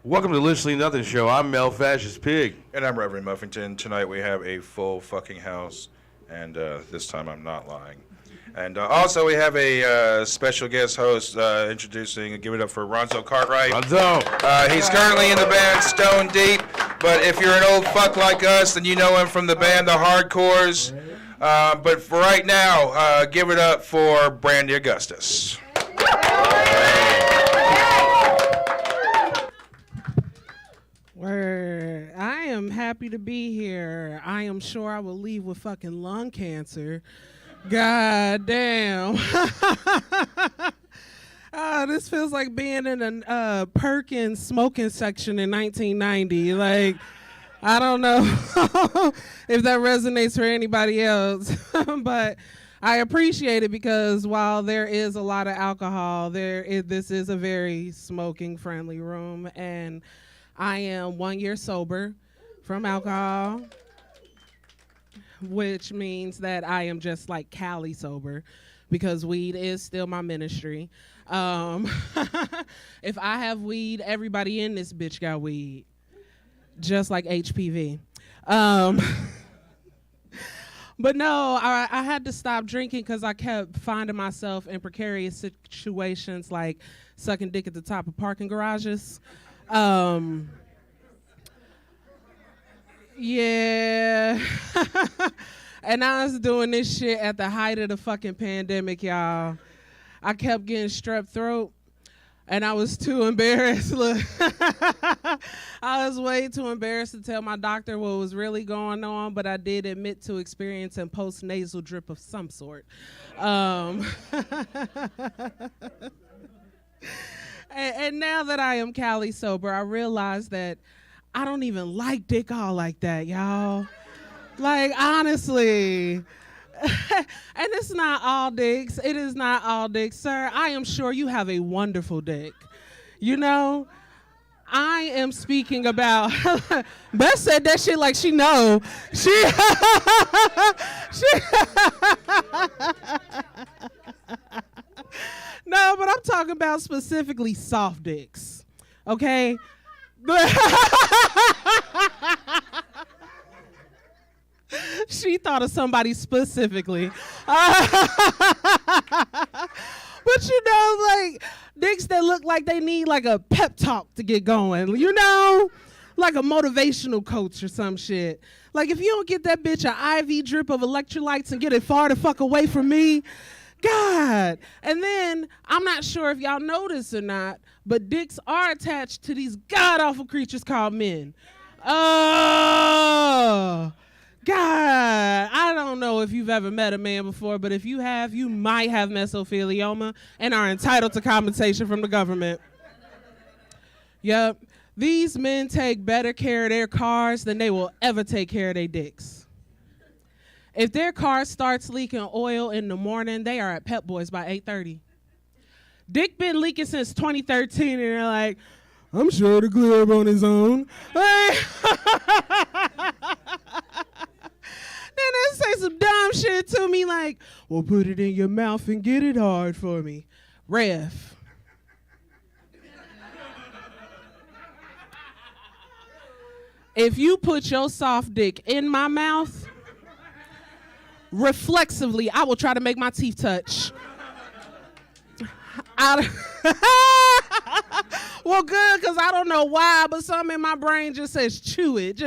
Welcome to Literally Nothing Show. I'm Mel Fascist Pig. And I'm Reverend Muffington. Tonight we have a full fucking house, and this time I'm not lying. And also we have a special guest host introducing, give it up for Ronzo Cartwright. Ronzo! He's currently in the band Stone Deep, but if you're an old fuck like us, then you know him from the band The Hardcores. But for right now, give it up for Brandi Augustus. I am happy to be here. I am sure I will leave with fucking lung cancer. God damn. This feels like being in a Perkins smoking section in 1990. Like, I don't know if that resonates for anybody else, but I appreciate it because while there is a lot of alcohol, this is a very smoking-friendly room, and I am 1 year sober from alcohol, which means that I am just like Cali sober because weed is still my ministry. If I have weed, everybody in this bitch got weed, just like HPV. But no, I had to stop drinking because I kept finding myself in precarious situations like sucking dick at the top of parking garages. Yeah. And I was doing this shit at the height of the fucking pandemic, y'all. I kept getting strep throat, and I was too embarrassed. Look, I was way too embarrassed to tell my doctor what was really going on, but I did admit to experiencing post-nasal drip of some sort. And now that I am Cali sober, I realize that I don't even like dick all like that, y'all. Like, honestly. And it's not all dicks. It is not all dicks. Sir, I am sure you have a wonderful dick. You know, I am speaking about, Beth said that shit like she know. No, but I'm talking about specifically soft dicks, okay? She thought of somebody specifically. But you know, like, dicks that look like they need like a pep talk to get going, you know? Like a motivational coach or some shit. Like, if you don't get that bitch an IV drip of electrolytes and get it far the fuck away from me, God. And then, I'm not sure if y'all know this or not, but dicks are attached to these god-awful creatures called men. Oh, God. I don't know if you've ever met a man before, but if you have, you might have mesothelioma and are entitled to compensation from the government. Yep. These men take better care of their cars than they will ever take care of their dicks. If their car starts leaking oil in the morning, they are at Pep Boys by 8:30. Dick been leaking since 2013, and they're like, I'm sure to clear up on his own. Then they say some dumb shit to me like, well, put it in your mouth and get it hard for me. Rev. If you put your soft dick in my mouth, reflexively, I will try to make my teeth touch. Well, good, because I don't know why, but something in my brain just says chew it.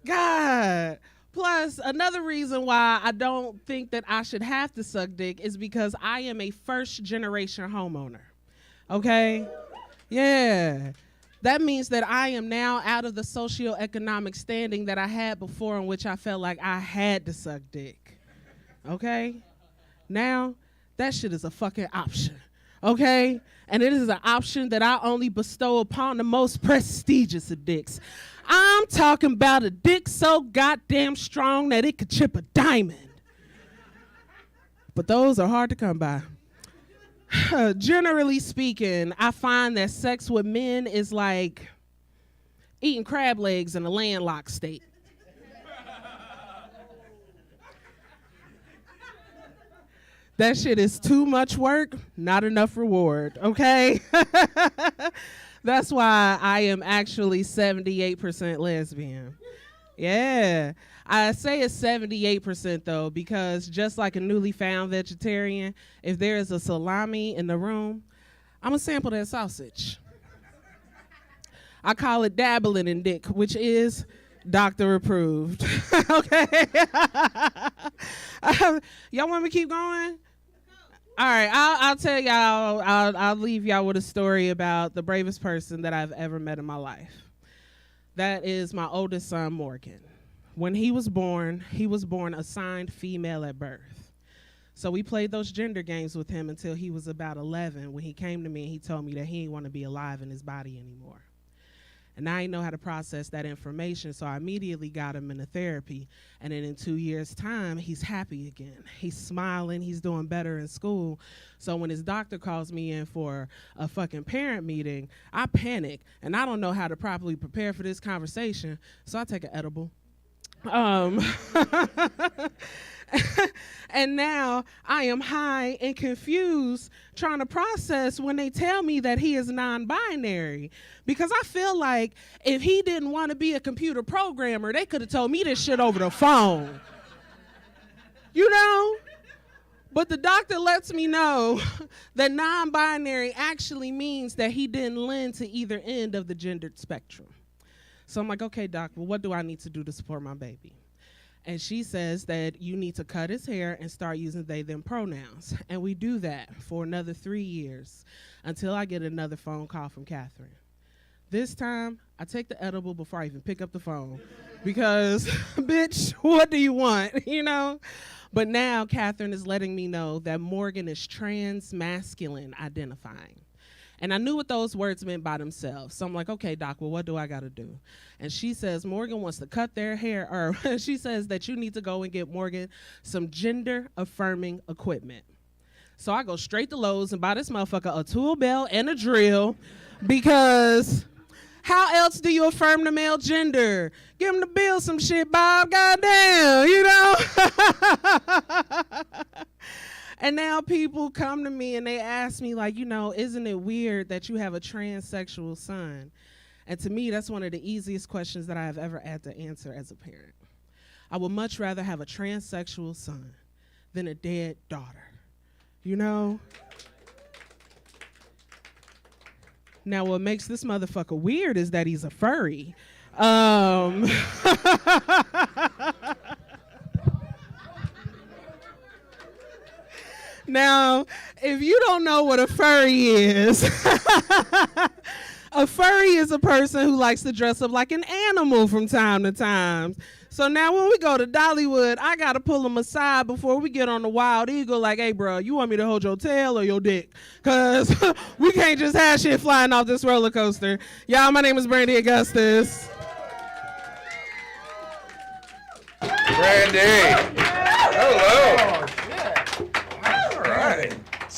God. Plus, another reason why I don't think that I should have to suck dick is because I am a first-generation homeowner, okay? Yeah. That means that I am now out of the socioeconomic standing that I had before, in which I felt like I had to suck dick. Okay? Now, that shit is a fucking option. Okay? And it is an option that I only bestow upon the most prestigious of dicks. I'm talking about a dick so goddamn strong that it could chip a diamond. But those are hard to come by. Generally speaking, I find that sex with men is like eating crab legs in a landlocked state. That shit is too much work, not enough reward, okay? That's why I am actually 78% lesbian. Yeah. I say it's 78% though, because just like a newly found vegetarian, if there is a salami in the room, I'm gonna sample that sausage. I call it dabbling in dick, which is doctor approved. Okay? Y'all want me to keep going? All right, I'll tell y'all, I'll leave y'all with a story about the bravest person that I've ever met in my life. That is my oldest son, Morgan. When he was born assigned female at birth. So we played those gender games with him until he was about 11, when he came to me and he told me that he didn't want to be alive in his body anymore. And I didn't know how to process that information, so I immediately got him into therapy. And then in 2 years' time, he's happy again. He's smiling, he's doing better in school. So when his doctor calls me in for a fucking parent meeting, I panic, and I don't know how to properly prepare for this conversation, so I take an edible. And now I am high and confused trying to process when they tell me that he is non-binary. Because I feel like if he didn't want to be a computer programmer, they could have told me this shit over the phone. You know? But the doctor lets me know that non-binary actually means that he didn't lend to either end of the gendered spectrum. So I'm like, okay, doc, well, what do I need to do to support my baby? And she says that you need to cut his hair and start using they, them pronouns. And we do that for another 3 years until I get another phone call from Catherine. This time, I take the edible before I even pick up the phone. Because, bitch, what do you want, you know? But now Catherine is letting me know that Morgan is trans-masculine identifying. And I knew what those words meant by themselves. So I'm like, okay, doc, well, what do I got to do? And she says Morgan wants to cut their hair, or she says that you need to go and get Morgan some gender-affirming equipment. So I go straight to Lowe's and buy this motherfucker a tool belt and a drill, because how else do you affirm the male gender? Give him the bill some shit, Bob, goddamn, you know? And now people come to me and they ask me, like, you know, isn't it weird that you have a transsexual son? And to me, that's one of the easiest questions that I have ever had to answer as a parent. I would much rather have a transsexual son than a dead daughter, you know? Now, what makes this motherfucker weird is that he's a furry. Now, if you don't know what a furry is, a furry is a person who likes to dress up like an animal from time to time. So now when we go to Dollywood, I got to pull them aside before we get on the Wild Eagle like, hey, bro, you want me to hold your tail or your dick? Because we can't just have shit flying off this roller coaster. Y'all, my name is Brandi Augustus. Brandi. Hello.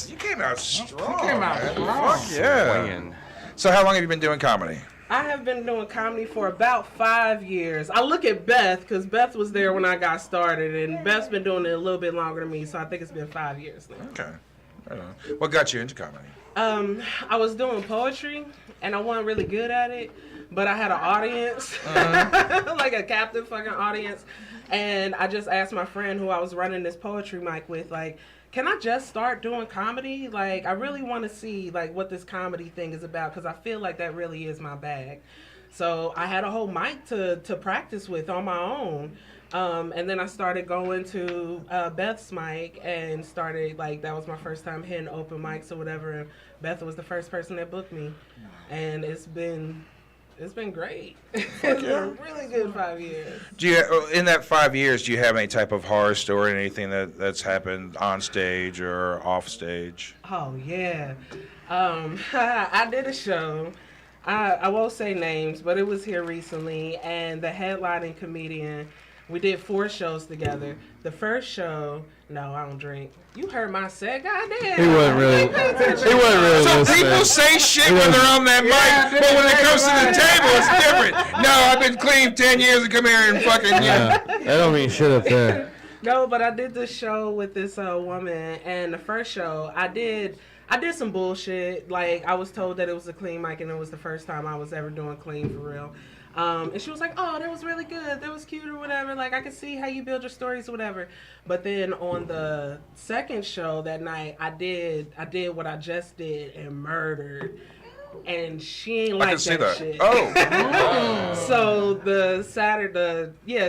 You came out strong. You came out man. strong. Fuck yeah. So how long have you been doing comedy? I have been doing comedy for about 5 years. I look at Beth, because Beth was there when I got started, and Beth's been doing it a little bit longer than me, so I think it's been 5 years now. Okay. Right on. What got you into comedy? I was doing poetry, and I wasn't really good at it, but I had an audience, like a captive fucking audience, and I just asked my friend who I was running this poetry mic with, like, can I just start doing comedy? Like, I really want to see, like, what this comedy thing is about, because I feel like that really is my bag. So I had a whole mic to practice with on my own. And then I started going to Beth's mic and started, like, that was my first time hitting open mics or whatever. And Beth was the first person that booked me. And it's been great. It's been a really good 5 years. Do you, in that 5 years, do you have any type of horror story, anything that's happened on stage or off stage? Oh, yeah. I did a show. I won't say names, but it was here recently. And the headlining comedian, we did 4 shows together. The first show, no, I don't drink. You heard my set, goddamn. He wasn't really So listening. people say shit when they're on that mic, but when it comes to the table, it's different. No, I've been clean 10 years and come here and fucking, Yeah, that don't mean shit up there. No, but I did this show with this woman, and the first show, I did some bullshit. Like, I was told that it was a clean mic, and it was the first time I was ever doing clean for real. And she was like, oh, that was really good. That was cute or whatever. Like, I could see how you build your stories or whatever. But then on the second show that night, I did what I just did and murdered. And she ain't like that shit. Oh. So the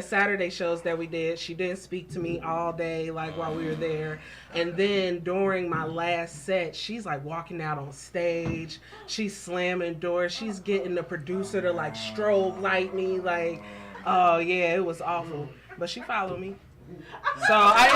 Saturday shows that we did, she didn't speak to me all day, like, while we were there. And then during my last set, she's like walking out on stage. She's slamming doors. She's getting the producer to like strobe light me. Like, oh yeah, it was awful. But she followed me. So I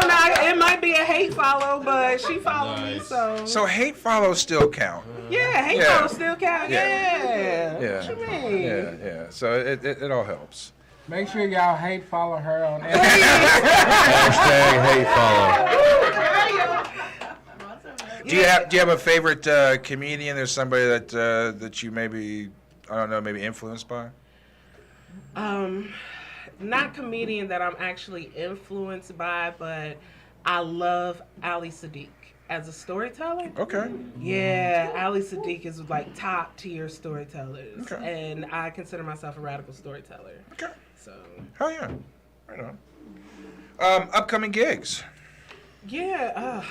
don't know. It might be a hate follow, but she followed me. So hate follows still count. Yeah, hate follows still count. Yeah. Yeah. What you mean? Yeah. So it all helps. Make sure y'all hate follow her on Instagram. Hashtag hate follow. Do you have a favorite comedian? There's somebody that you maybe, I don't know, maybe influenced by? Not comedian that I'm actually influenced by, but I love Ali Sadiq as a storyteller. Okay. Yeah, Ali Sadiq is like top tier storytellers, Okay. and I consider myself a radical storyteller. Okay. So. Hell yeah. Right on. Upcoming gigs. Yeah.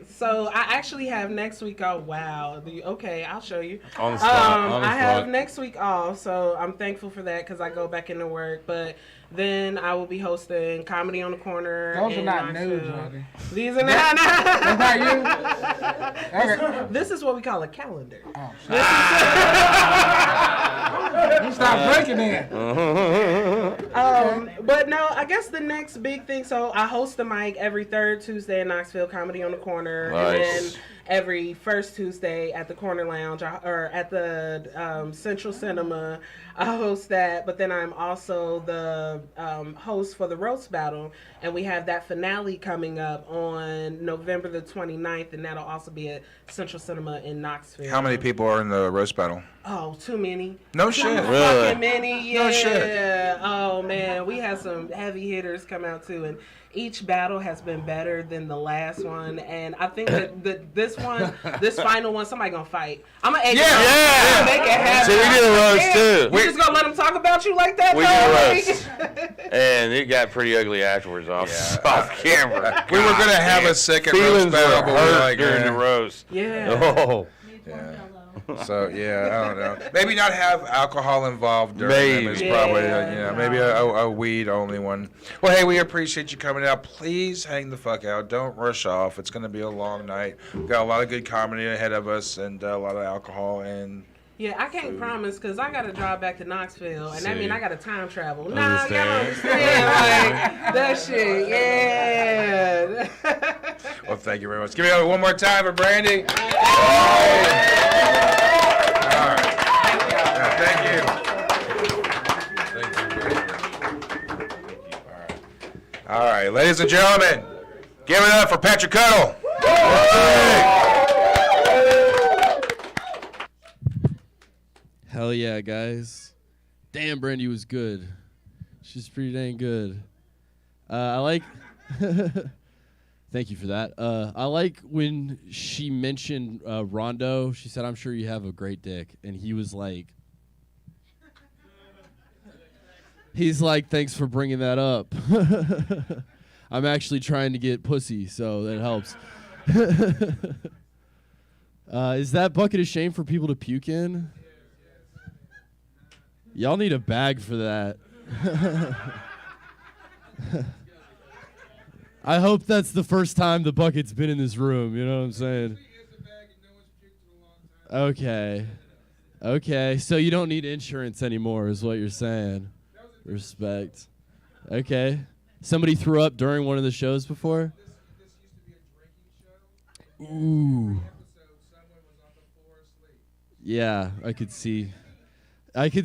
So I actually have next week off. Wow. Okay, I'll show you. On the spot. I have next week off, so I'm thankful for that because I go back into work. But then I will be hosting Comedy on the Corner. Those are not Knoxville. news, buddy. These are not. That's not you? This is what we call a calendar. Oh, you stop breaking in. But no, I guess the next big thing. So I host the mic every third Tuesday in Knoxville, Comedy on the Corner, and then every first Tuesday at the Corner Lounge or at the Central Cinema. I host that, but then I'm also the host for the Roast Battle, and we have that finale coming up on November the 29th, and that'll also be at Central Cinema in Knoxville. How many people are in the roast battle? Oh, too many. No shit. Really? Fucking many, yeah. No shit. Oh man, we had some heavy hitters come out too, and each battle has been better than the last one. And I think that this final one, somebody gonna fight. I'm gonna make it happen. See, we did a roast too. We just gonna let them talk about you like that? We though? did a roast, and it got pretty ugly afterwards off camera. We were gonna have a second Feelings roast battle, were but we're hurt like, during the roast. Yeah. Oh. Yeah. So yeah, I don't know. Maybe not have alcohol involved during them is Maybe. probably Yeah. maybe a weed only one. Well, hey, we appreciate you coming out. Please hang the fuck out. Don't rush off. It's gonna be a long night. We've got a lot of good comedy ahead of us and a lot of alcohol and. Yeah, I can't promise because I gotta drive back to Knoxville, and that See. mean I gotta time travel. Nah, y'all Understand. understand, like that shit. Yeah. Well, thank you very much. Give me one more time for Brandi. All right. Thank you. All right, ladies and gentlemen, give it up for Patrick Cuttle. Hell yeah, guys. Damn, Brandi was good. She's pretty dang good. I like... Thank you for that. I like when she mentioned Rondo. She said, I'm sure you have a great dick. And he was like... He's like, thanks for bringing that up. I'm actually trying to get pussy, so that helps. Is that bucket of shame for people to puke in? Y'all need a bag for that. I hope that's the first time the bucket's been in this room, you know what I'm saying? Okay. Okay, so you don't need insurance anymore is what you're saying. Respect. Okay. Somebody threw up during one of the shows before? This used to be a drinking show. Ooh. Episode, someone was on the floor asleep. Yeah, I could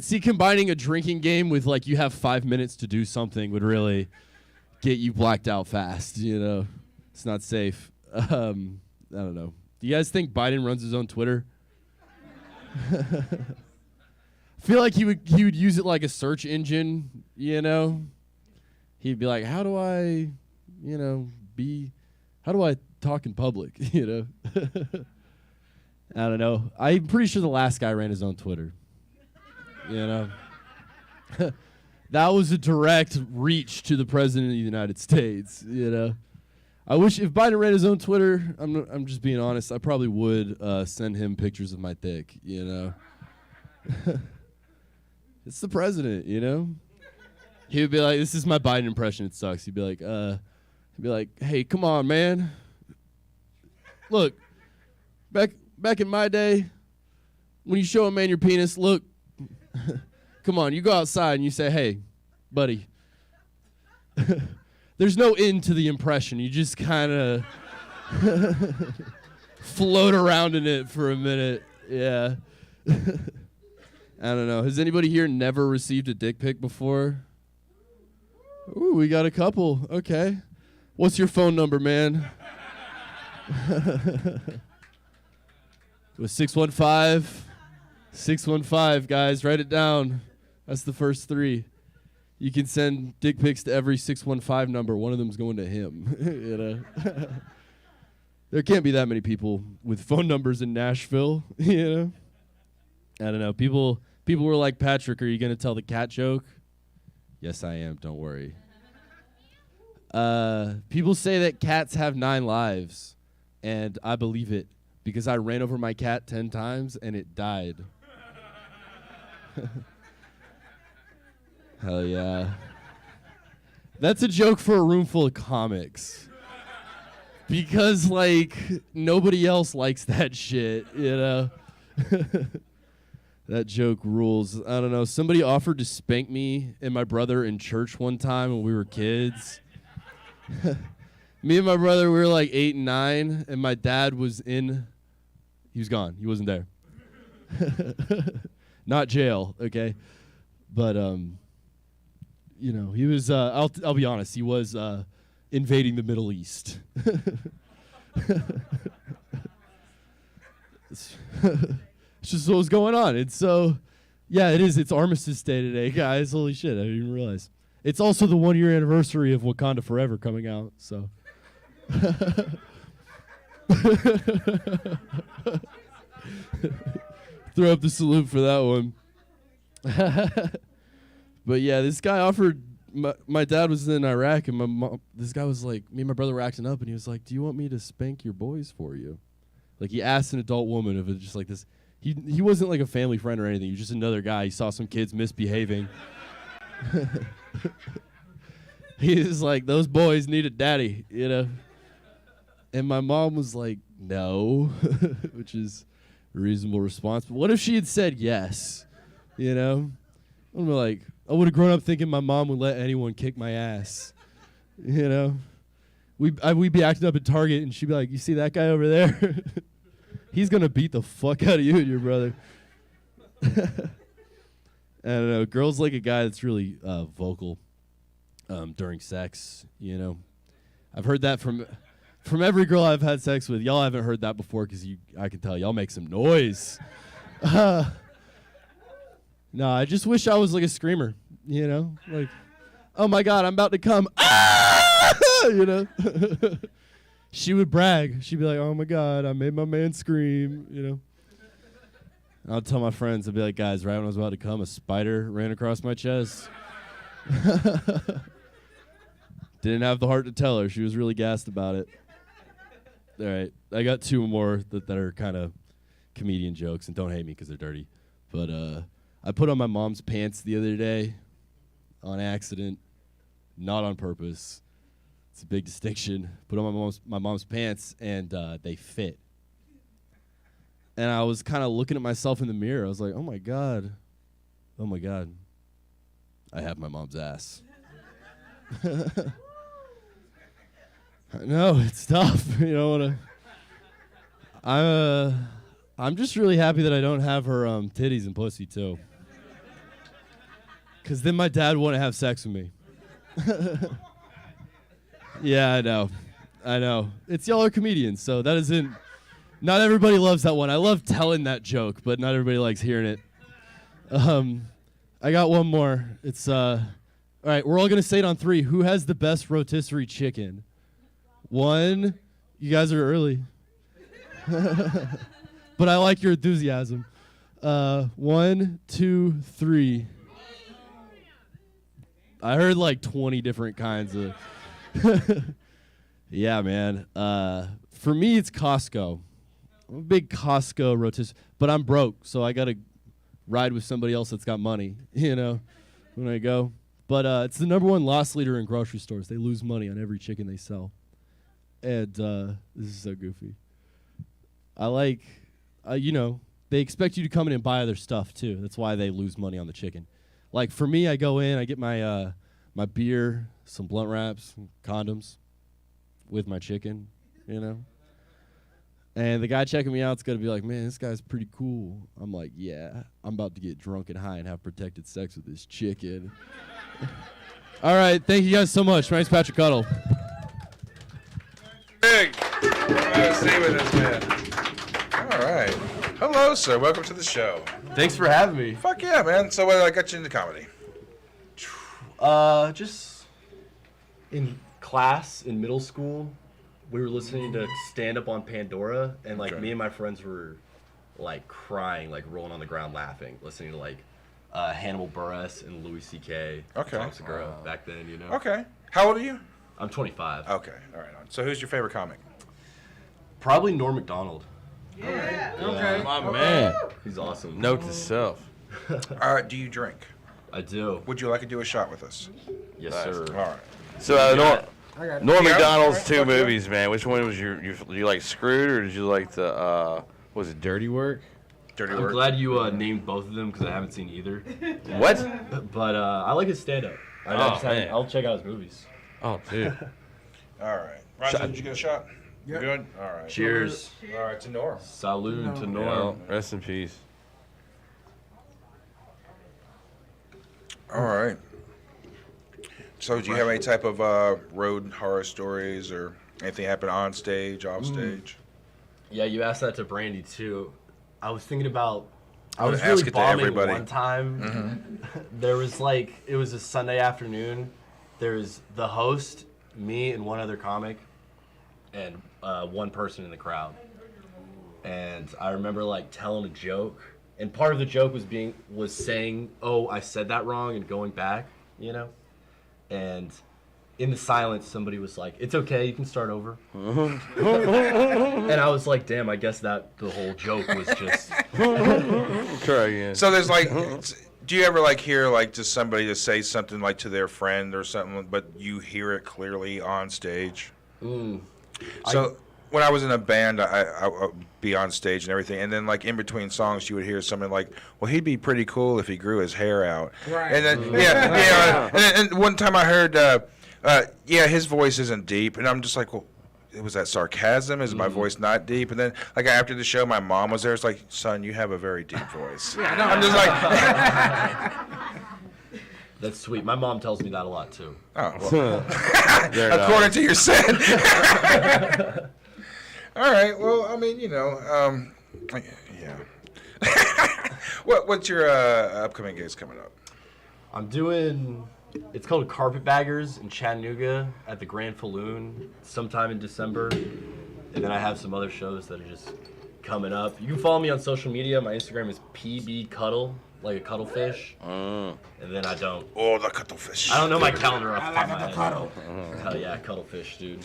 see combining a drinking game with like you have 5 minutes to do something would really get you blacked out fast, you know. It's not safe. I don't know. Do you guys think Biden runs his own Twitter? I feel like he would use it like a search engine, you know. He'd be like, how do I talk in public, you know? I don't know. I'm pretty sure the last guy ran his own Twitter. You know? That was a direct reach to the president of the United States, you know? I wish if Biden ran his own Twitter, I'm just being honest, I probably would send him pictures of my dick, you know? It's the president, you know? He would be like, this is my Biden impression, it sucks. He'd be like, hey, come on, man. Look, back in my day, when you show a man your penis, look, come on, you go outside and you say, hey, buddy. There's no end to the impression. You just kind of float around in it for a minute. Yeah. I don't know. Has anybody here never received a dick pic before? Ooh, we got a couple. Okay. What's your phone number, man? It was 615, guys. Write it down. That's the first three. You can send dick pics to every 615 number. One of them's going to him. You know? There can't be that many people with phone numbers in Nashville. You know? I don't know. People were like, Patrick, are you going to tell the cat joke? Yes, I am. Don't worry. People say that cats have 9 lives, and I believe it because I ran over my cat 10 times and it died. Hell yeah. That's a joke for a room full of comics. Because, like, nobody else likes that shit, you know? That joke rules. I don't know. Somebody offered to spank me and my brother in church one time when we were kids. Me and my brother, we were like 8 and 9, and my dad was he was gone. He wasn't there. Not jail, okay? But, you know, he was, I'll be honest, he was invading the Middle East. It's just what was going on. And so, yeah, it is. It's Armistice Day today, guys. Holy shit, I didn't even realize. It's also the 1-year anniversary of Wakanda Forever coming out, so. Throw up the salute for that one. But yeah, this guy offered, my dad was in Iraq, and this guy was like, me and my brother were acting up, and he was like, do you want me to spank your boys for you? Like, he asked an adult woman if it was just like this. He wasn't like a family friend or anything. He was just another guy. He saw some kids misbehaving. He was like, those boys need a daddy, you know? And my mom was like, no, which is a reasonable response. But what if she had said yes, you know? I'm like, I would have grown up thinking my mom would let anyone kick my ass, you know? We'd be acting up at Target, and she'd be like, you see that guy over there? He's going to beat the fuck out of you and your brother. I don't know. Girls like a guy that's really vocal during sex, you know? I've heard that from every girl I've had sex with. Y'all haven't heard that before because I can tell y'all make some noise. No, I just wish I was like a screamer, you know? Like, oh my God, I'm about to come. Ah! You know? She would brag. She'd be like, oh my God, I made my man scream, you know? I'll tell my friends, I'd be like, guys, right when I was about to come, a spider ran across my chest. Didn't have the heart to tell her. She was really gassed about it. All right, I got 2 more that are kind of comedian jokes, and don't hate me because they're dirty. But I put on my mom's pants the other day. on accident, not on purpose. It's a big distinction. Put on my mom's pants, and they fit. And I was kind of looking at myself in the mirror. I was like, oh my God, I have my mom's ass. I know, it's tough. You know what? I'm just really happy that I don't have her titties and pussy too. Because then my dad wouldn't have sex with me. Yeah, I know. It's y'all are comedians, so that isn't. Not everybody loves that one. I love telling that joke, but not everybody likes hearing it. I got one more. It's all right. We're all gonna say it on 3. Who has the best rotisserie chicken? 1. You guys are early, but I like your enthusiasm. 1, 2, 3. I heard like 20 different kinds of. Yeah, man. For me, it's Costco. I'm a big Costco rotisserie, but I'm broke, so I gotta ride with somebody else that's got money, you know, when I go. But it's the #1 loss leader in grocery stores. They lose money on every chicken they sell. And this is so goofy. I like, you know, they expect you to come in and buy other stuff too. That's why they lose money on the chicken. Like for me, I go in, I get my my beer, some blunt wraps, some condoms with my chicken, you know. And the guy checking me out is going to be like, man, this guy's pretty cool. I'm like, yeah, I'm about to get drunk and high and have protected sex with this chicken. All right, thank you guys so much. My name's Patrick Cuttle. Big. Stay with us, man. All right. Hello, sir. Welcome to the show. Thanks for having me. Fuck yeah, man. So what got you into comedy? Just in class in middle school, we were listening to stand up on Pandora, and like me and my friends were like crying, like rolling on the ground laughing, listening to like Hannibal Buress and Louis C.K. Tom Segura back then, you know. Okay. How old are you? I'm 25. Okay. All right. So who's your favorite comic? Probably Norm Macdonald. Yeah. Okay. My man. He's awesome. Note to self. Do you drink? I do. Would you like to do a shot with us? Yes, Nice. sir. All right. So Norm Yeah, Macdonald's right, 2 okay. movies, man. Which one was did you like Screwed or did you like the was it Dirty Work? Dirty I'm work. glad you named both of them because I haven't seen either. What? But I like his stand-up. Man. I'll check out his movies. Oh, dude. All right. Ronzo, did you get a shot? You good? All right. Cheers. All right, to Norm. Salud to Norm. Well, rest in peace. All right. So do you have any type of road horror stories or anything happen on stage, off stage? Yeah, you asked that to Brandi too. I was thinking about. I would was ask really it to bombing everybody. one time. There was like it was a Sunday afternoon. There's the host, me, and one other comic, and one person in the crowd. And I remember like telling a joke, and part of the joke was saying, "Oh, I said that wrong," and going back, you know. And in the silence, somebody was like, "It's okay, you can start over." And I was like, "Damn, I guess that the whole joke was just." Try again. So there's like, do you ever like hear like just somebody to say something like to their friend or something, but you hear it clearly on stage? So when I was in a band, I would be on stage and everything, and then like in between songs, you would hear something like, "Well, he'd be pretty cool if he grew his hair out." Right. And then and one time I heard, "Yeah, his voice isn't deep," and I'm just like, "Well, was that sarcasm? Is my voice not deep?" And then like after the show, my mom was there. It's like, "Son, you have a very deep voice." I'm just like, That's sweet. My mom tells me that a lot too. "Oh, well, They're according to your set." All right. Well, I mean, you know, yeah. What's your upcoming gigs coming up? I'm doing. It's called Carpetbaggers in Chattanooga at the Grand Falloon sometime in December, and then I have some other shows that are just coming up. You can follow me on social media. My Instagram is PBCuttle, like a cuttlefish. And then I don't. Oh, the cuttlefish. I don't know my calendar off the top of my head. Hell yeah, cuttlefish, dude.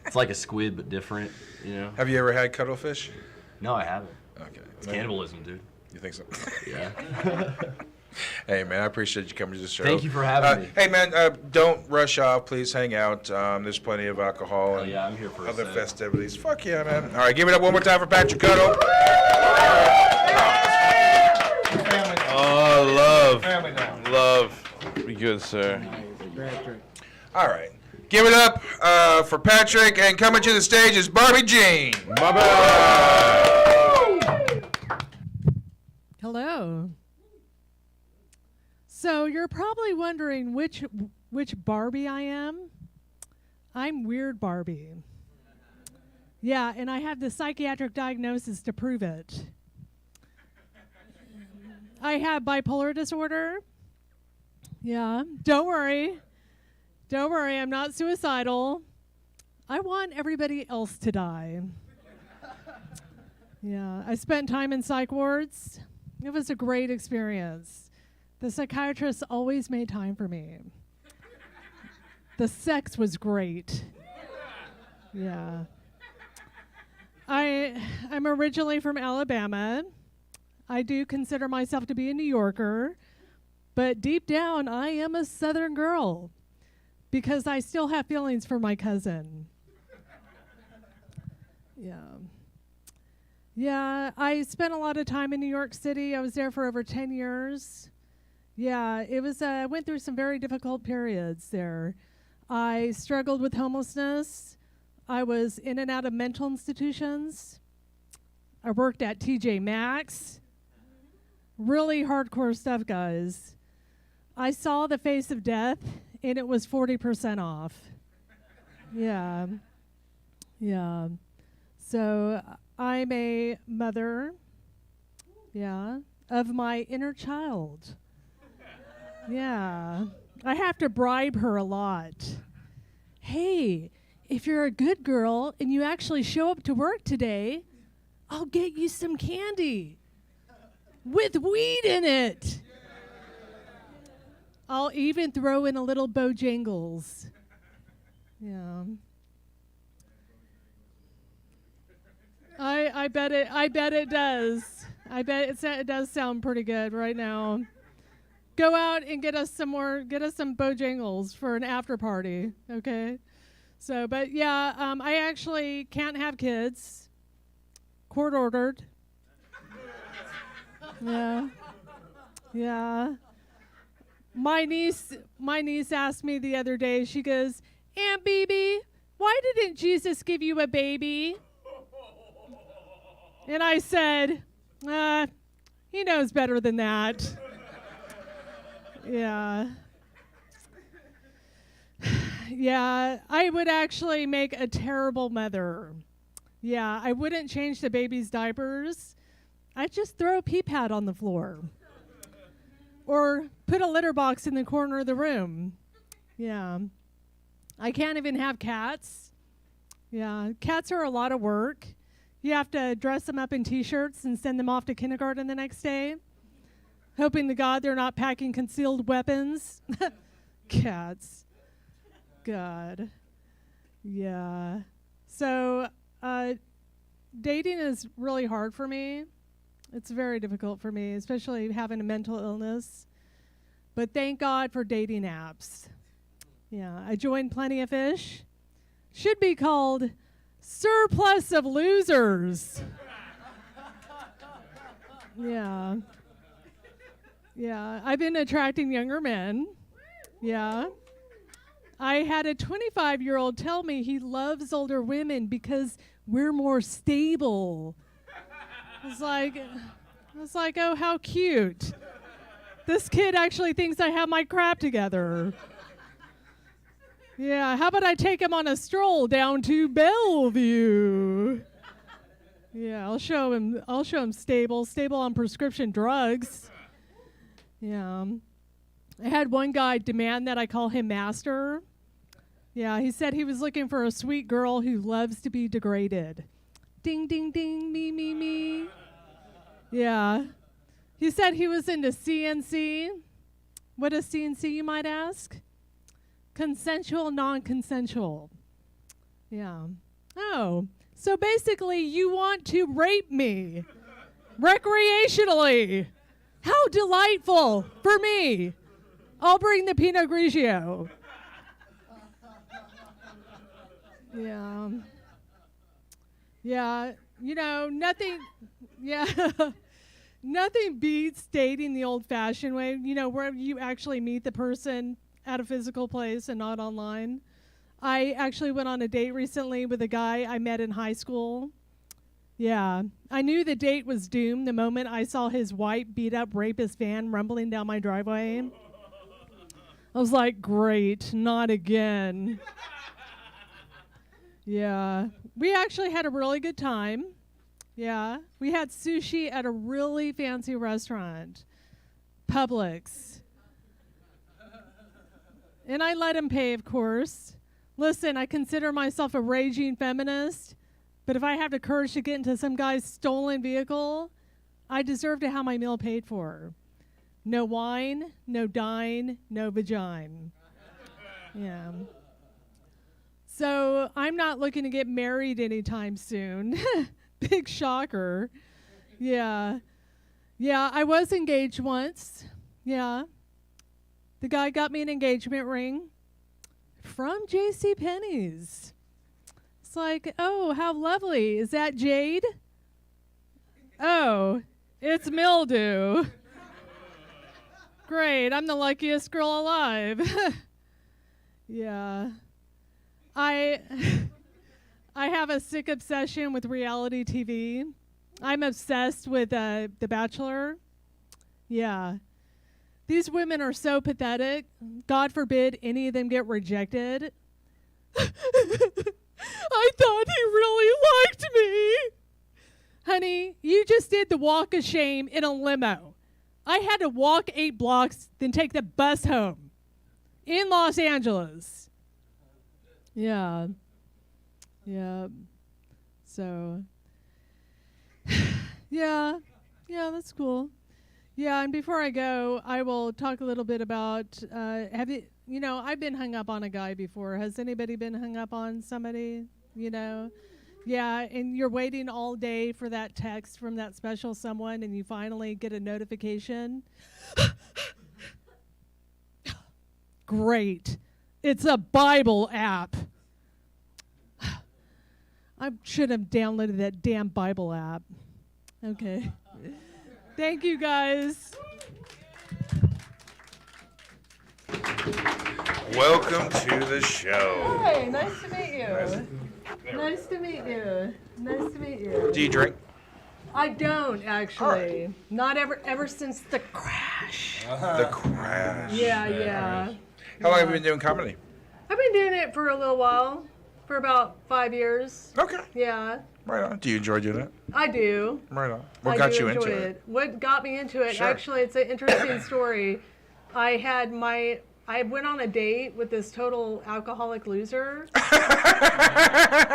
It's like a squid but different, you know. Have you ever had cuttlefish? No, I haven't. Okay. It's cannibalism, dude. You think so? Yeah. Hey, man, I appreciate you coming to the show. Thank you for having me. Hey, man, don't rush off. Please hang out. There's plenty of alcohol and I'm here for a other sec. festivities. Fuck yeah, man. All right, give it up one more time for Patrick Cuttle. Oh, love. Be good, sir. All right. Give it up for Patrick, and coming to the stage is Barbee Jean. Hello. So you're probably wondering which Barbie I am. I'm Weird Barbie. Yeah, and I have the psychiatric diagnosis to prove it. I have bipolar disorder. Yeah, don't worry. Don't worry, I'm not suicidal. I want everybody else to die. Yeah, I spent time in psych wards. It was a great experience. The psychiatrist always made time for me. The sex was great. Yeah. I'm originally from Alabama. I do consider myself to be a New Yorker, but deep down I am a Southern girl because I still have feelings for my cousin. Yeah. Yeah, I spent a lot of time in New York City. I was there for over 10 years. Yeah, it was, I went through some very difficult periods there. I struggled with homelessness. I was in and out of mental institutions. I worked at TJ Maxx. Really hardcore stuff, guys. I saw the face of death, and it was 40% off. Yeah. Yeah. So I'm a mother, yeah, of my inner child. Yeah. I have to bribe her a lot. Hey, if you're a good girl and you actually show up to work today, I'll get you some candy with weed in it. I'll even throw in a little Bojangles. Yeah. I bet it does. I bet it does sound pretty good right now. Go out and get us some Bojangles for an after party, okay? So, but yeah, I actually can't have kids. Court ordered. Yeah. Yeah. My niece asked me the other day, she goes, "Aunt Bebe, why didn't Jesus give you a baby?" And I said, he knows better than that. Yeah. Yeah, I would actually make a terrible mother. Yeah, I wouldn't change the baby's diapers. I'd just throw a pee pad on the floor. Or put a litter box in the corner of the room. Yeah. I can't even have cats. Yeah, cats are a lot of work. You have to dress them up in T-shirts and send them off to kindergarten the next day, hoping to God they're not packing concealed weapons. Cats. God. Yeah. So, dating is really hard for me. It's very difficult for me, especially having a mental illness. But thank God for dating apps. Yeah, I joined Plenty of Fish. Should be called Surplus of Losers. Yeah. Yeah, I've been attracting younger men. Yeah. I had a 25-year-old tell me he loves older women because we're more stable. I was like, oh, how cute. This kid actually thinks I have my crap together. Yeah, how about I take him on a stroll down to Bellevue? Yeah, I'll show him stable on prescription drugs. Yeah. I had one guy demand that I call him master. Yeah, he said he was looking for a sweet girl who loves to be degraded. Ding, ding, ding, me, me, me. Yeah. He said he was into CNC. What is CNC, you might ask? Consensual, non-consensual. Yeah. Oh, so basically you want to rape me recreationally. How delightful for me. I'll bring the Pinot Grigio. Yeah. Yeah, you know, nothing, yeah. Nothing beats dating the old-fashioned way, you know, where you actually meet the person at a physical place and not online. I actually went on a date recently with a guy I met in high school. Yeah. I knew the date was doomed the moment I saw his white, beat-up rapist van rumbling down my driveway. I was like, great, not again. Yeah. We actually had a really good time. Yeah. We had sushi at a really fancy restaurant, Publix. And I let him pay, of course. Listen, I consider myself a raging feminist, but if I have the courage to get into some guy's stolen vehicle, I deserve to have my meal paid for. No wine, no dine, no vagina. Yeah. So I'm not looking to get married anytime soon. Big shocker. Yeah. Yeah, I was engaged once. Yeah. The guy got me an engagement ring from JCPenney's. It's like, oh, how lovely. Is that jade? Oh, it's mildew. Great, I'm the luckiest girl alive. Yeah. I have a sick obsession with reality TV. I'm obsessed with The Bachelor. Yeah. These women are so pathetic. God forbid any of them get rejected. I thought he really liked me. Honey, you just did the walk of shame in a limo. I had to walk 8 blocks, then take the bus home in Los Angeles. Yeah. Yeah. So, yeah. Yeah, that's cool. Yeah, and before I go, I will talk a little bit about, I've been hung up on a guy before. Has anybody been hung up on somebody, you know? Yeah, and you're waiting all day for that text from that special someone, and you finally get a notification. Great. It's a Bible app. I should have downloaded that damn Bible app. Okay. Thank you, guys. Welcome to the show. Hi, nice to meet you. Nice to meet you. Nice to meet you. Do you drink? I don't actually. Not ever since the KRASH. The KRASH. Yeah. How long have you been doing comedy? I've been doing it for a little while, for about 5 years. Okay. Yeah, Right on. Do you enjoy doing it? I do. Right on. What I got do you enjoy into it? What got me into it? Sure. Actually, it's an interesting story. I went on a date with this total alcoholic loser,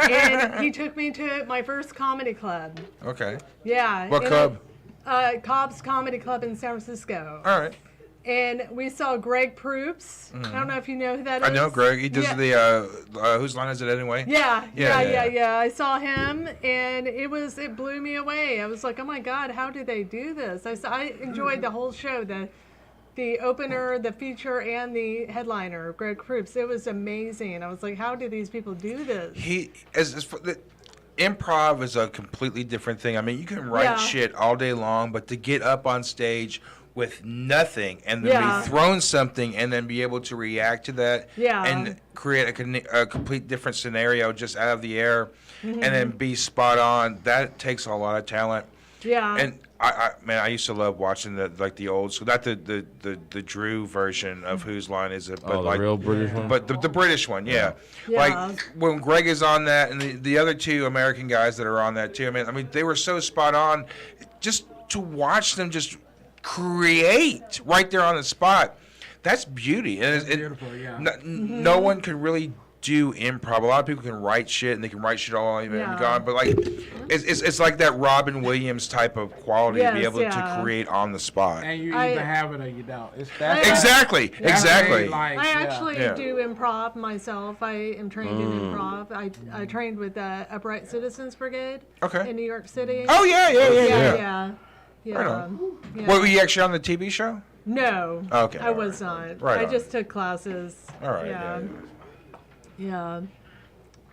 and he took me to my first comedy club. Okay. Yeah. What and club? Cobb's Comedy Club in San Francisco. All right. And we saw Greg Proops. I don't know if you know who that is. I know Greg. He does Yeah. the Whose Line Is It Anyway? Yeah. Yeah. I saw him, and it blew me away. I was like, oh my God, how do they do this? I enjoyed the whole show, the opener, the feature, and the headliner, Greg Proops. It was amazing. I was like, how do these people do this? Improv is a completely different thing. I mean, you can write shit all day long, but to get up on stage with nothing and then be thrown something and then be able to react to that and create a complete different scenario just out of the air and then be spot on, that takes a lot of talent. Yeah. And I used to love watching the old school, not the Drew version of Whose Line Is It, but the real British one? But the British one, yeah. Yeah. Like when Greg is on that and the other two American guys that are on that too. I mean they were so spot on. Just to watch them just create right there on the spot, that's beauty. And Beautiful, yeah. No one can really do improv. A lot of people can write shit and they can write shit all even gone, but like it's like that Robin Williams type of quality to be able to create on the spot. And you either have it or you don't. Exactly. I actually do improv myself. I am trained in improv. I trained with the Upright Citizens Brigade in New York City. Oh yeah. Yeah. Right on. Yeah. Were you actually on the TV show? No. Okay, I all was right. not. Right I on. just took classes. All right. Yeah. Yeah. Yeah.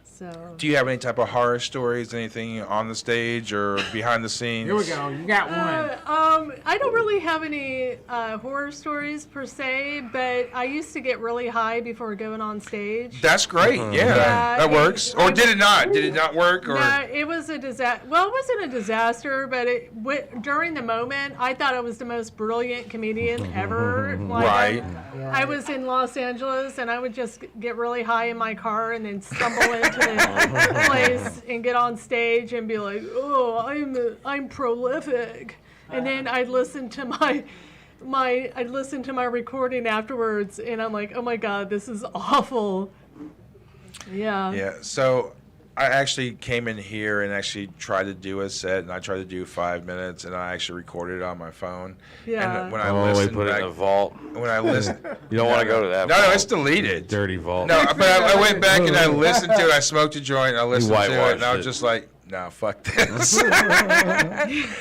So. Do you have any type of horror stories, anything on the stage or behind the scenes? Here we go. You got one. I don't really have any horror stories per se, but I used to get really high before going on stage. That's great. Yeah, that works. Or did it not? Did it not work? Or No, it was a disaster. Well, it wasn't a disaster, but during the moment, I thought I was the most brilliant comedian ever. Like, right. I was in Los Angeles, and I would just get really high in my car and then stumble into the place and get on stage and be like, "Oh, I'm prolific," and then I'd listen to my recording afterwards, and I'm like, "Oh my God, this is awful." Yeah. Yeah. So I actually came in here and actually tried to do a set, and I tried to do 5 minutes, and I actually recorded it on my phone. Yeah. And when I Oh, we listened put it back, in a vault. when I listened, You don't want to go to that. no, vault. it's deleted. Dirty vault. No, but I went back and I listened to it. I smoked a joint. I listened to it, and I whitewashed was it. just like, "No, fuck this."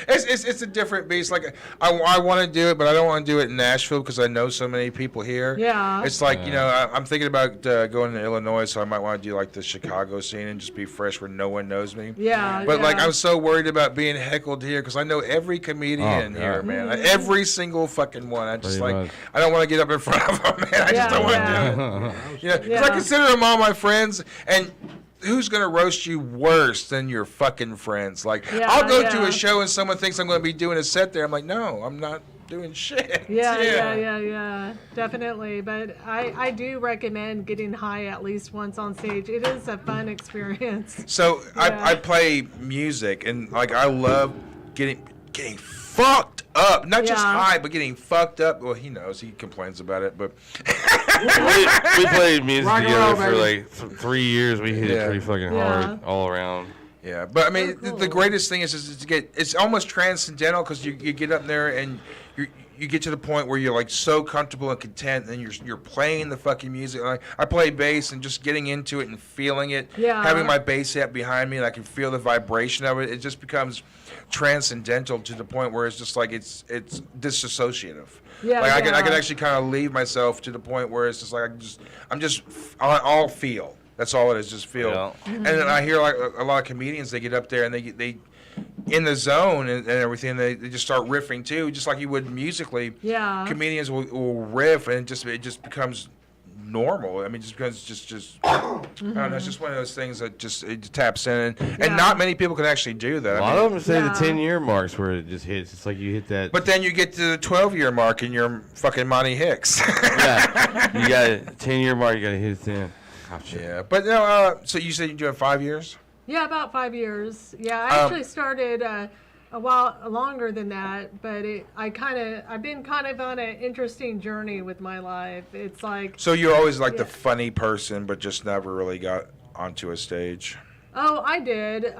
it's a different beast. Like I want to do it, but I don't want to do it in Nashville because I know so many people here. Yeah. It's like I'm thinking about going to Illinois, so I might want to do like the Chicago scene and just be fresh where no one knows me. Yeah. But like yeah. I'm so worried about being heckled here because I know every comedian Oh, here, God. man. Like, every single fucking one. I just Pretty like much. I don't want to get up in front of them, man. I just don't want to do it. Because I Yeah. consider them all my friends, and who's gonna roast you worse than your fucking friends? Like Yeah, I'll go to yeah. a show and someone thinks I'm gonna be doing a set there. I'm like, no, I'm not doing shit. Yeah, definitely. But I do recommend getting high at least once on stage. It is a fun experience. So Yeah. I play music, and like I love getting fucked up. Not just Yeah. high, but getting fucked up. Well, he knows. He complains about it, but we played music Rock and together roll, for baby. like 3 years. We hit Yeah. it pretty fucking Yeah. hard all around. yeah. But I mean, Oh, the cool. greatest thing is to get. It's almost transcendental because you get up there and you get to the point where you're like so comfortable and content, and you're playing the fucking music. Like I play bass, and just getting into it and feeling it, Yeah. having my bass set behind me, and I can feel the vibration of it. It just becomes transcendental to the point where it's just like it's disassociative. Yeah, like I can yeah. actually kind of leave myself to the point where it's just like I'll feel. That's all it is, just feel. Yeah. And then I hear like a lot of comedians, they get up there and they in the zone and everything, they just start riffing too, just like you would musically. Yeah. Comedians will riff, and it just becomes normal. I mean, just because I don't know, it's just one of those things that just it taps in, and Yeah. not many people can actually do that. A I lot mean, of them say Yeah. the 10-year marks where it just hits. It's like you hit that. but then you get to the 12-year mark, and you're fucking Monty Hicks. yeah, you got a 10-year mark. You got to hit it then. Oh, shit. Yeah, but no. So you said you're doing 5 years? Yeah, about 5 years. Yeah, I actually started a while longer than that, but I've been kind of on an interesting journey with my life. It's like, So you're always like the Yeah. funny person, but just never really got onto a stage. oh, I did.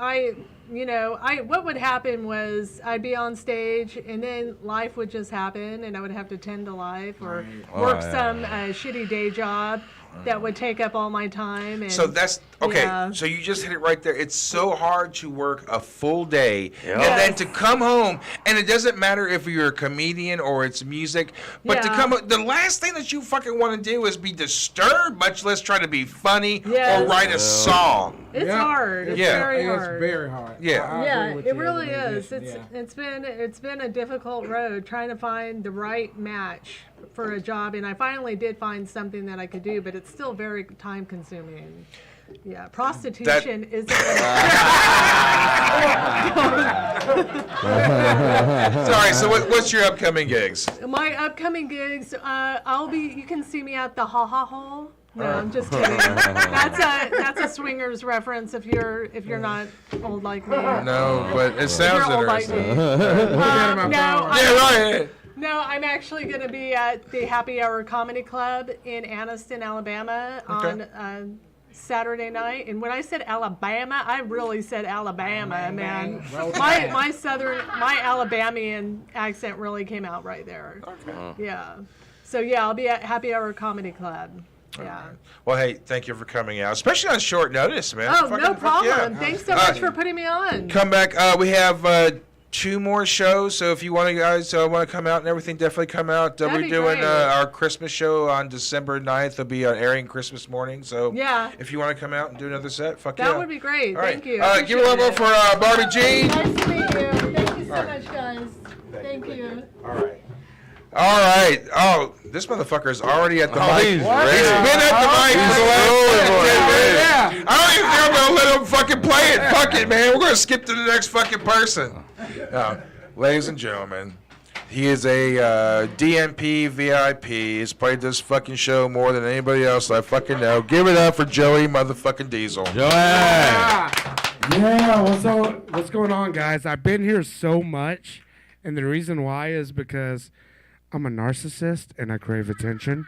What would happen was I'd be on stage, and then life would just happen, and I would have to tend to life or work Oh, yeah. some shitty day job that would take up all my time. And So that's okay. Yeah. So you just hit it right there. It's so hard to work a full day Yeah. and then to come home, and it doesn't matter if you're a comedian or it's music, but to Yeah. come, the last thing that you fucking want to do is be disturbed, much less try to be funny Yes. or write a song. it's Yeah. hard. It's Yeah. very It's hard. very hard. Yeah. I Yeah, agree with it you really as a is. musician, yeah. It's been a difficult road trying to find the right match for a job, and I finally did find something that I could do, but it's still very time consuming. Yeah, prostitution isn't. Sorry. So what's your upcoming gigs? My upcoming gigs, you can see me at the Ha Ha Hole. No, I'm just kidding. That's a swingers reference if you're not old like me. No, but it If sounds you're old like me. interesting. No, I'm actually going to be at the Happy Hour Comedy Club in Anniston, Alabama on Saturday night. And when I said Alabama, I really said Alabama, man. My Alabamian accent really came out right there. Okay. Yeah. So yeah, I'll be at Happy Hour Comedy Club. Yeah. Well, hey, thank you for coming out, especially on short notice, man. Oh, Fucking no fuck problem. yeah. Thanks so much for putting me on. Come back. We have 2 more shows. So if you want to guys want to come out and everything, definitely come out. That'd We're be doing great. our Christmas show on December 9th. It'll be airing Christmas morning. So Yeah. if you want to come out and do another set, fuck That yeah. would be great. All right. Thank you. Give a level for Barbee Jean. Nice to meet you. Thank you so much, guys. Thank you. All right. All right. Oh, this motherfucker is already at the mic. he's ready. He's been at the mic for the last 10 minutes. I don't even think I'm going to let him fucking play it. Fuck it, man. We're going to skip to the next fucking person. Ladies and gentlemen, he is a DMP VIP. He's played this fucking show more than anybody else I fucking know. Give it up for Joey motherfucking Diesel. Joey! Yeah, what's going on, guys? I've been here so much, and the reason why is because I'm a narcissist and I crave attention.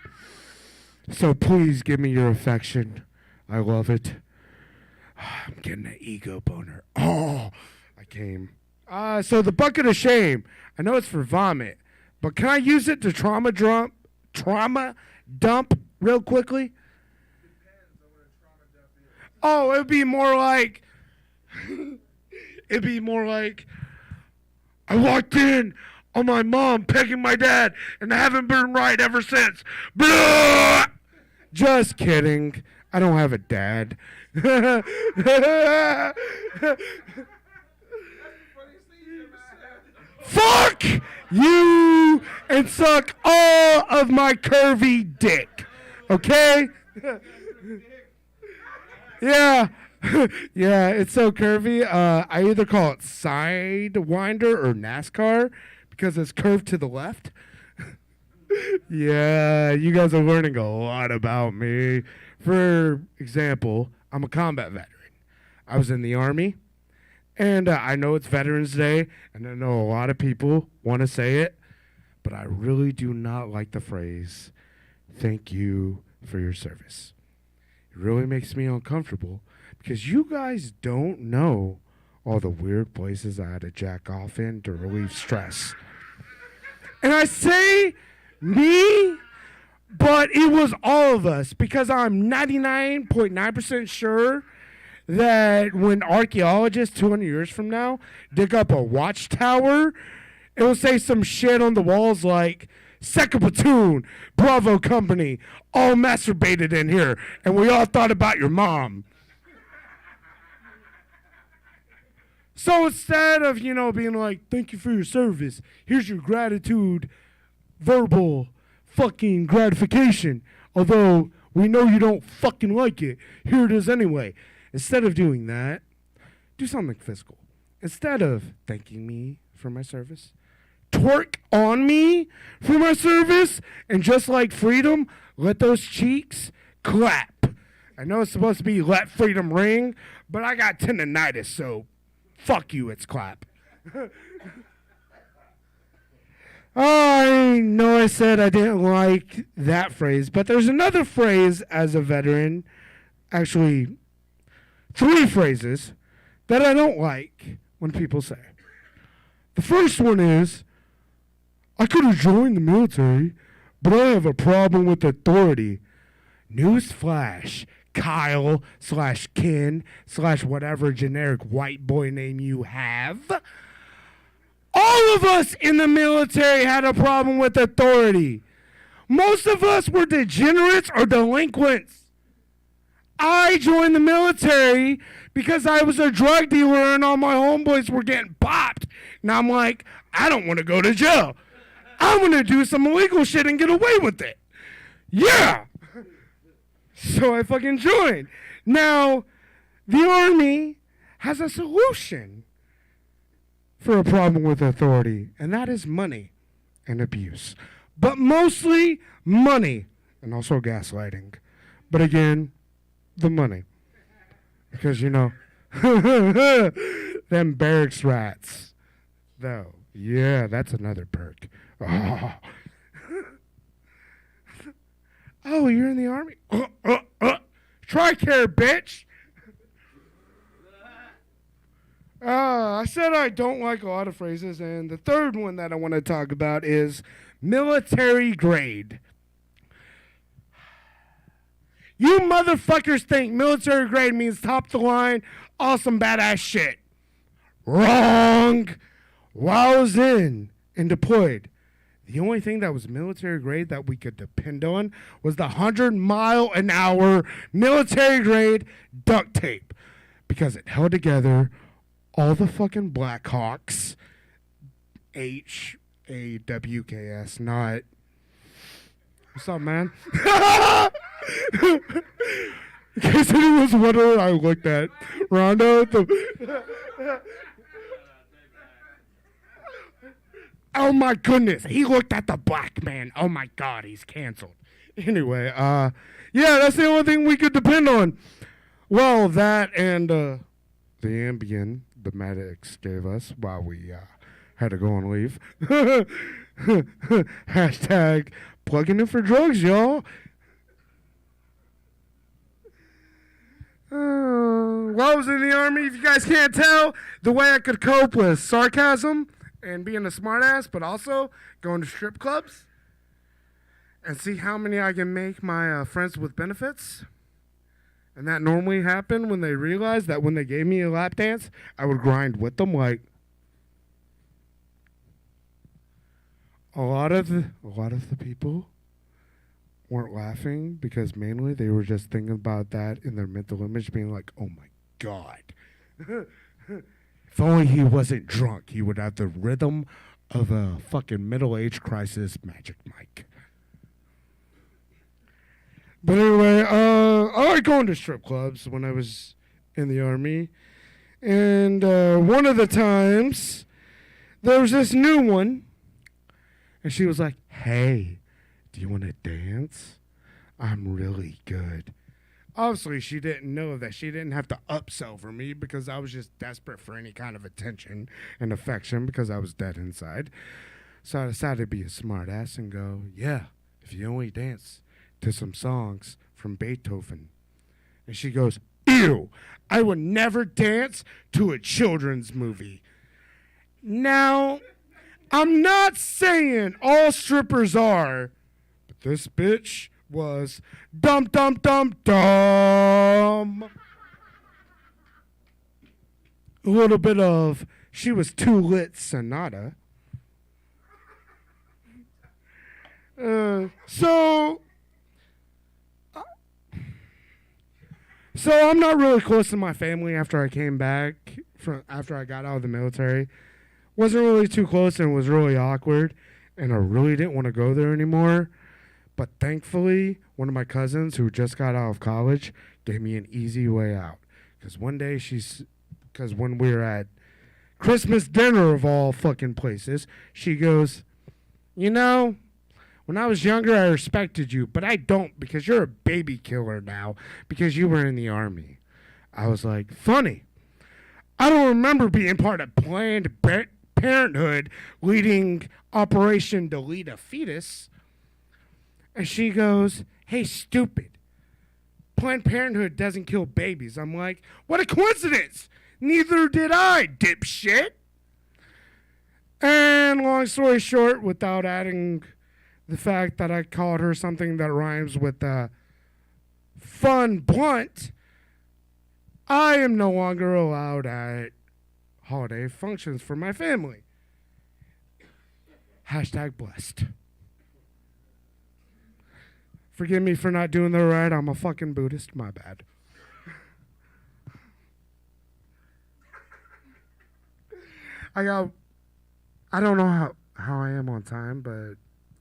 So please give me your affection. I love it. I'm getting an ego boner. Oh, I came. So the bucket of shame. I know it's for vomit, but can I use it to trauma dump real quickly? Oh, it'd be more like I walked in on my mom pegging my dad, and I haven't been right ever since. Blah! Just kidding. I don't have a dad. Fuck you and suck all of my curvy dick. Okay? Yeah. Yeah, it's so curvy. I either call it Sidewinder or NASCAR because it's curved to the left. Yeah, you guys are learning a lot about me. For example, I'm a combat veteran. I was in the Army, and I know it's Veterans Day, and I know a lot of people want to say it, but I really do not like the phrase, "Thank you for your service." It really makes me uncomfortable because you guys don't know all the weird places I had to jack off in to relieve stress. And I say me, but it was all of us because I'm 99.9% sure that when archaeologists 200 years from now dig up a watchtower, it will say some shit on the walls like, "Second platoon, Bravo company, all masturbated in here, and we all thought about your mom." So instead of, being like, "Thank you for your service, here's your gratitude, verbal fucking gratification, although we know you don't fucking like it, here it is anyway." Instead of doing that, do something physical. Instead of thanking me for my service, twerk on me for my service, and just like freedom, let those cheeks clap. I know it's supposed to be let freedom ring, but I got tendonitis, so fuck you, it's clap. I know I said I didn't like that phrase, but there's another phrase as a veteran, actually 3 phrases that I don't like when people say. The first one is, "I could have joined the military, but I have a problem with authority." Newsflash, Kyle/Ken/whatever generic white boy name you have. All of us in the military had a problem with authority. Most of us were degenerates or delinquents. I joined the military because I was a drug dealer and all my homeboys were getting popped. And I'm like, I don't want to go to jail. I'm going to do some illegal shit and get away with it. Yeah. So I fucking joined. Now, the Army has a solution for a problem with authority, and that is money and abuse. But mostly money and also gaslighting. But again, the money. Because, them barracks rats, though. Yeah, that's another perk. Oh, oh, you're in the Army? Tricare, bitch. I said I don't like a lot of phrases, and the third one that I want to talk about is military grade. You motherfuckers think military grade means top the line, awesome, badass shit. Wrong. while I was in and deployed, the only thing that was military grade that we could depend on was the 100-mile-an-hour military grade duct tape, because it held together all the fucking Blackhawks, HAWKS, not. What's up, man? In case anyone's wondering, I looked at Rondo. Oh my goodness, he looked at the black man. Oh my God, he's canceled. Anyway, yeah, that's the only thing we could depend on. Well, that and the Ambien the medics gave us while we had to go on leave. Hashtag plugging in for drugs, y'all. While I was in the Army, if you guys can't tell, the way I could cope was sarcasm and being a smartass, but also going to strip clubs and see how many I can make my friends with benefits. And that normally happened when they realized that when they gave me a lap dance, I would grind with them. Like a lot of the people weren't laughing because mainly they were just thinking about that in their mental image, being like, "Oh my God." If only he wasn't drunk, he would have the rhythm of a fucking middle-age crisis Magic Mike. But anyway, I like going to strip clubs when I was in the Army. And one of the times, there was this new one. And she was like, "Hey, do you want to dance? I'm really good." Obviously, she didn't know that she didn't have to upsell for me because I was just desperate for any kind of attention and affection because I was dead inside. So I decided to be a smart ass and go, "Yeah, if you only dance to some songs from Beethoven." And she goes, "Ew, I would never dance to a children's movie." Now, I'm not saying all strippers are, but this bitch was dum dum dum dum. A little bit of She Was Too Lit Sonata. So I'm not really close to my family after I came back after I got out of the military. Wasn't really too close and was really awkward, and I really didn't want to go there anymore. But thankfully, one of my cousins who just got out of college gave me an easy way out. Because one day because when we were at Christmas dinner of all fucking places, she goes, "You know, when I was younger, I respected you, but I don't because you're a baby killer now because you were in the Army." I was like, "Funny. I don't remember being part of Planned Parenthood leading Operation Delete a Fetus." And she goes, "Hey, stupid. Planned Parenthood doesn't kill babies." I'm like, "What a coincidence. Neither did I, dipshit." And long story short, without adding the fact that I called her something that rhymes with fun blunt, I am no longer allowed at holiday functions for my family. Hashtag blessed. Forgive me for not doing the right. I'm a fucking Buddhist. My bad. I don't know how I am on time, but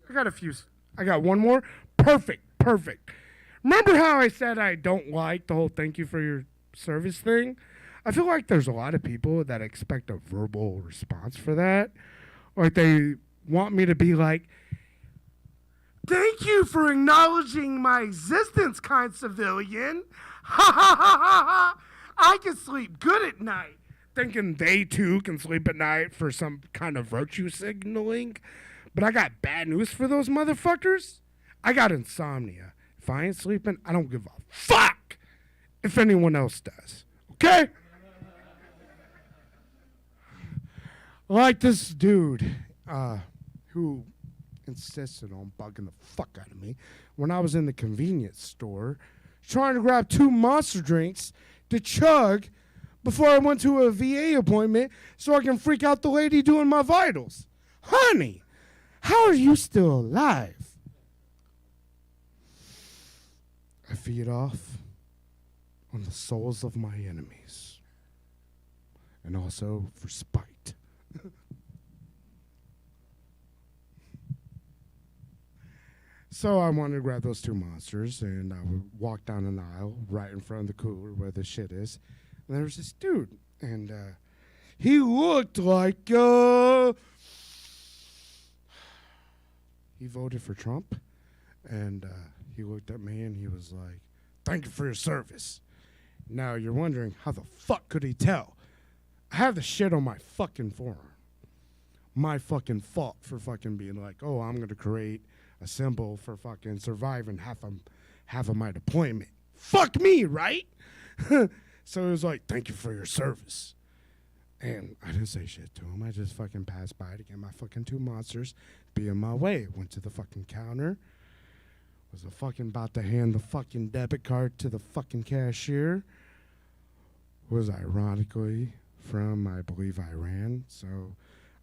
I got one more. Perfect. Remember how I said I don't like the whole thank you for your service thing? I feel like there's a lot of people that expect a verbal response for that. Or they want me to be like, "Thank you for acknowledging my existence, kind civilian. Ha ha ha ha ha. I can sleep good at night." Thinking they too can sleep at night for some kind of virtue signaling. But I got bad news for those motherfuckers. I got insomnia. If I ain't sleeping, I don't give a fuck if anyone else does. Okay? Like this dude who insisted on bugging the fuck out of me when I was in the convenience store trying to grab 2 Monster drinks to chug before I went to a VA appointment so I can freak out the lady doing my vitals. Honey, how are you still alive? I feed off on the souls of my enemies. And also for spite. So I wanted to grab those two monsters, and I would walk down an aisle right in front of the cooler where the shit is. And there was this dude, and he looked like he voted for Trump, and he looked at me and he was like, "Thank you for your service." Now you're wondering, how the fuck could he tell? I have the shit on my fucking forearm. My fucking fault for fucking being like, oh, I'm gonna create a symbol for fucking surviving half of my deployment. Fuck me, right? So it was like, thank you for your service. And I didn't say shit to him. I just fucking passed by to get my fucking two monsters, be on my way. Went to the fucking counter. Was fucking about to hand the fucking debit card to the fucking cashier. Was ironically from, I believe, Iran. So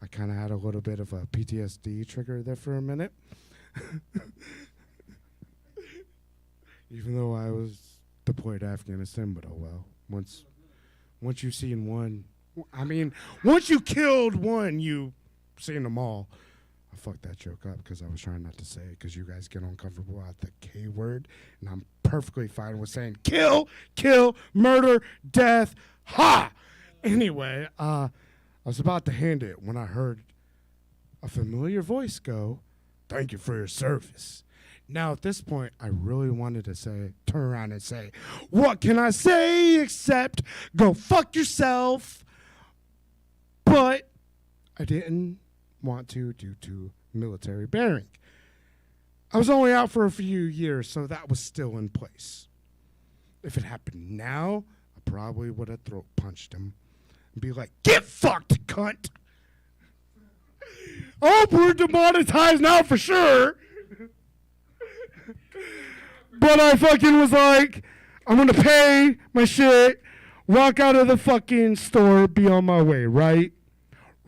I kind of had a little bit of a PTSD trigger there for a minute. Even though I was deployed to Afghanistan, but oh well. Once you've seen one, I mean, once you killed one, you've seen them all. I fucked that joke up because I was trying not to say it because you guys get uncomfortable at the K word, and I'm perfectly fine with saying kill, murder, death, ha! Anyway, I was about to hand it when I heard a familiar voice go, "Thank you for your service." Now, at this point, I really wanted to turn around and say, what can I say except go fuck yourself? But I didn't want to due to military bearing. I was only out for a few years, so that was still in place. If it happened now, I probably would have throat punched him and be like, get fucked, cunt. Oh, we're demonetized now for sure. But I fucking was like, I'm going to pay my shit, walk out of the fucking store, be on my way, right?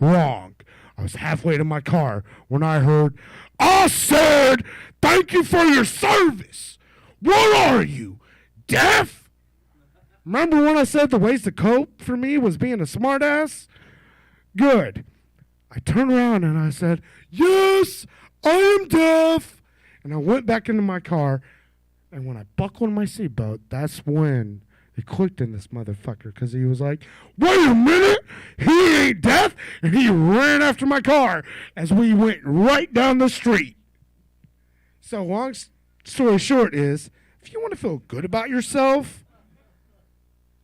Wrong. I was halfway to my car when I heard, I said, thank you for your service. What are you, deaf? Remember when I said the ways to cope for me was being a smartass? Good. I turned around and I said, yes, I am deaf. And I went back into my car, and when I buckled my seatbelt, that's when it clicked in this motherfucker, because he was like, wait a minute, he ain't deaf, and he ran after my car as we went right down the street. So long story short is, if you want to feel good about yourself,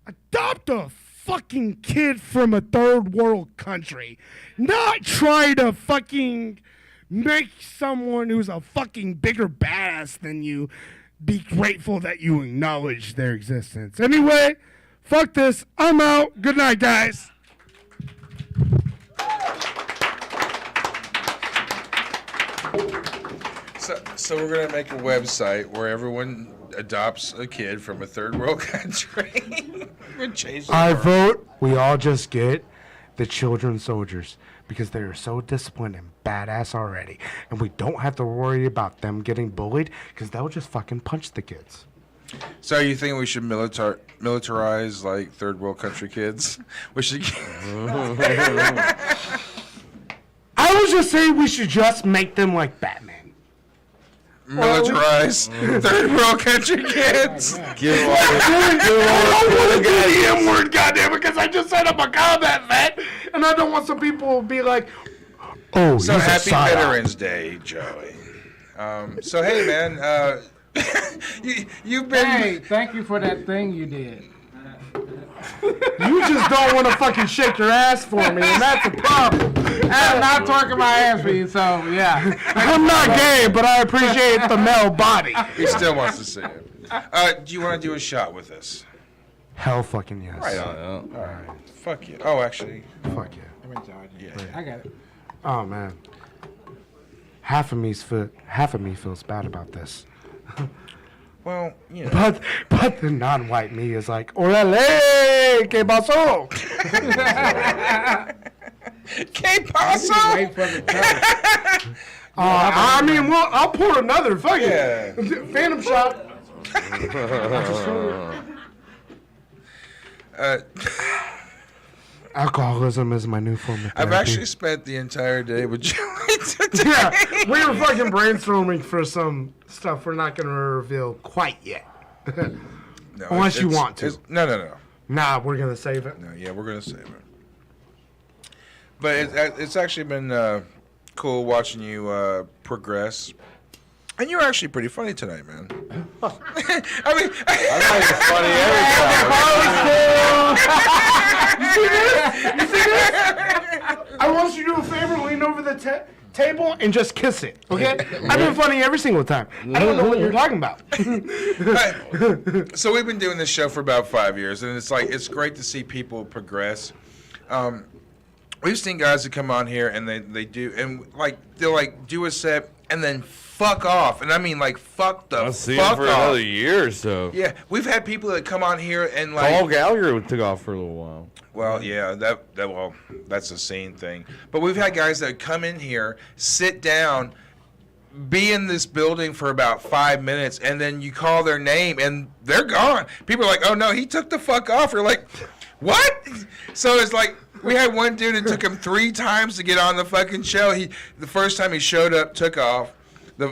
adopt a fucking kid from a third world country. Not try to fucking make someone who's a fucking bigger badass than you be grateful that you acknowledge their existence. Anyway, fuck this. I'm out. Good night, guys. So we're going to make a website where everyone adopts a kid from a third world country. We're changing I vote we all just get the children soldiers because they are so disciplined and badass already. And we don't have to worry about them getting bullied because they'll just fucking punch the kids. So you think we should militarize, like, third world country kids? We should... I was just saying we should just make them like Batman. Militarize third world country kids. Give I don't want to do the M word, goddamn it, because I just said I'm a combat vet, and I don't want some people to be like, oh, So he's a happy psyop. Veterans Day, Joey. So hey, man, you've been. Hey, thank you for that thing you did. You just don't want to fucking shake your ass for me, and that's a problem. I'm not twerking my ass for you, so yeah. I'm not gay, but I appreciate the male body. He still wants to see it. Do you want to do a shot with us? Hell fucking yes. Right on. All right. Fuck you. Oh, actually. Fuck yeah. Yeah. I got it. Oh man. Half of me feels bad about this. Well, you know. But the non-white me is like, orale, que pasó? Que paso? Wait for the color. I mean, well, I'll pour another. Fuck Yeah. it. Phantom shot. Alcoholism is my new form of therapy. I've actually spent the entire day with Joey today. Yeah, we were fucking brainstorming for some stuff we're not going to reveal quite yet. No, Unless you want to. No. Nah, we're going to save it. No, yeah, we're going to save it. But it's actually been cool watching you progress. And you're actually pretty funny tonight, man. I mean, I know you're funny every time. You see this? I want you to do a favor, lean over the table and just kiss it, okay? I've been funny every single time. I don't know what you're talking about. So we've been doing this show for about 5 years, and it's great to see people progress. We've seen guys that come on here and they do, and they'll do a set and then fuck off, and I mean fuck the I'll see fuck him for off. another year or so. Yeah, we've had people that come on here and Paul Gallagher took off for a little while. Well, yeah, that's a scene thing. But we've had guys that come in here, sit down, be in this building for about 5 minutes, and then you call their name and they're gone. People are like, "Oh no, he took the fuck off." You're like, "What?" So it's like we had one dude that took him 3 times to get on the fucking show. The first time he showed up, took off. The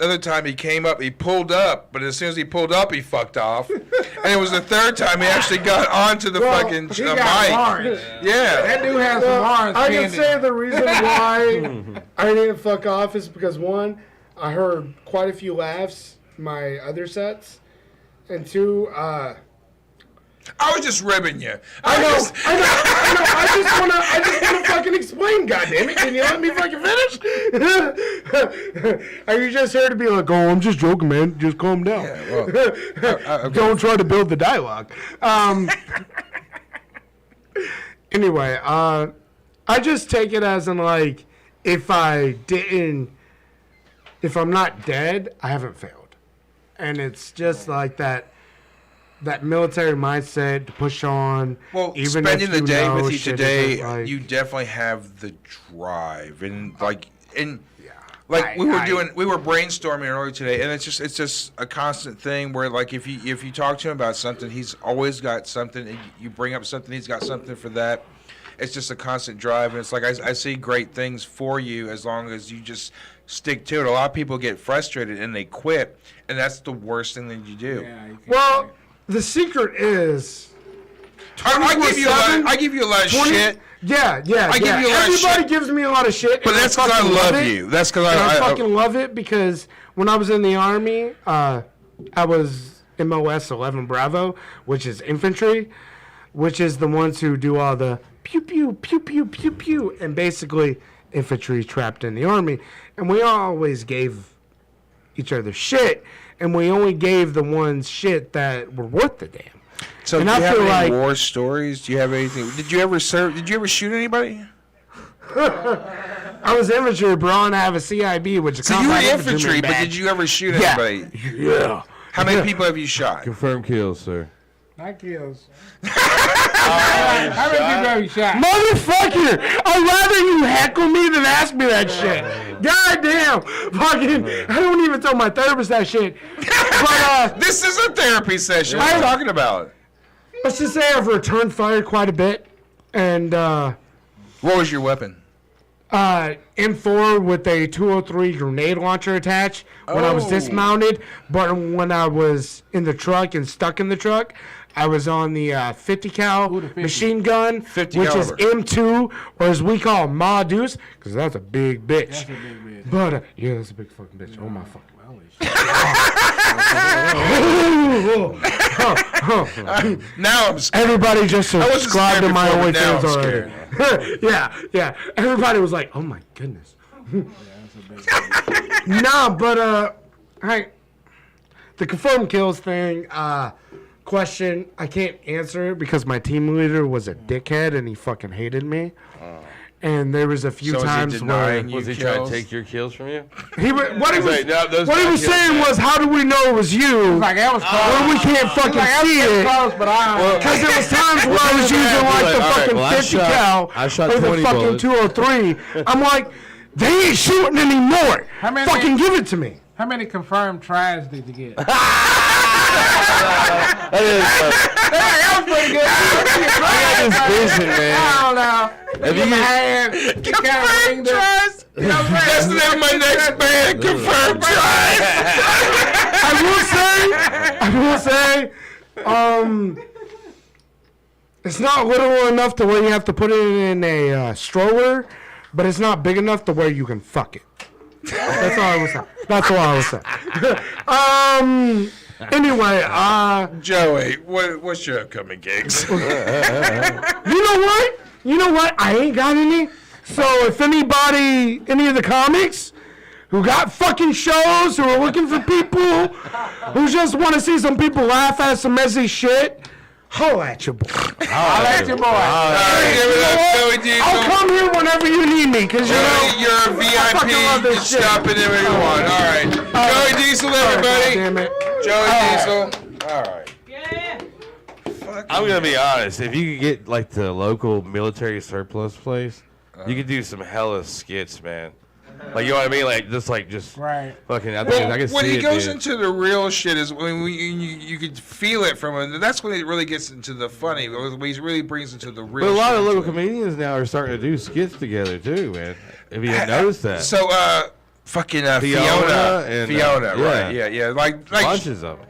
other time he came up, he pulled up, but as soon as he pulled up, he fucked off. And it was the third time he actually got onto the fucking mic. Yeah. That dude has some Lawrence I can candy. say the reason why I didn't fuck off is because, one, I heard quite a few laughs my other sets, and 2, I was just ribbing you. I know. I just wanna fucking explain. Goddamn it! Can you let me fucking finish? Are you just here to be like, "Oh, I'm just joking, man. Just calm down. Yeah, well, okay. Don't try to build the dialogue." Anyway, I just take it as in if I'm not dead, I haven't failed, and it's just like that. That military mindset to push on. Well, even spending the day with you shit today, isn't, you definitely have the drive, and we were brainstorming earlier today, and it's just a constant thing where if you talk to him about something, he's always got something. And you bring up something, he's got something for that. It's just a constant drive, and it's like I see great things for you as long as you just stick to it. A lot of people get frustrated and they quit, and that's the worst thing that you do. Yeah, the secret is I give you a lot of shit. Yeah. Give you a lot of Everybody shit. gives me a lot of shit. But and that's because I fucking love it. you. That's because And I I fucking love it because when I was in the Army, I was MOS 11 Bravo, which is infantry, which is the ones who do all the pew, pew, pew, pew, pew, pew, and basically infantry trapped in the Army. And we always gave each other shit, and we only gave the ones shit that were worth the damn. So, and do you I have feel any like- war stories? Do you have anything? Did you ever serve? Did you ever shoot anybody? I was infantry, bro, and I have a CIB, which is So you were combat infantry, but badge. did you ever shoot Yeah. anybody? Yeah. How many people have you shot? Confirmed kills, sir. Not kills. How many people have you shot? Motherfucker! I'd rather you heckle me than ask me that shit. God damn! Fucking, I don't even tell my therapist that shit. But, This is a therapy session. What are you talking about? let's just say I've returned fire quite a bit. And, What was your weapon? M4 with a 203 grenade launcher attached when I was Oh. dismounted. But when I was in the truck and stuck in the truck, I was on the 50 cal Ooh, the 50. machine gun, 50 which caliber. is M2, or as we call it, Ma Deuce, because that's a big bitch. That's a big bitch. But, yeah, that's a big fucking bitch. Oh, my fucking. Holy shit. Now I'm scared. Everybody just wasn't subscribed scared to my before, but now OnlyFans I'm already. Yeah. Everybody was like, oh my goodness. Nah, but, hey, the confirmed kills thing, question, I can't answer because my team leader was a dickhead and he fucking hated me. And there was a few So is he times where denying you Was he trying kills? to take your kills from you? what he was, Like, no, those what he not was kills, saying man. was, how do we know it was you Like, that was close. when we can't fucking see it? Close, but I. Because there was times where I was using like the All right, fucking well, I 50 shot- cal I shot or the 20 fucking bullets. 203. I'm like, they ain't shooting anymore. How many- Fucking give it to me. How many confirmed tries did you get? That is, That was pretty good. I got this vision, man. I don't know. If you Get my get- hand. It kind of ringed up. You know what I'm That's saying? the name of my next band, Confirmed Tribe. I will say, it's not little enough to where you have to put it in a stroller, but it's not big enough to where you can fuck it. That's all I was saying. Anyway, Joey, what's your upcoming gigs? You know what? I ain't got any. So if anybody, any of the comics who got fucking shows, who are looking for people, who just want to see some people laugh at some messy shit, holla at your boy. I'll let you boy. All right, give it up, Joey Diesel. I'll come here whenever you need me, because you know, Joey, you're a I fucking love VIP. You this can shit. stop it whenever you want. All right. Joey Diesel, everybody. Damn it. Joey Diesel. All right. I'm gonna be honest. If you could get like the local military surplus place, you could do some hella skits, man. Like, you know what I mean? Like just Right. fucking. I Well, can when see he it, goes dude. into the real shit is when you could feel it from him. That's when it really gets into the funny. When he really brings into the real. But a lot shit of local into it. comedians now are starting to do skits together too, man. If you didn't notice that, So, fucking Fiona and, Fiona, right? yeah. Yeah. Like bunches of them.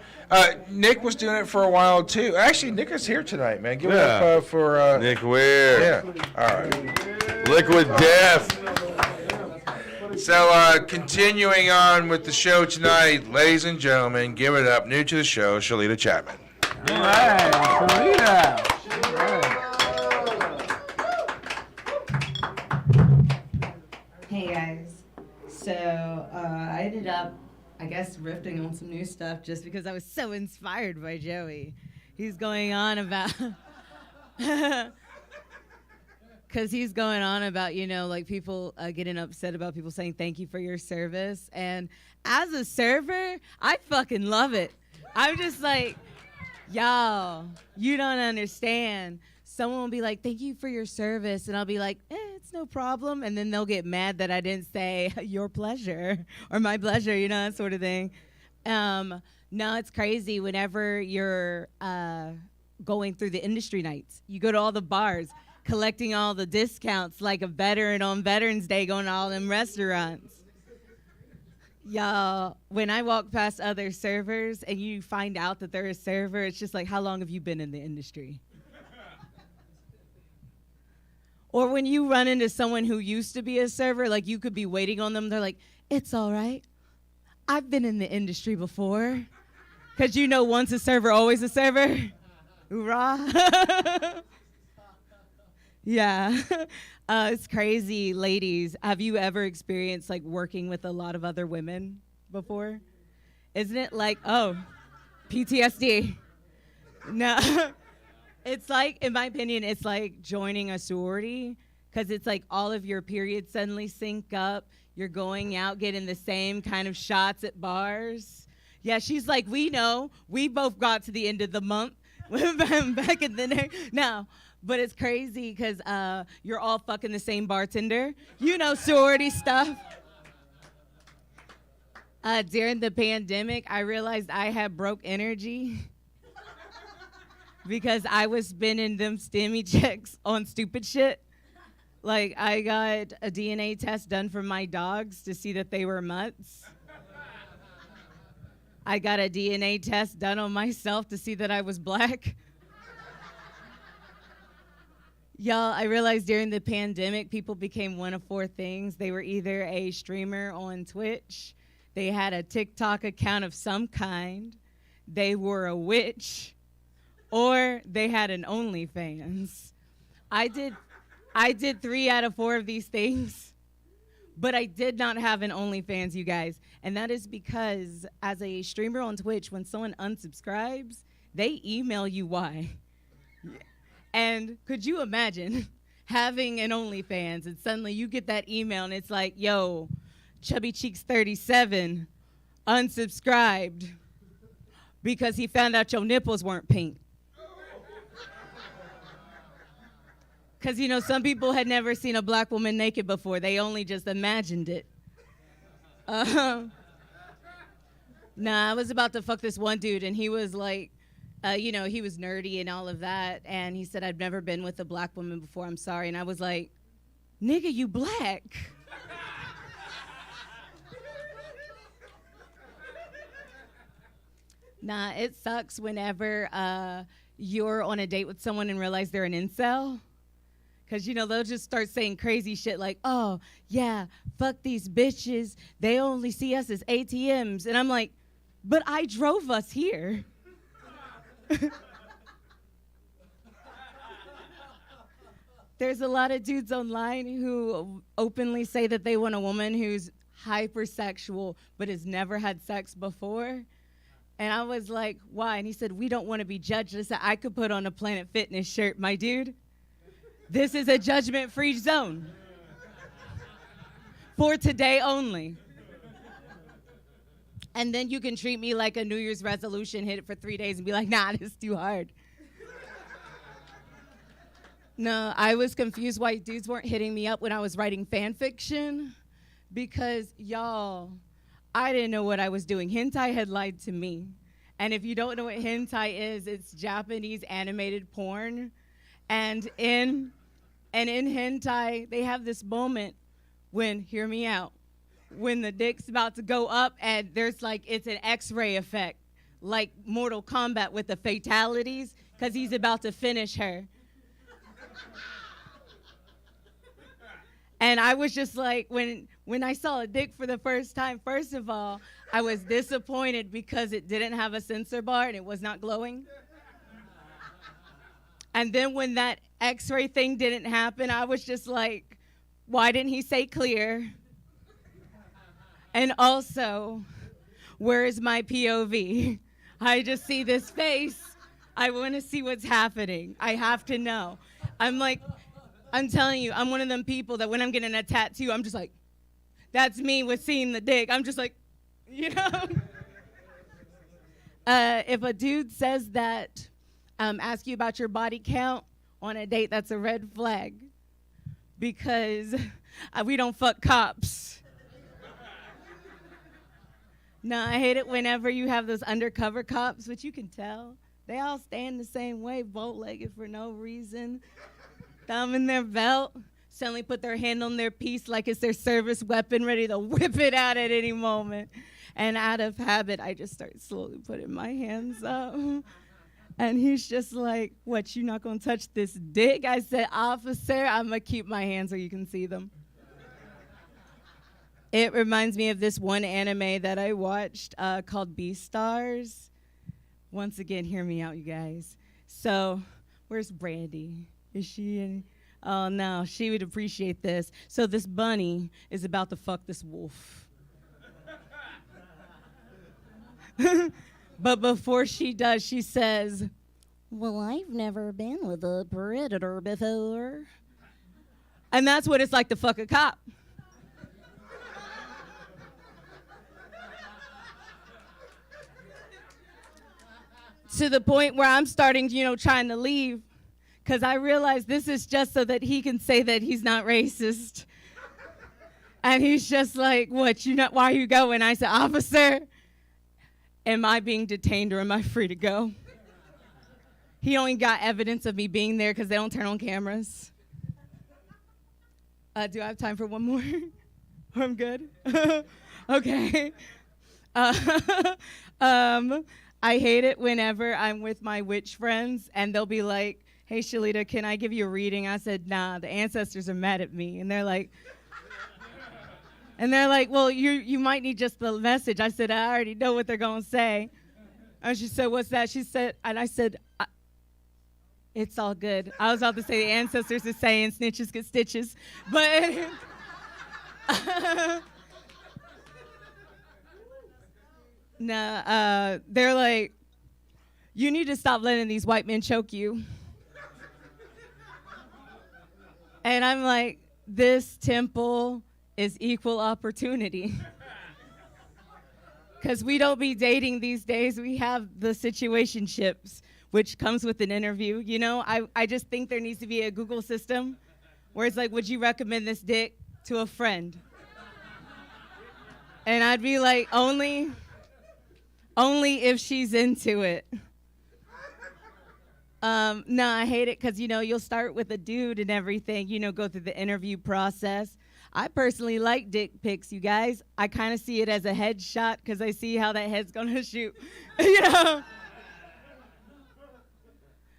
Nick was doing it for a while too. Actually, Nick is here tonight, man. Give it Yeah. up for Nick Weir, Yeah. All right. Liquid Death. So, continuing on with the show tonight, ladies and gentlemen, give it up. New to the show, Shellyta Chatman. All right. Shellyta. Hey guys, so I ended up, I guess, riffing on some new stuff just because I was so inspired by Joey. He's going on about, because he's going on about, you know, like people getting upset about people saying thank you for your service. And as a server, I fucking love it. I'm just like, y'all, you don't understand. Someone will be like, thank you for your service. And I'll be like, it's no problem. And then they'll get mad that I didn't say your pleasure or my pleasure, you know, that sort of thing. No, it's crazy. Whenever you're going through the industry nights, you go to all the bars, collecting all the discounts like a veteran on Veterans Day, going to all them restaurants. Y'all, when I walk past other servers and you find out that they're a server, it's just like, how long have you been in the industry? Or when you run into someone who used to be a server, like you could be waiting on them, they're like, it's all right. I've been in the industry before. Because you know once a server, always a server. Hoorah. Yeah. It's crazy. Ladies, have you ever experienced like working with a lot of other women before? Isn't it like, oh, PTSD? No. It's like, in my opinion, it's like joining a sorority, because it's like all of your periods suddenly sync up. You're going out, getting the same kind of shots at bars. Yeah, she's like, we know. We both got to the end of the month. Back in the day. No, but it's crazy because you're all fucking the same bartender. You know, sorority stuff. During the pandemic, I realized I had broke energy. Because I was spending them stimmy checks on stupid shit. Like, I got a DNA test done for my dogs to see that they were mutts. I got a DNA test done on myself to see that I was black. Y'all, I realized during the pandemic, people became one of four things. They were either a streamer on Twitch, they had a TikTok account of some kind, they were a witch, or they had an OnlyFans. I did 3 out of 4 of these things, but I did not have an OnlyFans, you guys. And that is because as a streamer on Twitch, when someone unsubscribes, they email you why. And could you imagine having an OnlyFans, and suddenly you get that email and it's like, yo, Chubby Cheeks 37 unsubscribed because he found out your nipples weren't pink. Because, you know, some people had never seen a black woman naked before. They only just imagined it. Nah, I was about to fuck this one dude, and he was like, you know, he was nerdy and all of that. And he said, I've never been with a black woman before. I'm sorry. And I was like, nigga, you black. Nah, it sucks whenever you're on a date with someone and realize they're an incel. Because, you know, they'll just start saying crazy shit like, oh, yeah, fuck these bitches. They only see us as ATMs. And I'm like, but I drove us here. There's a lot of dudes online who openly say that they want a woman who's hypersexual but has never had sex before. And I was like, why? And he said, we don't want to be judged. I said, I could put on a Planet Fitness shirt, my dude. This is a judgment-free zone. For today only. And then you can treat me like a New Year's resolution, hit it for 3 days and be like, nah, this is too hard. No, I was confused why dudes weren't hitting me up when I was writing fan fiction because, y'all, I didn't know what I was doing. Hentai had lied to me. And if you don't know what hentai is, it's Japanese animated porn. And in hentai, they have this moment when, hear me out, when the dick's about to go up and there's like, it's an X-ray effect, like Mortal Kombat with the fatalities, because he's about to finish her. And I was just like, when I saw a dick for the first time, first of all, I was disappointed because it didn't have a sensor bar and it was not glowing. And then when that X-ray thing didn't happen, I was just like, why didn't he say clear? And also, where is my POV? I just see this face. I want to see what's happening. I have to know. I'm telling you, I'm one of them people that when I'm getting a tattoo, I'm just like, that's me with seeing the dick. I'm just like, you know? If a dude says that, ask you about your body count on a date, that's a red flag. Because we don't fuck cops. No, I hate it whenever you have those undercover cops, which you can tell. They all stand the same way, bow-legged for no reason. Thumb in their belt, suddenly put their hand on their piece like it's their service weapon, ready to whip it out at any moment. And out of habit, I just start slowly putting my hands up. And he's just like, what, you not gonna touch this dick? I said, officer, I'm gonna keep my hands where you can see them. It reminds me of this one anime that I watched called Beastars. Once again, hear me out, you guys. So, where's Brandi? Is she in? Oh, no, she would appreciate this. So this bunny is about to fuck this wolf. But before she does, she says, well, I've never been with a predator before. And that's what it's like to fuck a cop. To the point where I'm starting, trying to leave. Because I realize this is just so that he can say that he's not racist. And he's just like, what, why are you going? I said, officer, am I being detained or am I free to go? He only got evidence of me being there because they don't turn on cameras. Do I have time for one more? I'm good? Okay. I hate it whenever I'm with my witch friends and they'll be like, hey, Shellyta, can I give you a reading? I said, nah, the ancestors are mad at me. And they're like, well, you might need just the message. I said, I already know what they're going to say. And she said, what's that? She said, and I said, it's all good. I was about to say the ancestors are saying snitches get stitches. But nah, they're like, you need to stop letting these white men choke you. And I'm like, this temple is equal opportunity. Because we don't be dating these days. We have the situationships, which comes with an interview. You know, I just think there needs to be a Google system where it's like, would you recommend this dick to a friend? And I'd be like, only if she's into it. No, I hate it because, you know, you'll start with a dude and everything, you know, go through the interview process. I personally like dick pics, you guys. I kind of see it as a headshot because I see how that head's going to shoot, you know.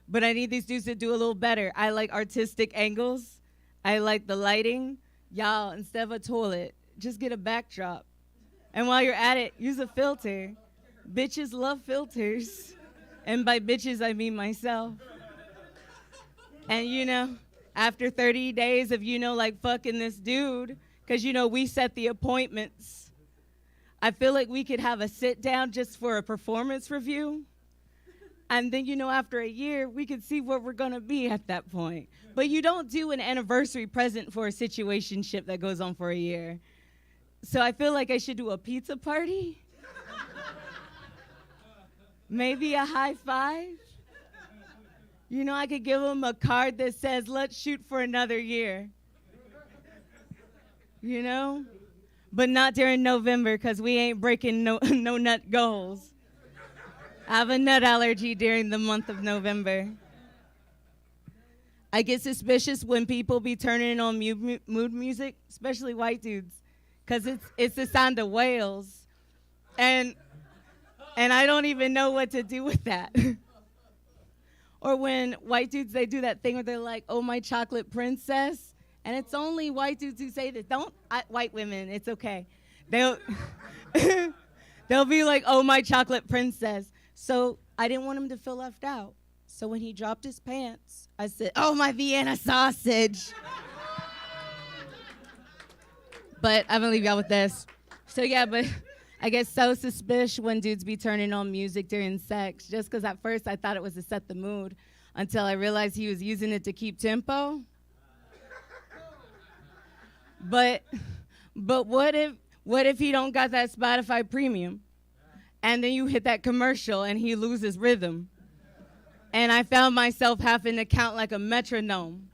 But I need these dudes to do a little better. I like artistic angles. I like the lighting. Y'all, instead of a toilet, just get a backdrop. And while you're at it, use a filter. Bitches love filters. And by bitches, I mean myself. And, you know, after 30 days of, you know, like fucking this dude, because, you know, we set the appointments, I feel like we could have a sit down just for a performance review. And then, you know, after a year, we could see where we're going to be at that point. But you don't do an anniversary present for a situationship that goes on for a year. So I feel like I should do a pizza party. Maybe a high five. You know, I could give them a card that says, let's shoot for another year. You know? But not during November, because we ain't breaking no nut goals. I have a nut allergy during the month of November. I get suspicious when people be turning on mood music, especially white dudes, because it's the sound of whales. And I don't even know what to do with that. Or when white dudes, they do that thing where they're like, oh, my chocolate princess. And it's only white dudes who say this. White women, it's okay. They'll be like, oh, my chocolate princess. So I didn't want him to feel left out. So when he dropped his pants, I said, oh, my Vienna sausage. But I'm going to leave y'all with this. So, yeah, but I get so suspicious when dudes be turning on music during sex, just because at first I thought it was to set the mood until I realized he was using it to keep tempo. But what if he don't got that Spotify premium? And then you hit that commercial and he loses rhythm. And I found myself having to count like a metronome.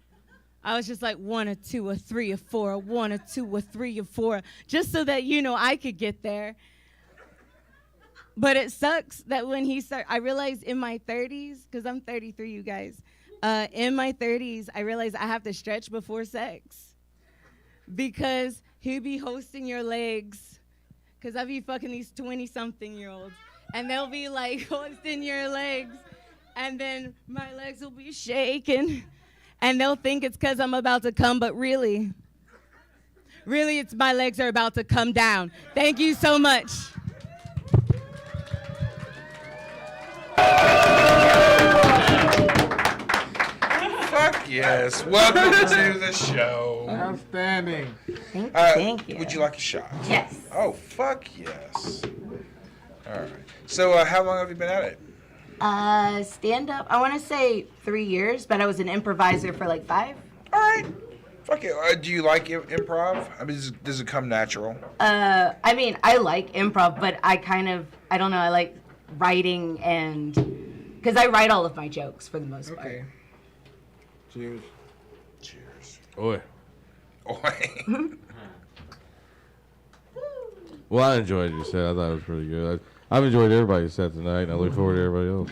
I was just like 1 or 2 or 3 or 4, 1 or 2 or 3 or 4, just so that, you know, I could get there. But it sucks that when I realized in my 30s, because I'm 33, you guys, in my 30s, I realized I have to stretch before sex. Because he'll be hosting your legs, because I be fucking these 20-something-year-olds, and they'll be like hosting your legs, and then my legs will be shaking, and they'll think it's because I'm about to come, but really, it's my legs are about to come down. Thank you so much. Fuck yes. Welcome to the show. Outstanding. Thank you. Would you like a shot? Yes. Oh, fuck yes. All right. So how long have you been at it? Stand up, I want to say 3 years, but I was an improviser for like 5. All right. Fuck it. Do you like improv? I mean, does it come natural? I mean, I like improv, but I don't know, I like writing because I write all of my jokes for the most part. Okay. Cheers. Cheers. Oi. Oi. Well, I enjoyed your set. I thought it was pretty good. I've enjoyed everybody's set tonight, and I look forward to everybody else.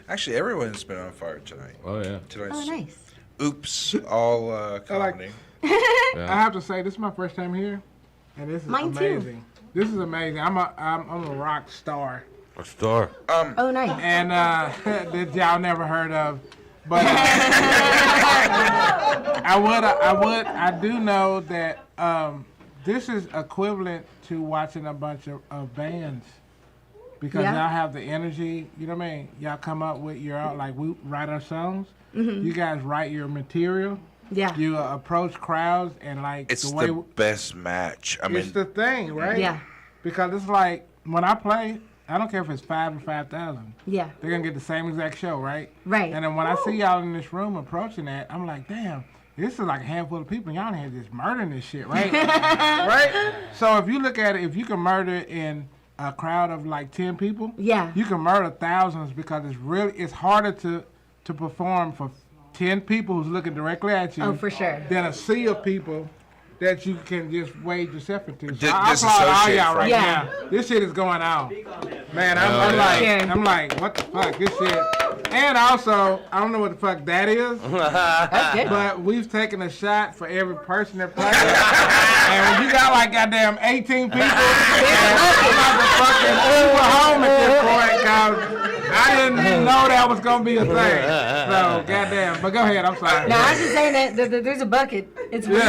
Actually, everyone's been on fire tonight. Oh, yeah. Tonight's nice. Oops, all comedy. I have to say, this is my first time here, and this is Mine too. amazing. This is amazing. I'm a rock star. A star. Oh, nice. And that y'all never heard of. But I do know that this is equivalent to watching a bunch of bands. Because y'all have the energy, you know what I mean? Y'all come up with your own, like we write our songs. Mm-hmm. You guys write your material. Yeah. You approach crowds and like It's the way the best match. I mean, it's the thing, right? Yeah. Because it's like when I play, I don't care if it's 5 or 5,000. Yeah. They're gonna get the same exact show, right? Right. And then when I see y'all in this room approaching that, I'm like, damn, this is like a handful of people. Y'all in here just murdering this shit, right? Right? So if you look at it, if you can murder in a crowd of like 10 people, Yeah. you can murder thousands because it's harder to perform for 10 people who's looking directly at you. Oh, for sure. Than a sea of people that you can just wade yourself into. So I applaud all Disassociate y'all from. right Yeah. now. This shit is going on. Man, Yeah. I'm like, what the fuck, this shit. And also, I don't know what the fuck that is, That's good. but we've taken a shot for every person that plays. And when you got like goddamn 18 people, I'm about to fucking Uber home at this point, cause I didn't know that was gonna be a thing. So, goddamn. But go ahead, I'm sorry. No, I'm just saying that there's a bucket. It's for you.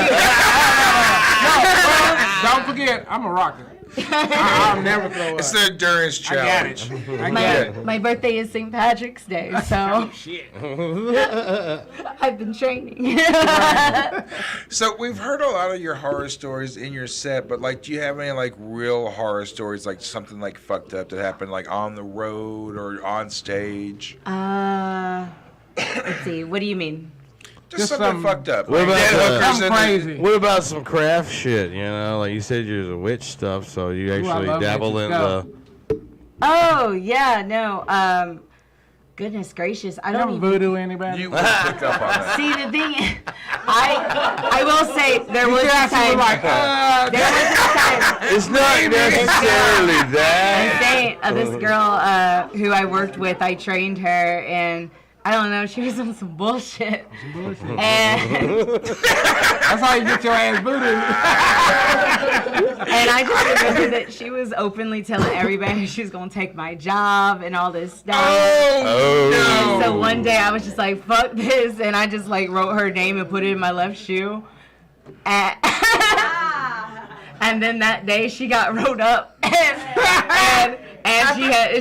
Don't forget, I'm a rocker. I'll never throw up. It's the endurance challenge. I got it. My birthday is St. Patrick's Day, so Shit. I've been training. So we've heard a lot of your horror stories in your set, but like, do you have any like real horror stories, like something like fucked up that happened like on the road or on stage? Let's see. What do you mean? Just something fucked up. What Like about dead hookers Something in the- crazy. What about some craft shit? You know, like you said, you're a witch stuff, so you actually love dabble witches. in Go. the. Oh yeah, no. Goodness gracious, I You don't don't even voodoo anybody? You will pick up on that. see the thing. I will say there was a time. Like, There was a time. It's not necessarily I'm that. saying this girl who I worked with, I trained her, and I don't know, she was on some bullshit. And that's how you get your ass voodoo. And I just remember that she was openly telling everybody she was gonna take my job and all this stuff. Oh, And so one day I was just like, fuck this, and I just like wrote her name and put it in my left shoe. And then that day she got wrote up, and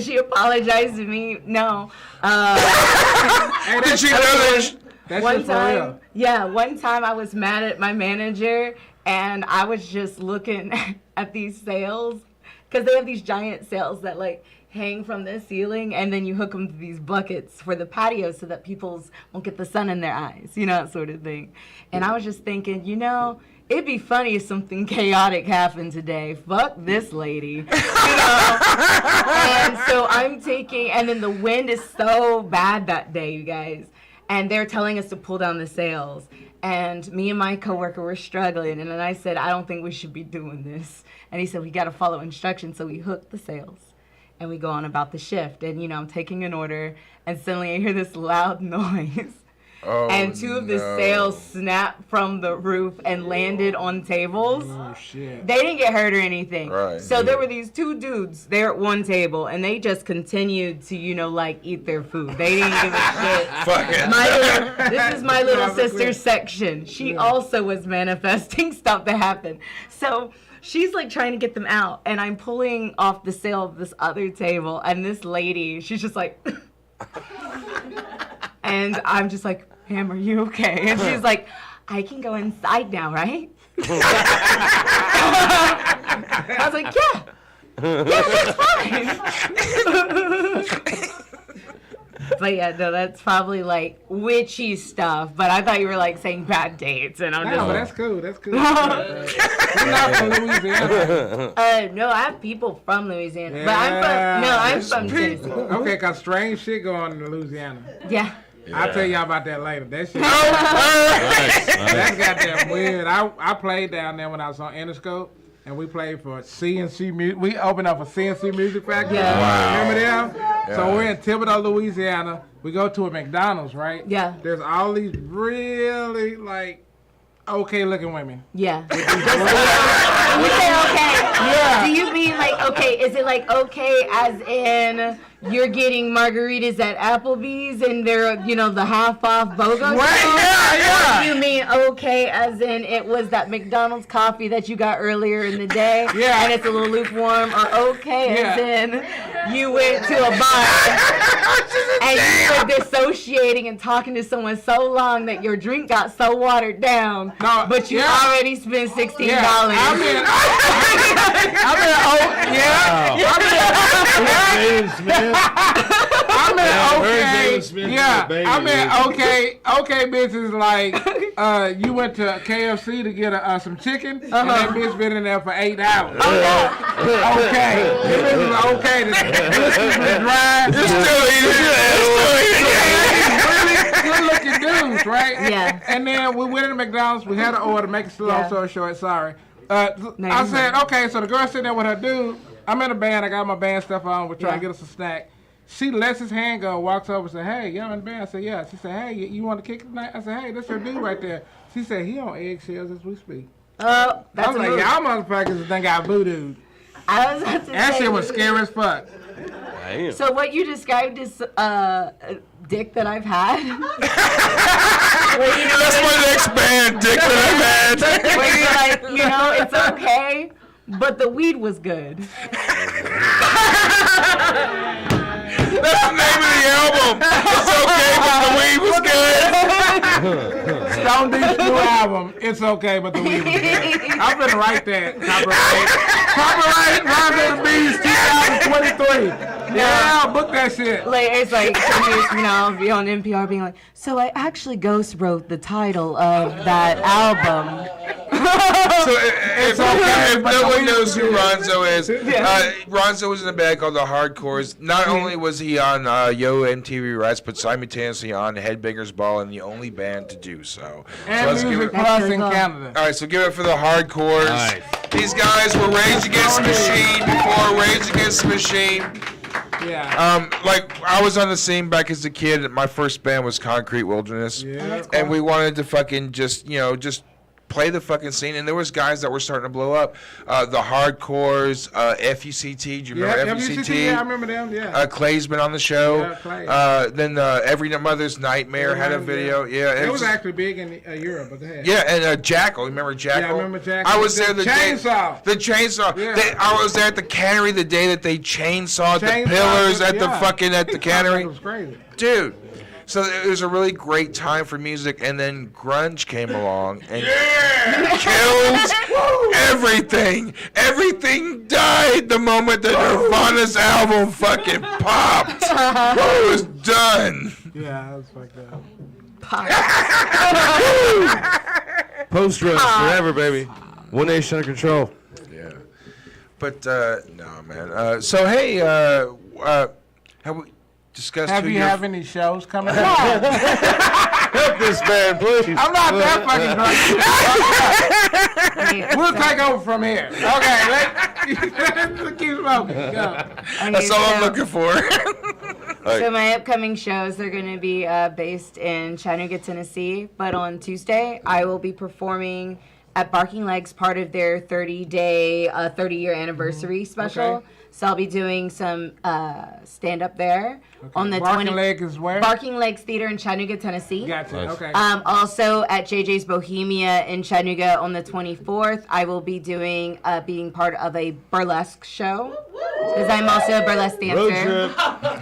she apologized to me. No. Did she know that? That's One just for real. time, one time I was mad at my manager, and I was just looking at these sails, because they have these giant sails that like hang from the ceiling, and then you hook them to these buckets for the patio so that people won't get the sun in their eyes, you know, that sort of thing. And I was just thinking, you know, it'd be funny if something chaotic happened today. Fuck this lady. You know? And so I'm taking, and then the wind is so bad that day, you guys. And they're telling us to pull down the sails. And me and my coworker were struggling. And then I said, I don't think we should be doing this. And he said, we got to follow instructions. So we hooked the sails. And we go on about the shift. And, you know, I'm taking an order. And suddenly I hear this loud noise. Oh, And two of the sails snapped from the roof and landed on tables. Oh, shit. They didn't get hurt or anything. Right. So there were these two dudes there at one table, and they just continued to, you know, like eat their food. They didn't give a shit. Fuck it. This is my little sister's section. She also was manifesting stuff to happen. So she's like trying to get them out, and I'm pulling off the sail of this other table, and this lady, she's just like, and I'm just like, Pam, are you okay? And she's like, I can go inside now, right? I was like, yeah, that's fine. But yeah, no, that's probably like witchy stuff. But I thought you were like saying bad dates, and I'm No, just but that's cool. That's cool. We're not from Louisiana. no, I have people from Louisiana, but I'm from Tennessee. Okay, cause strange shit going on in Louisiana. Yeah. I'll tell y'all about that later. That shit. Nice, That's nice. goddamn weird. I played down there when I was on Interscope, and we played for CNC Music. We opened up a CNC Music Factory. Yeah. Wow. Remember them? Yeah. So we're in Thibodaux, Louisiana. We go to a McDonald's, right? Yeah. There's all these really like okay looking women. Yeah. When you say okay, Yeah. do you mean like okay? Is it like okay as in you're getting margaritas at Applebee's and they're, you know, the half off BOGO? Right, yeah. Or do you mean okay as in it was that McDonald's coffee that you got earlier in the day? Yeah. And it's a little lukewarm, or okay as Yeah. in you went to a bar and you were dissociating and talking to someone so long that your drink got so watered down album, No, but you yeah. already spent $16. Yeah, I mean, okay, bitches like you went to KFC to get some chicken, and that bitch been in there for 8 hours. Okay, this is okay. This is dry. You're still Really good looking dudes, right? Yeah. And then we went to McDonald's. We had an order. Make it long story short. Sorry. I said, okay. So the girl sitting there with her dude. I'm in a band. I got my band stuff on. We're trying to get us a snack. She lets his hand go, walks over and said, hey, y'all in the band? I said, yeah. She said, hey, you want to kick it tonight? I said, hey, that's her dude right there. She said, he on eggshells as we speak. That's I was like, y'all motherfuckers think I voodooed. I was about to That say, shit was scary as fuck. Damn. So what you described is dick that I've had. That's my next band, dick that I've had. Where you're like, it's okay, but the weed was good. That's the name of the album. It's okay, but the weed was good. Stone Deep's new album, It's Okay, but the weed was good. I'm gonna write that. Copyright Ronzo the Bees 2023. Yeah, book that shit. Like, it's like, I'll be on NPR being like, so I actually ghost wrote the title of that album. So if no one knows who Ronzo is, Ronzo was in a band called the Hardcores. Not only was he on Yo MTV Raps, but simultaneously on Headbangers Ball, and the only band to do so. And Music Plus in Canada. All right, so give it for the Hardcores. Nice. These guys were Rage Against the Machine before Rage Against the Machine. Yeah. Like I was on the scene back as a kid. My first band was Concrete Wilderness, and we wanted to fucking just play the fucking scene. And there was guys that were starting to blow up. The Hardcores, FUCT. Do you remember FUCT? Yeah, I remember them. Yeah. Clay's been on the show. Yeah, Clay. Then Every Mother's Nightmare had a video. Yeah, it was actually big in Europe, but they had. Yeah, and Jackal. Remember Jackal? Yeah, I remember Jackal. I was there the chainsaw. day. The chainsaw. Yeah. I was there at the cannery the day that they chainsawed the pillars at the cannery. It was crazy. Dude. So it was a really great time for music, and then grunge came along and killed everything. Everything died the moment that Nirvana's album fucking popped. It was done. Yeah, that was fucked up. Post roast forever, baby. One Nation Under Control. Yeah. But no, man. So hey, have we discussed? Have you have any shows coming up? Help this man, please. I'm not that fucking drunk. We'll take over from here. Okay, let's keep smoking. Go. That's all I'm looking for. So my upcoming shows are going to be based in Chattanooga, Tennessee. But on Tuesday, I will be performing at Barking Legs, part of their 30-year anniversary special. Okay. So I'll be doing some stand-up there on the Barking Legs is where? Barking Legs Theater in Chattanooga, Tennessee. Gotcha. Nice. Okay. Also at JJ's Bohemia in Chattanooga on the 24th, I will be doing being part of a burlesque show because I'm also a burlesque dancer.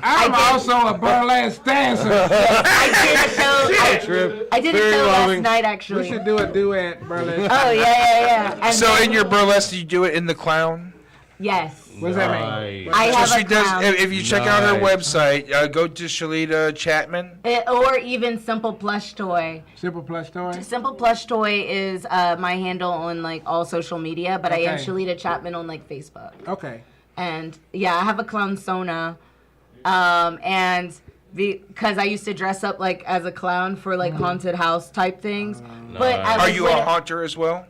I'm also a burlesque dancer. I did a show last night actually. We should do a duet burlesque. Oh yeah. And so in your burlesque, do you do it in the clown? Yes. What does that mean? I have she a clown. does. If you check out her website, go to Shellyta Chatman. Or even Simple Plush Toy. Simple Plush Toy? Simple Plush Toy is my handle on like all social media, but I am Shellyta Chatman on like Facebook. Okay. And yeah, I have a clown Sona. And because I used to dress up like as a clown for like haunted house type things. But I Are you a haunter as well?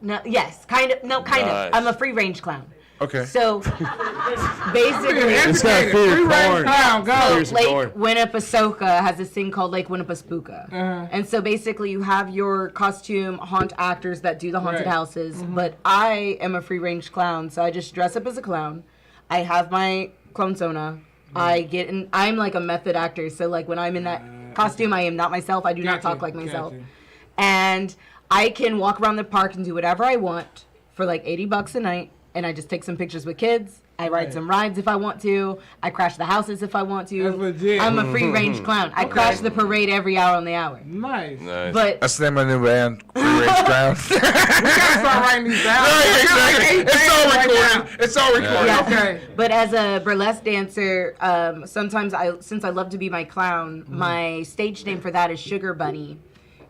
No, yes, kind of. No, kind of. I'm a free range clown. Okay. So basically, It's got free range clown. Go. Lake Winnipesaukee has this thing called Lake Winnipesaukee. And so basically you have your costume haunt actors that do the haunted houses, but I am a free range clown, so I just dress up as a clown. I have my clown Sona. I'm like a method actor, so like when I'm in that costume, I am not myself. I do not talk like myself. And I can walk around the park and do whatever I want for like $80 a night. And I just take some pictures with kids, I ride some rides if I want to. I crash the houses if I want to. That's legit. I'm a free range clown. I crash the parade every hour on the hour. Nice. But That's the name of the new band, Free Range Ground. We gotta start writing these down. It's all recorded. It's all recorded. yeah. Okay. But as a burlesque dancer, sometimes since I love to be my clown, my stage name for that is Sugar Bunny,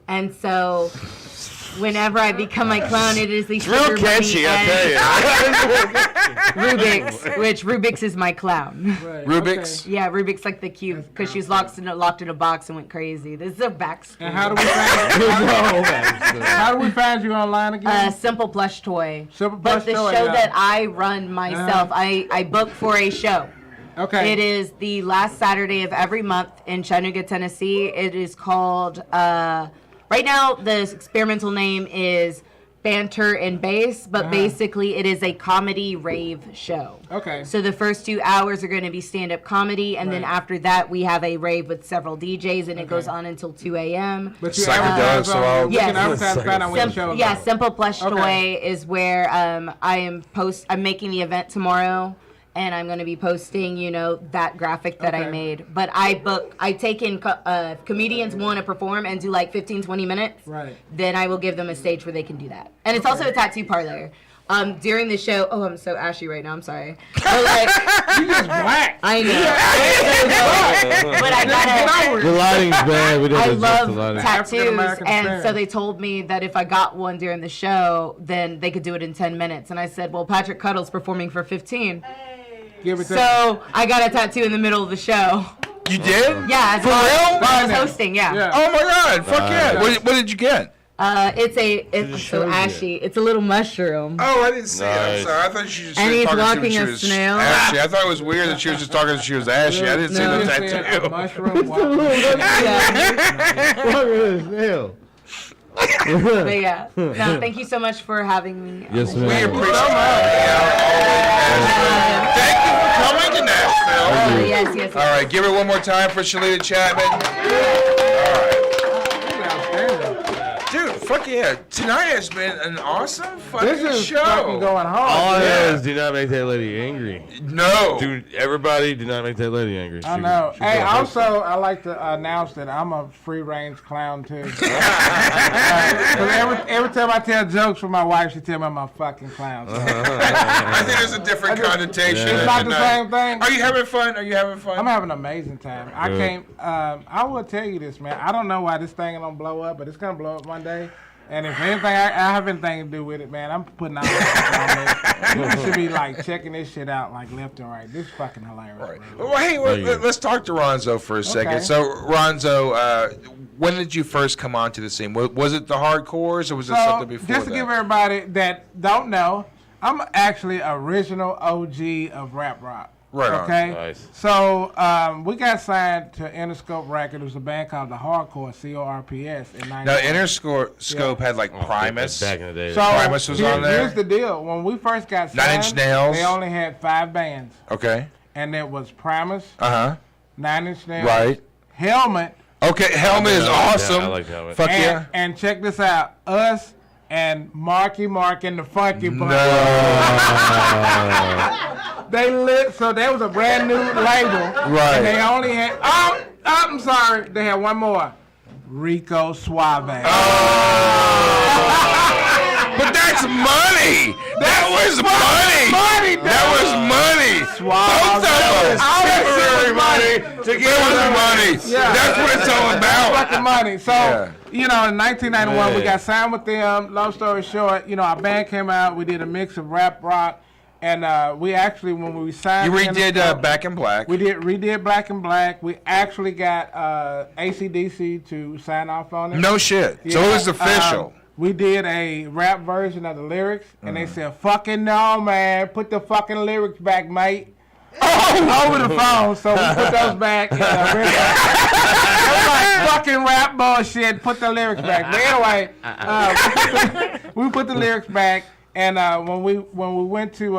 and so whenever I become my clown, it is the Sugar Real catchy, Bunny I tell you. Rubik's, which Rubik's is my clown. Right. Rubik's. Okay. Yeah, Rubik's like the cube because she's locked in a box and went crazy. This is a backstory. And how do we find you online again? Simple Plush Toy. Simple But Plush the Toy, show yeah. that I run myself, I book for a show. Okay. It is the last Saturday of every month in Chattanooga, Tennessee. It is called, right now the experimental name is Banter and Bass, but basically it is a comedy rave show. Okay. So the first 2 hours are going to be stand-up comedy, and then Right. after that we have a rave with several DJs, and it goes on until 2 a.m. But you Psychedelics, advertise so on- I'll- we can Yes. advertise find out when the show Yeah, goes. Simple Plush Okay. Toy is where I'm making the event tomorrow, and I'm going to be posting, that graphic that I Okay. made. But I take in comedians want to perform and do like 15, 20 minutes. Right. Then I will give them a stage where they can do that. And it's also a tattoo parlor. During the show, I'm so ashy right now, I'm sorry. But like, You just black. I know. But I gotta. The lighting's bad. We don't I adjust the love lighting. tattoos, African-American and so experience. they told me that if I got one during the show, then they could do it in 10 minutes. And I said, well, Patrick Cuttle's performing for 15. Give it to So I got a tattoo in the middle of the show. You did? Yeah, For real? I was hosting, yeah. Oh my God! Fuck yeah! What did you get? It's so ashy. It's a little mushroom. Oh, I didn't see it. I'm Nice. sorry. I thought she just And was he's talking to walking when she a was snail. ashy. I thought it was weird that she was just talking that she was ashy. I didn't see No. the You said a tattoo. mushroom walk. But yeah. No, thank you so much for having me. Yes, We ma'am. appreciate it. Thank you for coming to Nashville. Yes. All right, give it one more time for Shellyta Chatman. Dude, fuck yeah. Tonight has been an awesome fucking This is show. fucking going All hard. I Yeah. know is do not make that lady angry. No. Dude, everybody, do not make that lady angry. I She- know. she Hey, got hurt. also, I like to announce that I'm a free-range clown, too. 'Cause every time I tell jokes for my wife, she tell me I'm a fucking clown. So. I think there's a different connotation. It's not the tonight. same thing. Are you having fun? Are you having fun? I'm having an amazing time. I Good. can't. I will tell you this, man. I don't know why this thing don't blow up, but it's gonna blow up one day. And if anything, I have anything to do with it, man. I'm putting out on it. You should be like checking this shit out like left and right. This is fucking hilarious. Right. man. Well, hey, Thank you. let's talk to Ronzo for a second. Okay. So, Ronzo, when did you first come onto the scene? Was it the hardcores, or was it something before just to that? give everybody that don't know, I'm actually original OG of rap rock. Right on. Okay. Nice. So we got signed to Interscope Records. It was a band called the Hardcore, CORPS, in '91. Now, Interscope had like Primus. Back in the day. So Primus was on there? Here's the deal. When we first got signed, 9 Inch Nails. they only had 5 bands, Okay. and it was Primus, Uh huh. 9 Inch Nails, Right. Helmet, Okay. Helmet is I like that. awesome. I like Helmet. Fuck yeah. and check this out, us and Marky Mark and the Funky Bunch. They lit, so that was a brand new label. Right. And they only had, I'm sorry, they had one more. Rico Suave. But that's money. That was money. That was money. Suave. Both of us. All that shit was money. To give us money. Yeah. That's what it's all about. Fucking money. So, Yeah. in 1991, we Man. got signed with them. Long story short, our band came out. We did a mix of rap, rock, and we actually, when we signed, You to redid Interscope, Back in Black. We redid Black and Black. We actually got AC/DC to sign off on it. No shit. So it was official. We did a rap version of the lyrics, and they said, "Fucking no, man! Put the fucking lyrics back, mate." Over the phone, so we put those back. It was like fucking rap bullshit. Put the lyrics back. But anyway, we put the lyrics back, and when we went to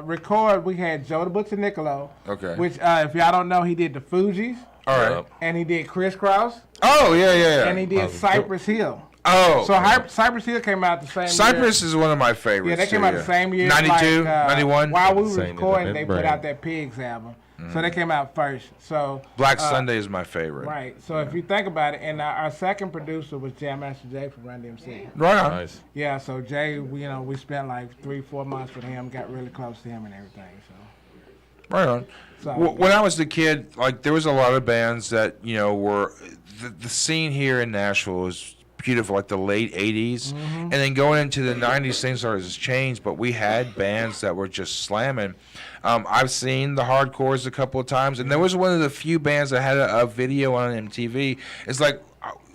record, we had Joe the Butcher Niccolo. Okay. Which, if y'all don't know, he did the Fugees, All right. and he did Crisscross, Oh, yeah. and he did Cypress Hill. Oh. So Cypress Hill came out the same year. Cypress is one of my favorites. Yeah, they came out the same year. 92, 91. While we were recording, they put out that Pigs album. So they came out first. So Black Sunday is my favorite. Right. So if you think about it, and our second producer was Jam Master Jay from Run DMC. Right on. Nice. Yeah. So Jay, we spent like 3-4 months with him, got really close to him and everything. So. Right on. So, when I was a kid, like there was a lot of bands that were the scene here in Nashville was beautiful, like the late 80s. And then going into the 90s, things started to change, but we had bands that were just slamming. I've seen the Hardcores a couple of times, and there was one of the few bands that had a video on MTV. It's like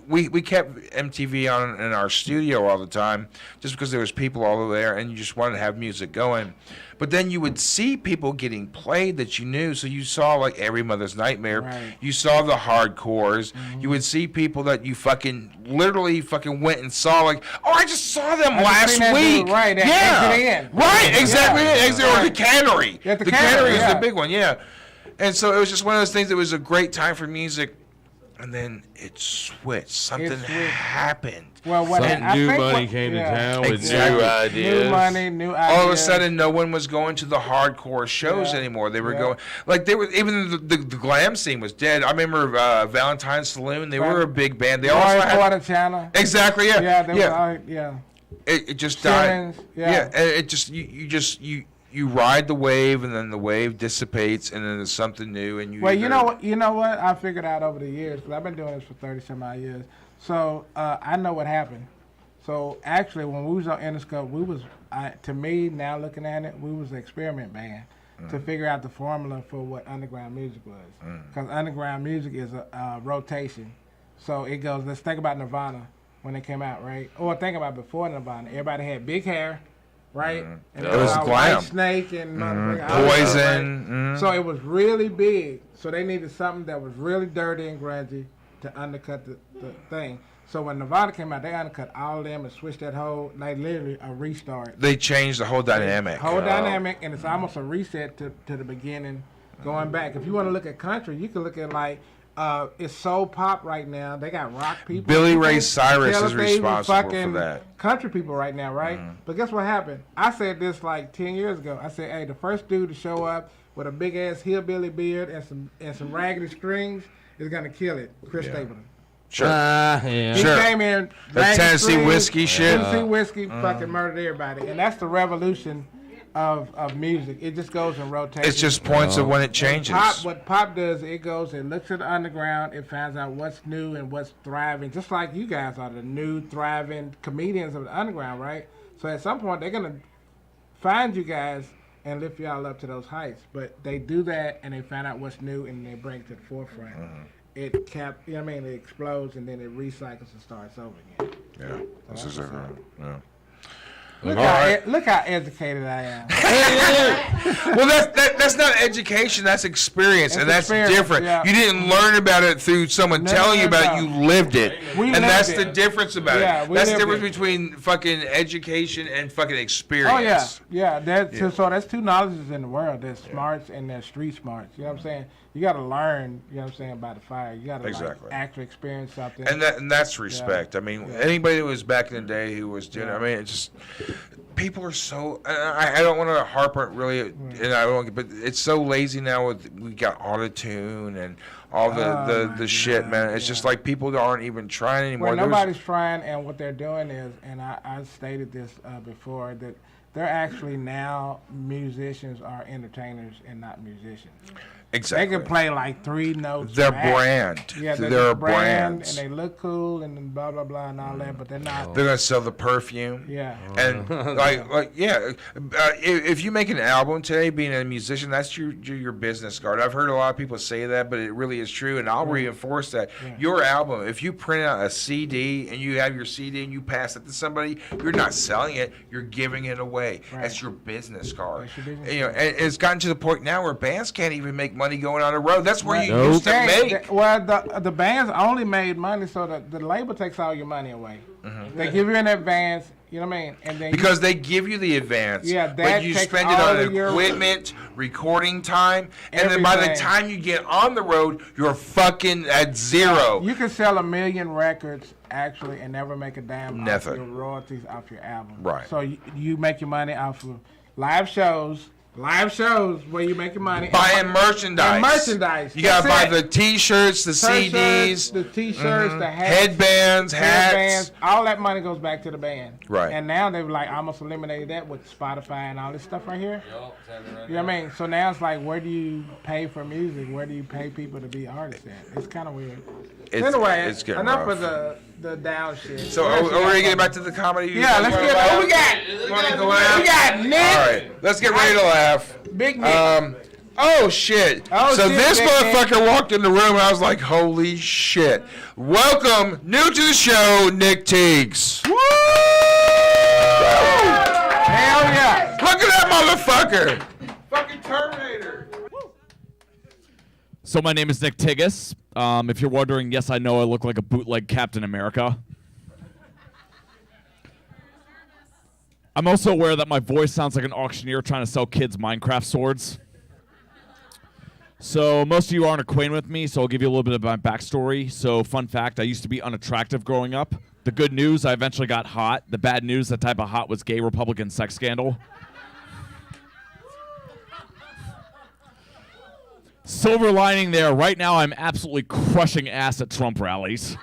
we kept MTV on in our studio all the time just because there was people all over there, and you just wanted to have music going. But then you would see people getting played that you knew. So you saw like Every Mother's Nightmare. Right. You saw the Hardcores. You would see people that you literally went and saw, like, oh, I just saw them last week. Dude, right, yeah. Right, exactly. Or the Cannery. Yeah, the Cannery is the big one, yeah. And so it was just one of those things that was a great time for music. And then it switched. Something happened. Well, what new money came to town with new ideas. New money, new ideas. All of a sudden, no one was going to the hardcore shows anymore. They were going, like, they were, even the glam scene was dead. I remember Valentine's Saloon. They were a big band. They also had Channel. Exactly. Yeah. Yeah. They were, yeah. It just died. Yeah. And it just you ride the wave, and then the wave dissipates, and then there's something new, and you. Well, you know what I figured out over the years, because I've been doing this for 30-some odd years. So I know what happened. So actually, when we was on Interscope, to me, now looking at it, we was an experiment band to figure out the formula for what underground music was. Because underground music is a rotation. So it goes, let's think about Nirvana when it came out, right? Or think about before Nirvana. Everybody had big hair, right? And it was glam. Snake and Poison. So it was really big. So they needed something that was really dirty and grungy to undercut the thing. So when Nirvana came out, they undercut all of them and switched that whole, like literally a restart. They changed the whole dynamic. Dynamic, and it's almost a reset to the beginning, going back. If you want to look at country, you can look at like, it's soul pop right now. They got rock people. Billy Ray Cyrus is responsible for that. Country people right now, right? But guess what happened? I said this like 10 years ago. I said, hey, the first dude to show up with a big ass hillbilly beard and some raggedy strings is gonna kill it. Chris Stapleton. Sure. He came in. The Tennessee whiskey shit. Tennessee whiskey fucking murdered everybody, and that's the revolution of music. It just goes in rotation. It's just points of when it changes. What pop does, it goes, it looks at the underground, it finds out what's new and what's thriving. Just like you guys are the new thriving comedians of the underground, right? So at some point they're gonna find you guys and lift y'all up to those heights. But they do that, and they find out what's new, and they bring it to the forefront. It it explodes, and then it recycles and starts over again. Yeah, this is it. Yeah. Look how educated I am. Well, that's not education. That's experience, and that's different. Yeah. You didn't learn about it through someone telling you about it. You lived it, and that's the difference about it. That's the difference between fucking education and fucking experience. Oh yeah. So that's two knowledges in the world. There's smarts and there's street smarts. You know what I'm saying? You got to learn. You know what I'm saying, by the fire. You got to actually experience something. And that's respect. I mean, anybody who was back in the day who was doing. I mean, it's just. People are so. I don't want to harp on it really, and I don't. But it's so lazy now. We got auto-tune and all the shit, man. It's just like people aren't even trying anymore. Well, nobody's trying, and what they're doing is, and I stated this before, that they're actually now musicians are entertainers and not musicians. Exactly. They can play like 3 notes. They're brand. Yeah, they're a brand, brands. and they look cool and blah blah blah and all that, but they're not. They're gonna sell the perfume. Yeah. And if you make an album today, being a musician, that's your business card. I've heard a lot of people say that, but it really is true, and I'll reinforce that. Yeah. Your album, if you print out a CD and you have your CD and you pass it to somebody, you're not selling it. You're giving it away. Right. That's your business card. And it's gotten to the point now where bands can't even make money going on the road. That's where you used to make. Well, the bands only made money, so the label takes all your money away. They give you an advance, You know what I mean? And then because they give you the advance, Yeah, but that you takes spend it all on of your- equipment, recording time, and then by the Everything. time you get on the road, you're fucking at zero. you can sell 1 million records actually and never make a damn Never. off your royalties off your album. Right. So you make your money off of live shows where you make your money. Buying merchandise. And merchandise. You gotta That's buy it. the T-shirts, the CDs, the T-shirts, the hats, headbands, hats. headbands, all that money goes back to the band. Right. And now they've like almost eliminated that with Spotify and all this stuff right here. You know what I mean? So now it's like, where do you pay for music? Where do you pay people to be artists at? It's kind of weird. Anyway, it's getting enough rough. of the down shit. So are we gonna get back to the comedy? Yeah, let's get. Who we got? Wanna go laugh? We got Nick. All right, let's get ready to laugh. Big Nick. Oh shit! Oh, so shit, this Big motherfucker walked in the room, and I was like, "Holy shit!" Welcome, new to the show, Nick Tigges. Woo! Hell yeah! Look at that motherfucker! Fucking Terminator. So my name is Nick Tigges. If you're wondering, yes, I know I look like a bootleg Captain America. I'm also aware that my voice sounds like an auctioneer trying to sell kids Minecraft swords. So most of you aren't acquainted with me, so I'll give you a little bit of my backstory. So fun fact, I used to be unattractive growing up. The good news, I eventually got hot. The bad news, that type of hot was gay Republican sex scandal. Silver lining there, right now I'm absolutely crushing ass at Trump rallies.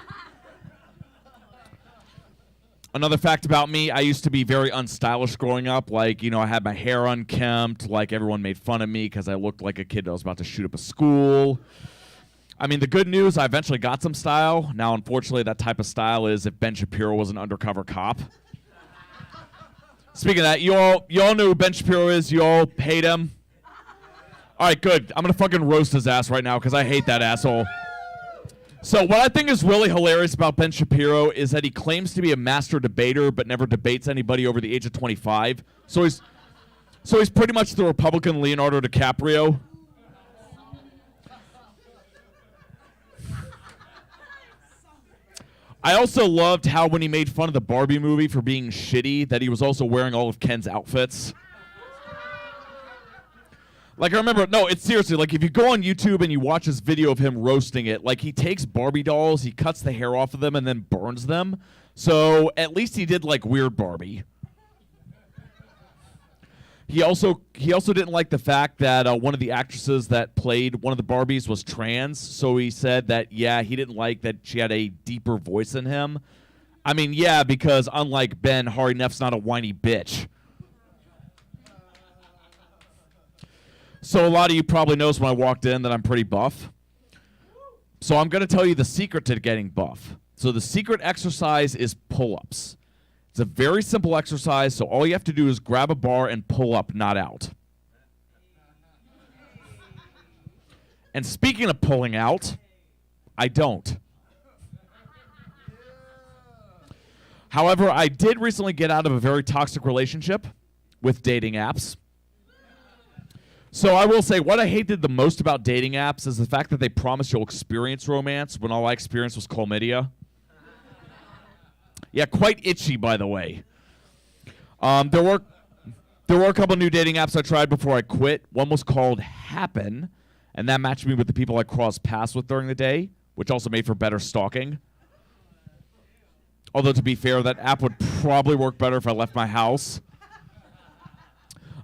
Another fact about me, I used to be very unstylish growing up. Like, you know, I had my hair unkempt. Like, everyone made fun of me because I looked like a kid that was about to shoot up a school. I mean, the good news, I eventually got some style. Now, unfortunately, that type of style is if Ben Shapiro was an undercover cop. Speaking of that, you all know who Ben Shapiro is. You all hate him. All right, good. I'm going to fucking roast his ass right now because I hate that asshole. So what I think is really hilarious about Ben Shapiro is that he claims to be a master debater but never debates anybody over the age of 25. So he's pretty much the Republican Leonardo DiCaprio. I also loved how when he made fun of the Barbie movie for being shitty, that he was also wearing all of Ken's outfits. Like, I remember, no, it's seriously, like, if you go on YouTube and you watch this video of him roasting it, like, he takes Barbie dolls, he cuts the hair off of them, and then burns them. So, at least he did, like, weird Barbie. He also didn't like the fact that one of the actresses that played one of the Barbies was trans, so he said that, yeah, he didn't like that she had a deeper voice than him. I mean, yeah, because unlike Ben, Hari Neff's not a whiny bitch. So a lot of you probably noticed when I walked in that I'm pretty buff. So I'm going to tell you the secret to getting buff. So the secret exercise is pull-ups. It's a very simple exercise, so all you have to do is grab a bar and pull up, not out. And speaking of pulling out, I don't. However, I did recently get out of a very toxic relationship with dating apps. So I will say what I hated the most about dating apps is the fact that they promise you'll experience romance when all I experienced was chlamydia. Yeah, quite itchy, by the way. There were a couple new dating apps I tried before I quit. One was called Happen, and that matched me with the people I crossed paths with during the day, which also made for better stalking. Although, to be fair, that app would probably work better if I left my house.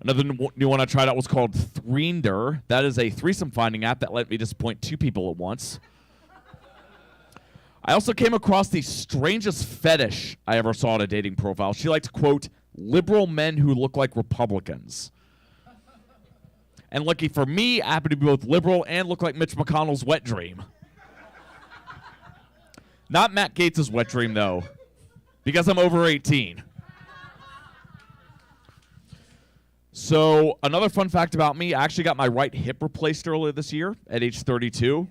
Another new one I tried out was called Threender. That is a threesome finding app that let me disappoint 2 people at once. I also came across the strangest fetish I ever saw in a dating profile. She liked, quote, liberal men who look like Republicans. And lucky for me, I happen to be both liberal and look like Mitch McConnell's wet dream. Not Matt Gaetz' wet dream, though, because I'm over 18. So another fun fact about me, I actually got my right hip replaced earlier this year at age 32,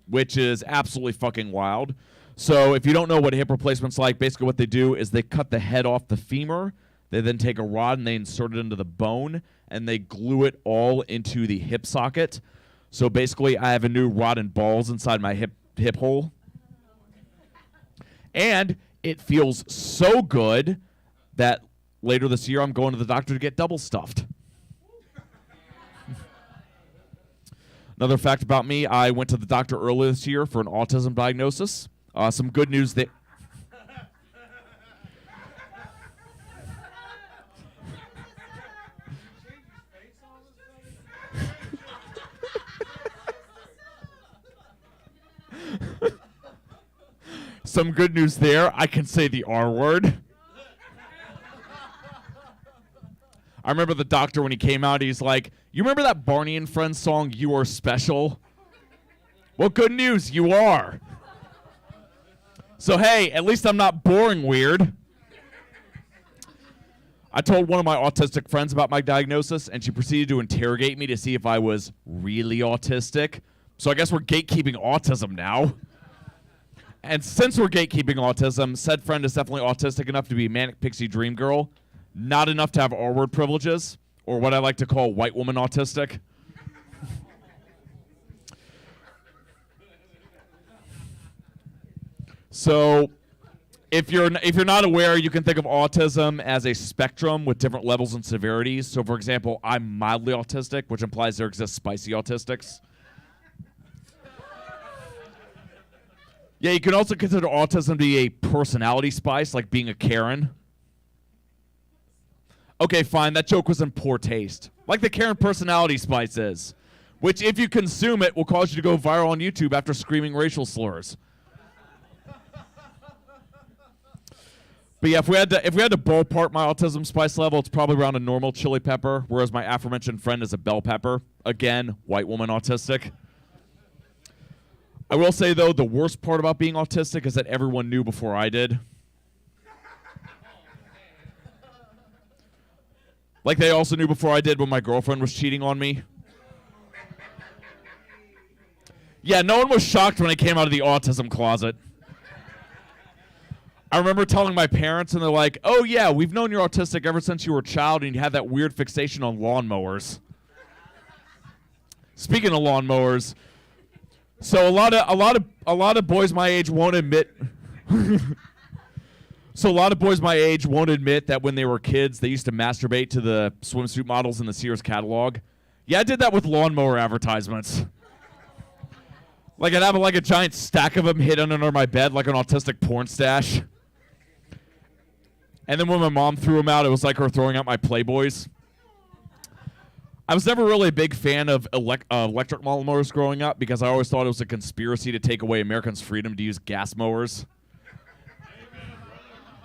which is absolutely fucking wild. So if you don't know what a hip replacement's like, basically what they do is they cut the head off the femur, they then take a rod and they insert it into the bone, and they glue it all into the hip socket. So basically I have a new rod and balls inside my hip hole. And it feels so good that later this year I'm going to the doctor to get double stuffed. Another fact about me, I went to the doctor earlier this year for an autism diagnosis. Some good news that... Some good news there. I can say the R word. I remember the doctor when he came out, he's like, you remember that Barney and Friends song, You Are Special? Well, good news, you are. So, hey, at least I'm not boring weird. I told one of my autistic friends about my diagnosis, and she proceeded to interrogate me to see if I was really autistic. So I guess we're gatekeeping autism now. And since we're gatekeeping autism, said friend is definitely autistic enough to be a manic pixie dream girl, not enough to have R-word privileges, or what I like to call white woman autistic. So, if you're not aware, you can think of autism as a spectrum with different levels and severities. So, for example, I'm mildly autistic, which implies there exists spicy autistics. Yeah, you can also consider autism to be a personality spice, like being a Karen. Okay, fine, that joke was in poor taste. Like the Karen personality spice is, which if you consume it will cause you to go viral on YouTube after screaming racial slurs. But yeah, if we had to ballpark my autism spice level, it's probably around a normal chili pepper, whereas my aforementioned friend is a bell pepper. Again, white woman autistic. I will say, though, the worst part about being autistic is that everyone knew before I did. Like they also knew before I did when my girlfriend was cheating on me. Yeah, no one was shocked when I came out of the autism closet. I remember telling my parents, and they're like, oh, yeah, we've known you're autistic ever since you were a child, and you had that weird fixation on lawnmowers. Speaking of lawnmowers... So a lot of boys my age won't admit. So a lot of boys my age won't admit that when they were kids they used to masturbate to the swimsuit models in the Sears catalog. Yeah, I did that with lawnmower advertisements. Like I'd have a giant stack of them hidden under my bed like an autistic porn stash. And then when my mom threw them out, it was like her throwing out my Playboys. I was never really a big fan of electric lawnmowers growing up because I always thought it was a conspiracy to take away Americans' freedom to use gas mowers.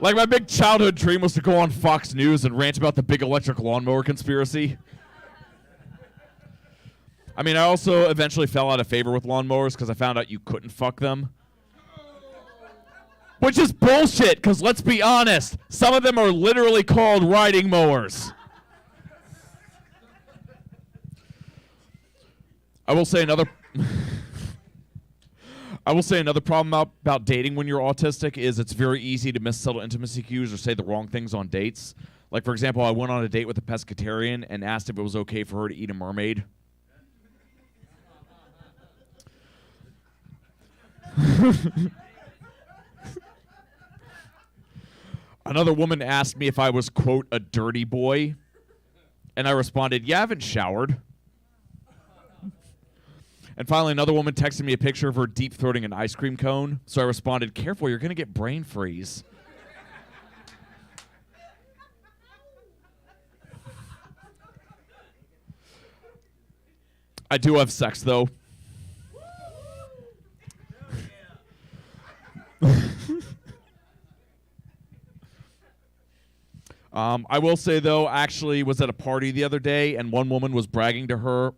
Like, my big childhood dream was to go on Fox News and rant about the big electric lawnmower conspiracy. I mean, I also eventually fell out of favor with lawnmowers because I found out you couldn't fuck them. Which is bullshit, because let's be honest, some of them are literally called riding mowers. I will say another problem about dating when you're autistic is it's very easy to miss subtle intimacy cues or say the wrong things on dates. Like, for example, I went on a date with a pescatarian and asked if it was okay for her to eat a mermaid. Another woman asked me if I was, quote, a dirty boy. And I responded, yeah, I haven't showered. And finally, another woman texted me a picture of her deep-throating an ice cream cone. So I responded, careful, you're going to get brain freeze. I do have sex, though. I will say, though, I actually was at a party the other day, and one woman was bragging to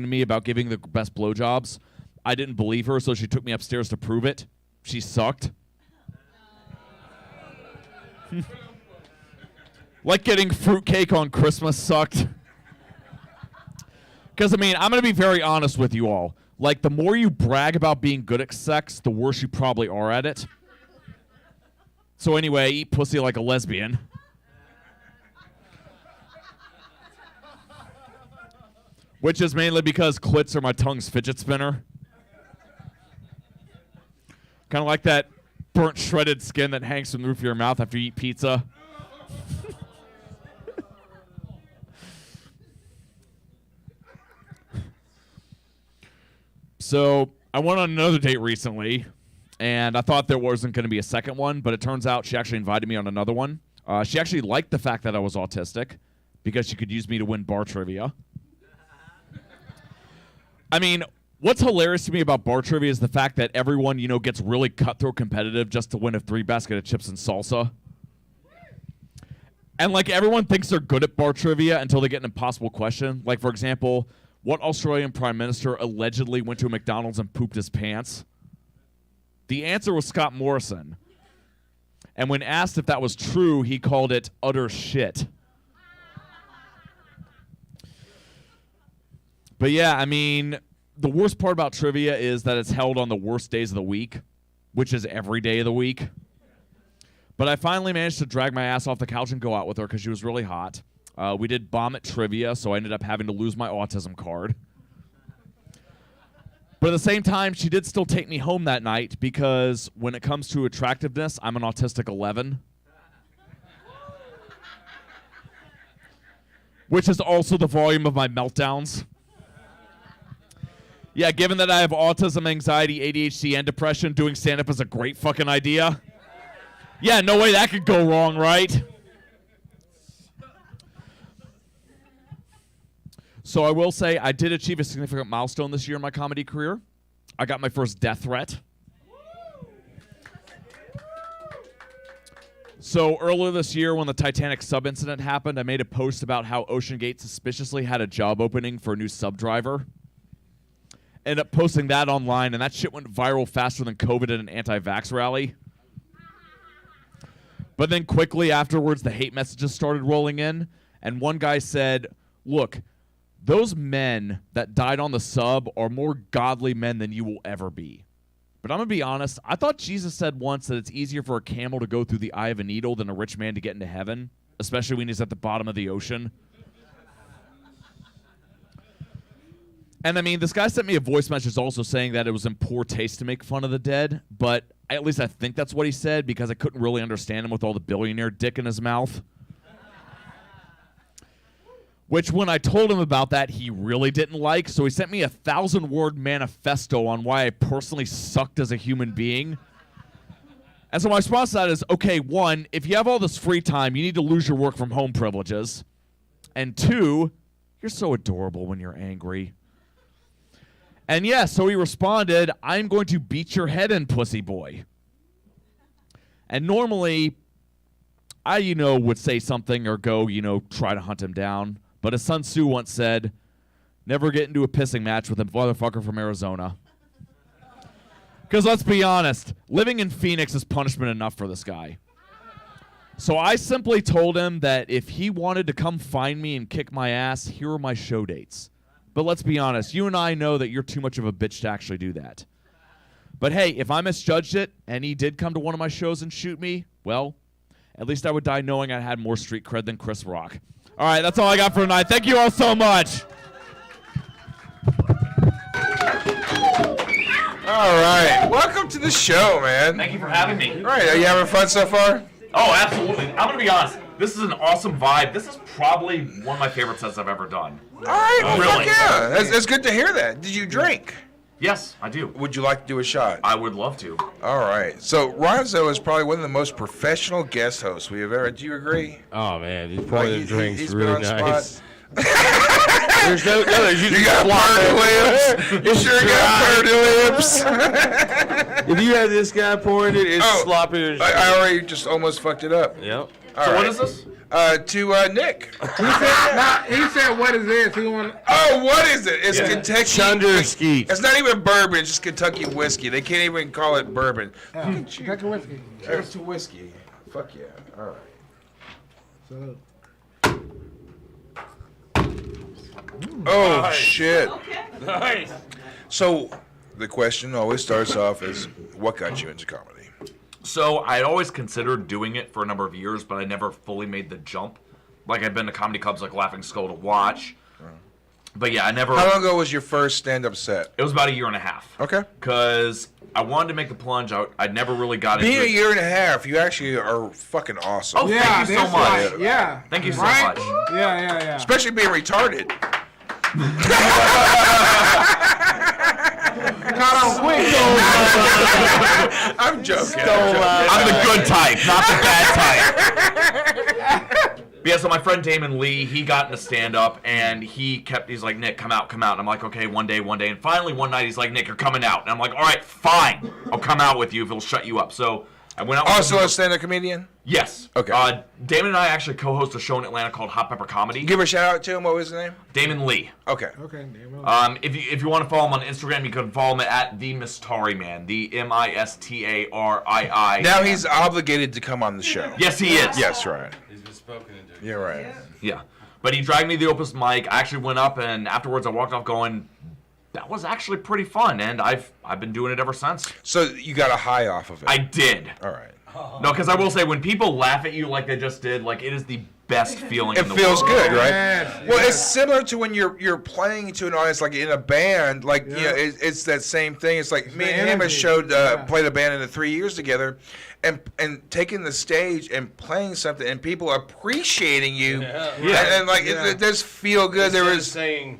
me about giving the best blowjobs. I didn't believe her, so she took me upstairs to prove it. She sucked. Like getting fruitcake on Christmas sucked. Because, I mean, I'm going to be very honest with you all. Like, the more you brag about being good at sex, the worse you probably are at it. So anyway, eat pussy like a lesbian. Which is mainly because clits are my tongue's fidget spinner. Kind of like that burnt shredded skin that hangs from the roof of your mouth after you eat pizza. So I went on another date recently, and I thought there wasn't going to be a second one, but it turns out she actually invited me on another one. She actually liked the fact that I was autistic because she could use me to win bar trivia. I mean, what's hilarious to me about bar trivia is the fact that everyone, gets really cutthroat competitive just to win a 3 basket of chips and salsa. And, everyone thinks they're good at bar trivia until they get an impossible question. Like, for example, what Australian prime minister allegedly went to a McDonald's and pooped his pants? The answer was Scott Morrison. And when asked if that was true, he called it utter shit. But yeah, I mean, the worst part about trivia is that it's held on the worst days of the week, which is every day of the week. But I finally managed to drag my ass off the couch and go out with her because she was really hot. We did bomb at trivia, so I ended up having to lose my autism card. But at the same time, she did still take me home that night because when it comes to attractiveness, I'm an autistic 11. Which is also the volume of my meltdowns. Yeah, given that I have autism, anxiety, ADHD, and depression, doing stand-up is a great fucking idea. Yeah, no way that could go wrong, right? So I will say I did achieve a significant milestone this year in my comedy career. I got my first death threat. So earlier this year when the Titanic sub incident happened, I made a post about how OceanGate suspiciously had a job opening for a new sub driver. Ended up posting that online, and that shit went viral faster than COVID at an anti-vax rally. But then quickly afterwards, the hate messages started rolling in, and one guy said, look, those men that died on the sub are more godly men than you will ever be. But I'm going to be honest, I thought Jesus said once that it's easier for a camel to go through the eye of a needle than a rich man to get into heaven, especially when he's at the bottom of the ocean. And I mean, this guy sent me a voice message also saying that it was in poor taste to make fun of the dead, but at least I think that's what he said because I couldn't really understand him with all the billionaire dick in his mouth. Which when I told him about that, he really didn't like, so he sent me a 1,000-word manifesto on why I personally sucked as a human being. And so my response to that is, okay, 1, if you have all this free time, you need to lose your work from home privileges. And 2, you're so adorable when you're angry. And yeah, so he responded, I'm going to beat your head in, pussy boy. And normally, I, would say something or go, try to hunt him down. But as Sun Tzu once said, never get into a pissing match with a motherfucker from Arizona. Because let's be honest, living in Phoenix is punishment enough for this guy. So I simply told him that if he wanted to come find me and kick my ass, here are my show dates. But let's be honest, you and I know that you're too much of a bitch to actually do that. But hey, if I misjudged it and he did come to one of my shows and shoot me, well, at least I would die knowing I had more street cred than Chris Rock. All right, that's all I got for tonight. Thank you all so much. All right, welcome to the show, man. Thank you for having me. All right, are you having fun so far? Oh, absolutely. I'm going to be honest. This is an awesome vibe. This is probably one of my favorite sets I've ever done. All right, really. Yeah. That's good to hear that. Did you drink? Yes, I do. Would you like to do a shot? I would love to. All right. So Ronzo is probably one of the most professional guest hosts we have ever. Do you agree? Oh man, he's pouring the drinks he's really been on nice. spot. There's no others. You got purdy lips. You sure got purdy lips. If you had this guy pouring it, it's sloppy as shit. I already just almost fucked it up. Yep. All right. What is this? To Nick. He said, what is this? What is it? It's Kentucky. Chunder Skeet. It's not even bourbon. It's just Kentucky whiskey. They can't even call it bourbon. Kentucky whiskey. Cheers to whiskey. Fuck yeah. All right. Salute. Oh, Nice. shit. Okay. Nice. So, the question always starts off as, what got you into comedy? So I always considered doing it for a number of years, but I never fully made the jump. Like I've been to comedy clubs like Laughing Skull to watch. But yeah, I never... How long ago was your first stand-up set? It was about 1.5 years. Okay. Because I wanted to make the plunge. I never really got into it. Being 1.5 years, you actually are fucking awesome. Oh, thank you so much. Yeah. Thank you so Right? much. Yeah. Especially being retarded. Caught on quick. I'm joking. I'm the good type, not the bad type. Yeah, so my friend Damon Lee, he got into stand-up, and he's like, Nick, come out. And I'm like, okay, one day. And finally one night he's like, Nick, you're coming out. And I'm like, all right, fine. I'll come out with you if it'll shut you up. So I went out with Also a stand-up comedian? Yes. Okay. Damon and I actually co-host a show in Atlanta called Hot Pepper Comedy. Give a shout out to him. What was his name? Damon Lee. Okay. Okay. If you want to follow him on Instagram, you can follow him at the Mistari Man, the Mistarii. Now he's obligated to come on the show. Yes, he is. Yes, right. He's been spoken into. You're right. Yeah. But he dragged me to the Opus mic. I actually went up, and afterwards I walked off going, that was actually pretty fun, and I've been doing it ever since. So you got a high off of it? I did. All right. No, because I will say, when people laugh at you like they just did, like, it is the best feeling in the world. It feels good, right? Yes, Well, yes. it's similar to when you're playing to an audience, like in a band. Like, you know, it's that same thing. It's like me and him has played a band in the 3 years together, and taking the stage and playing something, and people appreciating you, and like it does feel good. There was saying,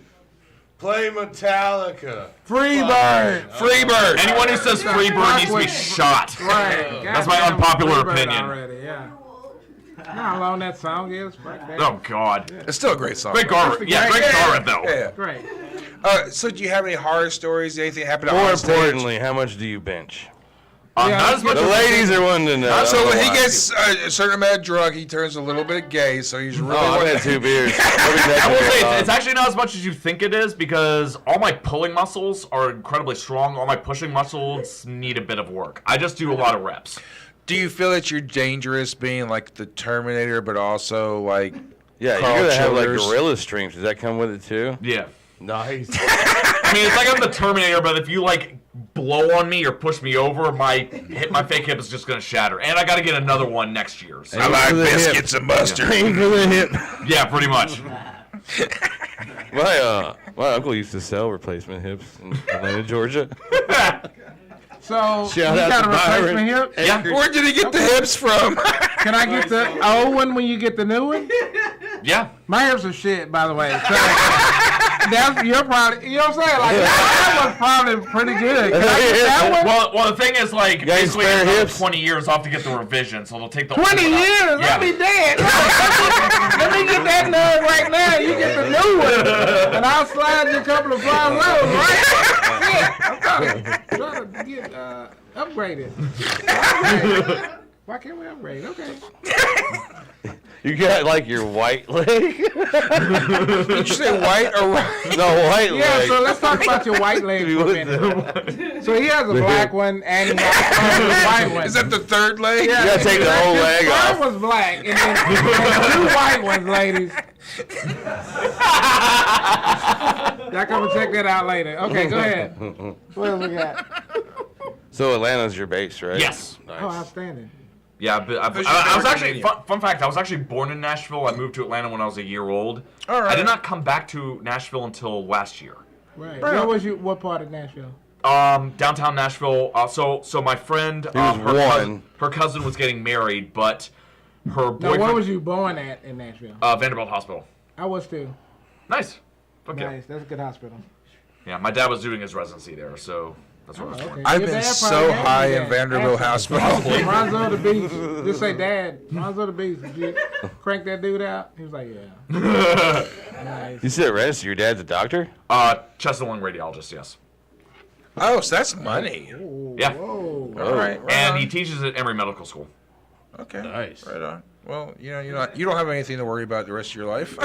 play Metallica. Freebird. Freebird. Anyone who says Freebird needs to be shot. Right. That's my unpopular Freebird opinion. Already, yeah. You know how long that song is? Oh, God. It's still a great song. Great guitar. Yeah, great guitar, though. Yeah. Great. So do you have any horror stories? Anything happen More on stage? importantly, how much do you bench? Not as much The as ladies are wanting to know. So when he gets a certain amount of drug, he turns a little bit gay. So he's really. Oh, I've had 2 beers. I will say, it's actually not as much as you think it is, because all my pulling muscles are incredibly strong. All my pushing muscles need a bit of work. I just do a lot of reps. Do you feel that you're dangerous, being like the Terminator, but also like? Yeah, Carl you're gonna have like Childers? gorilla strength. Does that come with it too? Yeah. Nice. I mean, it's like I'm the Terminator, but if you like blow on me or push me over, my fake hip is just gonna shatter. And I got to get another one next year. So. I like biscuits and mustard. Aim for the hip. Yeah, pretty much. My uncle used to sell replacement hips in Atlanta, Georgia. So Shout you out got to a replacement Byron. hip? Yeah. Where did he get the hips from? Can I get the old one when you get the new one? Yeah. My hips are shit, by the way. So you're probably, you know what I'm saying? Like that was probably pretty good. Can I get that one? Well, the thing is, like, You got any basically, spare another hips? 20 years off to get the revision, so they'll take the 20 old one out. years? Yeah. Let me dead. Let me get that nug right now. You get the new one, and I'll slide you a couple of fly rolls, right? Shit, I'm trying to get upgraded. Why can't we upgrade? Okay. You got like your white leg. Did you say white or right? No, white leg. Yeah, so let's talk about your white leg for a minute. So he has a black one and he has a white one. Is that the third leg? Yeah, You gotta take the whole leg his off. first was black and then 2 white ones, ladies. Y'all come and check that out later. Okay, go ahead. What else we got? So Atlanta's your base, right? Yes. Nice. Oh, outstanding. Yeah, but I was actually, fun fact, I was actually born in Nashville. I moved to Atlanta when I was a year old. All right. I did not come back to Nashville until last year. Right. What part of Nashville? Downtown Nashville. So my friend, her cousin was getting married, but her boyfriend. Now, where was you born at in Nashville? Vanderbilt Hospital. I was too. Nice. Okay. Nice. That's a good hospital. Yeah, my dad was doing his residency there, so that's what I was born. Okay. I've Your been dad so probably had high you in then. Vanderbilt Hospital. Ronzo the Beast. Just say, Dad, Ronzo the Beast. Did you crank that dude out? He was like, yeah. Nice. You said rest. Your dad's a doctor? Chest and lung radiologist, yes. Oh, so that's money. Yeah. Whoa. All right. And he teaches at Emory Medical School. Okay. Nice. Right on. Well, you don't have anything to worry about the rest of your life.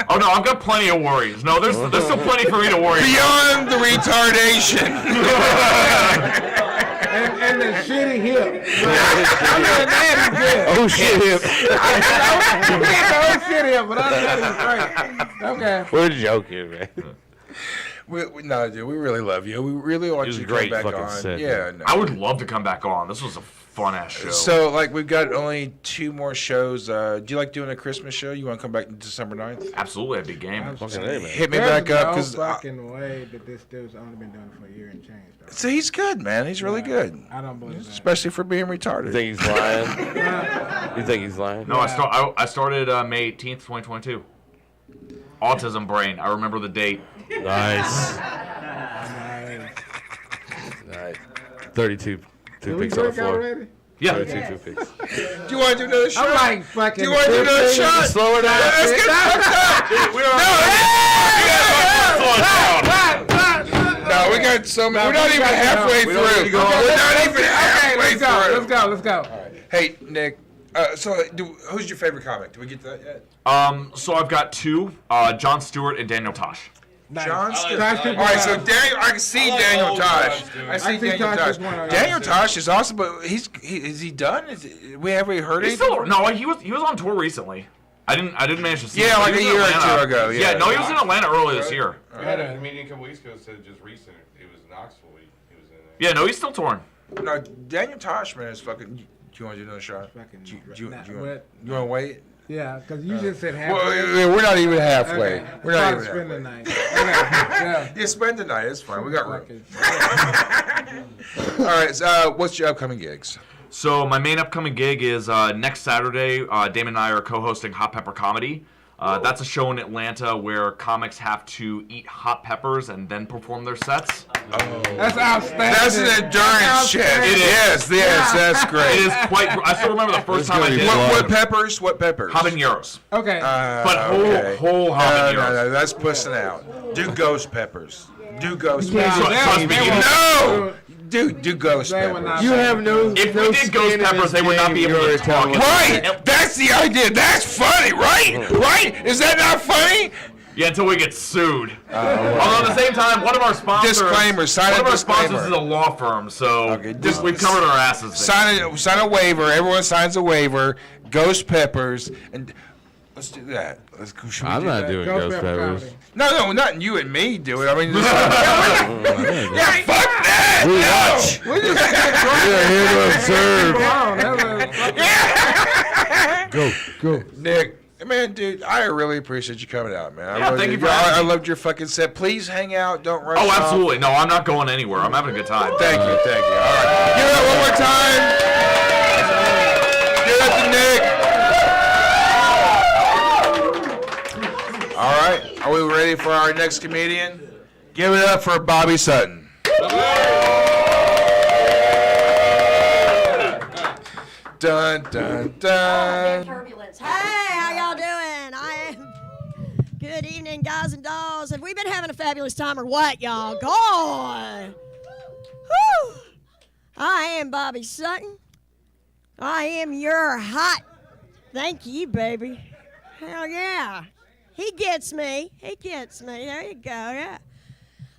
Oh no, I've got plenty of worries. No, there's still plenty for me to worry about. Beyond the retardation. And the shitty hip. I mean, that is good. Oh shit! He got the old shit hip, but I thought he was great. Okay. We're joking, man. No, dude, we really love you. We really want It was you to great come back fucking on. set, Yeah, no. I would love to come back on. This was a fun ass show. So, like, we've got only 2 more shows. Do you like doing a Christmas show? You want to come back December 9th? Absolutely, I'd be game. Fucking A, man. Hit me back up, There's because no fucking way that this dude's only been doing it for a year and change, though. so he's good, man. He's really good, I don't believe that. especially for being You retarded. think he's lying? You think he's lying? No, I started May 18th, 2022. Autism brain. I remember the date. Nice. 32 toothpicks on the floor. Yeah. 32 toothpicks. Do you want to do another shot? I'm like fucking. Do you want to do another shot? Slow it down. Let's get fucked up. No, we got so many. We're not even halfway through. We're not even halfway through. Let's go. Hey, Nick. Who's your favorite comic? Did we get to that yet? So I've got two: Jon Stewart and Daniel Tosh. Nice. John Stewart. Tosh All right, so Daniel, I can see Daniel Tosh. I see Daniel Tosh Tosh. is one of Daniel those. Tosh is awesome, but is he done? We haven't heard He's anything. still, he was on tour recently. I didn't manage to see him. Yeah, But like he a was in year or Atlanta. two ago. Yeah, no, he was in Atlanta earlier this year. I had a meeting a couple weeks ago that said just recent. It was Knoxville. He was in there. Yeah, no, he's still touring. No, Daniel Tosh, man, is fucking. Do you want to do another shot? Do you want to wait? Yeah, because you just said halfway. Well, we're not even halfway. Okay. We're not even Spend the halfway. night. Okay. Yeah, spend the night. It's fine. We got room. All right. So, what's your upcoming gigs? So my main upcoming gig is next Saturday. Damon and I are co-hosting Hot Pepper Comedy. That's a show in Atlanta where comics have to eat hot peppers and then perform their sets. Oh. That's outstanding. That's an endurance shit. It is. Yes, that's great. It is quite. I still remember the first time I did it. What peppers? What peppers? Habaneros. Okay. But whole habaneros. No, that's pussing out. Do ghost peppers. Do ghost Yeah, peppers. Trust me. No! Do ghost peppers. You have no. If no we did ghost skin in peppers, this they would not be game, able to you're talk. telling- Right! That's the idea. That's funny, right? Right? Is that not funny? Yeah, until we get sued. Although at the same time, one of our sponsors. Disclaimer, sign One a of our disclaimer. sponsors is a law firm, so we've covered our asses. There. Sign a waiver. Everyone signs a waiver. Ghost peppers. And let's do that. Should we I'm do not that? doing ghost peppers. No, not you and me do it. I mean, yeah, fuck that. We watch. We just Yeah. Go. Nick. Man, dude, I really appreciate you coming out, man. Yeah, thank you for having I me. loved your fucking set. Please hang out. Don't rush Oh, off. absolutely. No, I'm not going anywhere. I'm having a good time. Thank you. All right. Give it up one more time. Give it up to Nick. All right. Are we ready for our next comedian? Give it up for Barbee Sutton. Dun, dun, dun. Turbulence. Hey, how y'all doing? Good evening, guys and dolls. Have we been having a fabulous time or what, y'all? God. Whew. I am Barbee Sutton. I am your hot. Thank you, baby. Hell yeah. He gets me. There you go, yeah.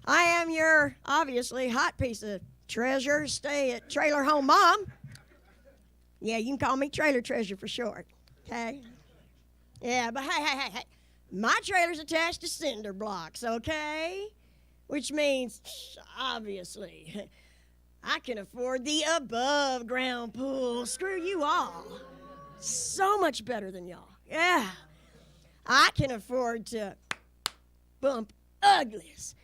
I am your, obviously, hot piece of treasure. Stay at Trailer Home Mom. Yeah, you can call me Trailer Treasure for short, okay? Yeah, but hey. My trailer's attached to cinder blocks, okay? Which means, obviously, I can afford the above-ground pool. Screw you all. So much better than y'all. Yeah. I can afford to bump uglies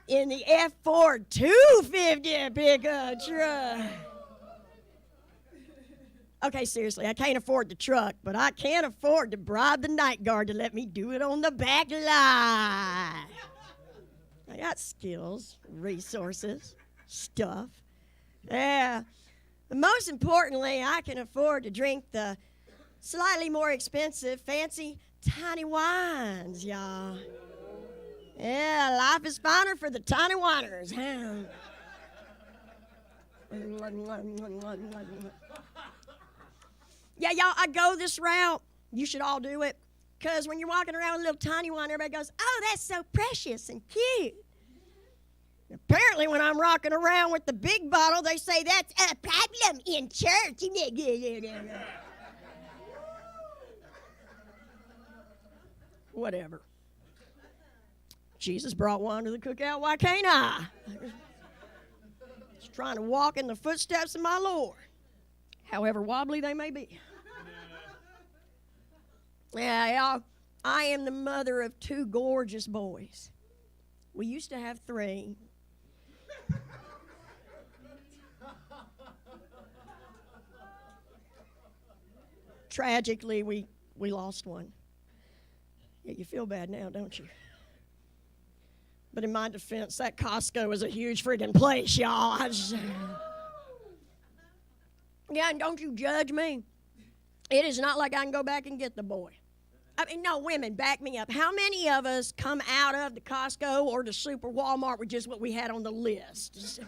in the F4 250 pickup truck. Okay, seriously, I can't afford the truck, but I can afford to bribe the night guard to let me do it on the back line. I got skills, resources, stuff. Yeah. But most importantly, I can afford to drink the slightly more expensive, fancy, tiny wines, y'all. Yeah, life is finer for the tiny whiners. Yeah, y'all, I go this route. You should all do it. Because when you're walking around with a little tiny one, everybody goes, oh, that's so precious and cute. Apparently, when I'm rocking around with the big bottle, they say that's a problem in church. Whatever. Jesus brought wine to the cookout. Why can't I? Just trying to walk in the footsteps of my Lord, however wobbly they may be. Yeah, y'all, I am the mother of 2 gorgeous boys. We used to have 3. Tragically, we lost one. Yeah, you feel bad now, don't you? But in my defense, that Costco is a huge freaking place, y'all. Yeah, and don't you judge me. It is not like I can go back and get the boy. I mean, no, women, back me up. How many of us come out of the Costco or the Super Walmart with just what we had on the list?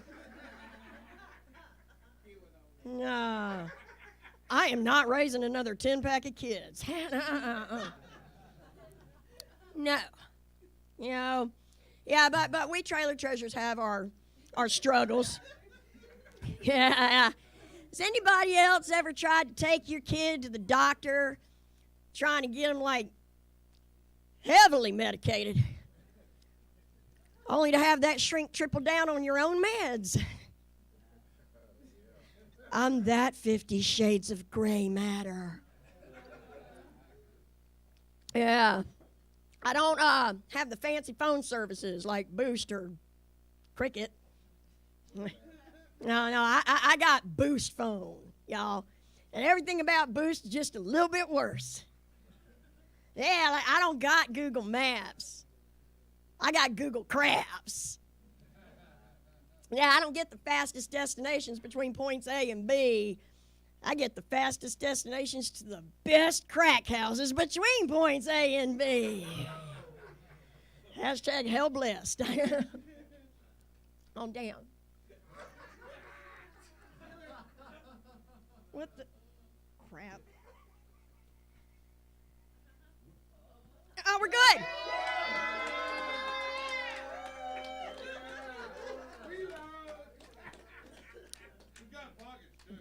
No. I am not raising another 10-pack of kids. No. You know, yeah, but we trailer treasures have our struggles. Yeah. Has anybody else ever tried to take your kid to the doctor, trying to get them, like, heavily medicated, only to have that shrink triple down on your own meds? I'm that 50 Shades of Gray matter. Yeah. I don't have the fancy phone services like Boost or Cricket. No, I got Boost phone, y'all. And everything about Boost is just a little bit worse. Yeah, like I don't got Google Maps. I got Google Craps. Yeah, I don't get the fastest destinations between points A and B. I get the fastest destinations to the best crack houses between points A and B. Hashtag hell blessed. On down. What the crap? Oh, we're good.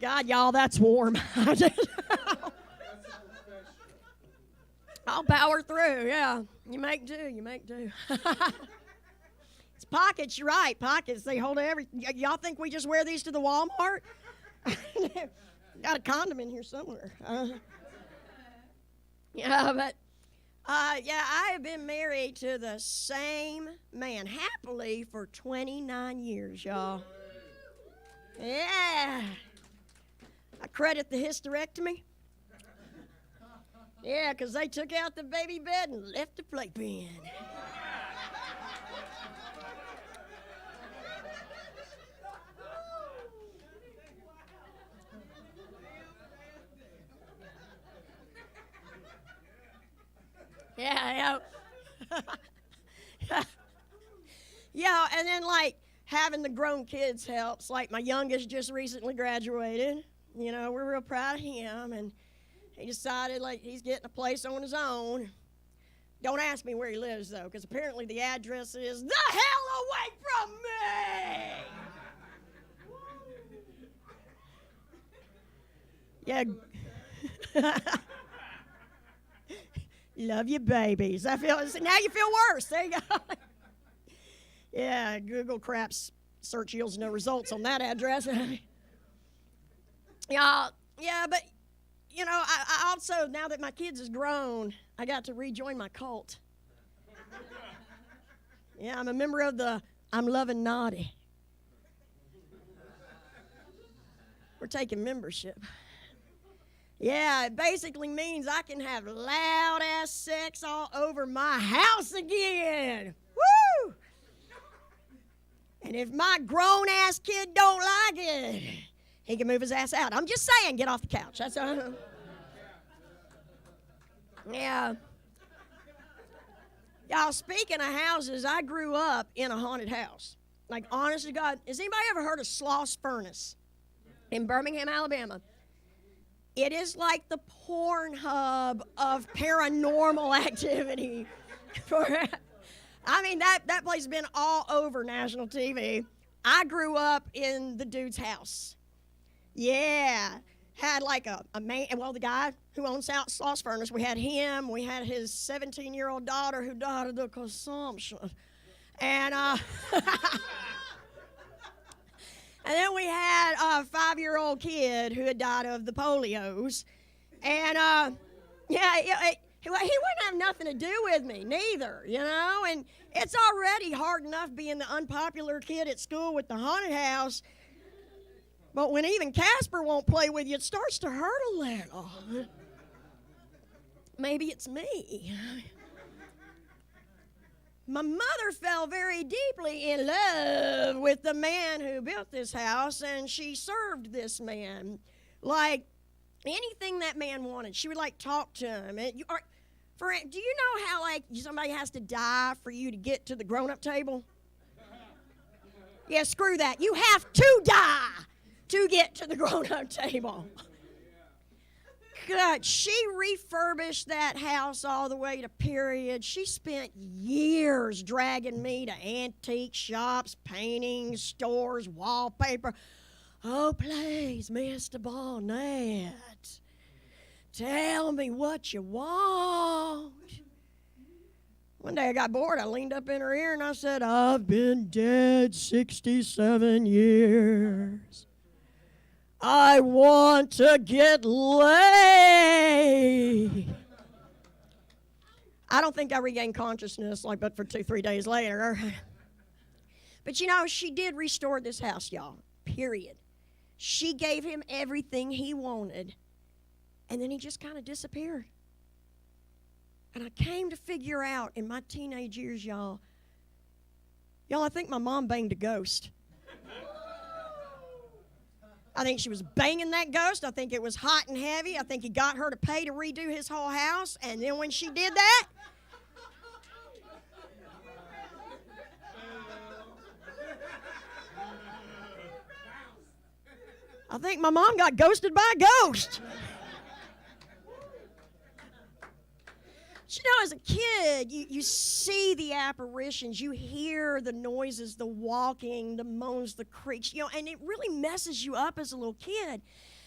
God, y'all, that's warm. I'll power through, yeah. You make do. It's pockets, you're right, pockets. They hold everything. Y'all think we just wear these to the Walmart? Got a condom in here somewhere. Yeah, but, I have been married to the same man, happily, for 29 years, y'all. Yeah. I credit the hysterectomy. Yeah, because they took out the baby bed and left the playpen. Yeah. Yeah, and then, like, having the grown kids helps. Like, my youngest just recently graduated. You know, we're real proud of him, and he decided, like, he's getting a place on his own. Don't ask me where he lives, though, because apparently the address is the hell away from me! Yeah. Love you, babies. Now you feel worse. There you go. Yeah, Google Craps search yields no results on that address. Yeah, but, you know, I also, now that my kids is grown, I got to rejoin my cult. Yeah, I'm a member of the I'm Loving Naughty. We're taking membership. Yeah, it basically means I can have loud-ass sex all over my house again. Woo! And if my grown-ass kid don't like it, he can move his ass out. I'm just saying, get off the couch. That's yeah. Y'all, speaking of houses, I grew up in a haunted house. Like, honest to God, has anybody ever heard of Sloss Furnace in Birmingham, Alabama? It is like the Pornhub of paranormal activity. I memean, that place has been all over national TV. I grew up in the dude's house. Yeah. Had like a man, well, the guy who owns Sloss Furnace, we had him. We had his 17-year-old daughter who died of the consumption. And, and then we had a 5-year-old kid who had died of the polios. And, yeah, he wouldn't have nothing to do with me, neither, you know? And it's already hard enough being the unpopular kid at school with the haunted house. But when even Casper won't play with you, it starts to hurt a little. Maybe it's me. my mother fell very deeply in love with the man who built this house, and she served this man like anything that man wanted. She would like talk to him. And do you know how like somebody has to die for you to get to the grown-up table? Yeah, screw that. You have to die to get to the grown-up table. God, she refurbished that house all the way to period. She spent years dragging me to antique shops, paintings, stores, wallpaper. Oh, please, Mr. Barnett, tell me what you want. One day I got bored. I leaned up in her ear and I said, I've been dead 67 years. I want to get laid. I don't think I regained consciousness but for 2-3 days later. But you know, she did restore this house, y'all, period. She gave him everything he wanted, and then he just kind of disappeared. And I came to figure out in my teenage years, y'all, I think my mom banged a ghost. I think she was banging that ghost. I think it was hot and heavy. I think he got her to pay to redo his whole house. And then when she did that, I think my mom got ghosted by a ghost. You know, as a kid, you see the apparitions, you hear the noises, the walking, the moans, the creaks, and it really messes you up as a little kid.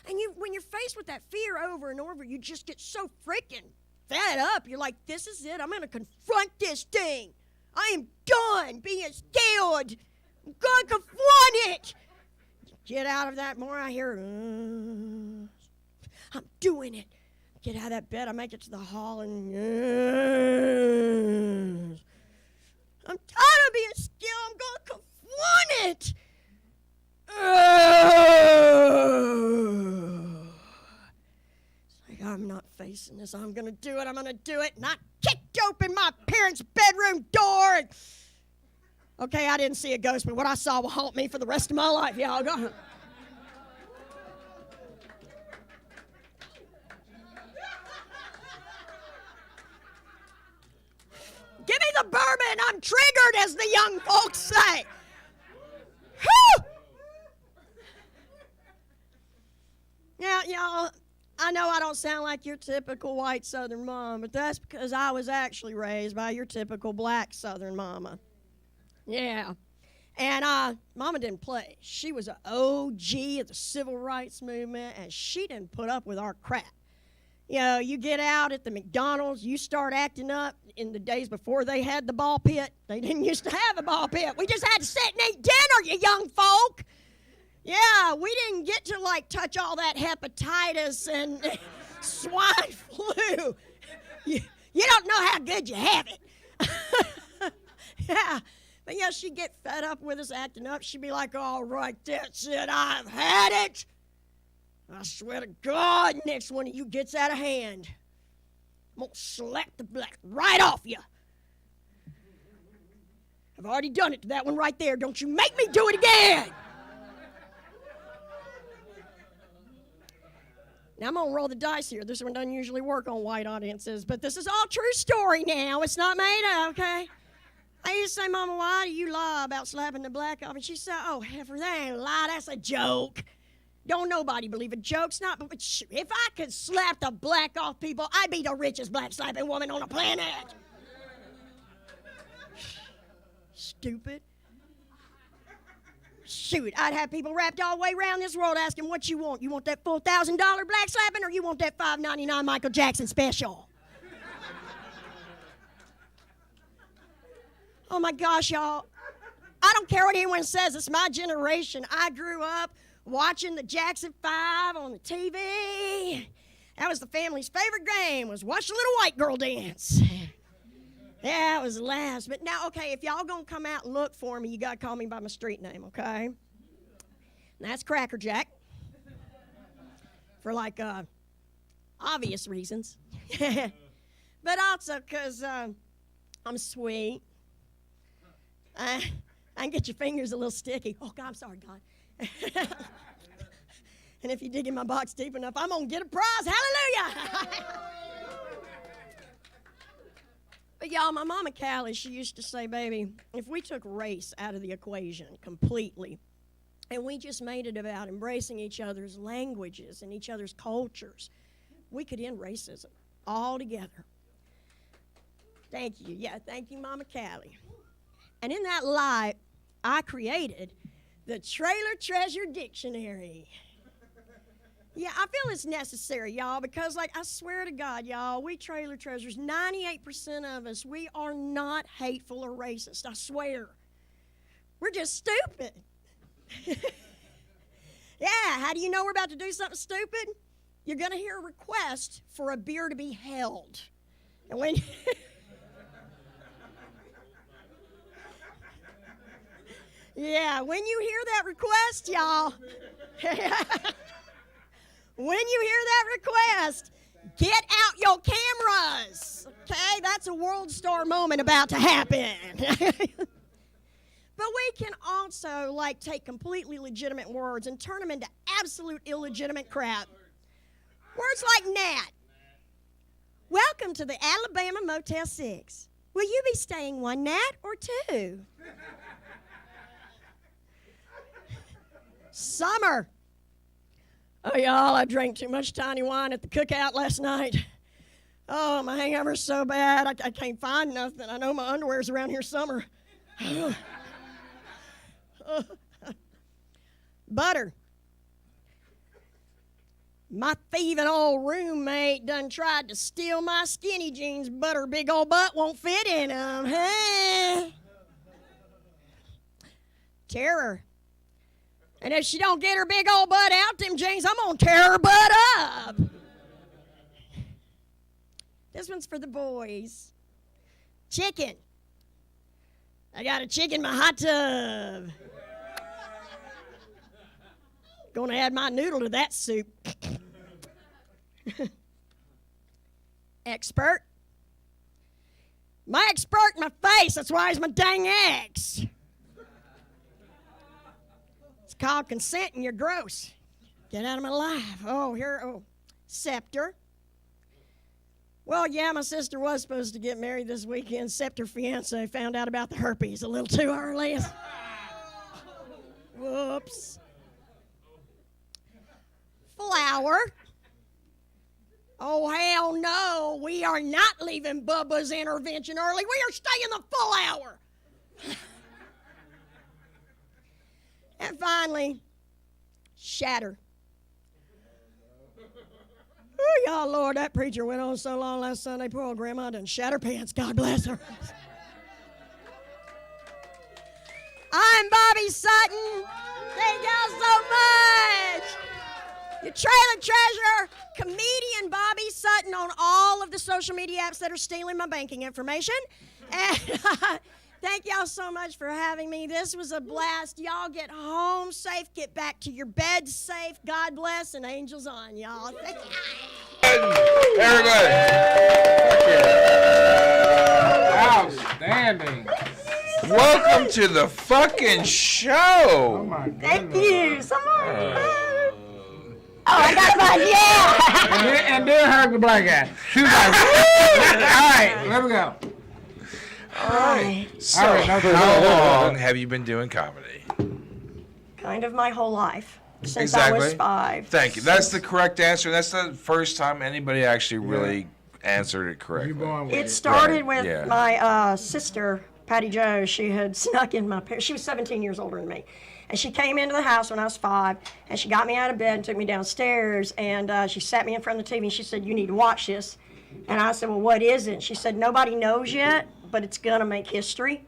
And when you're faced with that fear over and over, you just get so freaking fed up. You're like, this is it. I'm going to confront this thing. I am done being scared. I'm going to confront it. Get out of that more. I hear, I'm doing it. Get out of that bed. I make it to the hall and I'm tired of being scared. I'm going to confront it. It's like, I'm not facing this. I'm going to do it. I'm going to do it. And I kicked open my parents' bedroom door. Okay, I didn't see a ghost, but what I saw will haunt me for the rest of my life, y'all. Go ahead. Give me the bourbon. I'm triggered, as the young folks say. Whew! Now, y'all, I know I don't sound like your typical white Southern mom, but that's because I was actually raised by your typical black Southern mama. Yeah. And Mama didn't play. She was an OG of the civil rights movement, and she didn't put up with our crap. You know, you get out at the McDonald's, you start acting up in the days before they had the ball pit. They didn't used to have a ball pit. We just had to sit and eat dinner, you young folk. Yeah, we didn't get to, touch all that hepatitis and swine flu. You don't know how good you have it. Yeah. But, she'd get fed up with us acting up. She'd be like, all right, that's it. I've had it. I swear to God, next one of you gets out of hand, I'm going to slap the black right off you. I've already done it to that one right there. Don't you make me do it again. Now, I'm going to roll the dice here. This one doesn't usually work on white audiences, but this is all true story now. It's not made up, okay? I used to say, Mama, why do you lie about slapping the black off? And she said, oh, heifer, that ain't a lie. That's a joke. Don't nobody believe a joke's not. But if I could slap the black off people, I'd be the richest black slapping woman on the planet. Stupid. Shoot, I'd have people wrapped all the way around this world asking what you want. You want that $4,000 black slapping, or you want that $5.99 Michael Jackson special? Oh my gosh, y'all. I don't care what anyone says. It's my generation. I grew up watching the Jackson 5 on the TV. That was the family's favorite game, was watch the little white girl dance. Yeah, it was the last. But now, okay, if y'all gonna come out and look for me, you gotta call me by my street name, okay? And that's Cracker Jack. For obvious reasons. But also because I'm sweet, I can get your fingers a little sticky. Oh, God, I'm sorry, God. And if you dig in my box deep enough, I'm going to get a prize. Hallelujah. But, y'all, my mama Callie, she used to say, baby, if we took race out of the equation completely, and we just made it about embracing each other's languages and each other's cultures, we could end racism altogether. Thank you. Yeah, thank you, Mama Callie. And in that light, I created the Trailer Treasure Dictionary. Yeah, I feel it's necessary, y'all, because, like, I swear to God, y'all, we trailer treasures, 98% of us, we are not hateful or racist, I swear. We're just stupid. Yeah, how do you know we're about to do something stupid? You're going to hear a request for a beer to be held. And when yeah, when you hear that request, y'all, when you hear that request, get out your cameras, okay? That's a world star moment about to happen. But we can also, like, take completely legitimate words and turn them into absolute illegitimate crap. Words like gnat. Welcome to the Alabama Motel 6. Will you be staying one gnat or two? Summer. Oh, y'all, I drank too much tiny wine at the cookout last night. Oh, my hangover's so bad, I can't find nothing. I know my underwear's around here summer. Butter. My thieving old roommate done tried to steal my skinny jeans, but her big old butt won't fit in them. Huh? Terror. And if she don't get her big old butt out them jeans, I'm gonna tear her butt up. This one's for the boys. Chicken. I got a chicken in my hot tub. Gonna add my noodle to that soup. Expert. My expert in my face, that's why he's my dang ex. It's called consent and you're gross. Get out of my life. Oh, Scepter. Well, yeah, my sister was supposed to get married this weekend. Scepter fiance found out about the herpes a little too early. Whoops. Flour. Oh, hell no. We are not leaving Bubba's intervention early. We are staying the full hour. And finally, shatter. Oh, y'all, Lord, that preacher went on so long last Sunday. Poor old grandma done shat her pants. God bless her. I'm Barbee Sutton. Thank y'all so much. Your trailer treasure, comedian Barbee Sutton on all of the social media apps that are stealing my banking information. And thank y'all so much for having me. This was a blast. Y'all get home safe, get back to your bed safe. God bless and angels on, y'all. Thank you. Everybody. Outstanding. Welcome to the fucking show. Oh my goodness. Thank you so much. Oh, I got fun, yeah! And then heard the black guy. She was like, all right, let me go. All right. So, All right, how long have you been doing comedy? Kind of my whole life. Since I was 5. Thank you. That's the correct answer. That's the first time anybody actually really answered it correctly. It started Right, with yeah. my sister, Patty Jo. She had snuck in my She was 17 years older than me. And she came into the house when I was 5, and she got me out of bed and took me downstairs, and she sat me in front of the TV, and she said, you need to watch this. And I said, well, what is it? She said, nobody knows yet, but it's going to make history,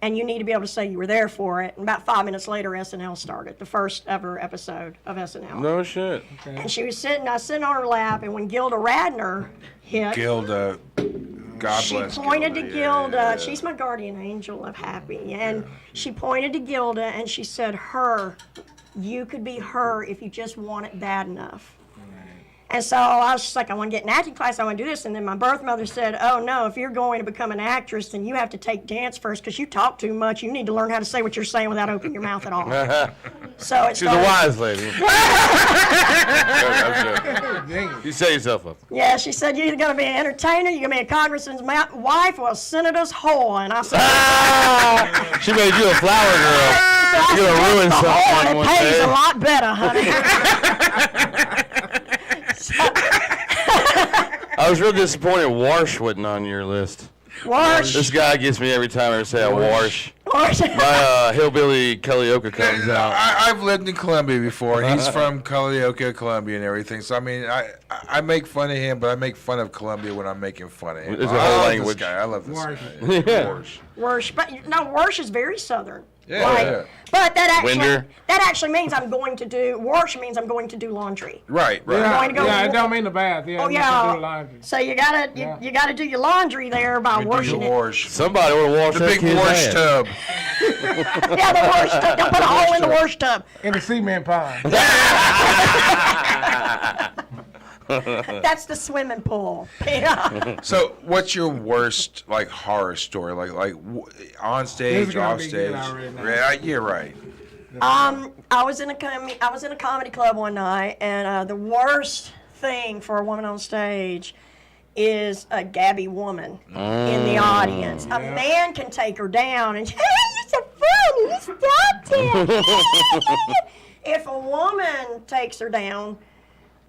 and you need to be able to say you were there for it. And about 5 minutes later, SNL started, the first ever episode of SNL. No shit. And I was sitting on her lap, and when Gilda Radner hit, Gilda, God she bless pointed Gilda. to Gilda. She's my guardian angel of happy. And she pointed to Gilda and she said, you could be her if you just want it bad enough. And so I was just like, I want to get an acting class, I want to do this. And then my birth mother said, oh no, if you're going to become an actress, then you have to take dance first because you talk too much. You need to learn how to say what you're saying without opening your mouth at all. So it's She's a wise lady. You set yourself up. Yeah, she said, you're either going to be an entertainer, you're going to be a congressman's wife, or a senator's whore. And I said, She made you a flower girl. You're going to ruin something it one pays day. a lot better, honey. I was real disappointed Warsh wasn't on your list. Warsh. This guy gets me every time I say a Warsh. My hillbilly Calliope comes out. I've lived in Columbia before. He's from Calliope, Columbia, and everything. So I mean, I make fun of him, but I make fun of Columbia when I'm making fun of him. It's a whole I language. This guy. I love this guy. Warsh. Warsh, but no, Warsh is very southern. Yeah, Like, yeah. But that Winder. actually means I'm going to do Warsh means I'm going to do laundry. Right. I'm going to go Yeah, it don't mean the bath. Yeah, Oh you can do yeah. laundry. So you gotta you gotta do your laundry there by washing it. Wash. Somebody would have washed The that big kid's wash ass. tub. Yeah, the wash tub. Don't put a hole in the wash tub. In the cement pond. That's the swimming pool. Yeah. So, what's your worst like horror story? Like on This stage, is gonna off be stage? good already now. Yeah, you're right. I was in a comedy club one night, and the worst thing for a woman on stage is a gabby woman in the audience. A man can take her down and, hey, you're so funny, you stopped it. If a woman takes her down,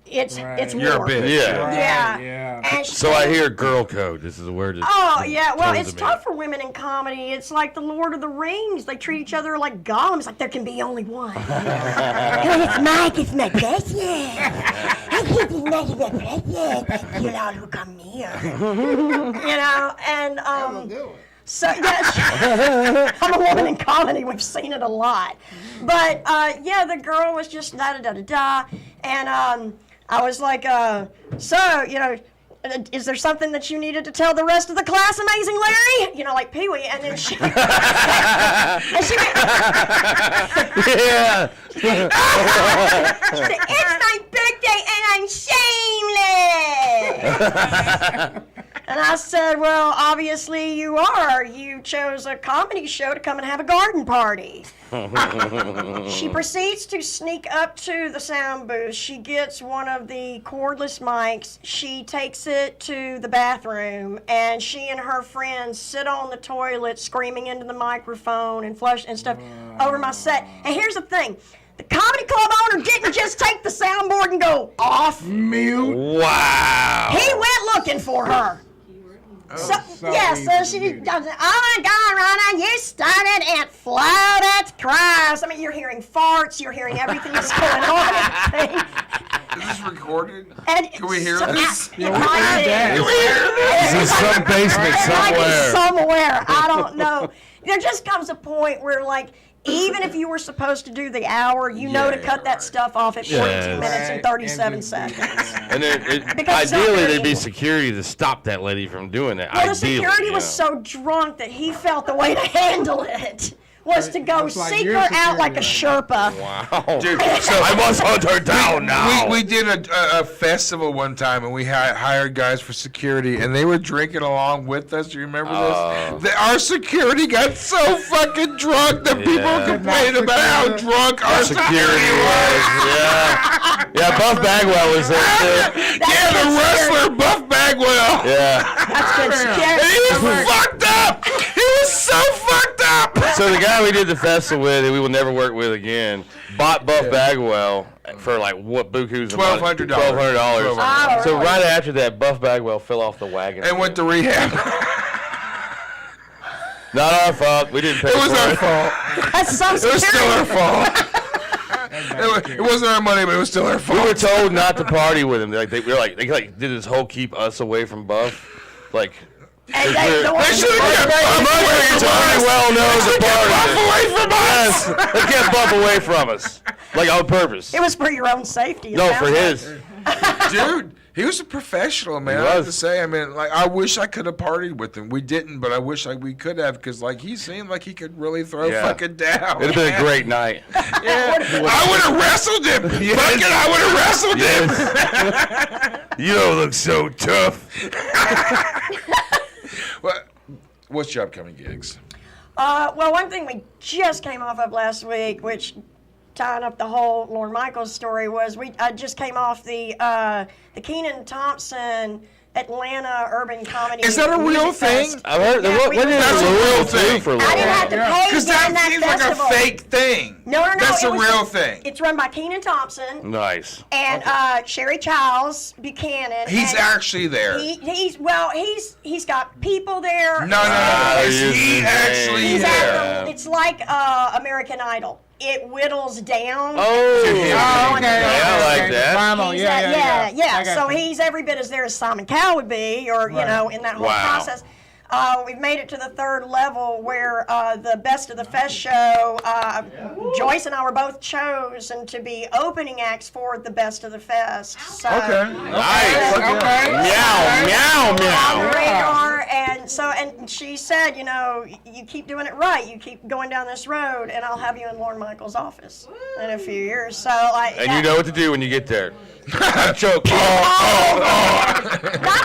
it's You're war. a bitch. Yeah. Right, Yeah. yeah. And So I hear girl code. This is a word. that Oh, yeah. Well, comes it's to me. tough for women in comedy. It's like the Lord of the Rings. They treat each other like golems. Like there can be only one. It's Mike. It's my precious. It's my precious. You know who come here. You know, and so yes, I'm a woman in comedy. We've seen it a lot. But yeah, the girl was just da da da da da, and I was like, so you know. Is there something that you needed to tell the rest of the class, Amazing Larry? You know, like Pee Wee, and then she, and she went, Yeah. she said, it's my birthday and I'm shameless. And I said, well, obviously you are. You chose a comedy show to come and have a garden party. She proceeds to sneak up to the sound booth. She gets one of the cordless mics. She takes it to the bathroom, and she and her friends sit on the toilet screaming into the microphone and flush and stuff over my set. And here's the thing. The comedy club owner didn't just take the soundboard and go off. Mute. Wow. He went looking for her. So she does. Oh my God, Ronna, you started at floated cries. I mean, you're hearing farts, you're hearing everything that's going on. Is this recorded? And Can we hear so this? It might be. It's in some basement It might be somewhere. somewhere. I don't know. There just comes a point where, like, even if you were supposed to do the hour, you know to cut that stuff off at 42 Yes. minutes and 37 seconds. And Because ideally, somebody- there'd be security to stop that lady from doing that. Well, the Ideally, security you was know. so drunk that he felt the way to handle it was to go It's like seek your her out like a security Sherpa. Wow. Dude, So I must hunt her down now. We did a festival one time, and we hired guys for security, and they were drinking along with us. You remember this? Our security got so fucking drunk that people Yeah. complained about how drunk our Security was, yeah. Yeah, Buff Bagwell was there too. Yeah, the wrestler Buff Bagwell. Yeah. That's good And scary. he was fucked up. He was so fucked up. So the guy we did the festival with, and we will never work with again, bought Buff Bagwell for like what buku's $1,200. $1,200. Oh, So really? right after that, Buff Bagwell fell off the wagon. And went to rehab. Not our fault. We didn't pay It was for our it. fault. That's some It was still security. our fault. It wasn't our money, but it was still our fault. We were told not to party with him. They did this whole keep us away from Buff. Like, And we're- they don't want They you should to have party. kept Buff away from Tony us. well knows the Buff party. away from Yes, us. they kept Buff away from us. Like on purpose. It was for your own safety. it No, sounds for like. his. Dude, He was a professional, man. He I have was. to say, I mean, like, I wish I could have partied with him. We didn't, but I wish we could have, because, like, he seemed like he could really throw fucking down. It'd have been a great night. Yeah. I would have wrestled him. Fucking, I would have wrestled him. You don't look so tough. What's your upcoming gigs? Well, one thing we just came off of last week, which tying up the whole Lorne Michaels story, was I just came off the Kenan Thompson Atlanta Urban Comedy. Is that a real Music thing? Fest. I've heard. Yeah, What is That's a a real real thing thing. for I didn't Lorne? have to pay Because to get in that seems like festival. a fake thing. No. That's it a was real just- thing. It's run by Kenan Thompson Nice. and Sherry Childs Buchanan. He's and actually there. He's got people there. No. Is he actually He's there? it's like American Idol. It whittles down. Oh, okay. I like that. Final, He's yeah. I got So you. he's every bit as there as Simon Cowell would be, or you know, in that whole Wow. process. We've made it to the third level where the Best of the Fest show, Joyce and I were both chosen to be opening acts for the Best of the Fest. So, Nice. Okay. Meow, on the meow. radar, and she said, you know, you keep doing it right, you keep going down this road, and I'll have you in Lorne Michaels' office in a few years. So, like, And you know what to do when you get there. Choke. my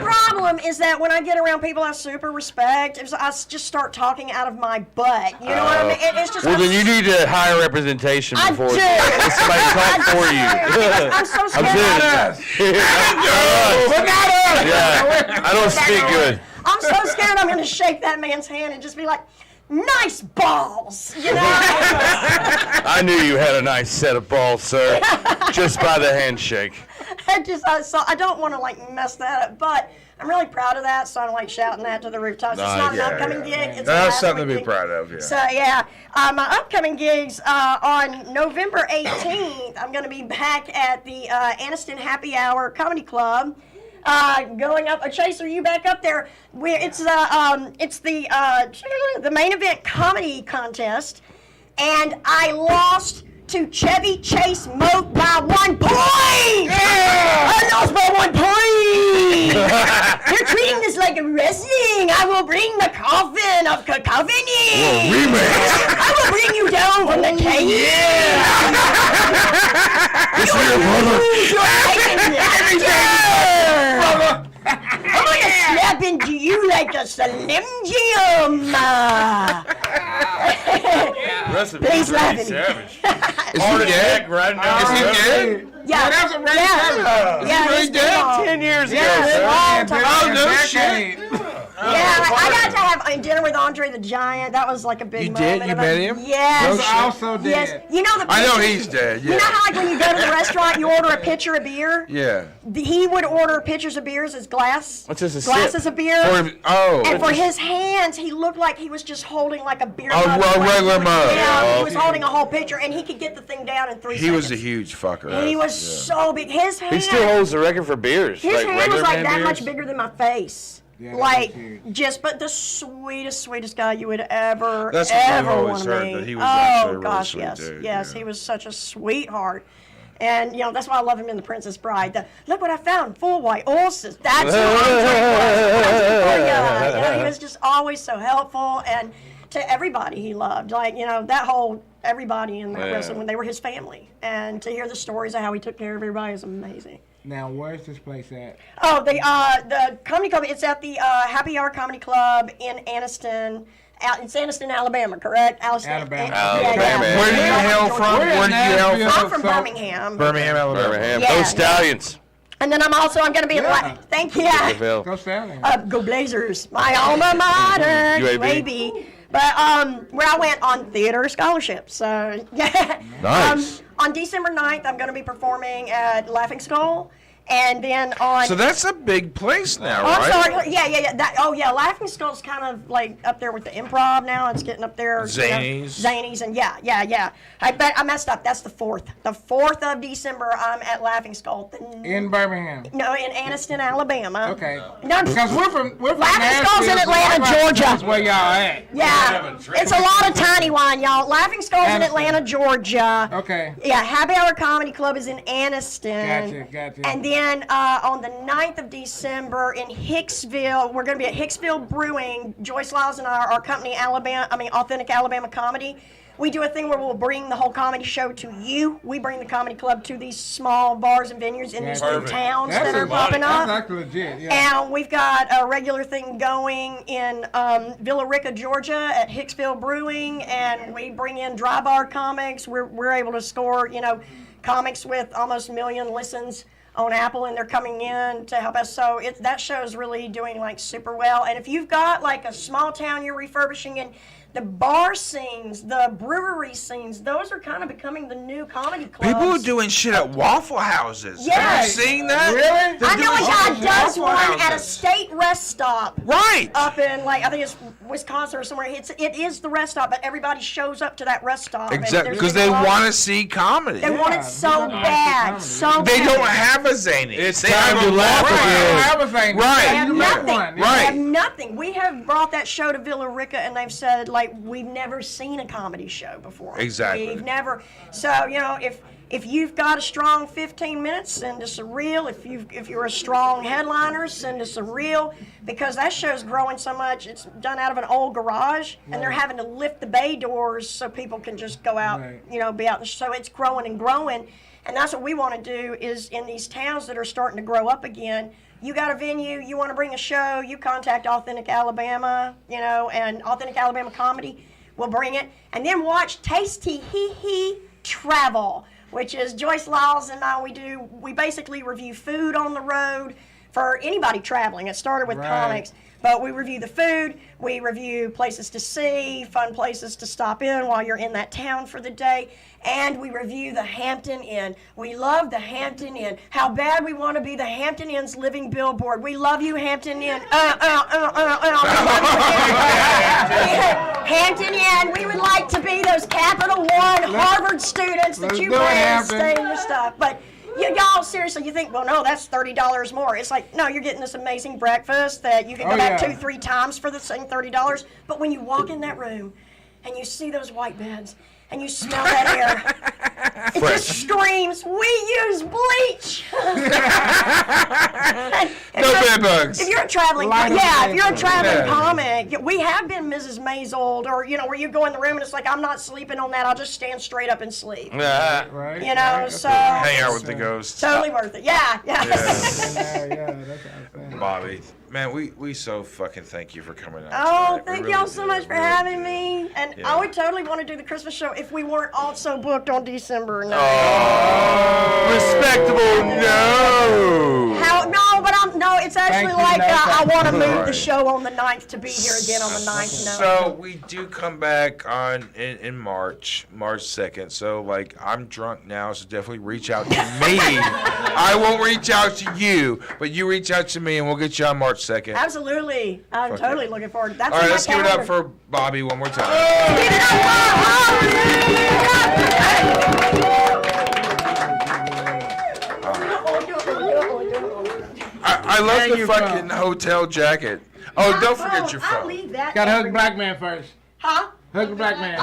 problem is that when I get around people I super respect, I just start talking out of my butt. You know what I mean? It's just. Well, then you need to hire representation I before do. let somebody talk for you. I'm so scared. Yeah, I don't speak good. I'm so scared I'm going to shake that man's hand and just be like, nice balls, you know? I knew you had a nice set of balls, sir, just by the handshake. I don't want to like mess that up, but I'm really proud of that, so I'm like shouting that to the rooftops. It's not an upcoming gig. It's a That's last something to week be gig. proud of, yeah. So yeah, my upcoming gigs on November 18th, I'm going to be back at the Anniston Happy Hour Comedy Club. Going up, Chase, are you back up there? It's the main event comedy contest, and I lost to Chevy Chase Mote by 1 point. Yeah! I lost by 1 point. They're treating this like a wrestling. I will bring the coffin of cacophony. I will bring you down from the cage. Yeah. This is your brother. I'm gonna snap into you like a Slim Jim. Please laugh at me. Is he dead? Right now. Is he dead? Yeah. That's a Ray Yeah, really he's dead? long. 10 years ago, Yeah, sir. long time. Oh, no shit. Yeah, I got to have dinner with Andre the Giant. That was like a big You moment. did? You of met it. him? Yes. He's also dead. Yes. You know the. I know picture- he's dead, You know yeah. how like when you go to the restaurant, you order a pitcher of beer. Yeah. He would order pitchers of beers as glasses Glasses of beer. Oh. And for his hands, he looked like he was just holding like a beer A mug. regular mug. Yeah, he Oh. was holding a whole pitcher, and he could get the thing down in 3 He seconds. was a huge fucker. He was so big. His hand. He still holds the record for beers. His like hand regular was like man that beers. much bigger than my face. Yeah, like that's huge. but the sweetest guy you would ever That's what I've ever always want to heard, meet. that he was actually a really gosh, sweet yes, dude, yes, yeah. he was such a sweetheart. And you know that's why I love him in The Princess Bride. Look what I found, 4 white horses. That's who I'm talking about. You know, he was just always so helpful, and to everybody he loved. Like that whole everybody in that Yeah. wrestling when they were his family, and to hear the stories of how he took care of everybody is amazing. Now, where's this place at? Oh, the comedy club. It's at the Happy Hour Comedy Club in Anniston. It's Anniston, Alabama, correct? Alabama. Yeah. Where do you hail from? Where do you hail from? I'm from Birmingham. Birmingham, Alabama. Birmingham. Yeah. Those stallions. And then I'm going to be in thank you. Phil. Go Stanley. Go Blazers, my alma mater, UAB. UAB. But where I went on theater scholarship. So yeah. Nice. On December 9th, I'm going to be performing at Laughing Skull. And then on. So that's a big place now, Oh, right? I'm sorry. Yeah. Laughing Skull's kind of like up there with the Improv now. It's getting up there. Zanies. Zanies, and yeah. I messed up. That's the 4th. The 4th of December, I'm at Laughing Skull. In Birmingham. No, in Anniston, Alabama. Okay. No, Because we're from Laughing Skull's in Nashville, so Atlanta, Georgia. That's where y'all at. Yeah, it's a lot of tiny wine, y'all. Laughing Skull's in Atlanta, Georgia. Okay. Yeah, Happy Hour Comedy Club is in Anniston. Gotcha. And then on the 9th of December in Hicksville, we're going to be at Hicksville Brewing. Joyce Liles and our company, Authentic Alabama Comedy. We do a thing where we'll bring the whole comedy show to you. We bring the comedy club to these small bars and venues in these new towns that are popping up. That's actually legit, yeah. And we've got a regular thing going in Villa Rica, Georgia at Hicksville Brewing, and we bring in dry bar comics. We're able to score, comics with almost 1 million listens on Apple, and they're coming in to help us. So that show is really doing like super well. And if you've got like a small town you're refurbishing, and the bar scenes, the brewery scenes, those are kind of becoming the new comedy clubs. People are doing shit at Waffle Houses. Yes. Have you seen that? Really? I know a guy does Waffle one at a Houses. state rest stop. Right. Up in, I think it's Wisconsin or somewhere. It is the rest stop, but everybody shows up to that rest stop. Exactly, because they want to see comedy. They want it so bad, so They bad. don't have a zany. It's They time have to a laugh right. again. They don't have a thing. They have Right. nothing. They Right. have nothing. We have brought that show to Villa Rica, and they've said, we've never seen a comedy show before. Exactly. We've never. So, if you've got a strong 15 minutes, send us a reel. If you're a strong headliner, send us a reel, because that show's growing so much. It's done out of an old garage, and they're having to lift the bay doors so people can just go out, be out. So it's growing and growing, and that's what we want to do is in these towns that are starting to grow up again. You got a venue, you want to bring a show, you contact Authentic Alabama, and Authentic Alabama Comedy. We'll bring it, and then watch Tasty Hee Hee Travel, which is Joyce Liles and I. We basically review food on the road for anybody traveling. It started with comics, but we review the food, we review places to see, fun places to stop in while you're in that town for the day, and we review the Hampton Inn. We love the Hampton Inn. How bad we want to be the Hampton Inn's living billboard. We love you, Hampton Inn. Hampton Inn. We would like to be those Capital One Harvard students that you plan to stay in your stuff. But y'all, seriously, you think, well, no, that's $30 more. It's like, no, you're getting this amazing breakfast that you can go back 2-3 times for the same $30. But when you walk in that room and you see those white beds and you smell that air, it just screams, we use bleach. No bed bugs. If you're a traveling, comic, we have been Mrs. Maisel, or where you go in the room and it's like, I'm not sleeping on that. I'll just stand straight up and sleep. Right. So hang out with the ghosts. Totally worth it. Yeah. That's awesome. Bobby, man, we so fucking thank you for coming out. Oh, tonight. thank We y'all really so do. much for Really having do. me. And Yeah. I would totally want to do the Christmas show if we weren't also booked on December 9th. Oh, respectable. No. It's actually I want to move the show on the 9th to be here again on the 9th. No. So we do come back in March 2nd. So I'm drunk now, so definitely reach out to me. I won't reach out to you, but you reach out to me and we'll get you on March 2nd. Absolutely. I'm totally looking forward to that. All right, let's give it up for Bobby one more time. I love the fucking hotel jacket. Oh, don't forget your I'll phone. leave that. Gotta hug the black man first. Huh? Hug the black man. It's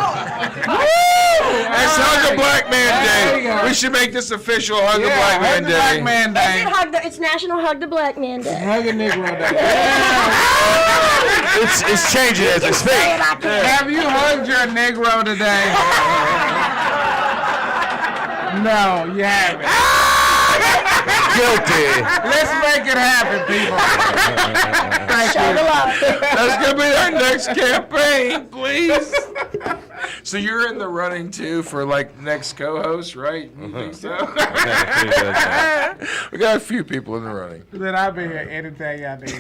Hug a Black Man There you Day. go. We should make this official Hug a Black Man Hug the Day. black man day. It's National Hug the Black Man Day. Hug a Negro day. It's changing as we speak. Have you hugged your Negro today? No, you haven't. Guilty. Let's make it happen, people. Thank you. That's gonna be our next campaign, please. So you're in the running too for next co-host, right? You think so? We got a few people in the running. Then I'll be here anything y'all need.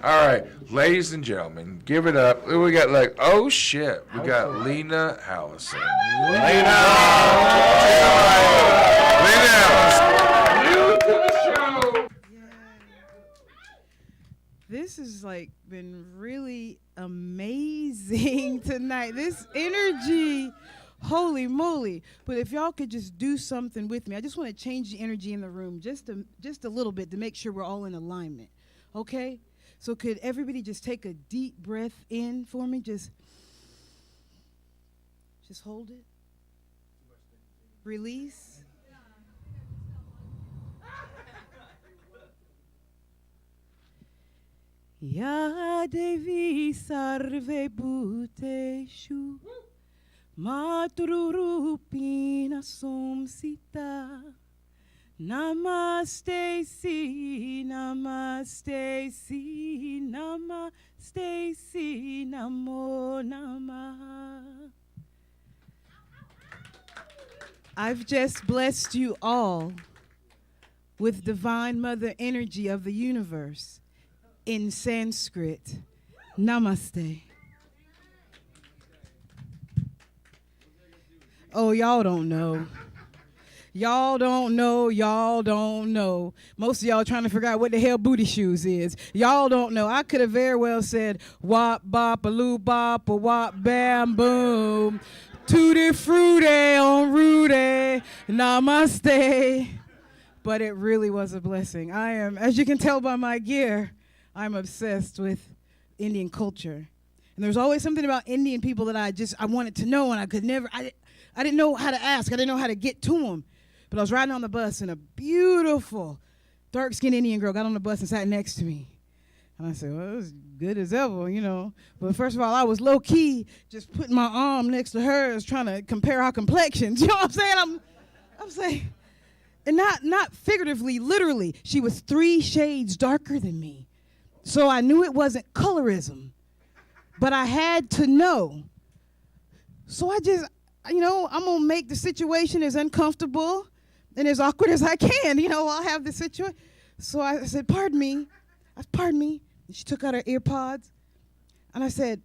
All right, ladies and gentlemen, give it up. We got oh shit, we got Lena Allison. Lena Allison. This has been really amazing tonight. This energy, holy moly. But if y'all could just do something with me, I just want to change the energy in the room just a little bit to make sure we're all in alignment. Okay? So could everybody just take a deep breath in for me? Just hold it. Release. Ya devi sarve buteshu matrurupina somsita. Namaste, si, namaste, si, namaste, si, namo namah. I've just blessed you all with divine mother energy of the universe in Sanskrit. Namaste. Oh, y'all don't know. Y'all don't know, y'all don't know. Most of y'all trying to figure out what the hell booty shoes is. Y'all don't know. I could have very well said wop bop a loo bop a wop bam boom. Tutti frutti on Rudy. Namaste. But it really was a blessing. I am, as you can tell by my gear, I'm obsessed with Indian culture. And there's always something about Indian people that I wanted to know, and I could never, I didn't know how to ask. I didn't know how to get to them. But I was riding on the bus, and a beautiful dark-skinned Indian girl got on the bus and sat next to me. And I said, well, it was good as ever, you know. But first of all, I was low-key just putting my arm next to hers, trying to compare our complexions. You know what I'm saying? I'm saying, and not figuratively, literally. She was 3 shades darker than me. So I knew it wasn't colorism. But I had to know. So I just, you know, I'm going to make the situation as uncomfortable and as awkward as I can. You know, I'll have the situation. So I said, pardon me. And she took out her ear pods. And I said,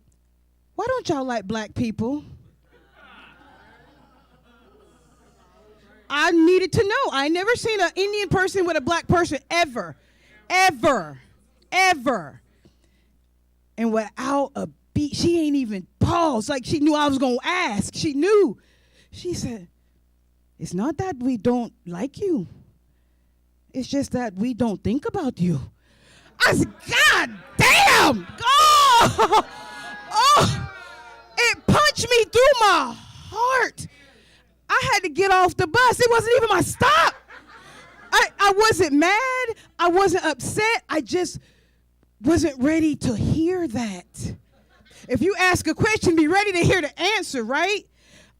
why don't y'all like black people? I needed to know. I never seen an Indian person with a black person ever. And without a beat, she ain't even paused. Like she knew I was going to ask. She knew. She said, it's not that we don't like you. It's just that we don't think about you. I said, God damn! Oh, it punched me through my heart. I had to get off the bus. It wasn't even my stop. I wasn't mad. I wasn't upset. I just wasn't ready to hear that. If you ask a question, be ready to hear the answer, right?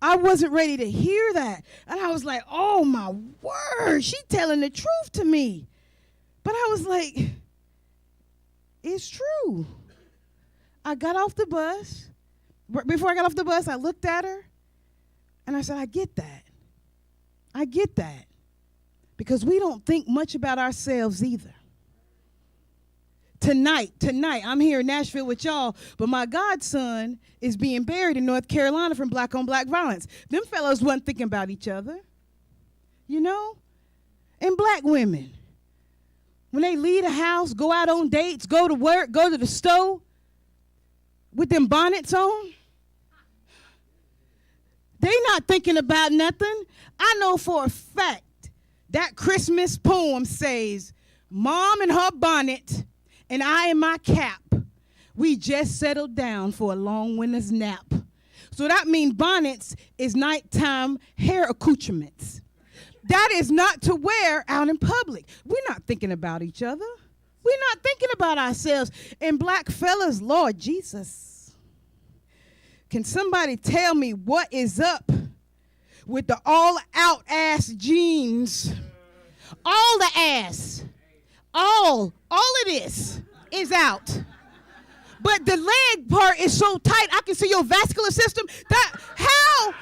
I wasn't ready to hear that. And I was like, oh my word, she telling the truth to me. But I was like, it's true. I got off the bus. Before I got off the bus, I looked at her and I said, I get that. I get that. Because we don't think much about ourselves either. Tonight, I'm here in Nashville with y'all, but my godson is being buried in North Carolina from black on black violence. Them fellows wasn't thinking about each other, you know? And black women, when they leave the house, go out on dates, go to work, go to the store with them bonnets on, they not thinking about nothing. I know for a fact that Christmas poem says, Mom in her bonnet, and I in my cap, we just settled down for a long winter's nap. So that means bonnets is nighttime hair accoutrements. That is not to wear out in public. We're not thinking about each other. We're not thinking about ourselves. And black fellas, Lord Jesus, can somebody tell me what is up with the all-out ass jeans? All the ass. All of this is out. But the leg part is so tight, I can see your vascular system. How?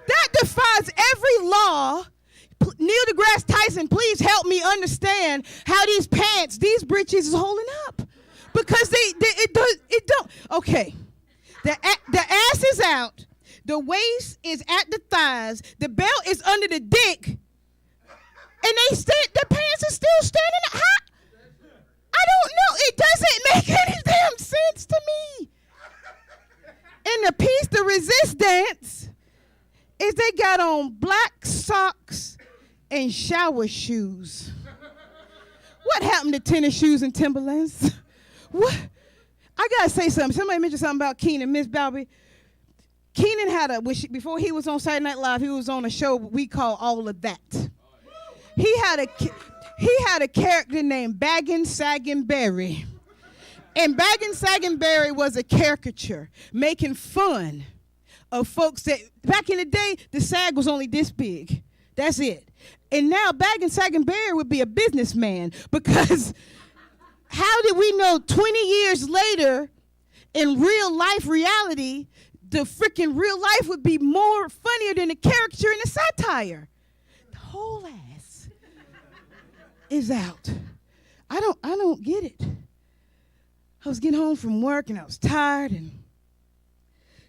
That defies every law. Neil deGrasse Tyson, please help me understand how these pants, these breeches is holding up. Because it don't. Okay. The ass is out. The waist is at the thighs. The belt is under the dick. And the pants are still standing high. I don't know. It doesn't make any damn sense to me. And the piece, the resist dance, is they got on black socks and shower shoes. What happened to tennis shoes and Timberlands? What? I gotta say something. Somebody mentioned something about Keenan, Miss Barbee. Keenan had before he was on Saturday Night Live, he was on a show we call All of That. He had He had a character named Baggin' Saggin' Berry. And Baggin' Saggin' Berry was a caricature making fun of folks that, back in the day, the sag was only this big. That's it. And now Baggin' Saggin' Berry would be a businessman, because how did we know 20 years later, in real life reality, the freaking real life would be more funnier than the caricature and the satire? The whole ass is out. I don't get it. I was getting home from work and I was tired, and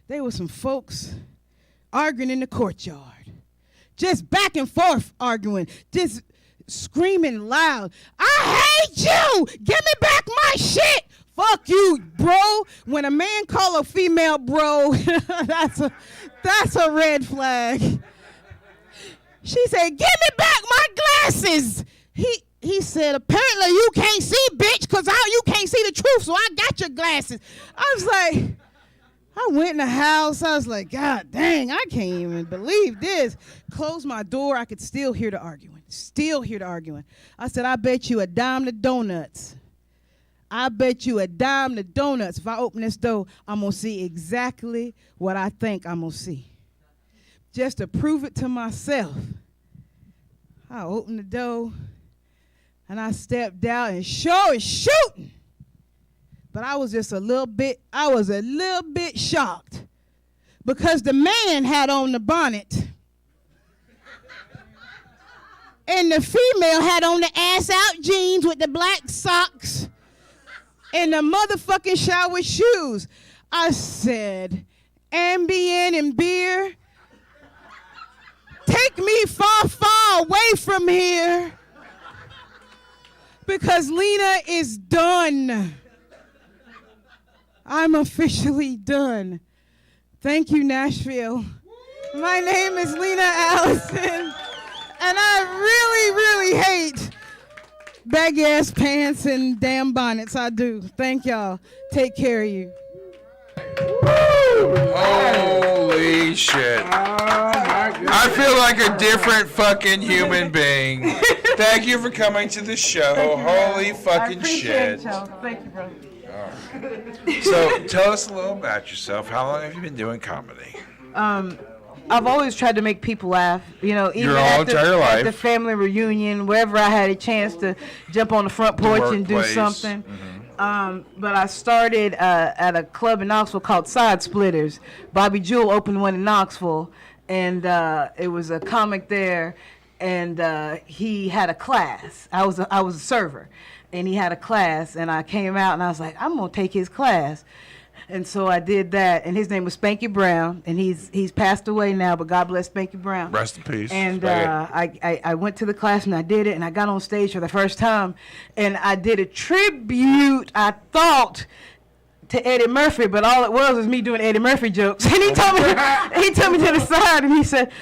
there were some folks arguing in the courtyard. Just back and forth arguing, just screaming loud. I hate you! Give me back my shit! Fuck you, bro. When a man call a female bro, that's a red flag. She said, give me back my glasses. He said, apparently you can't see, bitch, because you can't see the truth, so I got your glasses. I was like, I went in the house. I was like, God dang, I can't even believe this. Closed my door. I could still hear the arguing. I said, I bet you a dime to donuts. If I open this door, I'm going to see exactly what I think I'm going to see. Just to prove it to myself. I opened the door, and I stepped out, and sure as shooting. But I was a little bit shocked, because the man had on the bonnet, and the female had on the ass out jeans with the black socks and the motherfucking shower shoes. I said, Ambien and beer, take me far, far away from here, because Lena is done. I'm officially done. Thank you, Nashville. My name is Lena Allison, and I really, really hate baggy ass pants and damn bonnets. I do. Thank y'all. Take care of you. Holy shit. I feel like a different fucking human being. Thank you for coming to the show. Holy fucking shit. Thank you, brother. So tell us a little about yourself. How long have you been doing comedy? I've always tried to make people laugh, even entire life. At the family reunion, wherever I had a chance to jump on the front porch and do something. Mm-hmm. But I started at a club in Knoxville called Side Splitters. Barbee Jean opened one in Knoxville, and it was a comic there, and he had a class. I was a server, and he had a class, and I came out, and I was like, I'm gonna take his class. And so I did that, and his name was Spanky Brown, and he's passed away now, but God bless Spanky Brown. Rest in peace. And I went to the class, and I did it, and I got on stage for the first time, and I did a tribute, I thought, to Eddie Murphy, but all it was me doing Eddie Murphy jokes. And he told me to the side, and he said,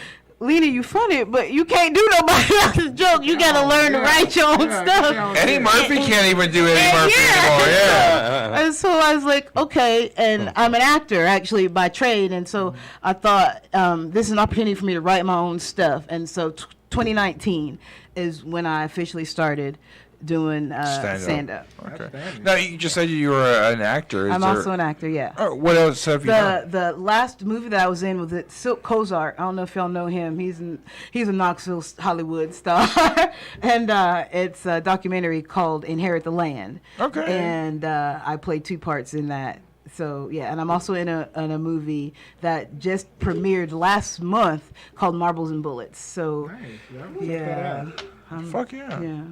Lena, you funny, but you can't do nobody else's joke. You got to learn to write your own stuff. Eddie Murphy can't even do Eddie Murphy anymore. Yeah. And so I was like, okay. And I'm an actor, actually, by trade. And so I thought this is an opportunity for me to write my own stuff. And so 2019 is when I officially started doing stand-up. Okay. Now, you just said you were an actor. I'm also an actor, yeah. Oh, what else have you done? The last movie that I was in was Silk Kozart. I don't know if y'all know him. He's a Knoxville Hollywood star. And it's a documentary called Inherit the Land. Okay. And I played 2 parts in that. So, yeah, and I'm also in a movie that just premiered last month called Marbles and Bullets. So, nice. Yeah. Fuck yeah. Yeah.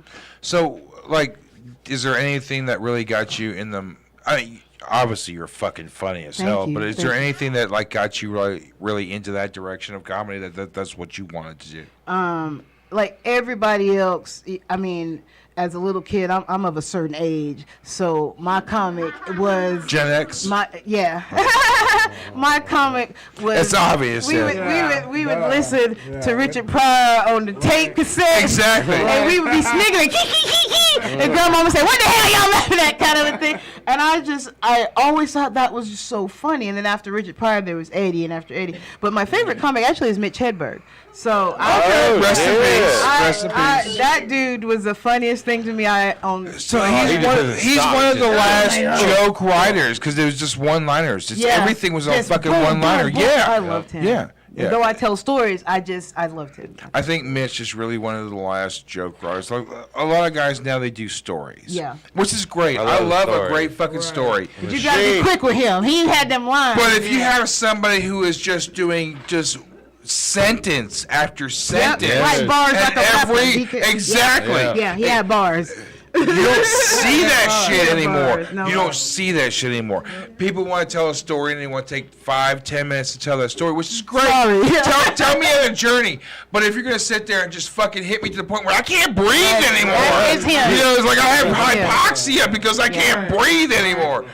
So, like, is there anything that really got you in the... I mean, obviously you're fucking funny as hell, but is there anything that, like, got you really into that direction of comedy that's what you wanted to do? Like everybody else, I mean... As a little kid, I'm of a certain age, so my comic was Gen X. My comic was. It's obvious. We would listen to Richard Pryor on the tape cassette. Exactly. And we would be sniggering, And grandma would say, what the hell y'all laughing at, kind of a thing. And I always thought that was just so funny. And then after Richard Pryor, there was Eddie, and after Eddie. But my favorite comic actually is Mitch Hedberg. So rest in peace. Rest in peace. That dude was the funniest thing to me. So he's one of the last joke writers because there was just one-liners. Everything was a fucking one-liner. Yeah, I loved him. Yeah. Though I tell stories, I loved him. I think Mitch is really one of the last joke writers. Like, a lot of guys now, they do stories. Yeah. Which is great. I love a great fucking story. But you gotta be quick with him. He had them lines. But if you have somebody who is just doing sentence after sentence, like bars, like a exactly. Yeah, he had bars. You don't see that shit anymore. You don't see that shit anymore. People want to tell a story and they want to take 5-10 minutes to tell that story, which is great. Tell me on a journey. But if you're gonna sit there and just fucking hit me to the point where I can't breathe anymore, it's like I have hypoxia because I can't breathe anymore.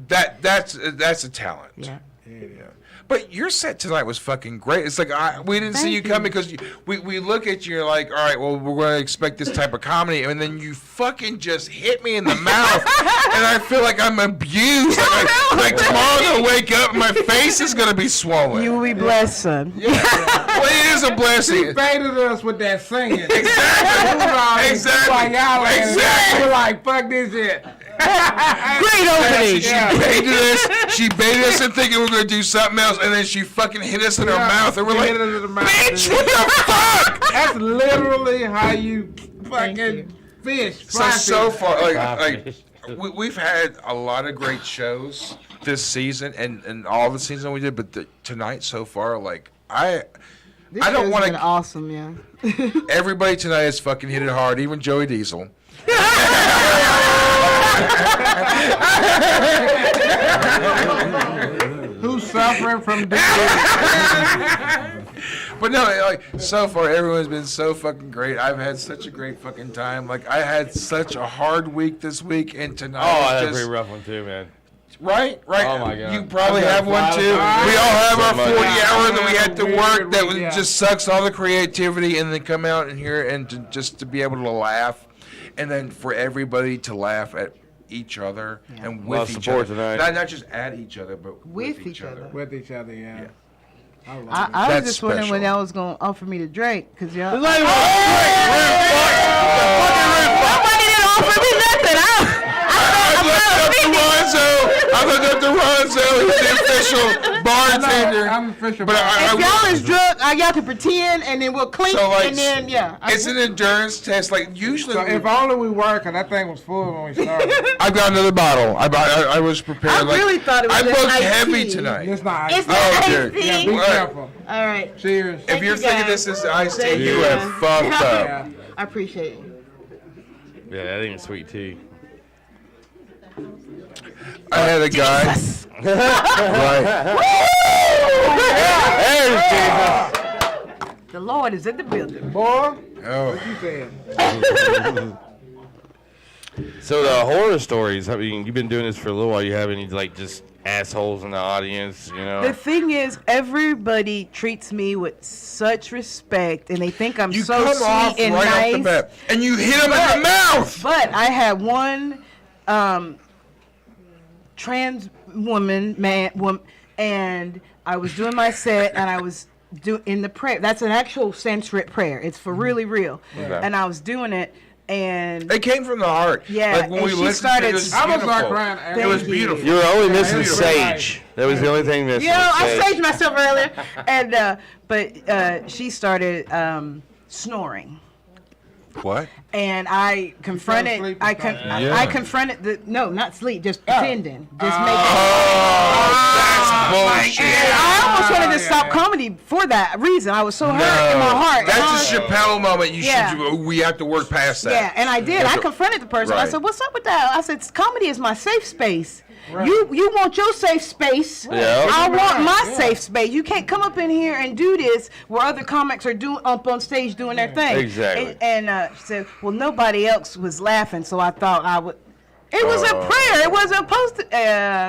That's a talent. Yeah. But your set tonight was fucking great. It's like we didn't see you coming because we look at you, you're like, all right, well, we're going to expect this type of comedy, and then you fucking just hit me in the mouth, and I feel like I'm abused. Like tomorrow I'm going to wake up and my face is going to be swollen. You will be blessed, son. Well, it is a blessing. She baited us with that singing. Exactly. We're like, fuck this shit. Great opening. She baited us into thinking we were going to do something else, and then she fucking hit us in her mouth, and we're like, bitch, what the fuck? That's literally how you fucking fish. So far, like we've had a lot of great shows this season, and all the season we did, but tonight so far, like, I don't want to. Awesome, yeah. Everybody tonight has fucking hit it hard, even Joey Diesel. Who's suffering from disease? But no, like, so far everyone's been so fucking great. I've had such a great fucking time. Like, I had such a hard week this week, and tonight I had a pretty rough one too, man. Right? Oh my God. You probably have one too. We all have our 40 hours that we had to work that just sucks all the creativity, and then come out in here and just to be able to laugh, and then for everybody to laugh at each other and with each other. Tonight. Not just at each other, but with each other. With each other, yeah. I was just wondering when y'all was going to offer me to drink, because y'all... Nobody didn't offer me nothing. I looked up to Ronzo. He's the official bartender. I'm official. But if y'all is drunk, y'all can pretend, and then we'll clink, and then, it's an endurance test. Like, usually... So if only we were, because that thing was full when we started. I've got another bottle. I was prepared. I really thought it was just iced heavy tonight. It's not iced tea. It's not iced tea. Yeah, be careful. All right. Cheers. If you're thinking this is iced tea, you have fucked up. I appreciate it. Yeah, that ain't sweet tea. I had a guy. Right. The Lord is in the building. Boy. Oh. What you saying? So the horror stories, I mean, you've been doing this for a little while. You have any, like, just assholes in the audience, you know? The thing is, everybody treats me with such respect, and they think I'm so sweet and nice. Off the bat, and you hit them in the mouth. But I had one trans woman, and I was doing my set, and I was in the prayer. That's an actual Sanskrit prayer. It's for really real. Okay. And I was doing it, and it came from the heart. Yeah, like when we listened to it, was I was like crying. It was beautiful. You were only missing Sage. That was the only thing missing. You know, I staged myself earlier, and but she started snoring. What? And I confronted. I confronted not sleep, just pretending, just making. That's bullshit. And I almost wanted to stop comedy for that reason. I was so hurt in my heart. That's a Chappelle moment. We have to work past that. Yeah, and I did. I confronted the person. Right. I said, "What's up with that?" I said, "Comedy is my safe space. Right. You want your safe space. Yeah. I want my safe space. You can't come up in here and do this where other comics are up on stage doing their thing." Exactly. And she said, "Well, nobody else was laughing, so I thought I would." It was a prayer. It wasn't supposed to.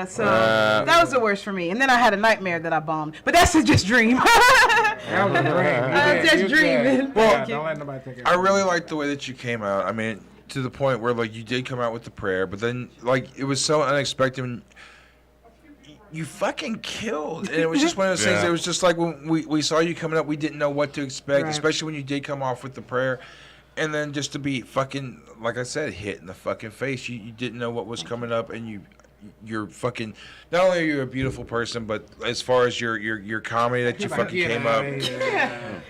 So that was the worst for me. And then I had a nightmare that I bombed. But that's just dream. That was a dream. I was just dreaming. Well, don't let nobody take it. I really liked the way that you came out. I mean, to the point where like you did come out with the prayer, but then like it was so unexpected. And you fucking killed, and it was just one of those things. It was just like when we saw you coming up, we didn't know what to expect, especially when you did come off with the prayer, and then just to be fucking, like I said, hit in the fucking face. You didn't know what was coming up, and you're fucking. Not only are you a beautiful person, but as far as your comedy that you fucking came up,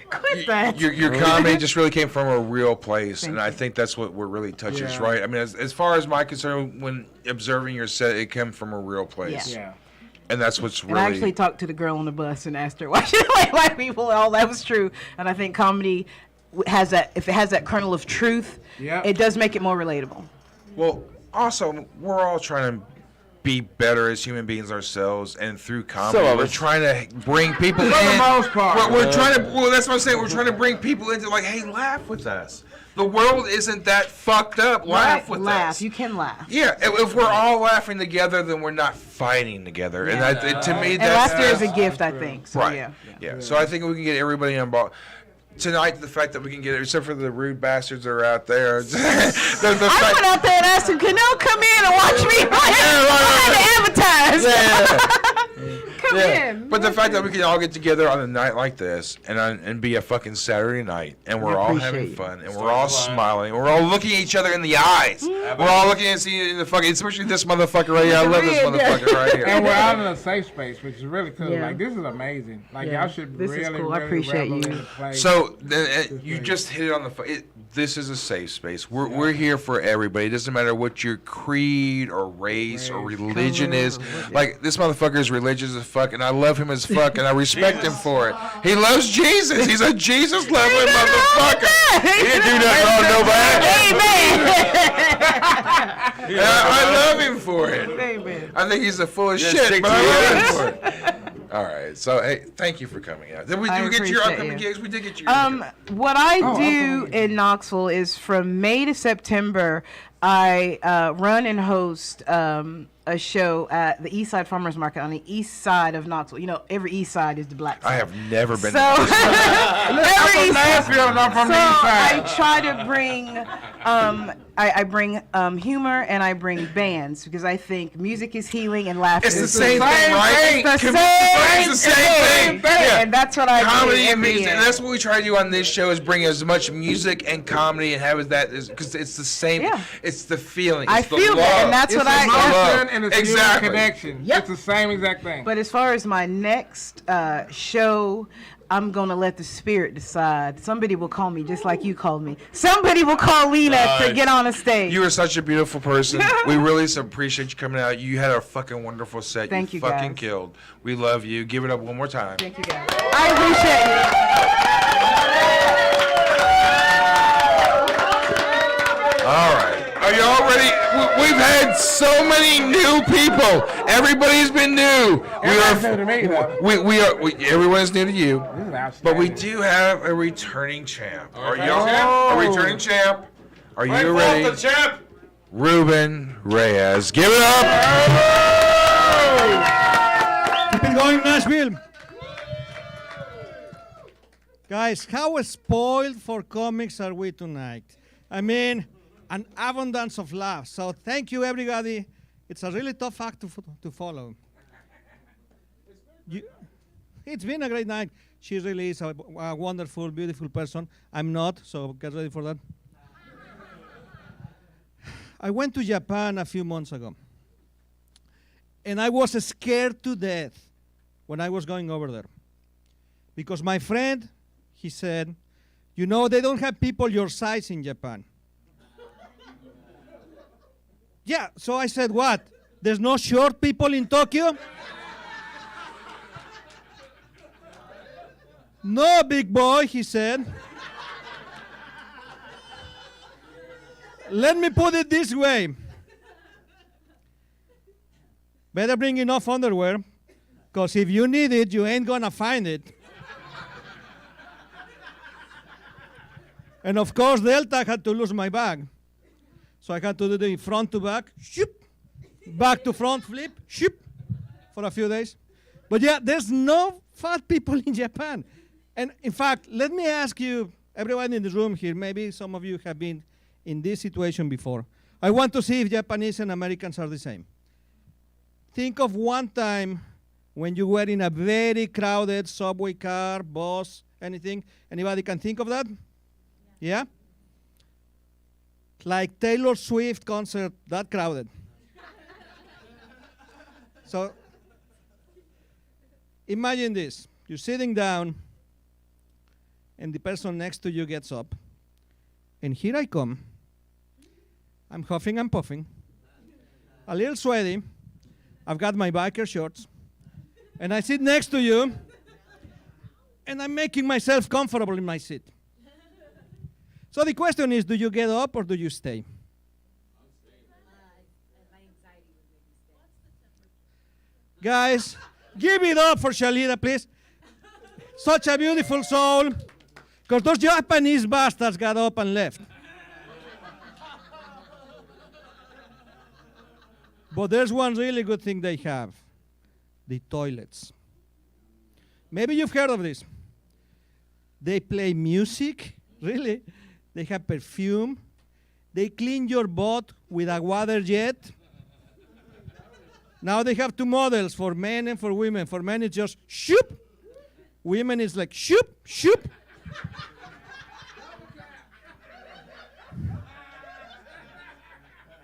Quit that. your comedy just really came from a real place, and I think that's what really touches, right? I mean, as far as my concern, when observing your set, it came from a real place. Yeah. And that's what's really. And I actually talked to the girl on the bus and asked her why she didn't like white people. All that was true. And I think comedy has that. If it has that kernel of truth, it does make it more relatable. Well, also, we're all trying to be better as human beings ourselves, and through comedy, we're trying to bring people in. For the most part. We're trying to. Well, that's what I'm saying. We're trying to bring people into like, hey, laugh with us. The world isn't that fucked up. Laugh with us. You can laugh. Yeah, if we're all laughing together, then we're not fighting together. And to me, and that's laughter is a gift, I think. So, right. Yeah. So I think we can get everybody involved. Tonight, the fact that we can get, except for the rude bastards that are out there. I went out there and asked him, can y'all come in and watch me? I had to advertise. Come in. But the fact that we can all get together on a night like this and be a fucking Saturday night, and we're all having fun, and we're all smiling, we're all looking at each other in the eyes. We're all looking at in the fucking, especially this motherfucker right here. I love this motherfucker right here. And we're out in a safe space, which is really cool. Yeah. Like, this is amazing. Like, y'all should This really, is cool. really I appreciate revel you. in the place. So you just hit it on the. This is a safe space. We're here for everybody. It doesn't matter what your creed or race or religion is. Like, this motherfucker is religious as fuck, and I love him as fuck, and I respect him for it. He loves Jesus. He's a Jesus loving motherfucker. He didn't do nothing wrong, nobody. I love him for it. Amen. I think he's a full of shit, but I love him for it. All right, so hey, thank you for coming out. Did we get your upcoming gigs? We did get your. What I do in Knoxville is from May to September, I run and host a show at the East Side Farmers Market on the east side of Knoxville. You know, every east side is the black side. I have never been. So, to every east Nashville, not from the east side. I try to bring, I bring humor and I bring bands because I think music is healing and laughter. It's the is same thing, right? It's the same thing. Yeah. And that's what I comedy do and every music. year. And that's what we try to do on this show is bring as much music and comedy and have that because it's the same. Yeah. It's the feeling. I It's the feel love. that, and that's what I. love. And it's Exactly. connection. Yep. It's the same exact thing. But as far as my next show, I'm gonna let the spirit decide. Somebody will call me just like you called me. Somebody will call Lena to get on a stage. You are such a beautiful person. We really appreciate you coming out. You had a fucking wonderful set. Thank you, fucking guys. killed. We love you. Give it up one more time. Thank you, guys. I appreciate you. All right. Are you all ready? We've had so many new people. Everybody's been new. Everybody's new to me, though. Everyone is new to you. This is outstanding. But we do have a returning champ. Are y'all? A returning champ. Are you ready? The champ. Ruben Reyes. Give it up. Keep it going, Nashville. Guys, how spoiled for comics are we tonight? I mean, an abundance of laughs. So thank you, everybody. It's a really tough act to follow. It's been a great night. She really is a wonderful, beautiful person. I'm not, so get ready for that. I went to Japan a few months ago. And I was scared to death when I was going over there. Because my friend, he said, you know, they don't have people your size in Japan. Yeah, so I said, what? There's no short people in Tokyo? No, big boy, he said. Let me put it this way. Better bring enough underwear, because if you need it, you ain't gonna find it. And of course, Delta had to lose my bag. So I had to do the front to back, shoop, back to front flip, shoop, for a few days. But yeah, there's no fat people in Japan. And in fact, let me ask you, everyone in the room here, maybe some of you have been in this situation before. I want to see if Japanese and Americans are the same. Think of one time when you were in a very crowded subway car, bus, anything. Anybody can think of that? Yeah? Like Taylor Swift concert, that crowded. So imagine this. You're sitting down, and the person next to you gets up, and here I come. I'm huffing and puffing, a little sweaty. I've got my biker shorts, and I sit next to you, and I'm making myself comfortable in my seat. So the question is, do you get up or do you stay? Guys, give it up for Shellyta, please. Such a beautiful soul. Because those Japanese bastards got up and left. But there's one really good thing they have. The toilets. Maybe you've heard of this. They play music, really. They have perfume. They clean your butt with a water jet. Now they have two models for men and for women. For men, it's just shoop. Women, it's like shoop, shoop.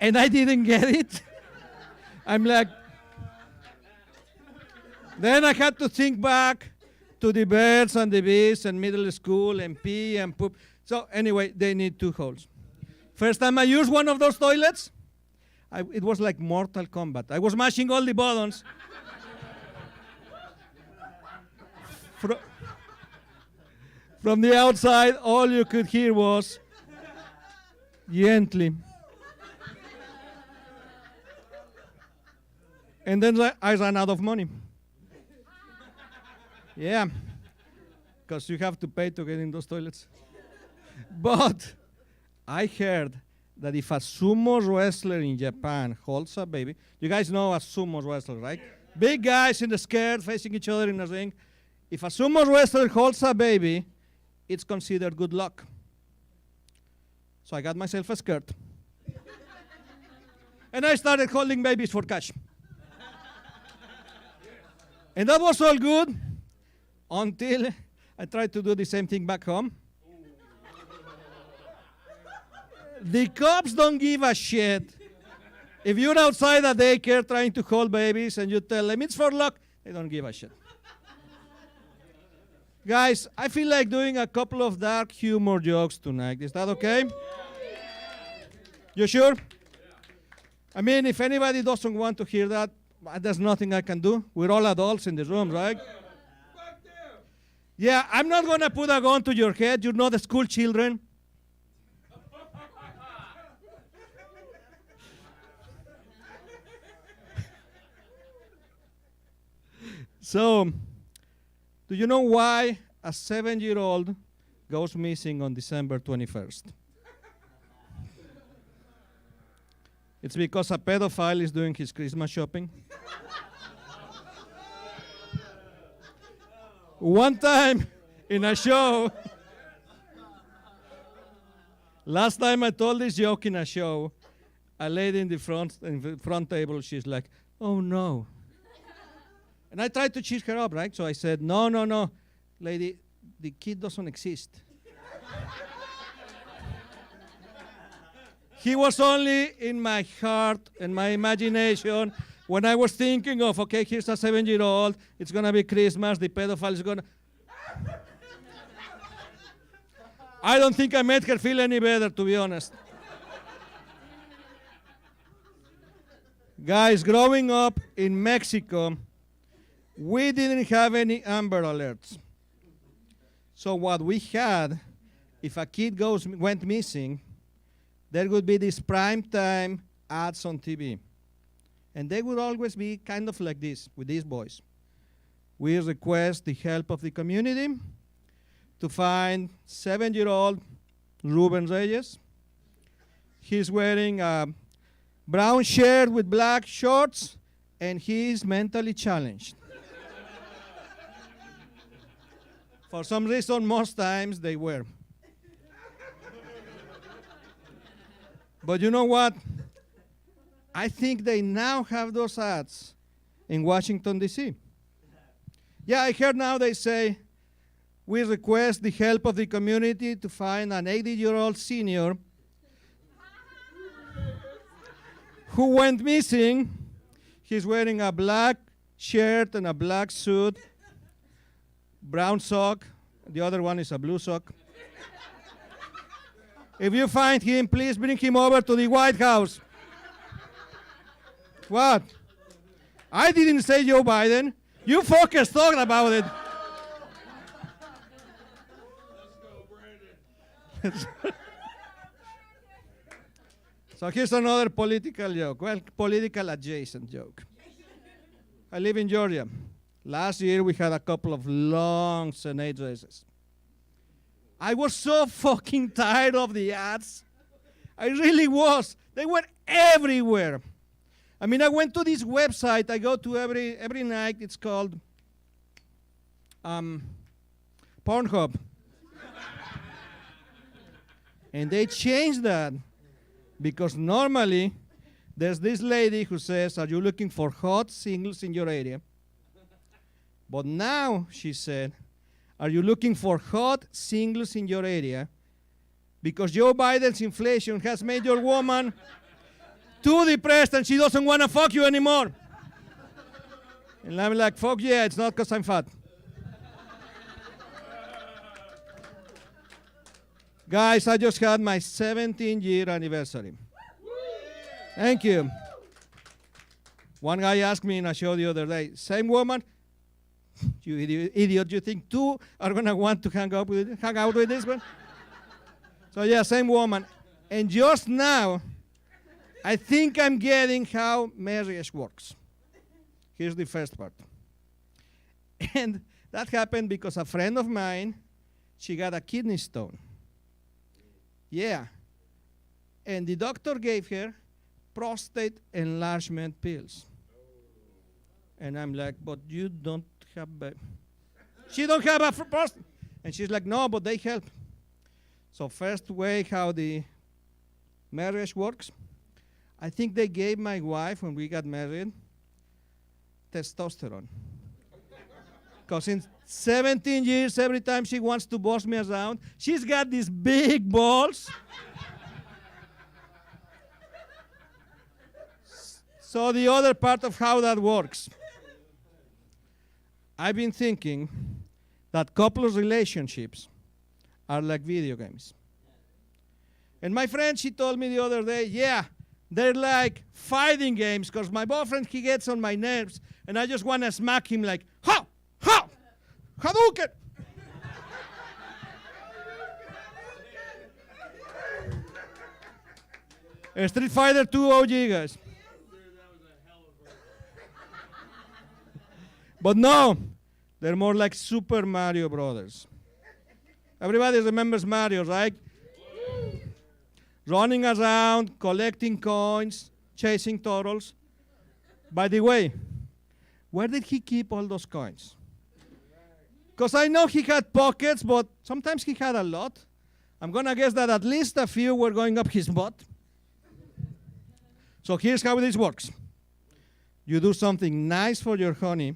And I didn't get it. I'm like, then I had to think back to the birds and the bees and middle school and pee and poop. So anyway, they need two holes. First time I used one of those toilets, it was like Mortal Kombat. I was mashing all the buttons. From the outside, all you could hear was gently. And then I ran out of money. Yeah, because you have to pay to get in those toilets. But I heard that if a sumo wrestler in Japan holds a baby, you guys know a sumo wrestler, right? Big guys in the skirt facing each other in the ring. If a sumo wrestler holds a baby, it's considered good luck. So I got myself a skirt. And I started holding babies for cash. And that was all good until I tried to do the same thing back home. The cops don't give a shit. If you're outside a daycare trying to hold babies and you tell them it's for luck, they don't give a shit. Guys, I feel like doing a couple of dark humor jokes tonight. Is that okay? You sure? I mean, if anybody doesn't want to hear that, there's nothing I can do. We're all adults in this room, right? Yeah, I'm not going to put a gun to your head. You're not the school children. So, do you know why a 7-year-old goes missing on December 21st? It's because a pedophile is doing his Christmas shopping. One time in a show, last time I told this joke in a show, a lady in the front table, she's like, oh no. And I tried to cheer her up, right? So I said, no, lady, the kid doesn't exist. He was only in my heart and my imagination when I was thinking of, okay, here's a 7-year-old, it's going to be Christmas, the pedophile is going to... I don't think I made her feel any better, to be honest. Guys, growing up in Mexico, we didn't have any Amber Alerts. So what we had, if a kid went missing, there would be these primetime ads on TV. And they would always be kind of like this, with these boys. We request the help of the community to find 7-year-old Ruben Reyes. He's wearing a brown shirt with black shorts, and he's mentally challenged. For some reason, most times they were. But you know what? I think they now have those ads in Washington, D.C. Yeah, I heard now they say, we request the help of the community to find an 80-year-old senior who went missing. He's wearing a black shirt and a black suit, brown sock. The other one is a blue sock. If you find him, please bring him over to the White House. What? I didn't say Joe Biden. You fuckers talked about it. So here's another political joke. Well, political adjacent joke. I live in Georgia. Last year we had a couple of long Senate races. I was so fucking tired of the ads. I really was. They were everywhere. I mean, I went to this website I go to every night. It's called Pornhub. And they changed that because normally there's this lady who says, are you looking for hot singles in your area? But now she said, are you looking for hot singles in your area? Because Joe Biden's inflation has made your woman too depressed and she doesn't want to fuck you anymore. And I'm like, fuck yeah, it's not because I'm fat. Guys, I just had my 17-year anniversary. Thank you. One guy asked me in a show the other day, same woman? You idiot, you think two are going to want to hang out with this one? So yeah, same woman. And just now, I think I'm getting how marriage works. Here's the first part. And that happened because a friend of mine, she got a kidney stone. Yeah. And the doctor gave her prostate enlargement pills. And I'm like, but you don't have she don't have a prostate. And she's like, no, but they help. So first way how the marriage works, I think they gave my wife, when we got married, testosterone. Because in 17 years, every time she wants to boss me around, she's got these big balls. So the other part of how that works, I've been thinking that couples relationships are like video games. And my friend, she told me the other day, yeah, they're like fighting games because my boyfriend, he gets on my nerves and I just want to smack him like, ha, ha, Hadouken. Street Fighter 2 OG, guys. But no, they're more like Super Mario Brothers. Everybody remembers Mario, right? Running around, collecting coins, chasing turtles. By the way, where did he keep all those coins? Because I know he had pockets, but sometimes he had a lot. I'm going to guess that at least a few were going up his butt. So here's how this works. You do something nice for your honey,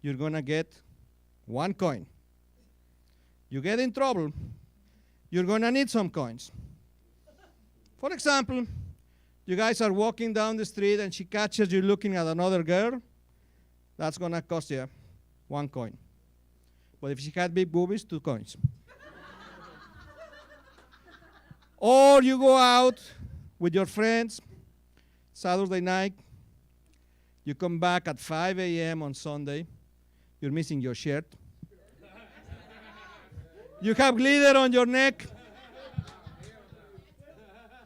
you're going to get 1 coin. You get in trouble, you're going to need some coins. For example, you guys are walking down the street and she catches you looking at another girl. That's going to cost you 1 coin. But if she had big boobies, 2 coins. Or you go out with your friends, Saturday night, you come back at 5 a.m. on Sunday, you're missing your shirt. You have glitter on your neck.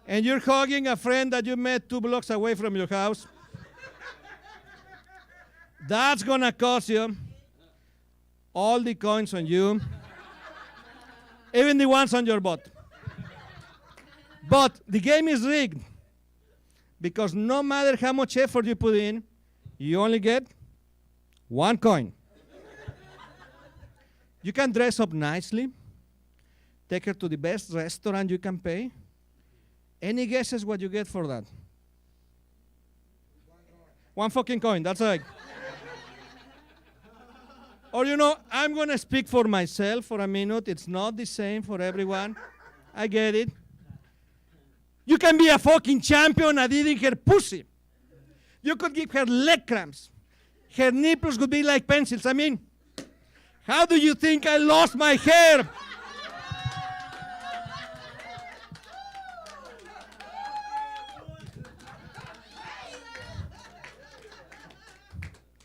And you're hugging a friend that you met 2 blocks away from your house. That's going to cost you all the coins on you, even the ones on your butt. But the game is rigged because no matter how much effort you put in, you only get 1 coin. You can dress up nicely, take her to the best restaurant you can pay, Any guesses what you get for that? One fucking coin, that's right. Or I'm going to speak for myself for a minute. It's not the same for everyone. I get it. You can be a fucking champion at eating her pussy. You could give her leg cramps. Her nipples would be like pencils. I mean, how do you think I lost my hair?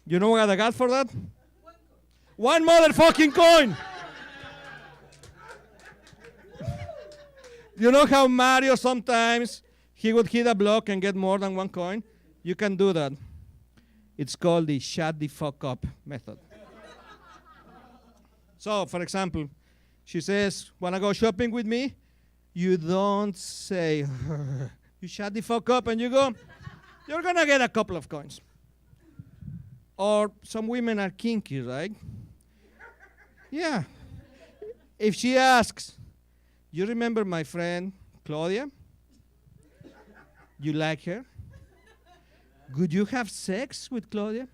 You know what I got for that? One motherfucking coin. You know how Mario sometimes he would hit a block and get more than one coin? You can do that. It's called the shut the fuck up method. So, for example, she says, wanna go shopping with me? You don't say, you shut the fuck up and you go, you're gonna get a couple of coins. Or some women are kinky, right? Yeah. If she asks, you remember my friend Claudia? You like her? Would you have sex with Claudia?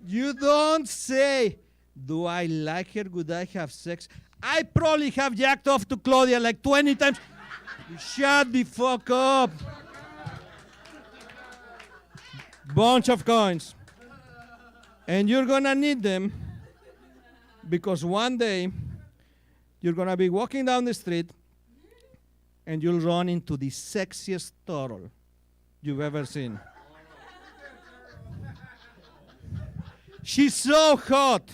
You don't say, do I like her? Would I have sex? I probably have jacked off to Claudia like 20 times. Shut the fuck up. Bunch of coins. And you're gonna need them because one day you're gonna be walking down the street and you'll run into the sexiest turtle you've ever seen. She's so hot.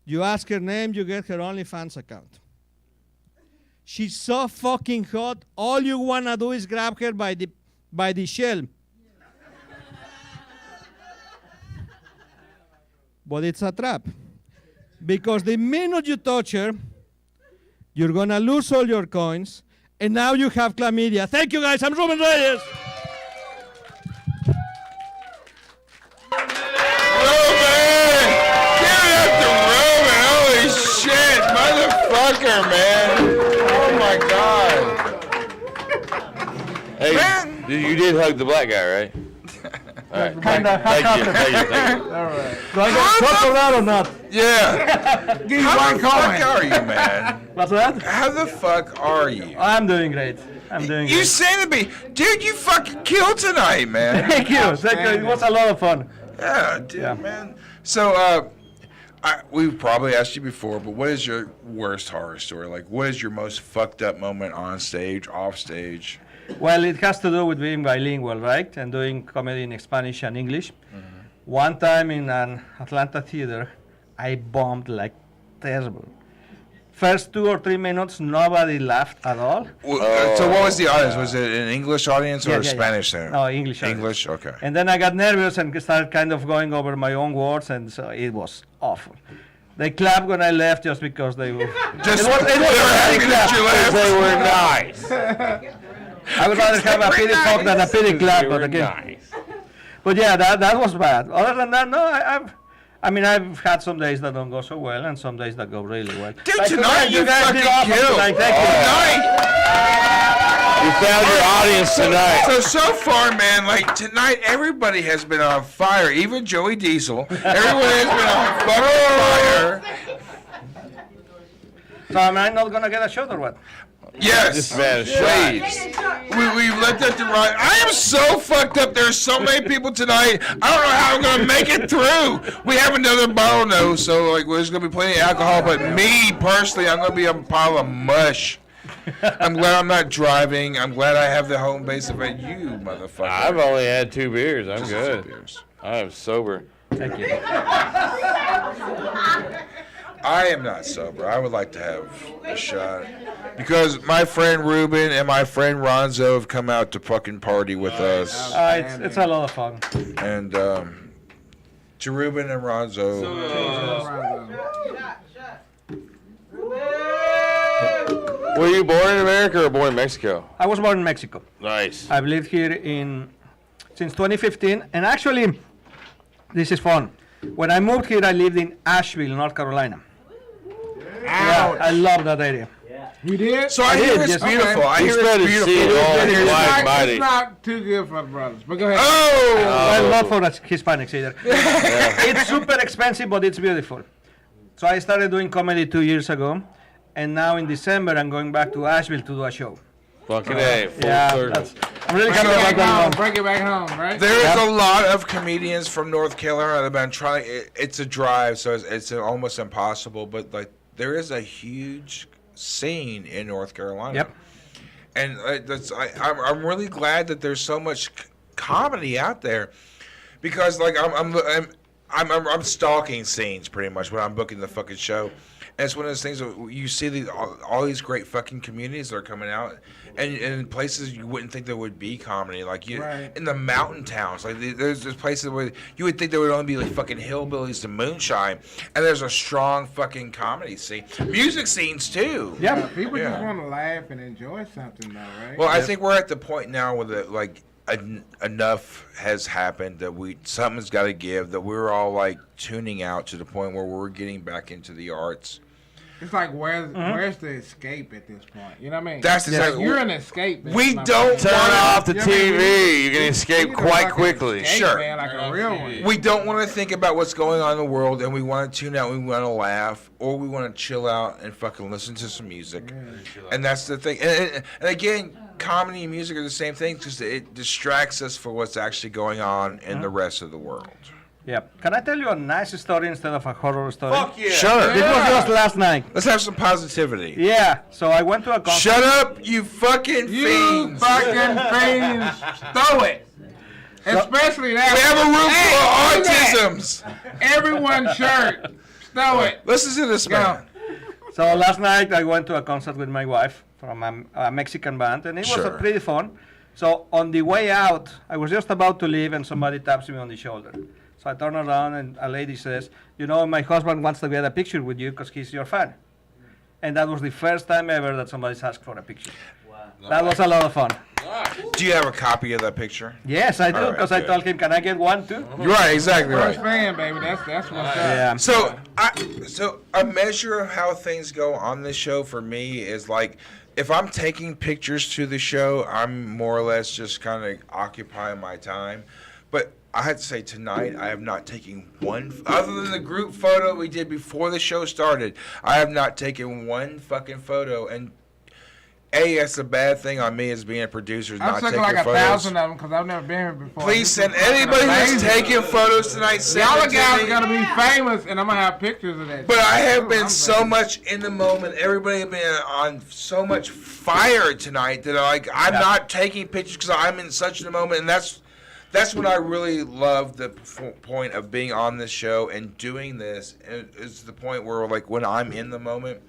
You ask her name, you get her OnlyFans account. She's so fucking hot, all you wanna do is grab her by the shell. But it's a trap. Because the minute you touch her, you're gonna lose all your coins, and now you have chlamydia. Thank you guys, I'm Ruben Reyes. Motherfucker, man. Oh my God. Hey, man. You did hug the black guy, right? All right. Thank you. All right. Do I get talk for that or not? Yeah. Give How one the fuck coin. are you, man? What's that? How the fuck are you? I'm doing great. You say to me, dude, you fucking killed tonight, man. Thank you. It was a lot of fun. Yeah, dude, man. So, we've probably asked you before, but what is your worst horror story? Like, what is your most fucked up moment on stage, off stage? Well, it has to do with being bilingual, right? And doing comedy in Spanish and English. Mm-hmm. One time in an Atlanta theater, I bombed like terrible. First 2 or 3 minutes, nobody laughed at all. So what was the audience? Was it an English audience or a Spanish there? No, English. English, okay. And then I got nervous and started kind of going over my own words, and so it was awful. They clapped when I left just because they were. Just it was happy that you left. They were nice. I would rather have a pity talk than a pity clap, but again. Nice. But yeah, that was bad. Other than that, no, I've had some days that don't go so well, and some days that go really well. Dude, like tonight you guys fucking did awesome killed. tonight. Thank you. You found your audience tonight. So far, man, like tonight, everybody has been on fire. Even Joey Diesel. Everyone has been on fucking fire. So am I not gonna get a shot or what? Yes, This man is please. We've let that to ride. I am so fucked up. There's so many people tonight. I don't know how I'm gonna make it through. We have another bottle, no, so like there's gonna be plenty of alcohol. But me personally, I'm gonna be a pile of mush. I'm glad I'm not driving. I'm glad I have the home base event. You motherfucker. I've only had 2 beers. I'm Just good. 2 beers. I am sober. Thank you. I am not sober. I would like to have a shot. Because my friend Ruben and my friend Ronzo have come out to fucking party with us. It's a lot of fun. And to Ruben and Ronzo. Were you born in America or born in Mexico? I was born in Mexico. Nice. I've lived here since 2015, and actually, this is fun. When I moved here, I lived in Asheville, North Carolina. Yeah, I love that area. You did? So I hear it's yes. beautiful. I He hear spread it's his beautiful. seed all It's not too good for the brothers, but go ahead. Well, not for us Hispanics either. It's super expensive, but it's beautiful. So I started doing comedy 2 years ago, and now in December I'm going back to Asheville to do a show. Fucking A, full circle. I'm really Bring excited it about back going home. on. Bring it back home, right? There is a lot of comedians from North Carolina that have been trying. It's a drive, so it's almost impossible. But like, there is a huge scene in North Carolina. Yep. And I'm really glad that there's so much comedy out there, because like I'm stalking scenes pretty much when I'm booking the fucking show. And it's one of those things that you see all these great fucking communities that are coming out, and in places you wouldn't think there would be comedy, like in the mountain towns. Like there's places where you would think there would only be like fucking hillbillies and moonshine, and there's a strong fucking comedy scene, music scenes too. Yeah, people just want to laugh and enjoy something, though, right? Well, I think we're at the point now where enough has happened that something's got to give. That we're all like tuning out to the point where we're getting back into the arts. It's like where's the escape at this point? You know what I mean? That's exactly. You're an escape. Man. We don't turn off the TV. You can escape quite quickly. Sure. Man, like a real one. We don't want to think about what's going on in the world, and we want to tune out. We want to laugh, or we want to chill out and fucking listen to some music. And that's the thing. And again, comedy and music are the same thing, because it distracts us for what's actually going on in the rest of the world. Yeah. Can I tell you a nice story instead of a horror story? Fuck yeah. Sure. This was just last night. Let's have some positivity. Yeah. So I went to a concert. Shut up, you fucking fiends. You fucking fiends. Throw it. Especially that. We have a room full of autisms. Everyone's shirt. Throw it. Listen to this man. So last night I went to a concert with my wife from a Mexican band, and it was pretty fun. So on the way out, I was just about to leave, and somebody taps me on the shoulder. So I turn around, and a lady says, "You know, my husband wants to get a picture with you because he's your fan." And that was the first time ever that somebody's asked for a picture. Wow. That was a lot of fun. Do you have a copy of that picture? Yes, I do, because I told him, "Can I get one too?" Right, exactly right. First fan, baby. That's what's up. Yeah. So a measure of how things go on this show for me is like, if I'm taking pictures to the show, I'm more or less just kind of occupying my time. But I have to say, tonight I have not taken one, other than the group photo we did before the show started, I have not taken one fucking photo. And that's a bad thing on me as being a producer, is I'm not taking taking like photos. 1,000 of them because I've never been here before. Please send anybody that's taking photos tonight, send Y'all it to guys me. are going to be famous, and I'm going to have pictures of that. But I have been so much in the moment. Everybody have been on so much fire tonight that I'm not taking pictures because I'm in such a moment, and that's what I really love. The point of being on this show and doing this is the point where, like, when I'm in the moment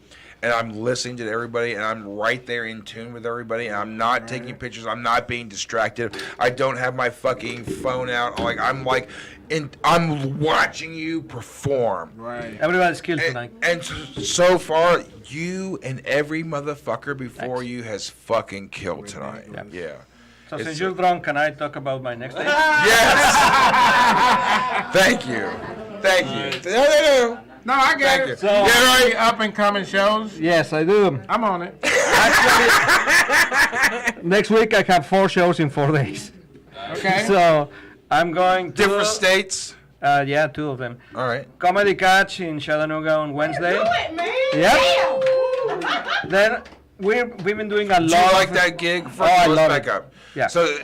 and I'm listening to everybody and I'm right there in tune with everybody and I'm not taking pictures, I'm not being distracted, I don't have my fucking phone out. I'm watching you perform. Right. Everybody's killed tonight. And so far, you and every motherfucker before you has fucking killed tonight. Yeah. So since you're drunk, can I talk about my next day? Yes. Thank you. No, I get it. So, right. Up and coming shows. Yes, I do. I'm on it. Actually, next week I have 4 shows in 4 days. Okay. So I'm going to different states. Yeah, 2 of them. All right. Comedy Catch in Chattanooga on Wednesday. Do it, man. Yeah. Then we've been doing a lot. Do you like that gig? I Let's love back it. up. Yeah. So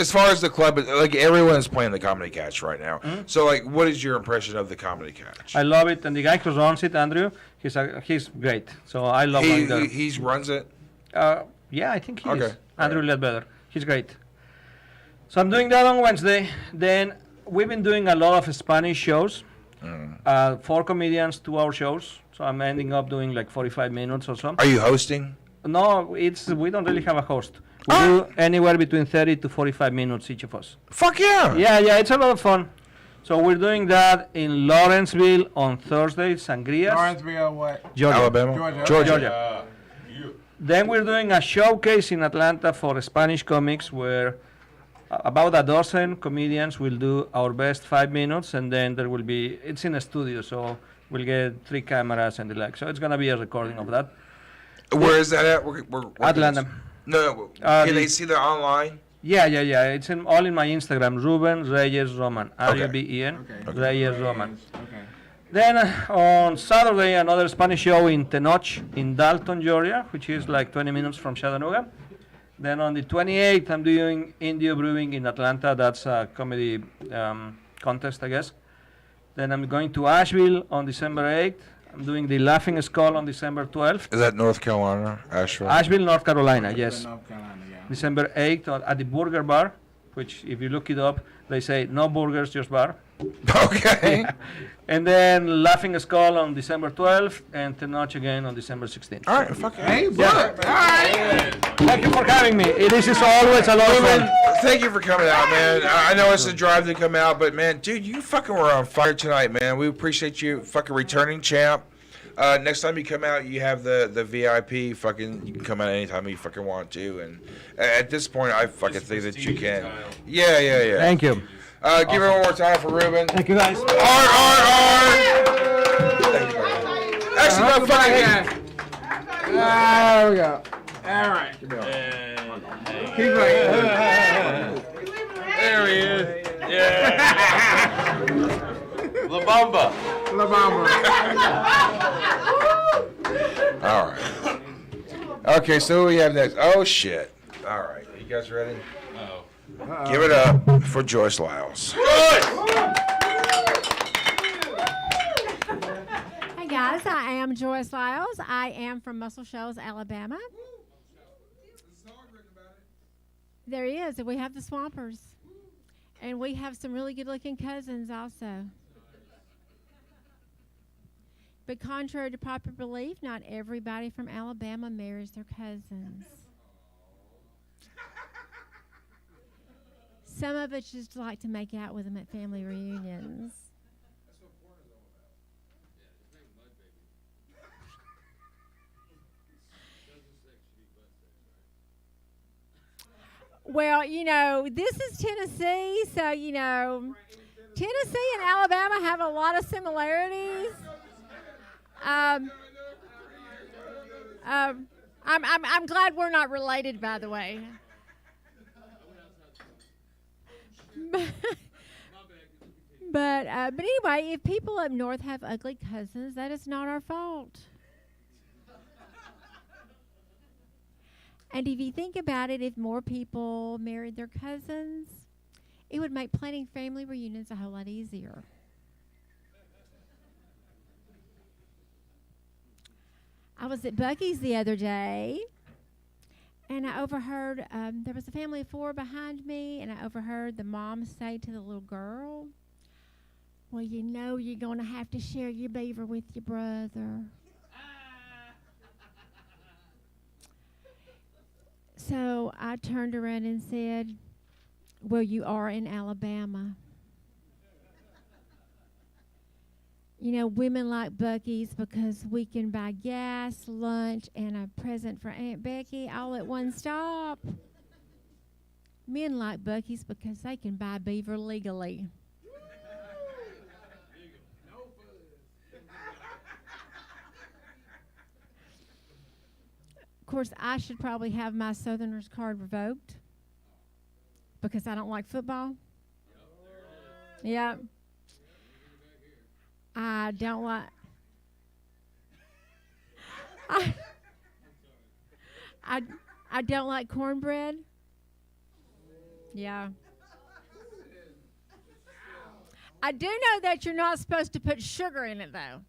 as far as the club, like everyone's playing the Comedy Catch right now. So like, what is your impression of the Comedy Catch? I love it, and the guy who runs it, Andrew, he's great. So I love going there. He runs it. Yeah, I think he Okay. is. Andrew Ledbetter. He's great. So I'm doing that on Wednesday. Then we've been doing a lot of Spanish shows. 4 comedians, 2-hour shows. So I'm ending up doing like 45 minutes or so. Are you hosting? No, we don't really have a host. We do anywhere between 30 to 45 minutes each of us. Fuck yeah! Yeah, it's a lot of fun. So we're doing that in Lawrenceville on Thursday, Sangrias. Lawrenceville, what? Georgia. Alabama? Georgia. Then we're doing a showcase in Atlanta for Spanish comics where about a dozen comedians will do our best 5 minutes, and then there will be, it's in a studio, so we'll get 3 cameras and the like. So it's going to be a recording of that. Where is that at? We're Atlanta. No, can they see that online? Yeah. It's all in my Instagram. Ruben Reyes Roman. Ruben Reyes Roman. Okay. Then on Saturday, another Spanish show in Tenoch in Dalton, Georgia, which is like 20 minutes from Chattanooga. Then on the 28th, I'm doing Indio Brewing in Atlanta. That's a comedy contest, I guess. Then I'm going to Asheville on December 8th. I'm doing the Laughing Skull on December 12th. Is that North Carolina, Asheville? Asheville, North Carolina, yes. North Carolina, yeah. December 8th at the Burger Bar, which if you look it up, they say no burgers, just bar. Okay. And then Laughing Skull on December 12th and Tenoch again on December 16th. All right, fuck it. Hey, Yeah. look. All right. Thank you for having me. This is always a lot of Ruben, fun. thank you for coming out, man. I know it's a drive to come out, but man, dude, you fucking were on fire tonight, man. We appreciate you, fucking returning champ. Next time you come out, you have the VIP. Fucking, you can come out anytime you fucking want to. And at this point, I fucking think that you can. Yeah. Thank you. Give it one more time for Ruben. Thank you, guys. Art. Actually, no, fucking. There we go. All right. Keep going. There he is. Yeah. La Bamba. All right. Okay, so who we have next? Oh shit. All right, you guys ready? Give it up for Joyce Liles. Hey guys, I am Joyce Liles. I am from Muscle Shoals, Alabama. There he is, and we have the Swampers. And we have some really good-looking cousins also. But contrary to popular belief, not everybody from Alabama marries their cousins. Some of us just like to make out with them at family reunions. Well, you know, this is Tennessee, so, you know, Tennessee and Alabama have a lot of similarities. I'm glad we're not related, by the way. But anyway, if people up north have ugly cousins, that is not our fault. And if you think about it, if more people married their cousins, it would make planning family reunions a whole lot easier. I was at Buc-ee's the other day, and I overheard, there was a family of 4 behind me, and I overheard the mom say to the little girl, "Well, you know you're going to have to share your beaver with your brother." So I turned around and said, "Well, you are in Alabama. You know, women like Buc-ee's because we can buy gas, lunch, and a present for Aunt Becky all at one stop. Men like Buc-ee's because they can buy beaver legally." Of course, I should probably have my Southerners card revoked because I don't like football. Yeah. I don't like. I don't like cornbread. Yeah. I do know that you're not supposed to put sugar in it though,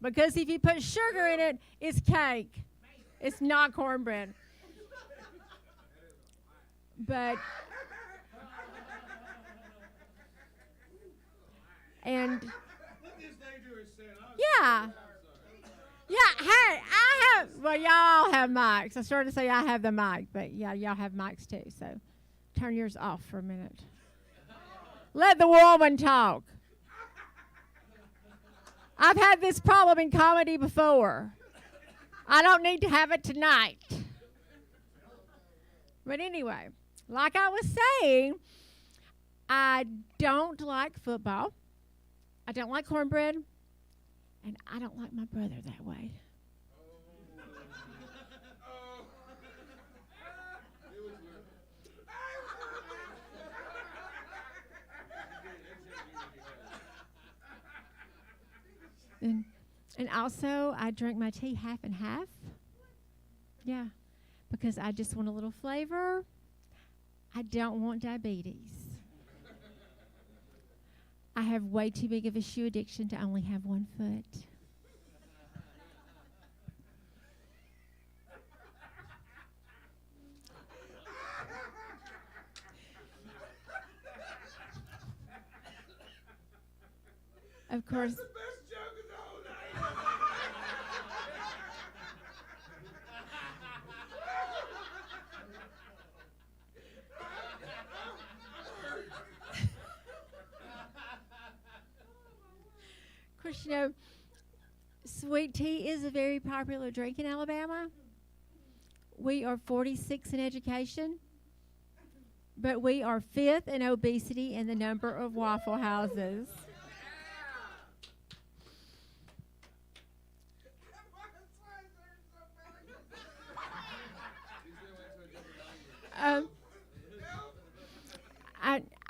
because if you put sugar in it, it's cake. It's not cornbread. But and yeah. Hey, I have. Well, y'all have mics. I started to say I have the mic, but yeah, y'all have mics too. So turn yours off for a minute. Let the woman talk. I've had this problem in comedy before. I don't need to have it tonight. But anyway, like I was saying, I don't like football. I don't like cornbread. And I don't like my brother that way. And also, I drink my tea half and half. Yeah, because I just want a little flavor. I don't want diabetes. I have way too big of a shoe addiction to only have one foot. Of course. Of course, you know, sweet tea is a very popular drink in Alabama. We are 46 in education, but we are 5th in obesity in the number of Waffle Houses.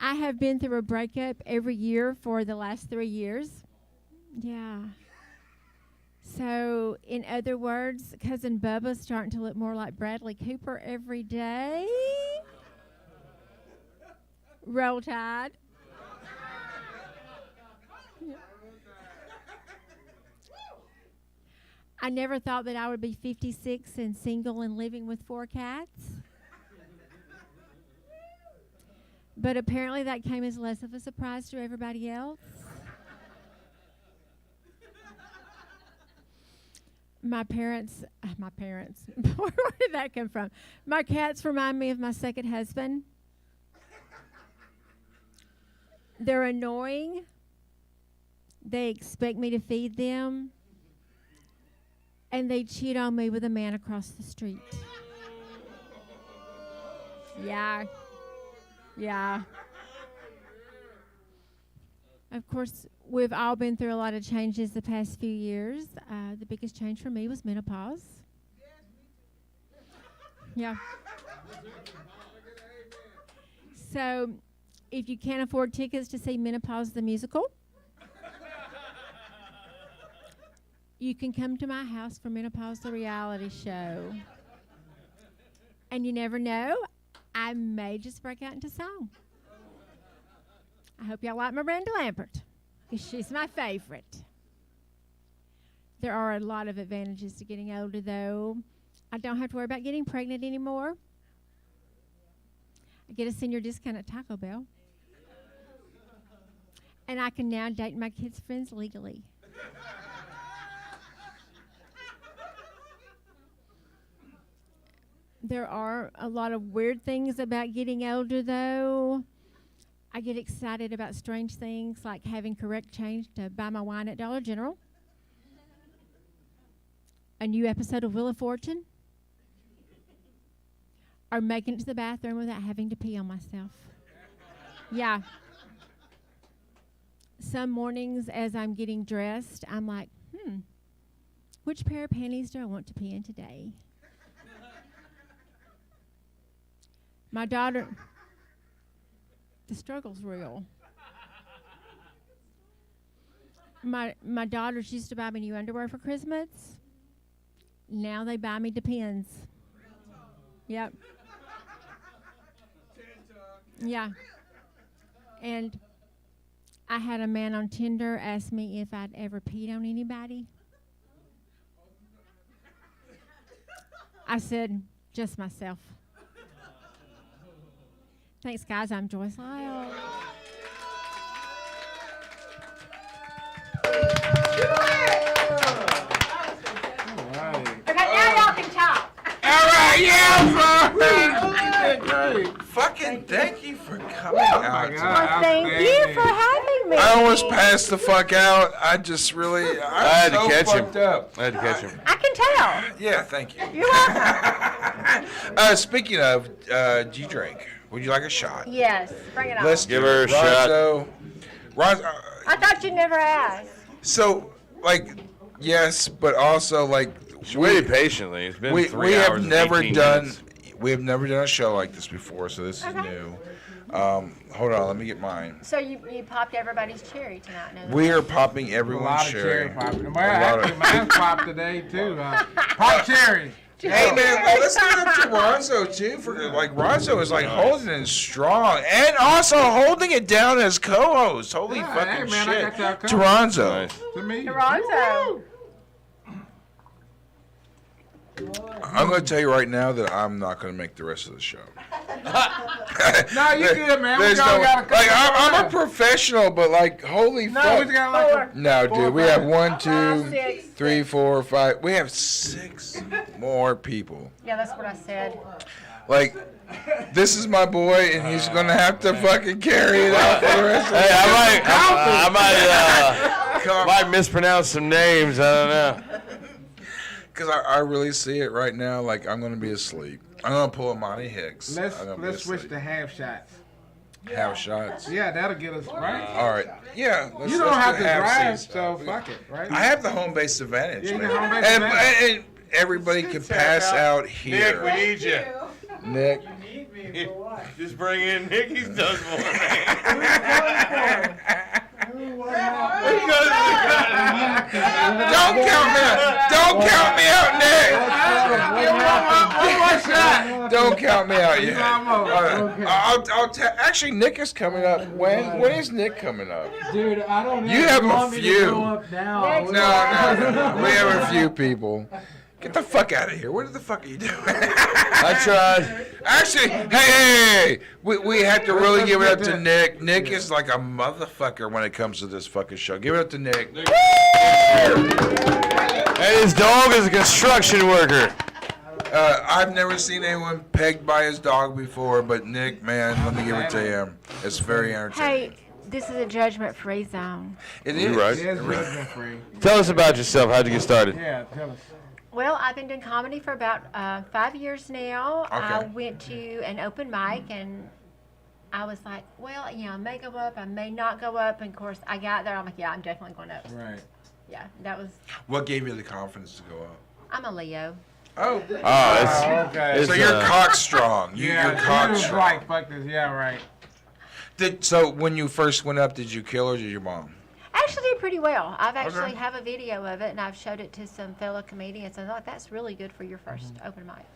I have been through a breakup every year for the last 3 years. Yeah. So, in other words, Cousin Bubba's starting to look more like Bradley Cooper every day. Roll Tide. Yeah. I never thought that I would be 56 and single and living with 4 cats. But apparently that came as less of a surprise to everybody else. My parents, where did that come from? My cats remind me of my second husband. They're annoying. They expect me to feed them. And they cheat on me with a man across the street. Yeah. Yeah. Of course, we've all been through a lot of changes the past few years. The biggest change for me was menopause. Yeah. So, if you can't afford tickets to see Menopause the Musical, you can come to my house for Menopause the Reality Show. And you never know, I may just break out into song. I hope y'all like my Brandi Lambert, because she's my favorite. There are a lot of advantages to getting older, though. I don't have to worry about getting pregnant anymore. I get a senior discount at Taco Bell. And I can now date my kids' friends legally. There are a lot of weird things about getting older, though. I get excited about strange things like having correct change to buy my wine at Dollar General. A new episode of Wheel of Fortune. Or making it to the bathroom without having to pee on myself. Yeah. Some mornings as I'm getting dressed, I'm like, which pair of panties do I want to pee in today? My daughter, the struggle's real. My daughters used to buy me new underwear for Christmas. Now they buy me Depends. Yep. Yeah. And I had a man on Tinder ask me if I'd ever peed on anybody. I said, just myself. Thanks, guys. I'm Joyce Liles. Okay, now y'all can talk. All right, yeah, great. Fucking thank you for coming out. Well, thank you for having me. I almost passed the fuck out. I just really, I had to catch him. Up. I had to catch him. I can tell. Yeah, thank you. You're welcome. Speaking of, do you drink? Would you like a shot? Yes, bring it on. Let's give her a shot. Ronzo, I thought you'd never ask. so, like, yes, but also, like, She waited patiently. It's been 3 hours we have and never 18 done. minutes. We have never done a show like this before, so this is new. Hold on, let me get mine. So you popped everybody's cherry tonight. No? We are popping A everyone's lot of cherry. cherry popping. Mine's popped today too. Pop cherry. Hey man, let's give it up to Ronzo too. For like Ronzo is like holding it strong and also holding it down as co-host. Holy fucking hey, man, I shit! got y'all To Ronzo. To me. Toronto. I'm going to tell you right now that I'm not going to make the rest of the show. No, you good, man. There's We all no, got like I'm a professional, but like holy No, fuck. we got like No, four, dude, we have five. 1, 2, 3, 4, 5. We have 6 more people. Yeah, that's what I said. Like, this is my boy, and he's gonna have to fucking carry it out for the rest of the Hey, I might mispronounce some names. I don't know. Because I really see it right now. Like, I'm gonna be asleep. I'm gonna pull a Monty Hicks. Let's I'm gonna be switch asleep. to half shots. Half shots. Yeah, that'll get us right. All right. Yeah. You don't let's have do to half drive, seats. so fuck it, right? I have the home base advantage. Yeah, you man. got home base and, advantage. and everybody can pass out here. Nick, we need you. Nick. Just bring in Nick. He's done more. Don't count me out. Don't count me out, Nick. One more shot. Don't count me out yet. Okay. Actually, Nick is coming up. When is Nick coming up? Dude, I don't know. You have want a me to few. go up now? No. We have a few people. Get the fuck out of here. What the fuck are you doing? I tried. Actually, hey. We have to really give it up to Nick. Nick is like a motherfucker when it comes to this fucking show. Give it up to Nick. And his dog is a construction worker. I've never seen anyone pegged by his dog before, but Nick, man, let me give it to him. It's very entertaining. Hey, this is a judgment-free zone. It You is. right. Yeah, it's judgment-free. Tell us about yourself. How'd you get started? Yeah, tell us. Well, I've been doing comedy for about 5 years now. I Okay. went to an open mic, and I was like, well, I may go up, I may not go up. And, of course, I got there. I'm like, yeah, I'm definitely going up. Right. Yeah, that was, What gave you the confidence to go up? I'm a Leo. Oh. Okay. So you're cock strong. You're cock was strong. like, fuck this. Yeah, right. So when you first went up, did you kill her or did your mom? Actually did pretty well. I've actually Okay. have a video of it, and I've showed it to some fellow comedians. And I thought that's really good for your first open mic.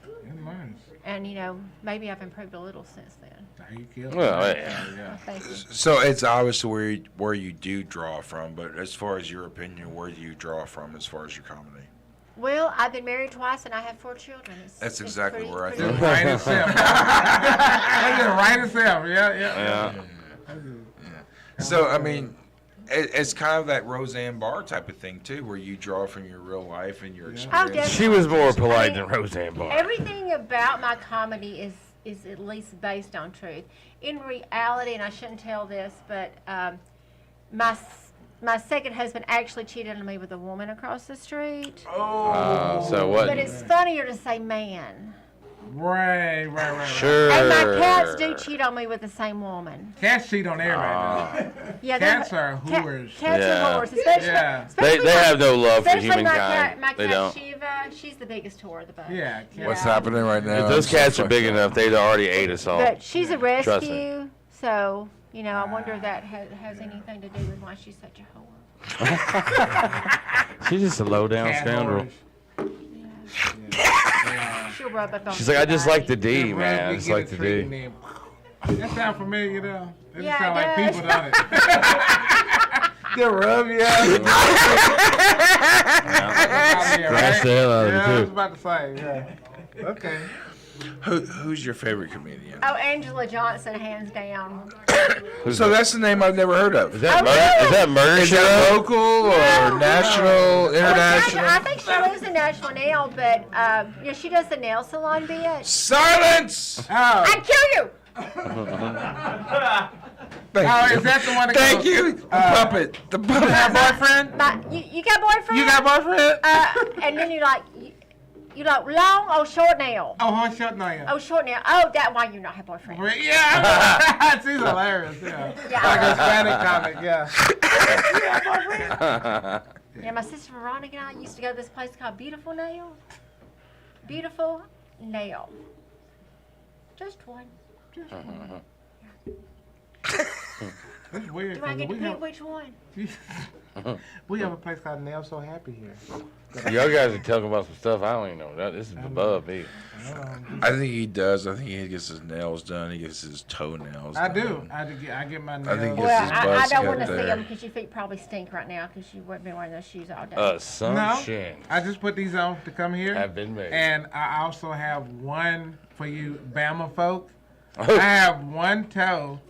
And maybe I've improved a little since then. You killed Well, her. yeah. Thank you. So it's obviously where you do draw from, but as far as your opinion, where do you draw from as far as your comedy? Well, I've been married twice, and I have 4 children. That's exactly where I pretty think. Right itself. That's just right itself. Yeah. So I mean, it's kind of that Roseanne Barr type of thing too, where you draw from your real life and your experience. definitely. She was more polite than Roseanne Barr. Everything about my comedy is at least based on truth. In reality, and I shouldn't tell this, but my second husband actually cheated on me with a woman across the street. So what? But it's funnier to say man. Right. Sure. And my cats do cheat on me with the same woman. Cats cheat on everybody. Yeah, Cats are whores. Cats Yeah. are whores, especially. Yeah. especially They have no love for especially my humankind. cat, They don't. Shiva, she's the biggest whore of the bunch. Yeah. What's happening right now? If those I'm so cats are fucked big up. enough, they'd already ate us all. But she's a Trust me. rescue, so I wonder if that has anything to do with why she's such a whore. She's just a low down Cat scoundrel. She'll rub up on She's like, I just like the Yeah, D, man. I we just get like a the treat D. and then- That sound familiar, though. That Yeah, sound it like does. people, don't it? They'll rub you out. Scratch the hell out of it, Yeah, I was too. about to say, yeah. Okay. Who's your favorite comedian? Oh, Angela Johnson, hands down. So that's the name I've never heard of. Is that murder? Is that murder Is that show? local or national, international? I think she lives in Nashville now, but she does the nail salon bit. Silence! I'd kill you. Thank you. Is that the one that Thank goes, you. The puppet. The You puppet. got a boyfriend? You got boyfriend? You got boyfriend? And then you like long or short nail? Oh, short nail. Oh, short nail. Oh, that why you not have boyfriend? Yeah. She's hilarious, yeah. Like a Hispanic comic, yeah. Yeah, my sister Veronica and I used to go to this place called Beautiful Nail. Beautiful Nail. Just one. It's weird. Do I get to we pick have, which one? we have a place called Nail So Happy here. Y'all guys are talking about some stuff I don't even know. This is above me. I think he does. I think he gets his nails done. He gets his toenails I done. do. I get my nails. I think he Well, gets his I buzz don't cut want to see there. them because your feet probably stink right now because you wouldn't be wearing those shoes all day. No, I just put these on to come here. Have been made. And I also have one for you Bama folk. I have one toe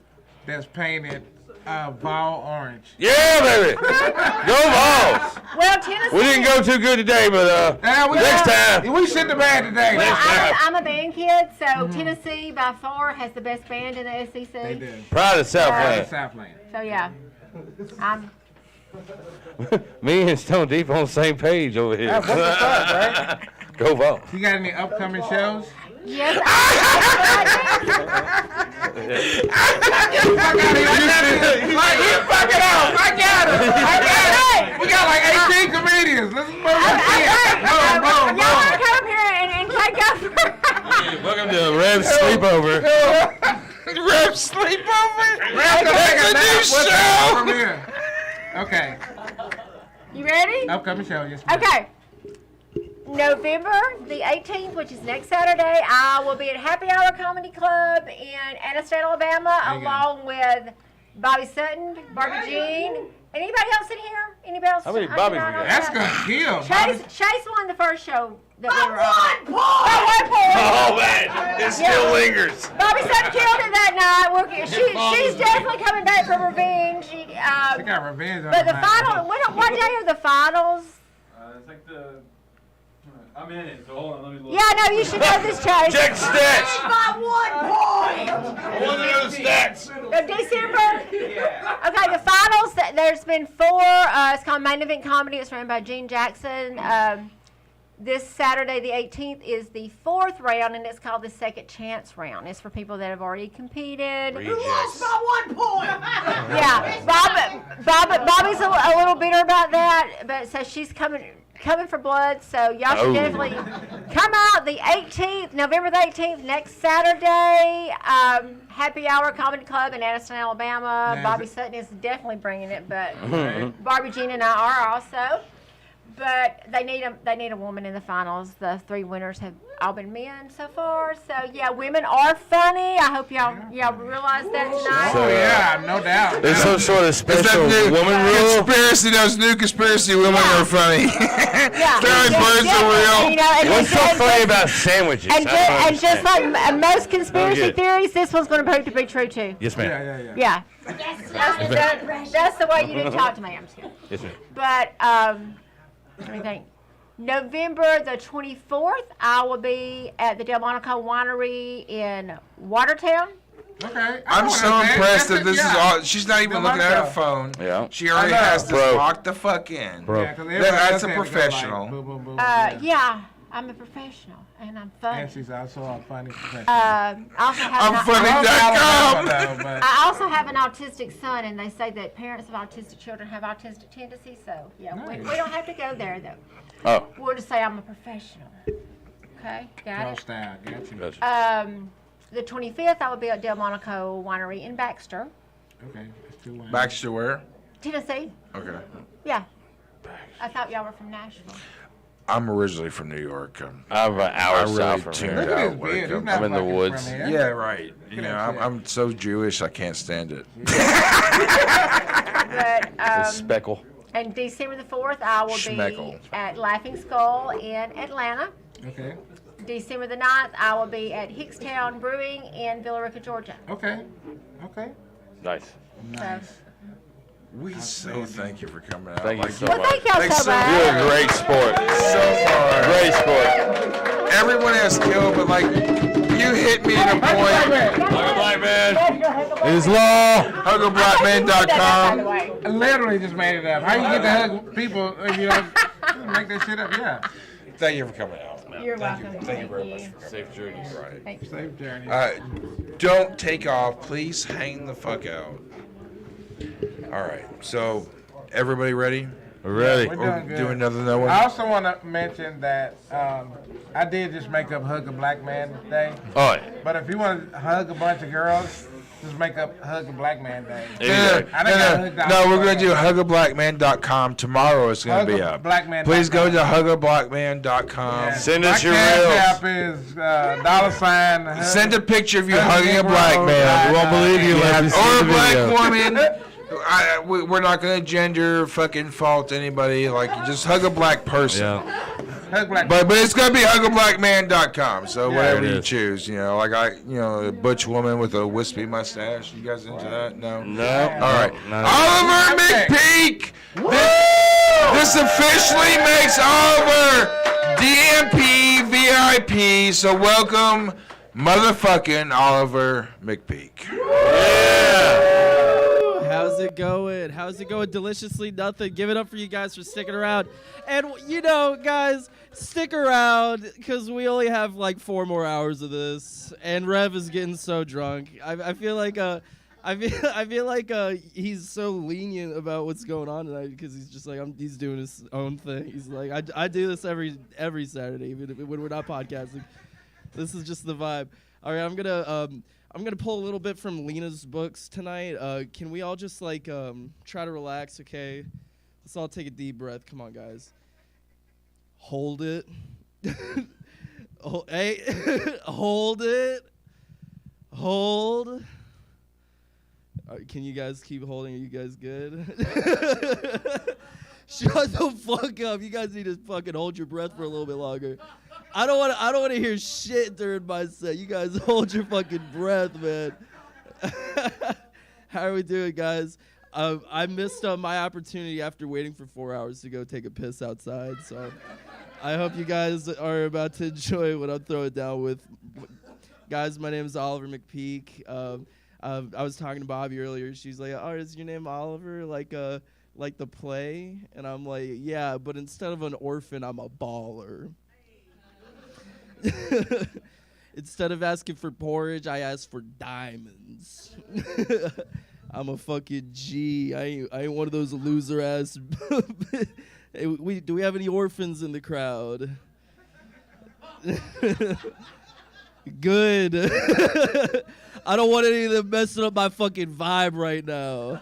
that's painted Vol orange. Yeah, baby. Go Vols. Well, Tennessee. We didn't go too good today, but next time. We shit the bad today. Well, I'm a band kid, so Tennessee by far has the best band in the SEC. They do. Proud of Southland. So yeah, I'm. Me and Stone Deep on the same page over here. What the fuck, right? Go Vols. You got any upcoming shows? Yes. We got like 18 comedians. Let's move on. Y'all want to come up here and take up? Welcome to Rev's Sleepover. Rev's Sleepover? That's a new show. From here. Okay. You ready? Upcoming show, yes. ma'am. Okay. November the 18th, which is next Saturday, I will be at Happy Hour Comedy Club in Anniston, Alabama, along with Bobby Sutton, Barbee Jean. Anybody else in here? Anybody else? How many Bobbies we got? That's gonna kill. Chase won the first show that we were on. Oh, man. It still lingers. Bobby Sutton killed it that night. She's definitely coming back for revenge. She got revenge on But the her. final, what day are the finals? It's like I'm in it, so hold on, let me look. Yeah, no, you should know this, Chase. Check stats. By 1 point. I want to know the stats. Of December? Okay, the finals, there's been 4. It's called Main Event Comedy. It's run by Gene Jackson. This Saturday, the 18th, is the 4th round, and it's called the Second Chance round. It's for people that have already competed. Who lost by 1 point? Yeah, Bobby's a little bitter about that, but so she's coming for blood, so y'all should definitely come out the 18th, November the 18th, next Saturday. Happy Hour Comedy Club in Anniston, Alabama. Bobby Sutton is definitely bringing it, but Barbee Jean and I are also. But they need a woman in the finals. The 3 winners have all been men so far. So yeah, women are funny. I hope y'all realize that tonight. Oh yeah, no doubt. There's some sort of special woman rule. Conspiracy, those new conspiracy women are funny. Yeah. Fairy birds are real. You know, What's so funny about sandwiches? And just like most conspiracy theories, this one's going to prove to be true too. Yes, ma'am. Yeah. That's the way you didn't talk to me. I'm just kidding. Yes, ma'am. But let me think. November the 24th, I will be at the Delmonico Winery in Watertown. Okay. I'm so impressed that this is all. She's not even looking at her phone. Yeah. She already has this locked the fuck in. Bro. Yeah, 'cause That's a everybody else had to go like, professional. boom, boom, boom, Yeah, I'm a professional and I'm funny. And she's also a funny professional. I also have I'm funny.com. I also have an autistic son, and they say that parents of autistic children have autistic tendencies. So yeah, we don't have to go there though. Oh. We'll just say I'm a professional. Okay, got it. Style, got you. The 25th, I will be at Delmonico Winery in Baxter, Okay, that's 2 wins. Baxter where? Tennessee. Okay. Yeah. I thought y'all were from Nashville. I'm originally from New York. I'm an hour south from tuned here. out when it comes- I'm in the woods. Yeah, right. You know, I'm so Jewish, I can't stand it. But Speckle. and December the 4th, I will Schmeckle. be at Laughing Skull in Atlanta. Okay. December the 9th, I will be at Hickstown Brewing in Villa Rica, Georgia. Okay. Okay. Nice. Nice. We so thank you for coming out. Thank you so Well, much. thank y'all so much. You're a great sport. So far. Great sport. Everyone has skill, but like you hit me at a point. Hugger Black Man. It is law. HuggerBlackman.com. I literally just made it up. How you get to hug people if you don't make that shit up? Yeah. Thank you for coming out. You're welcome. Thank you very much for coming. Safe journeys. Right. Thank you. Safe journey. Don't take off. Please hang the fuck out. All right. So, everybody ready? Ready. We're doing good. Do another no one. I also want to mention that I did just make up Hug a Black Man Day. Oh, yeah. But if you want to hug a bunch of girls, just make up Hug a Black Man Day. No, we're going to do hugablackman.com. Tomorrow it's going to be up. Please go to hugablackman.com. Yeah. Send us My your Cash reels. App is $. Send a picture of you hugging a black man. We won't believe you unless you see Or the a black video. woman. We're not going to gender fucking fault anybody. Like, just hug a black person. Yeah. But it's going to be hugablackman.com. So Yeah, whatever it you is. choose, like a butch woman with a wispy mustache. You guys into that? No. No. All right. No. Oliver McPeak. This officially makes Oliver DMP VIP. So welcome, motherfucking Oliver McPeak. How's it going? How's it going? Deliciously nothing. Give it up for you guys for sticking around. And, guys, stick around because we only have like 4 more hours of this. And Rev is getting so drunk. I feel like he's so lenient about what's going on tonight because he's just like he's doing his own thing. He's like I do this every Saturday, even when we're not podcasting. This is just the vibe. All right, I'm gonna pull a little bit from Lena's books tonight. Can we all just try to relax, okay? Let's all take a deep breath. Come on, guys. Hold it. Hey, hold it. Hold. All right, can you guys keep holding? Are you guys good? Shut the fuck up. You guys need to fucking hold your breath for a little bit longer. I don't want to hear shit during my set. You guys hold your fucking breath, man. How are we doing, guys? I missed my opportunity after waiting for 4 hours to go take a piss outside. So I hope you guys are about to enjoy what I'm throwing down with. Guys, my name is Oliver McPeak. I was talking to Bobby earlier. She's like, "Oh, is your name Oliver? Like the play?" And I'm like, "Yeah, but instead of an orphan, I'm a baller." Instead of asking for porridge, I ask for diamonds. I'm a fucking G. I ain't one of those loser ass. Hey, do we have any orphans in the crowd? Good. I don't want any of them messing up my fucking vibe right now.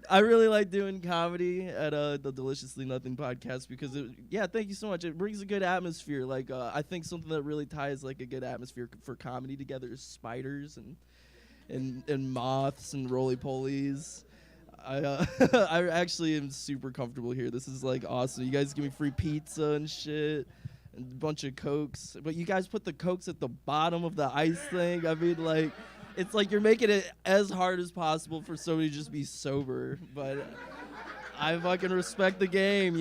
I really like doing comedy at the Deliciously Nothing podcast because, thank you so much. It brings a good atmosphere. I think something that really ties a good atmosphere for comedy together is spiders and moths and roly-polies. I actually am super comfortable here. This is awesome. You guys give me free pizza and shit and a bunch of Cokes. But you guys put the Cokes at the bottom of the ice thing. I mean, it's like you're making it as hard as possible for somebody to just be sober. But I fucking respect the game,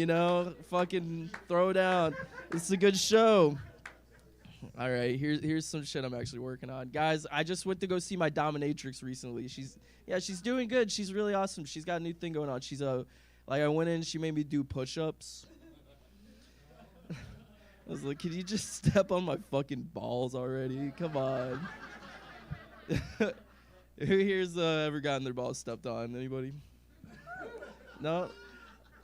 Fucking throw down. It's a good show. All right, here's some shit I'm actually working on. Guys, I just went to go see my dominatrix recently. She's doing good. She's really awesome. She's got a new thing going on. She's I went in, she made me do push-ups. I was like, "Can you just step on my fucking balls already? Come on." Who here's ever gotten their balls stepped on? Anybody? No?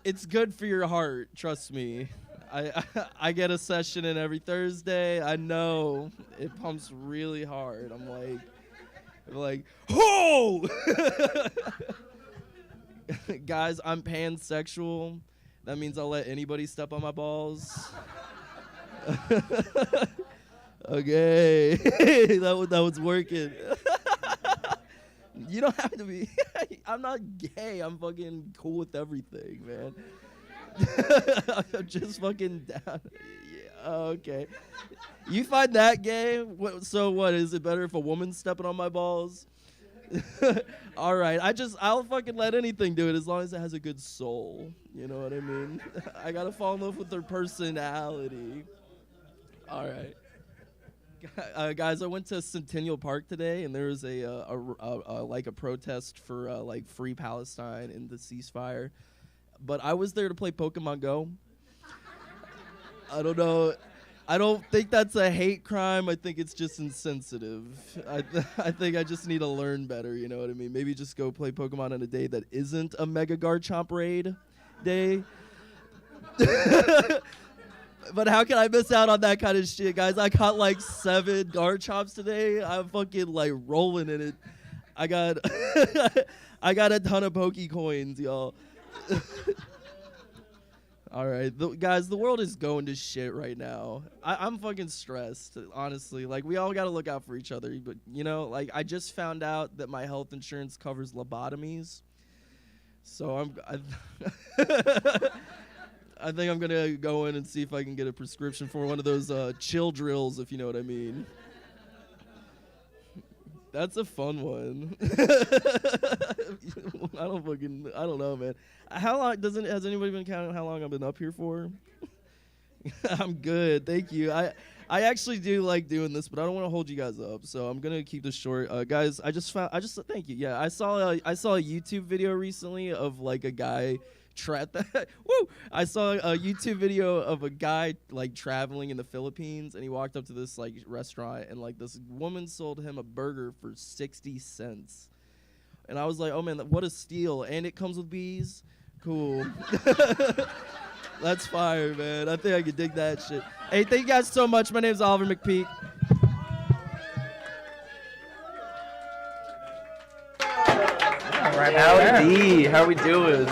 It's good for your heart, trust me. I get a session in every Thursday. I know it pumps really hard. I'm like, "Oh!" Guys, I'm pansexual. That means I'll let anybody step on my balls. Okay, that was working. You don't have to be. I'm not gay. I'm fucking cool with everything, man. I'm just fucking down. Yeah, okay. You find that gay? So what? Is it better if a woman's stepping on my balls? All right. I'll fucking let anything do it as long as it has a good soul. You know what I mean? I gotta fall in love with their personality. All right. Guys, I went to Centennial Park today, and there was a protest for free Palestine and the ceasefire. But I was there to play Pokemon Go. I don't know. I don't think that's a hate crime. I think it's just insensitive. I think I just need to learn better, you know what I mean? Maybe just go play Pokemon on a day that isn't a Mega Garchomp raid day. But how can I miss out on that kind of shit, guys? I caught like 7 Garchomps today. I'm fucking like rolling in it. I got I got a ton of Pokecoins, y'all. All right, guys, the world is going to shit right now. I'm fucking stressed, honestly. Like, we all got to look out for each other. But, you know, like, I just found out that my health insurance covers lobotomies. So I think I'm going to go in and see if I can get a prescription for one of those chill drills, if you know what I mean. That's a fun one. I don't know, man. How long has anybody been counting how long I've been up here for? I'm good, thank you. I actually do like doing this, but I don't want to hold you guys up, so I'm gonna keep this short. Guys, thank you. Yeah, I saw a YouTube video recently of like a guy I saw a YouTube video of a guy like traveling in the Philippines, and he walked up to this like restaurant, and like this woman sold him a burger for 60 cents. And I was like, oh man, what a steal. And it comes with bees. Cool. That's fire, man. I think I could dig that shit. Hey, thank you guys so much. My name's Oliver McPeak. All right, howdy. How we doing?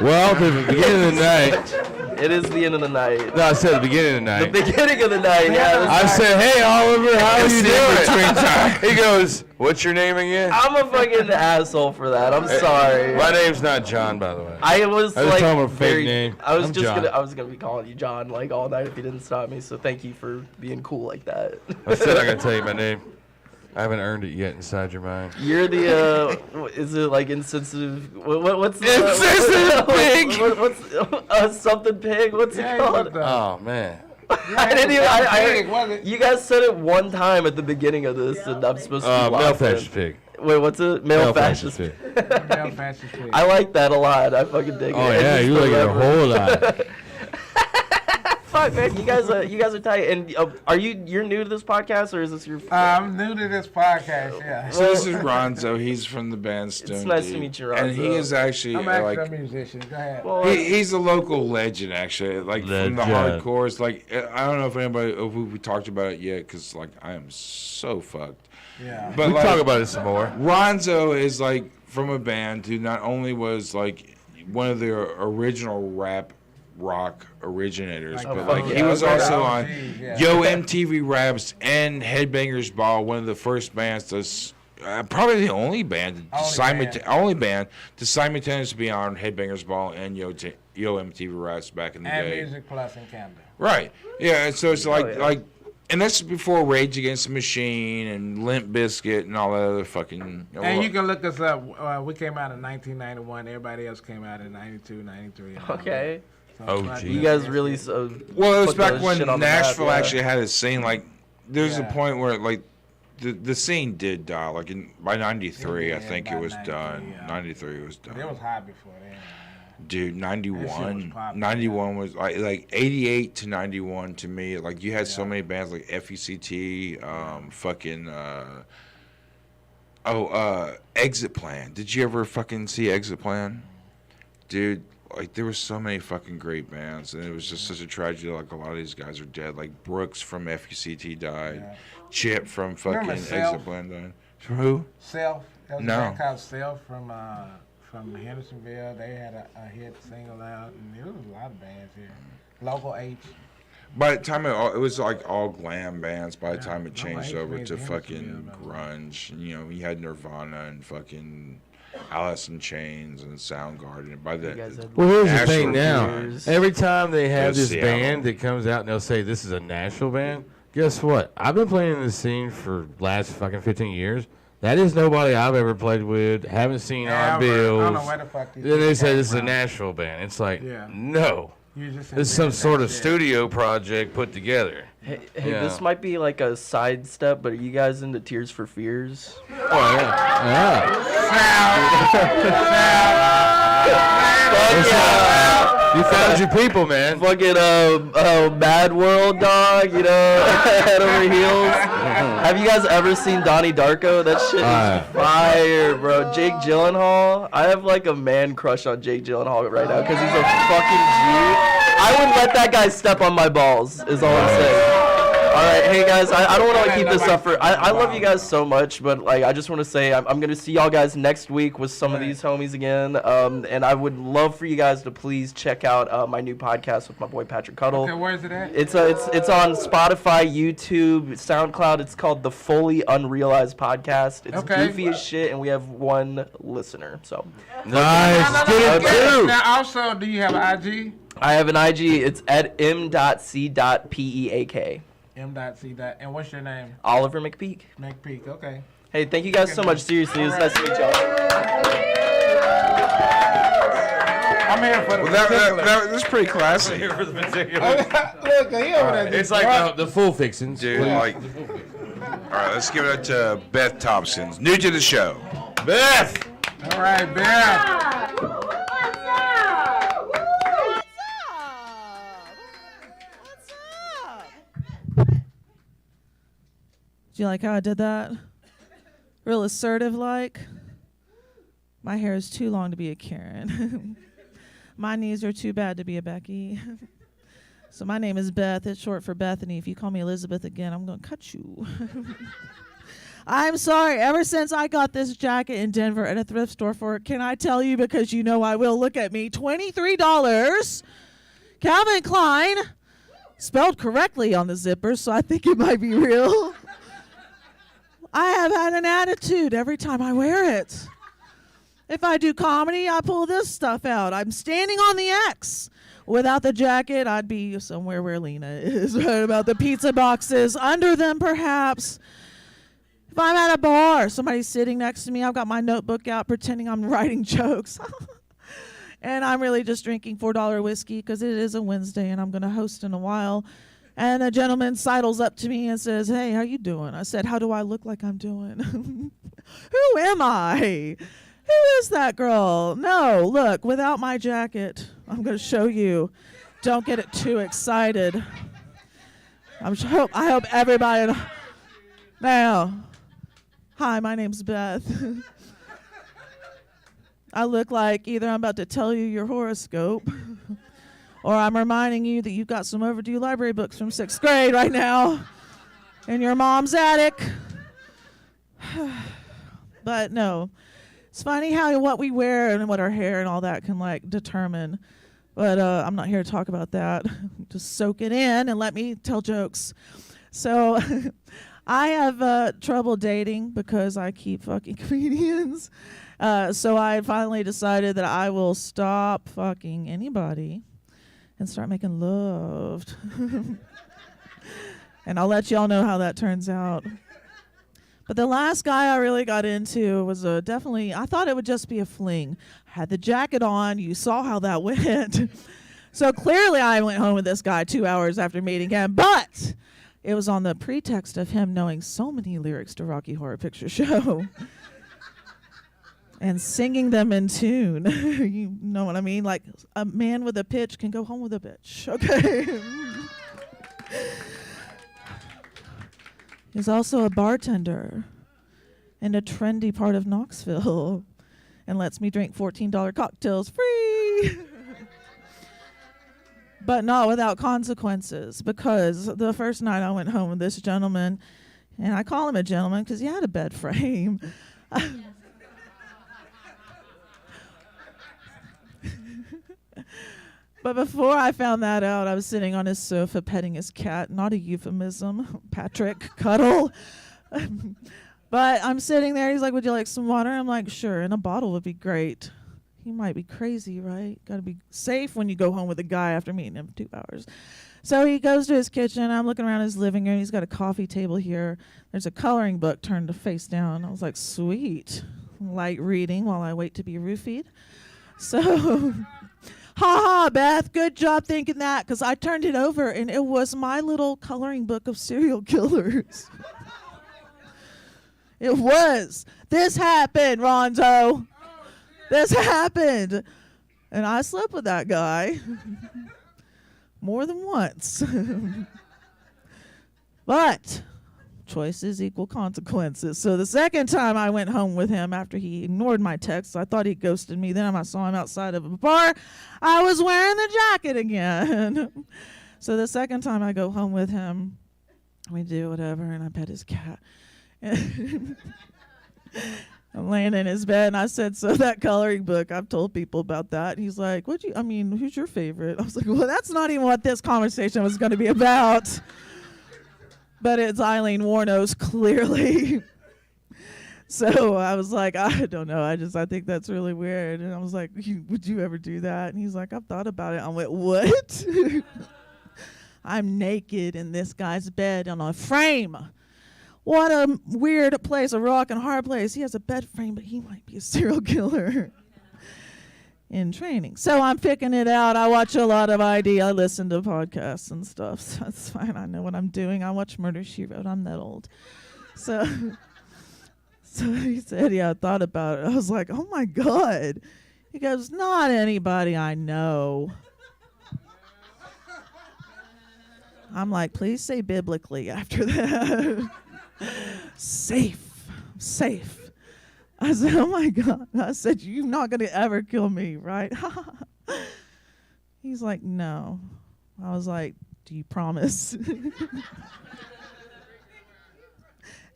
Well, the beginning of the night. It is the end of the night. No, I said the beginning of the night. The beginning of the night, yeah. I said, hey, Oliver, how are you doing? He goes, what's your name again? I'm a fucking asshole for that. I'm sorry. My name's not John, by the way. I was just like told him a fake name. I was I'm gonna be calling you John like all night if you didn't stop me. So thank you for being cool like that. I said I'm gonna tell you my name. I haven't earned it yet inside your mind. You're the is it like insensitive? What's the insensitive pig? What's something pig? What's it called? Oh man. I didn't even. You guys said it one time at the beginning of this, and I'm supposed to be male fascist pig. Wait, what's it? Male fascist pig. Male fascist pig. I like that a lot. I fucking dig it. Oh yeah, you like it a whole lot. Fuck, man, you guys are tight. And you're new to this podcast, or is this your? I'm new to this podcast. Yeah. So this is Ronzo. He's from the band Stone. It's nice to meet you, Ronzo. And he is actually I'm actually a musician. Go ahead. Well, he's a local legend, actually. Like from the hardcores. Like I don't know if we talked about it yet, because like I am so fucked. Yeah. But we talk about it some more. Ronzo is like from a band who not only was like one of the original rock originators, but like he was also on Yo MTV Raps and Headbangers Ball, one of the first bands to probably the only band to simultaneously be on Headbangers Ball and Yo MTV Raps back in the day. And Music Plus in Canada. Right. Yeah. So it's like, and that's before Rage Against the Machine and Limp Bizkit and all that other fucking. And you can look us up. We came out in 1991. Everybody else came out in 92, 93. Okay. Oh, geez. You guys really well, it was back when Nashville actually had a scene. Like, there's a point where like the scene did die. Like by '93, I think it was done. Yeah. 93 was done. It was hot before then. Dude, 91 was like 88 to 91 to me. Like you had so many bands like FECT, Exit Plan. Did you ever fucking see Exit Plan? Dude, like there were so many fucking great bands, and it was just such a tragedy. Like a lot of these guys are dead. Like Brooks from FECT died. Yeah. Chip from fucking Exit Plan died. Who? Self. That was no. a band called Self from Hendersonville. They had a hit single out, and there was a lot of bands here. Local H. By the time it was like all glam bands. By the time it changed over to fucking grunge, you know, you had Nirvana and fucking Alice in Chains and Soundgarden. By the well, here's the thing now. Every time they have this band that comes out and they'll say this is a Nashville band, guess what? I've been playing in this scene for last fucking 15 years. That is nobody I've ever played with. Haven't seen on bills. I don't know where the fuck then they say this is a Nashville band. It's like, no. This is some sort of studio project put together. Hey, this might be like a sidestep, but are you guys into Tears for Fears? Oh, yeah. You found your people, man. Fucking Mad World, dog. You know, head over heels. Have you guys ever seen Donnie Darko? That shit is fire, bro. Jake Gyllenhaal. I have like a man crush on Jake Gyllenhaal right now because he's a fucking G. I would let that guy step on my balls. Is all I'm saying. All right, hey guys, I don't want to keep this up for. I love you guys so much, but like I just want to say I'm gonna see y'all guys next week with some of these homies again. And I would love for you guys to please check out my new podcast with my boy Patrick Cuttle. Okay, where's it at? It's on Spotify, YouTube, SoundCloud. It's called the Fully Unrealized Podcast. It's goofy as shit, and we have 1 listener. So nice. Get it too. Now, also, do you have an IG? I have an IG. It's at m.c.peak. M.C. And what's your name? Oliver McPeak. McPeak, okay. Hey, thank you guys so much. Seriously, it was nice to meet y'all. I'm here for the That's pretty classy. Here for the particular. Look, he over there. It's like the full fixins. Dude, like. All right, let's give it up to Beth Thomkins, new to the show. Beth! All right, Beth. Do you like how I did that? Real assertive like. My hair is too long to be a Karen. My knees are too bad to be a Becky. So my name is Beth. It's short for Bethany. If you call me Elizabeth again, I'm going to cut you. I'm sorry. Ever since I got this jacket in Denver at a thrift store for, can I tell you, because you know I will, look at me, $23. Calvin Klein, spelled correctly on the zipper, so I think it might be real. I have had an attitude every time I wear it. If I do comedy, I pull this stuff out. I'm standing on the X. Without the jacket, I'd be somewhere where Lena is, right about the pizza boxes, under them perhaps. If I'm at a bar, somebody's sitting next to me, I've got my notebook out pretending I'm writing jokes. And I'm really just drinking $4 whiskey because it is a Wednesday and I'm going to host in a while. And a gentleman sidles up to me and says, "Hey, how you doing?" I said, "How do I look like I'm doing?" Who am I? Who is that girl? No, look, without my jacket, I'm going to show you. Don't get it too excited. I hope everybody. Now, hi, my name's Beth. I look like either I'm about to tell you your horoscope or I'm reminding you that you've got some overdue library books from 6th grade right now in your mom's attic. But no, it's funny how what we wear and what our hair and all that can like determine. But I'm not here to talk about that. Just soak it in and let me tell jokes. So I have trouble dating because I keep fucking comedians. So I finally decided that I will stop fucking anybody and start making love. And I'll let y'all know how that turns out. But the last guy I really got into was definitely, I thought it would just be a fling. Had the jacket on, you saw how that went. So clearly I went home with this guy 2 hours after meeting him, but it was on the pretext of him knowing so many lyrics to Rocky Horror Picture Show. And singing them in tune. You know what I mean? Like a man with a pitch can go home with a bitch, okay? He's also a bartender in a trendy part of Knoxville and lets me drink $14 cocktails free. But not without consequences, because the first night I went home with this gentleman, and I call him a gentleman because he had a bed frame. But before I found that out, I was sitting on his sofa petting his cat. Not a euphemism. Patrick, Cuttle. But I'm sitting there. He's like, "Would you like some water?" I'm like, "Sure." And a bottle would be great. He might be crazy, right? Got to be safe when you go home with a guy after meeting him for 2 hours. So he goes to his kitchen. I'm looking around his living room. He's got a coffee table here. There's a coloring book turned face down. I was like, sweet. Light reading while I wait to be roofied. So... Ha, Beth, good job thinking that, because I turned it over, and it was my little coloring book of serial killers. It was. This happened, Ronzo. This happened. And I slept with that guy more than once. But choices equal consequences. So the second time I went home with him after he ignored my texts, I thought he ghosted me. Then I saw him outside of a bar. I was wearing the jacket again. So the second time I go home with him, we do whatever, and I pet his cat. I'm laying in his bed, and I said, so that coloring book, I've told people about that. He's like, who's your favorite? I was like, well, that's not even what this conversation was going to be about. But it's Eileen Warnos, clearly. So I was like, I don't know. I think that's really weird. And I was like, would you ever do that? And he's like, I've thought about it. I went, what? I'm naked in this guy's bed on a frame. What a weird place, a rock and hard place. He has a bed frame, but he might be a serial killer in training. So I'm picking it out. I watch a lot of ID. I listen to podcasts and stuff. So that's fine. I know what I'm doing. I watch Murder, She Wrote. I'm that old. So he said, yeah, I thought about it. I was like, oh, my God. He goes, not anybody I know. I'm like, please say biblically after that. Safe. I said, oh my God. I said, you're not going to ever kill me, right? He's like, no. I was like, do you promise?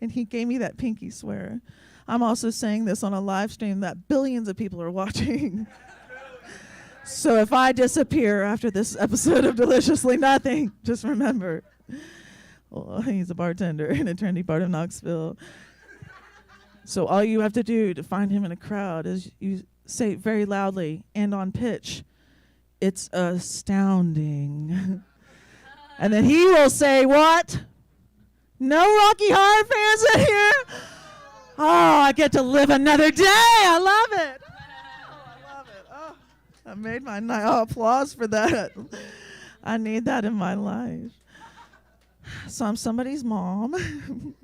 And he gave me that pinky swear. I'm also saying this on a live stream that billions of people are watching. So if I disappear after this episode of Deliciously Nothing, just remember, well, he's a bartender in a trendy part of Knoxville. So all you have to do to find him in a crowd is you say very loudly and on pitch, it's astounding. And then he will say, what? No Rocky Horror fans in here? Oh, I get to live another day. I love it. I made my night. Oh, applause for that. I need that in my life. So I'm somebody's mom.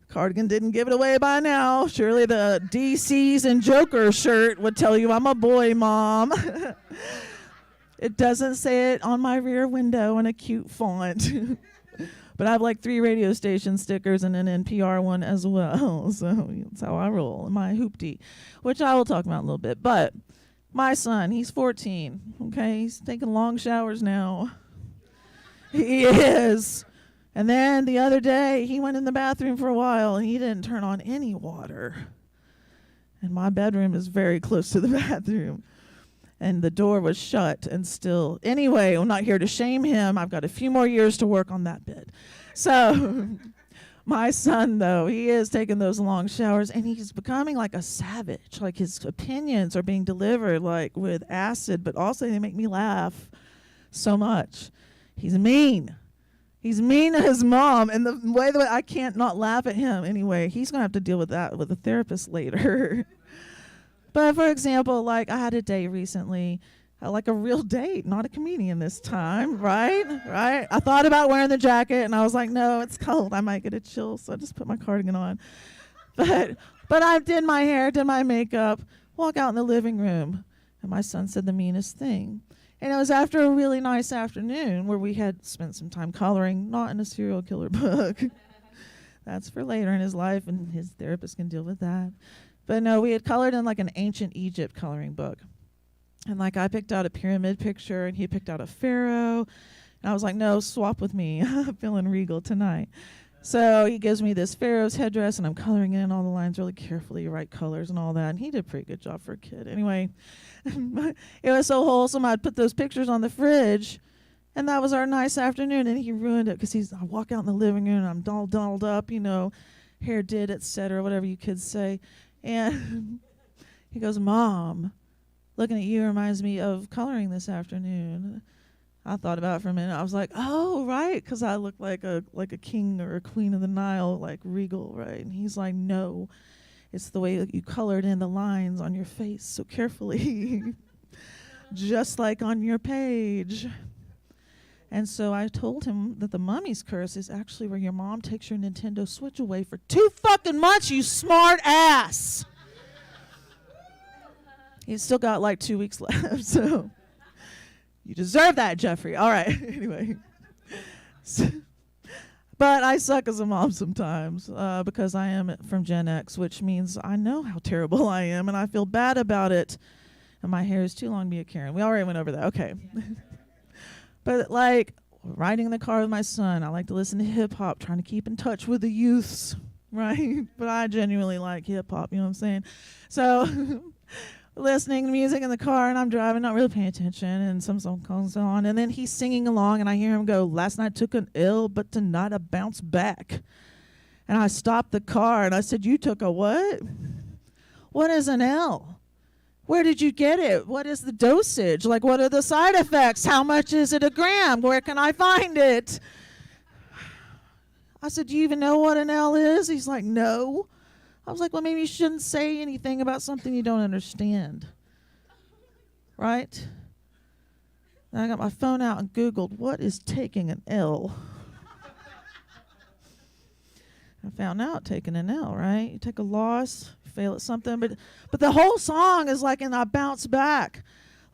Cardigan didn't give it away by now. Surely the DC's and Joker shirt would tell you I'm a boy mom. It doesn't say it on my rear window in a cute font. But I have like 3 radio station stickers and an NPR one as well. So that's how I roll. My hoopty, which I will talk about in a little bit. But my son, he's 14, okay? He's taking long showers now. He is. And then the other day, he went in the bathroom for a while, and he didn't turn on any water. And my bedroom is very close to the bathroom. And the door was shut and still. Anyway, I'm not here to shame him. I've got a few more years to work on that bit. So my son, though, he is taking those long showers, and he's becoming like a savage. Like his opinions are being delivered like with acid, but also they make me laugh so much. He's mean. He's mean to his mom, and the way I can't not laugh at him. Anyway, he's going to have to deal with that with a therapist later. But for example, like I had a date recently, like a real date, not a comedian this time, right? I thought about wearing the jacket, and I was like, no, it's cold. I might get a chill, so I just put my cardigan on. But I did my hair, did my makeup, walk out in the living room, and my son said the meanest thing. And it was after a really nice afternoon where we had spent some time coloring, not in a serial killer book. That's for later in his life, and his therapist can deal with that. But no, we had colored in like an ancient Egypt coloring book. And like I picked out a pyramid picture, and he picked out a pharaoh. And I was like, no, swap with me. I'm feeling regal tonight. So he gives me this pharaoh's headdress, and I'm coloring in all the lines really carefully, right colors and all that. And he did a pretty good job for a kid. Anyway, it was so wholesome. I'd put those pictures on the fridge, and that was our nice afternoon. And he ruined it because I walk out in the living room, and I'm all dolled up, hair did, etc., whatever you kids say. And he goes, Mom, looking at you reminds me of coloring this afternoon. I thought about it for a minute. I was like, oh, right, because I look like a king or a queen of the Nile, like regal, right? And he's like, no, it's the way that you colored in the lines on your face so carefully, just like on your page. And so I told him that the mummy's curse is actually where your mom takes your Nintendo Switch away for 2 fucking months, you smart ass. He's still got like 2 weeks left, so you deserve that, Jeffrey. All right, anyway. But I suck as a mom sometimes because I am from Gen X, which means I know how terrible I am, and I feel bad about it. And my hair is too long to be a Karen. We already went over that. Okay. But like riding in the car with my son, I like to listen to hip hop, trying to keep in touch with the youths, right? But I genuinely like hip hop, you know what I'm saying? So listening to music in the car, and I'm driving, not really paying attention, and some song comes on, and then he's singing along, and I hear him go, "Last night took an L, but tonight I bounce back." And I stopped the car, and I said, "You took a what? What is an L? Where did you get it? What is the dosage? Like, what are the side effects? How much is it a gram? Where can I find it?" I said, "Do you even know what an L is?" He's like, "No." I was like, well, maybe you shouldn't say anything about something you don't understand. Right? Then I got my phone out and Googled, what is taking an L? I found out taking an L, right? You take a loss, you fail at something, but the whole song is like, and I bounce back.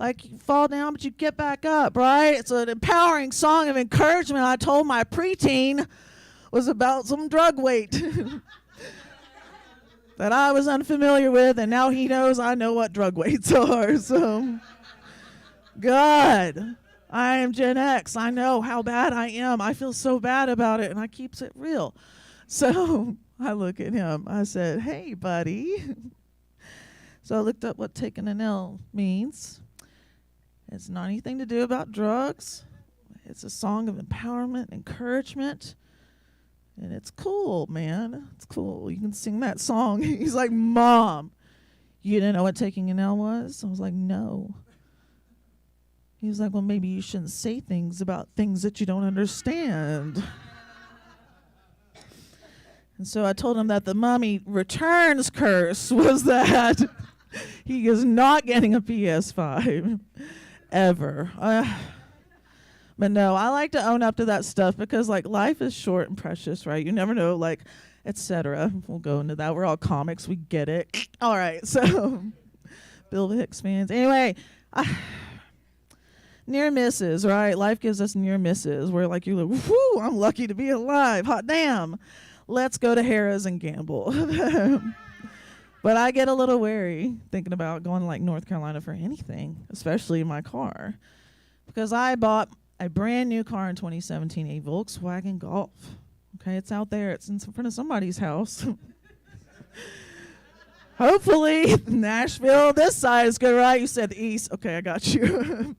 Like, you fall down, but you get back up, right? It's an empowering song of encouragement. I told my preteen was about some drug weight. That I was unfamiliar with, and now he knows I know what drug weights are. So, God, I am Gen X. I know how bad I am. I feel so bad about it, and I keeps it real. So I look at him. I said, "Hey, buddy." So I looked up what taking an L means. It's not anything to do about drugs. It's a song of empowerment, encouragement. And it's cool, man. It's cool. You can sing that song. He's like, "Mom, you didn't know what taking an L was?" I was like, "No." He was like, "Well, maybe you shouldn't say things about things that you don't understand." And so I told him that the mommy returns curse was that he is not getting a PS5 ever. But no, I like to own up to that stuff because, like, life is short and precious, right? You never know, like, etc. We'll go into that. We're all comics. We get it. All right, so Bill Hicks fans. Anyway, near misses, right? Life gives us near misses where, like, you're like, whoo, I'm lucky to be alive. Hot damn. Let's go to Harrah's and gamble. But I get a little wary thinking about going to, like, North Carolina for anything, especially in my car, because I bought a brand new car in 2017, a Volkswagen Golf. Okay, it's out there. It's in front of somebody's house. Hopefully, Nashville, this side is good, right? You said the east. Okay, I got you.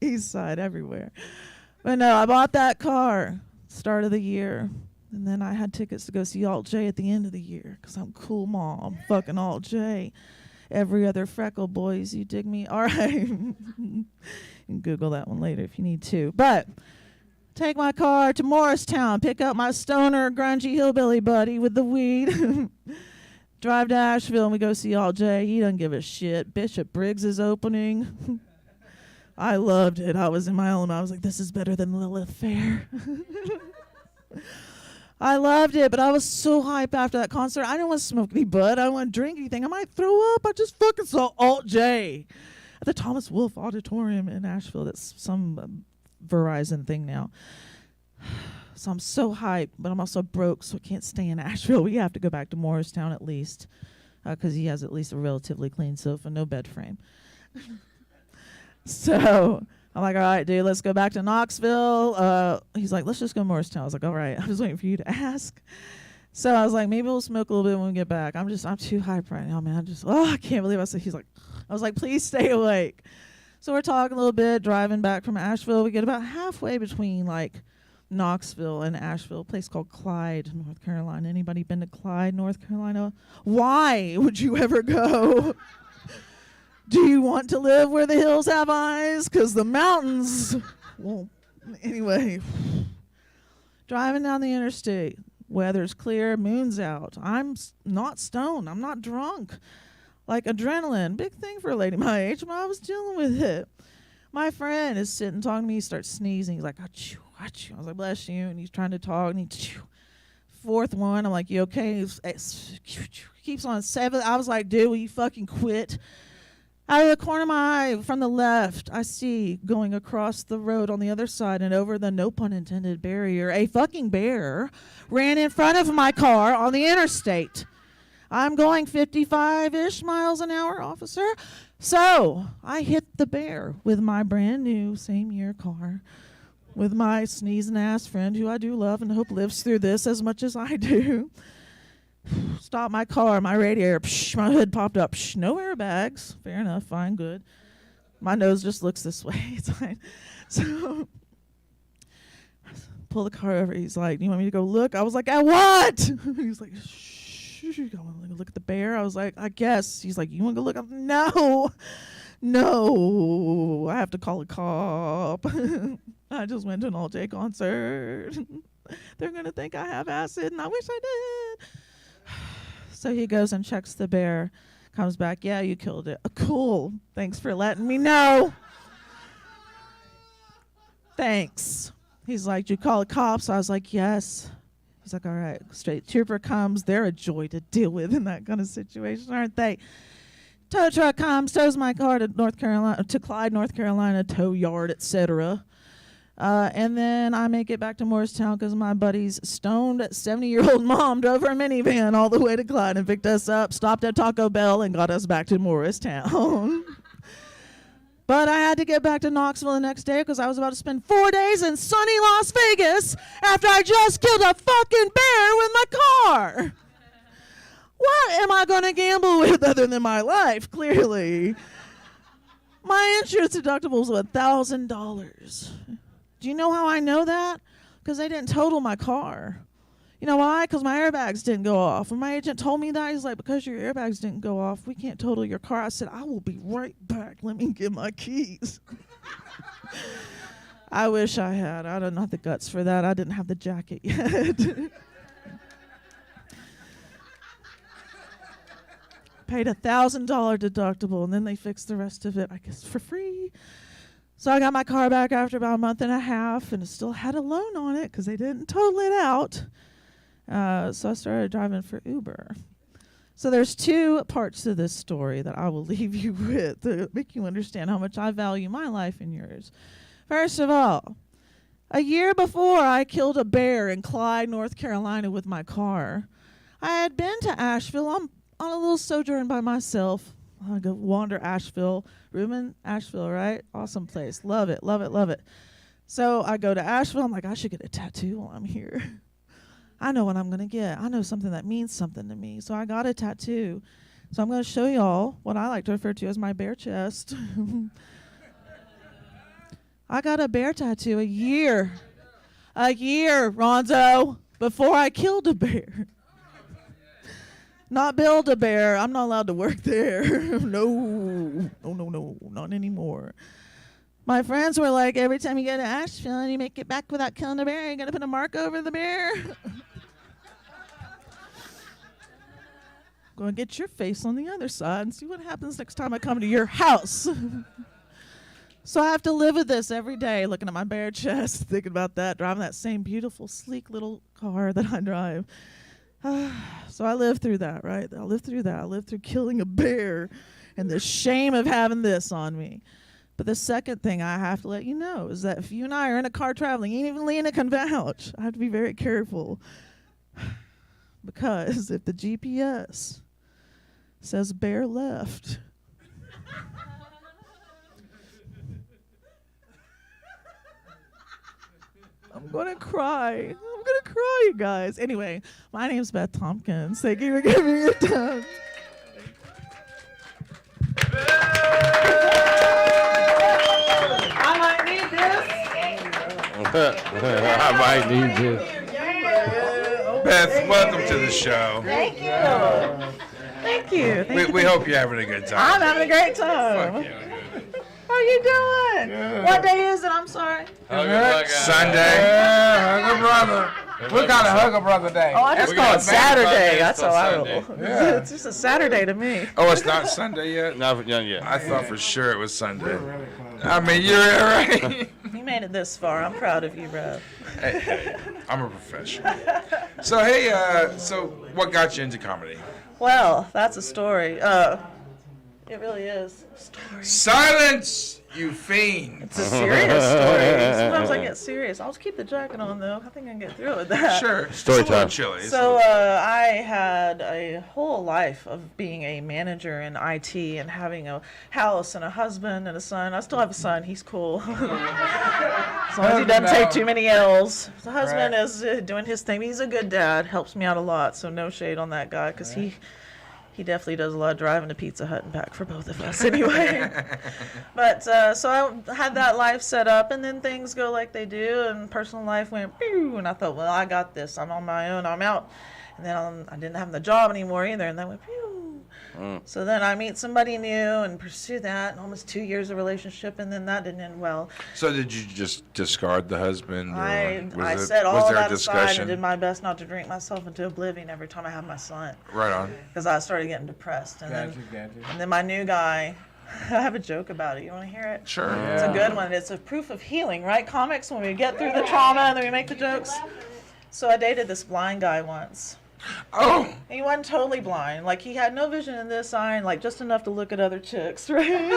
East side, everywhere. But no, I bought that car start of the year. And then I had tickets to go see Alt J at the end of the year because I'm cool mom. Fucking Alt J. Every other freckle, boys. You dig me? All right. You can Google that one later if you need to. But take my car to Morristown, pick up my stoner, grungy hillbilly buddy with the weed. Drive to Asheville and we go see Alt J. He doesn't give a shit. Bishop Briggs is opening. I loved it. I was in my element. I was like, this is better than Lilith Fair. I loved it, but I was so hyped after that concert. I didn't want to smoke any bud. I didn't want to drink anything. I might throw up. I just fucking saw Alt J at the Thomas Wolfe Auditorium in Asheville. That's some Verizon thing now. So I'm so hyped, but I'm also broke, so I can't stay in Asheville. We have to go back to Morristown at least, because he has at least a relatively clean sofa, no bed frame. So I'm like, all right, dude, let's go back to Knoxville. He's like, let's just go to Morristown. I was like, all right. I was waiting for you to ask. So I was like, maybe we'll smoke a little bit when we get back. I'm too hyped right now, man. I can't believe I said. I was like, please stay awake. So we're talking a little bit, driving back from Asheville. We get about halfway between like Knoxville and Asheville, a place called Clyde, North Carolina. Anybody been to Clyde, North Carolina? Why would you ever go? Do you want to live where the hills have eyes? Because the mountains, well, anyway. Driving down the interstate, weather's clear, moon's out. I'm not stoned. I'm not drunk. Like adrenaline, big thing for a lady my age, but I was dealing with it. My friend is sitting talking to me. He starts sneezing. He's like, achoo, achoo. I was like, bless you. And he's trying to talk. And he, fourth one, I'm like, you okay? He keeps on 7. I was like, dude, will you fucking quit? Out of the corner of my eye, from the left, I see going across the road on the other side and over the no pun intended barrier, a fucking bear ran in front of my car on the interstate. I'm going 55-ish miles an hour, officer. So I hit the bear with my brand new same year car with my sneezing ass friend who I do love and hope lives through this as much as I do. Stopped my car, my radiator, my hood popped up. No airbags. Fair enough, fine, good. My nose just looks this way. It's fine. So, pull the car over. He's like, "Do you want me to go look?" I was like, "At what?" He's like, "Shh, I want to look at the bear." I was like, "I guess." He's like, "You want to go look?" I'm like, No, I have to call a cop. I just went to an all-J concert. They're going to think I have acid, and I wish I did. So he goes and checks the bear, comes back, "Yeah, you killed it." Cool. Thanks for letting me know. Thanks. He's like, "Did you call the cops?" I was like, "Yes." He's like, "All right." Straight trooper comes. They're a joy to deal with in that kind of situation, aren't they? Tow truck comes, tows my car to Clyde, North Carolina, tow yard, etc. And then I make it back to Morristown because my buddy's stoned 70-year-old mom drove her minivan all the way to Clyde and picked us up, stopped at Taco Bell, and got us back to Morristown. But I had to get back to Knoxville the next day because I was about to spend 4 days in sunny Las Vegas after I just killed a fucking bear with my car. What am I going to gamble with other than my life, clearly? My insurance deductible was $1,000. Do you know how I know that? Because they didn't total my car. You know why? Because my airbags didn't go off. When my agent told me that, he's like, "Because your airbags didn't go off, we can't total your car." I said, "I will be right back. Let me get my keys." I wish I had. I don't have the guts for that. I didn't have the jacket yet. Paid $1,000 deductible, and then they fixed the rest of it, I guess, for free. So I got my car back after about a month and a half, and it still had a loan on it because they didn't total it out. So I started driving for Uber. So there's two parts to this story that I will leave you with to make you understand how much I value my life and yours. First of all, a year before I killed a bear in Clyde, North Carolina with my car, I had been to Asheville on a little sojourn by myself. I go wander Asheville. Ruben, Asheville, right? Awesome place. Love it, love it, love it. So I go to Asheville. I'm like, I should get a tattoo while I'm here. I know what I'm going to get. I know something that means something to me. So I got a tattoo. So I'm going to show y'all what I like to refer to as my bare chest. I got a bear tattoo a year, Ronzo, before I killed a bear. Not build a bear. I'm not allowed to work there. No, not anymore. My friends were like, every time you go to Asheville and you make it back without killing a bear, you're going to put a mark over the bear? Going to get your face on the other side and see what happens next time I come to your house. So I have to live with this every day, looking at my bare chest, thinking about that, driving that same beautiful, sleek little car that I drive. So I lived through that, right? I lived through killing a bear and the shame of having this on me. But the second thing I have to let you know is that if you and I are in a car traveling, even Lena can vouch, I have to be very careful. Because if the GPS says bear left, I'm going to cry, you guys. Anyway, my name's Beth Thomkins. Thank you for giving me your time. I might need this. I might need this. Beth, welcome to the show. Thank you. Thank you. We hope you're having a good time. I'm having a great time. Fuck yeah. How are you doing? Good. What day is it? I'm sorry. Sunday. Hug a brother. We call it Hug a Brother Day. Oh, I just call it Saturday. That's how I roll. Yeah. It's just a Saturday to me. Oh, it's not Sunday yet? Not yet. I thought for sure it was Sunday. I mean, you're right. You made it this far. I'm proud of you, bro. Hey, I'm a professional. So, hey, so what got you into comedy? Well, that's a story. It really is. Silence, you fiend. It's a serious story. Sometimes I get serious. I'll just keep the jacket on, though. I think I can get through with that. Sure. Story time. Chilly. So I had a whole life of being a manager in IT and having a house and a husband and a son. I still have a son. He's cool. As long as he doesn't take too many L's. The husband is doing his thing. He's a good dad. Helps me out a lot. So no shade on that guy because he definitely does a lot of driving to Pizza Hut and back for both of us anyway. But so I had that life set up, and then things go like they do, and personal life went pew, and I thought, well, I got this. I'm on my own. I'm out. And then I didn't have the job anymore either, and that went pew. So then I meet somebody new and pursue that, and almost 2 years of relationship, and then that didn't end well. So did you just discard the husband? I set all that aside and did my best not to drink myself into oblivion every time I had my son. Right on. Because I started getting depressed. And then my new guy, I have a joke about it. You want to hear it? Sure. It's a good one. It's a proof of healing, right? Comics, when we get through the trauma and then we make the jokes. So I dated this blind guy once. Oh! He wasn't totally blind. Like, he had no vision in this eye and, like, just enough to look at other chicks, right?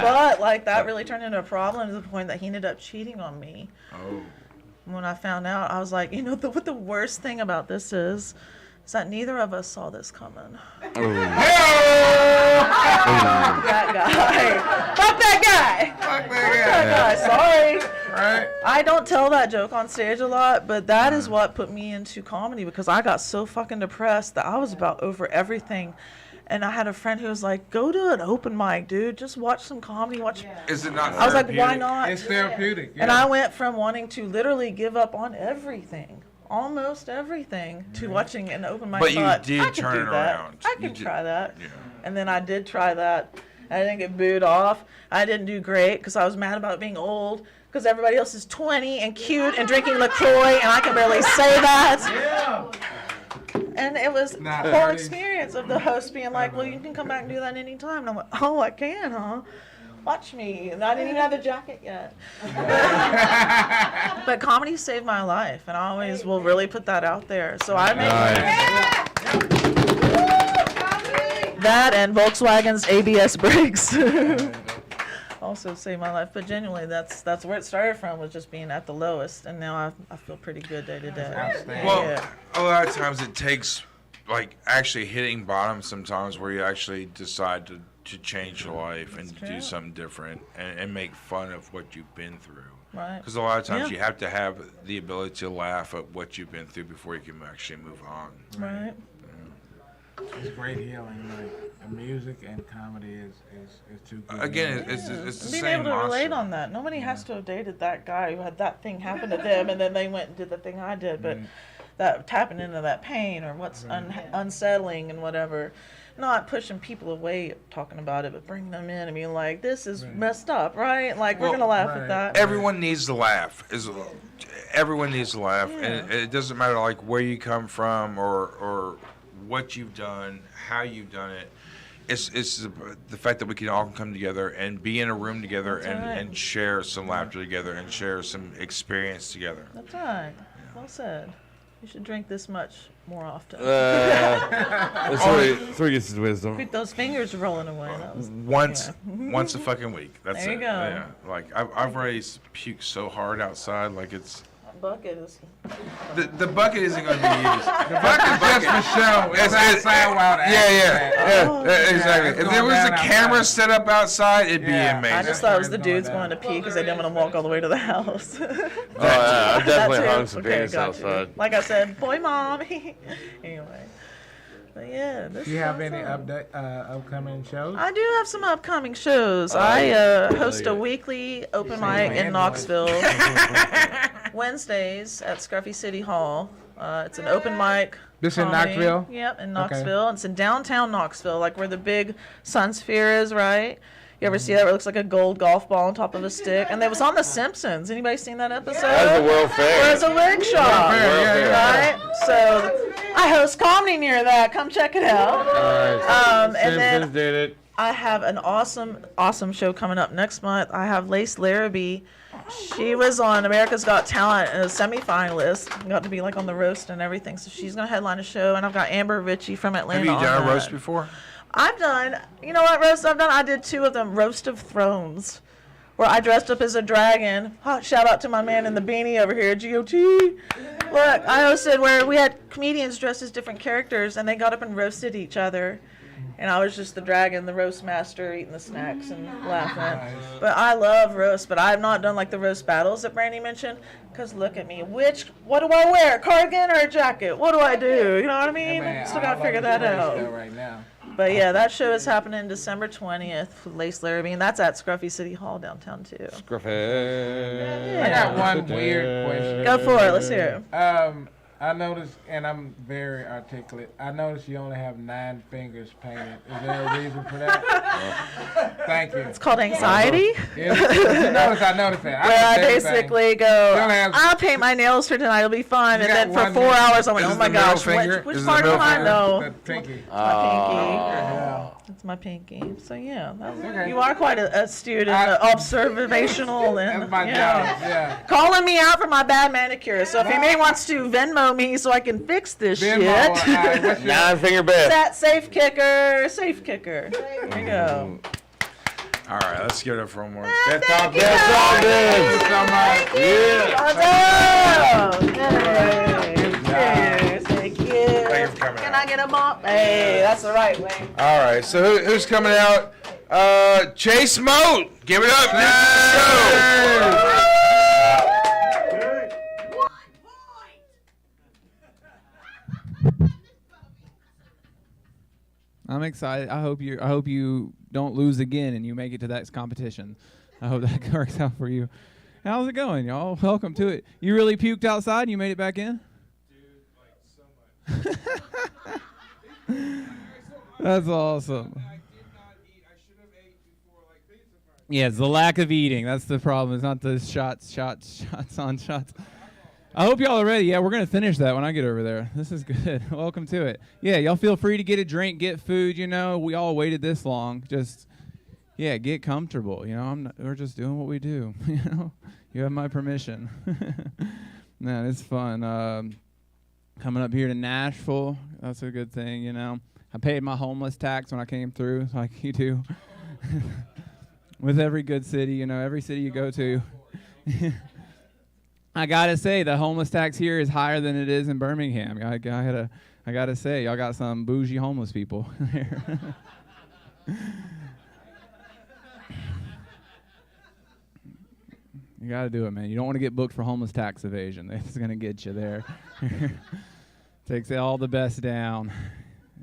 But, like, that really turned into a problem to the point that he ended up cheating on me. Oh. When I found out, I was like, you know, what the worst thing about this is that neither of us saw this coming. That guy. Fuck that guy. Fuck that guy. Sorry. Right. I don't tell that joke on stage a lot, but that is what put me into comedy because I got so fucking depressed that I was about over everything. And I had a friend who was like, go to an open mic, dude. Just watch some comedy. Is it not I was like, why not? It's therapeutic. And I went from wanting to literally give up on everything, almost everything, to watching an open mic. But you thought, did I could turn do it that. around. I You could did- try that. Yeah. And then I did try that. I didn't get booed off. I didn't do great because I was mad about being old because everybody else is 20 and cute and drinking LaCroix and I can barely say that. And it was a whole experience of the host being like, well, you can come back and do that anytime. And I'm like, oh, I can, huh? Watch me. And I didn't even have the jacket yet. But comedy saved my life, and I always will really put that out there. So I make that and Volkswagen's ABS brakes also saved my life. But genuinely, that's where it started from, was just being at the lowest, and now I feel pretty good day to day. Well, a lot of times it takes, like, actually hitting bottom sometimes where you actually decide to change your life and do something different and make fun of what you've been through. Right. Because a lot of times you have to have the ability to laugh at what you've been through before you can actually move on. Right. It's great healing. Like music and comedy is too good. Again, it's the Being same able to relate monster. on that. Nobody has to have dated that guy who had that thing happen to them, and then they went and did the thing I did. But that tapping into that pain or what's unsettling and whatever. Not pushing people away talking about it, but bringing them in and being like, this is messed up, right? Like, we're going to laugh at that. Everyone needs to laugh. Everyone needs to laugh. And it doesn't matter, like, where you come from or what you've done, how you've done it. It's the fact that we can all come together and be in a room together and share some laughter together and share some experience together. That's right. Well said. You should drink this much more often. That's where he gets his wisdom. Keep those fingers rolling away. That was, Once a fucking week. That's there you it. go. Yeah. Like I've already puked so hard outside. Like it's. Bucket is. The bucket isn't going to be used. The bucket's just for show. It's outside while the exactly. If there was a camera set up outside, it'd be amazing. I just thought it was the dudes going to pee because they didn't want to walk all the way to the house. I definitely That too. hung some penis got you. outside. Like I said, boy, mommy. Anyway. But yeah, this Do you have any upcoming shows? I do have some upcoming shows. I host a weekly open mic in Knoxville Wednesdays at Scruffy City Hall. It's an open mic. This in comedy. Knoxville? Yep, in Knoxville. It's in downtown Knoxville, like where the big Sun Sphere is, right? You ever see that where it looks like a gold golf ball on top of a stick? And it was on The Simpsons. Anybody seen that episode? That was the World Fair. Where's a wig shop? Right? So I host comedy near that. Come check it out. And then Simpsons did it. I have an awesome show coming up next month. I have Lace Larrabee. She was on America's Got Talent as a semifinalist. Got to be like on the roast and everything. So she's gonna headline a show, and I've got Amber Ritchie from Atlanta. Have you on done a that. roast before? I've done. You know what roast I've done? I did 2 of them. Roast of Thrones, where I dressed up as a dragon. Shout out to my man in the beanie over here, GOT. Look, I hosted where we had comedians dressed as different characters, and they got up and roasted each other. And I was just the dragon, the roast master, eating the snacks and laughing. But I love roast, but I've not done like the roast battles that Brandi mentioned. Because look at me, what do I wear, a cardigan or a jacket? What do I do? You know what I mean? Still got to figure that out. Right now. But yeah, that show is happening December 20th with Lace Larrabee, and that's at Scruffy City Hall downtown too. Scruffy. I got one weird question. Go for it. Let's hear it. I noticed, and I'm very articulate, I noticed you only have 9 fingers painted. Is there a reason for that? Thank you. It's called anxiety. I noticed that. Where I basically go, I'll paint my nails for tonight, it'll be fun. And then for 4 hours, I'm like, oh my gosh, which part of mine? No. The pinky. It's my pinky. It's my pinky. So yeah, you are quite astute and observational. And That's my job, yeah. Calling me out for my bad manicure. So if anybody wants to Venmo me so I can fix this shit. 9-finger Beth. That safe kicker. There you go. All right, let's give it up for one more. Beth Thomkins. Thank you. Can I get a bump? Hey, that's the right way. All right, so who's coming out? Chase Mote. Give it up. This I'm excited. I hope you don't lose again and you make it to that competition. I hope that works out for you. How's it going, y'all? Welcome to it. You really puked outside and you made it back in? Dude, like so much. That's awesome. Yeah, it's the lack of eating. That's the problem. It's not the shots on shots. I hope y'all are ready. Yeah, we're going to finish that when I get over there. This is good. Welcome to it. Yeah, y'all feel free to get a drink, get food, you know. We all waited this long. Just, yeah, get comfortable. You know, we're just doing what we do. You know, you have my permission. Man, it's fun. Coming up here to Nashville, that's a good thing, you know. I paid my homeless tax when I came through, like you do. With every good city, you know, every city you go to. I gotta say, the homeless tax here is higher than it is in Birmingham. I gotta say, y'all got some bougie homeless people here. You gotta do it, man. You don't want to get booked for homeless tax evasion. It's gonna get you there. Takes all the best down.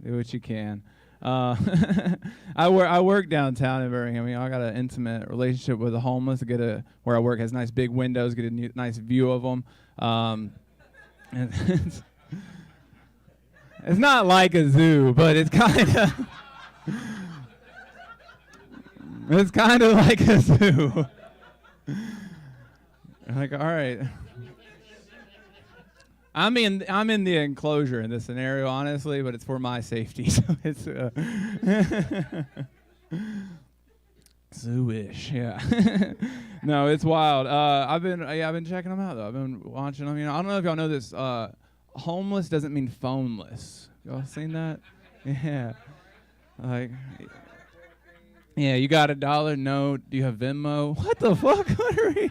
Do what you can. I work downtown in Birmingham. You know, I got an intimate relationship with the homeless. Where I work has nice big windows, get a nice view of them. It's not like a zoo, but it's kind of like a zoo. Like, all right. I'm in the enclosure in this scenario, honestly, but it's for my safety, so it's zoo-ish, yeah. No, it's wild. I've been checking them out though. I've been watching them. You know, I don't know if y'all know this. Homeless doesn't mean phoneless. Y'all seen that? Yeah. Like, yeah. You got $1 note? Do you have Venmo? What the fuck? What are we?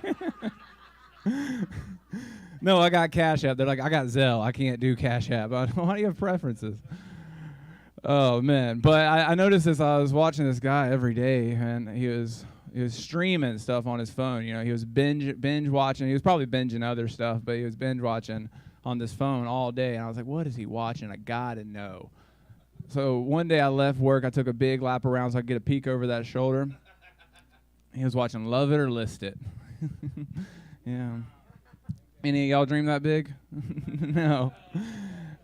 No, I got Cash App. They're like, I got Zelle. I can't do Cash App. Why do you have preferences? Oh, man. But I noticed this. I was watching this guy every day, and he was streaming stuff on his phone. You know, he was binge watching. He was probably binging other stuff, but he was binge watching on this phone all day. And I was like, what is he watching? I got to know. So one day I left work. I took a big lap around so I could get a peek over that shoulder. He was watching Love It or List It. Yeah. Any of y'all dream that big? No.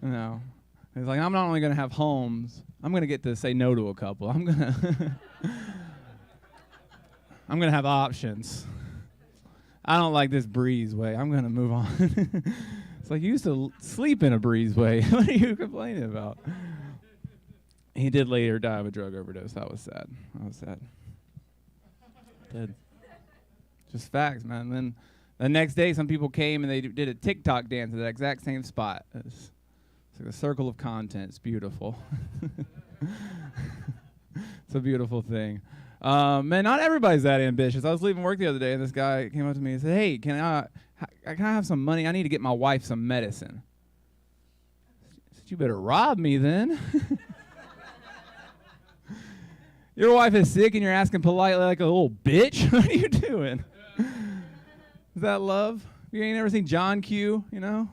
He's like, I'm not only going to have homes, I'm going to get to say no to a couple. I'm going to have options. I don't like this breezeway. I'm going to move on. It's like, you used to sleep in a breezeway. What are you complaining about? He did later die of a drug overdose. That was sad. Dead. Just facts, man. And then the next day, some people came and they did a TikTok dance at the exact same spot. It's like a circle of content. It's beautiful. It's a beautiful thing. Man, not everybody's that ambitious. I was leaving work the other day, and this guy came up to me and said, "Hey, can I have some money? I need to get my wife some medicine." I said, "You better rob me then." Your wife is sick, and you're asking politely like a little bitch? What are you doing? Is that love? You ain't never seen John Q, you know?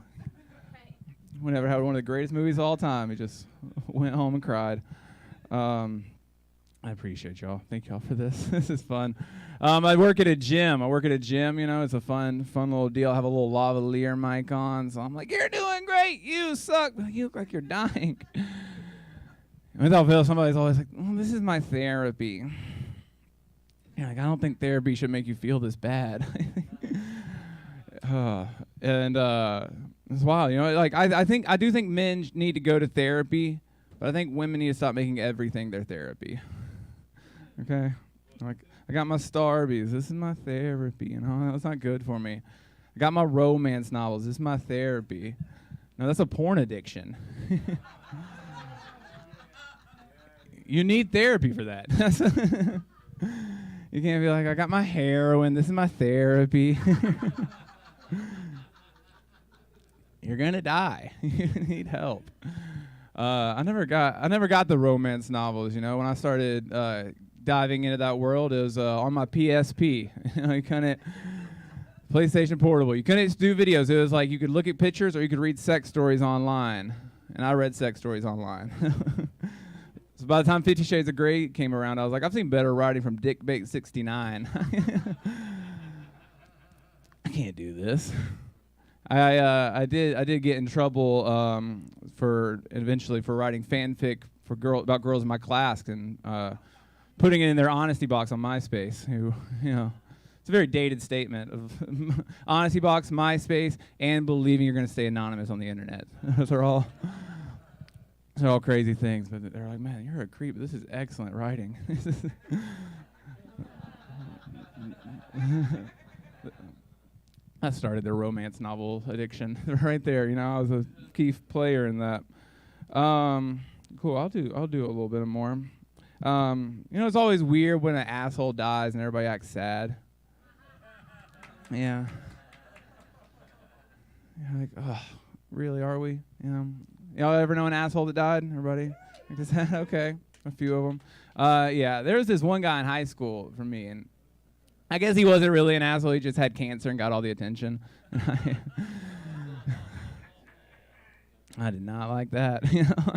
Whenever had one of the greatest movies of all time. He just went home and cried. I appreciate y'all. Thank y'all for this. This is fun. I work at a gym. You know. It's a fun little deal. I have a little lavalier mic on, so I'm like, "You're doing great. You suck. You look like you're dying." Without fail, somebody's always like, "Well, this is my therapy." Yeah, like, I don't think therapy should make you feel this bad. And it's wild, you know. Like I do think men need to go to therapy, but I think women need to stop making everything their therapy. Okay, like I got my Starbies. This is my therapy. You know, that's not good for me. I got my romance novels. This is my therapy. No, that's a porn addiction. You need therapy for that. You can't be like, "I got my heroin. This is my therapy." You're gonna die. You need help. I never got the romance novels. You know, when I started diving into that world, it was on my PSP. You couldn't PlayStation Portable. You couldn't do videos. It was like you could look at pictures or you could read sex stories online, and I read sex stories online. So by the time 50 Shades of Grey came around, I was like, I've seen better writing from Dick Bait 69. I can't do this. I did get in trouble eventually for writing fanfic about girls in my class and putting it in their honesty box on MySpace. Who, you know, it's a very dated statement of honesty box, MySpace, and believing you're going to stay anonymous on the internet. Those are all crazy things, but they're like, "Man, you're a creep. This is excellent writing." That started the romance novel addiction right there. You know, I was a key player in that. Cool. I'll do a little bit more. You know, it's always weird when an asshole dies and everybody acts sad. Yeah. You're like, oh, really? Are we? You know. Y'all ever know an asshole that died? Everybody? Okay, a few of them. Yeah, there was this one guy in high school for me, and I guess he wasn't really an asshole. He just had cancer and got all the attention. I did not like that. You know?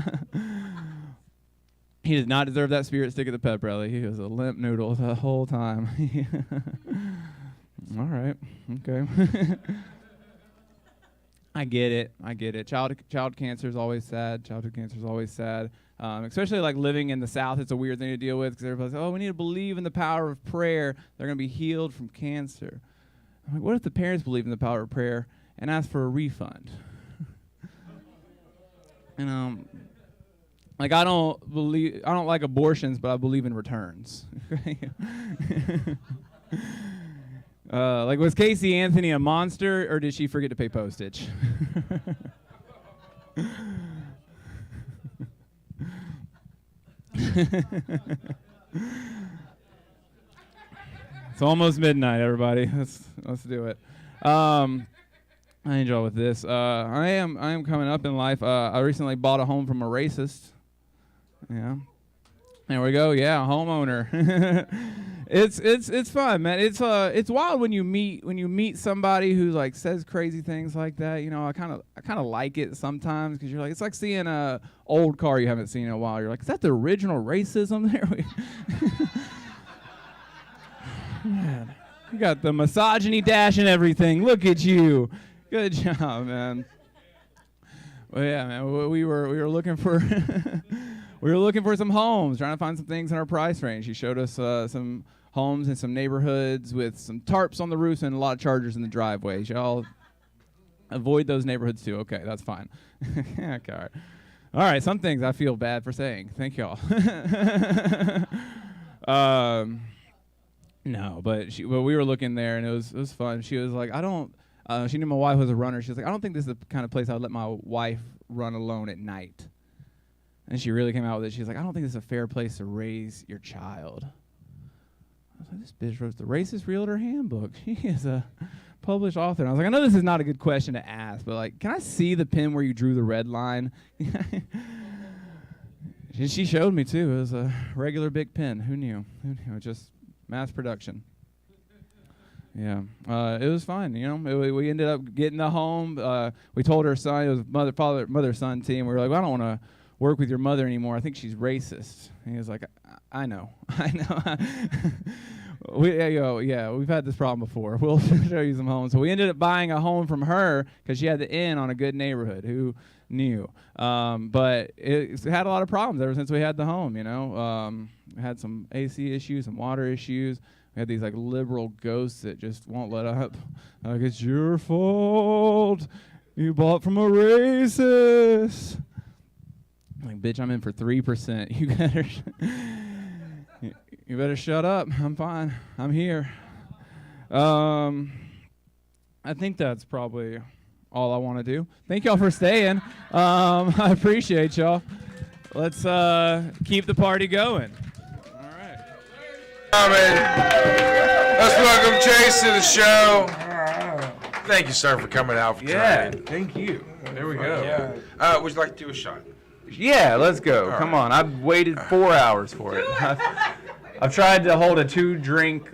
He did not deserve that spirit stick at the pep rally. He was a limp noodle the whole time. All right, okay. I get it. Child cancer is always sad. Childhood cancer is always sad. Especially like living in the South, it's a weird thing to deal with because everybody's like, "Oh, we need to believe in the power of prayer. They're going to be healed from cancer." I'm like, what if the parents believe in the power of prayer and ask for a refund? And like I don't like abortions, but I believe in returns. Like, was Casey Anthony a monster, or did she forget to pay postage? It's almost midnight, everybody. Let's do it. I need y'all with this. I am coming up in life. I recently bought a home from a racist. Yeah. There we go. Yeah, homeowner. It's fun, man. It's wild when you meet somebody who like says crazy things like that. You know, I kind of like it sometimes because you're like, it's like seeing a old car you haven't seen in a while. You're like, is that the original racism there? Man, you got the misogyny dash and everything. Look at you. Good job, man. Well, yeah, man. We were looking for. We were looking for some homes, trying to find some things in our price range. He showed us some homes in some neighborhoods with some tarps on the roofs and a lot of chargers in the driveways. Y'all avoid those neighborhoods too. Okay, that's fine. Okay, all right. Some things I feel bad for saying. Thank y'all. No, but we were looking there, and it was fun. She was like, I don't. She knew my wife was a runner. She was like, I don't think this is the kind of place I would let my wife run alone at night. And she really came out with it. She was like, I don't think this is a fair place to raise your child. I was like, this bitch wrote the Racist Realtor Handbook. She is a published author. And I was like, I know this is not a good question to ask, but like, can I see the pen where you drew the red line? She showed me too. It was a regular big pen. Who knew? Just mass production. Yeah, it was fun. You know, we ended up getting the home. We told her son, it was mother-son team. We were like, well, I don't want to work with your mother anymore. I think she's racist. And he was like, I know. We've had this problem before. We'll show you some homes. So we ended up buying a home from her because she had the in on a good neighborhood. Who knew? But it had a lot of problems ever since we had the home. You know, we had some AC issues, some water issues. We had these like liberal ghosts that just won't let up. Like, it's your fault. You bought from a racist. I'm like, bitch, I'm in for 3%. You better shut up. I'm fine. I'm here. I think that's probably all I want to do. Thank y'all for staying. I appreciate y'all. Let's keep the party going. Let's welcome Chase to the show. Thank you, sir, for coming out for tonight. Thank you. There we go. Would you like to do a shot? Yeah, let's go. All Come right. on. I've waited 4 hours for it. I've tried to hold a 2-drink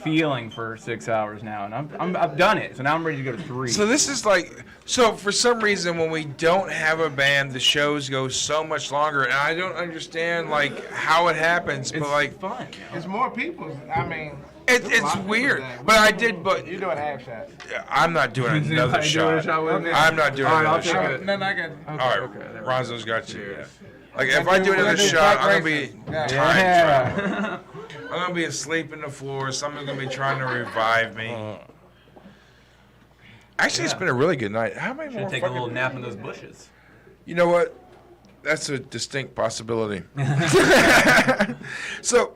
feeling for 6 hours now, and I've done it. So now I'm ready to go to 3. So this is like, so for some reason when we don't have a band, the shows go so much longer, and I don't understand like how it happens. But like, fun. It's more people. I mean, it's weird. But I did. But you're doing half shots. I'm not doing Is another anybody doing a shot. shot with me? I'm not doing All right, another I'll take shot. it. No, I got. All right, Okay, Ronzo's got you. Yeah. Like if I do another shot, I'm gonna be time Yeah. traveling. I'm gonna be asleep in the floor. Someone's gonna be trying to revive me. Actually, it's been a really good night. How many more? Should take a little nap in those bushes. You know what? That's a distinct possibility. So,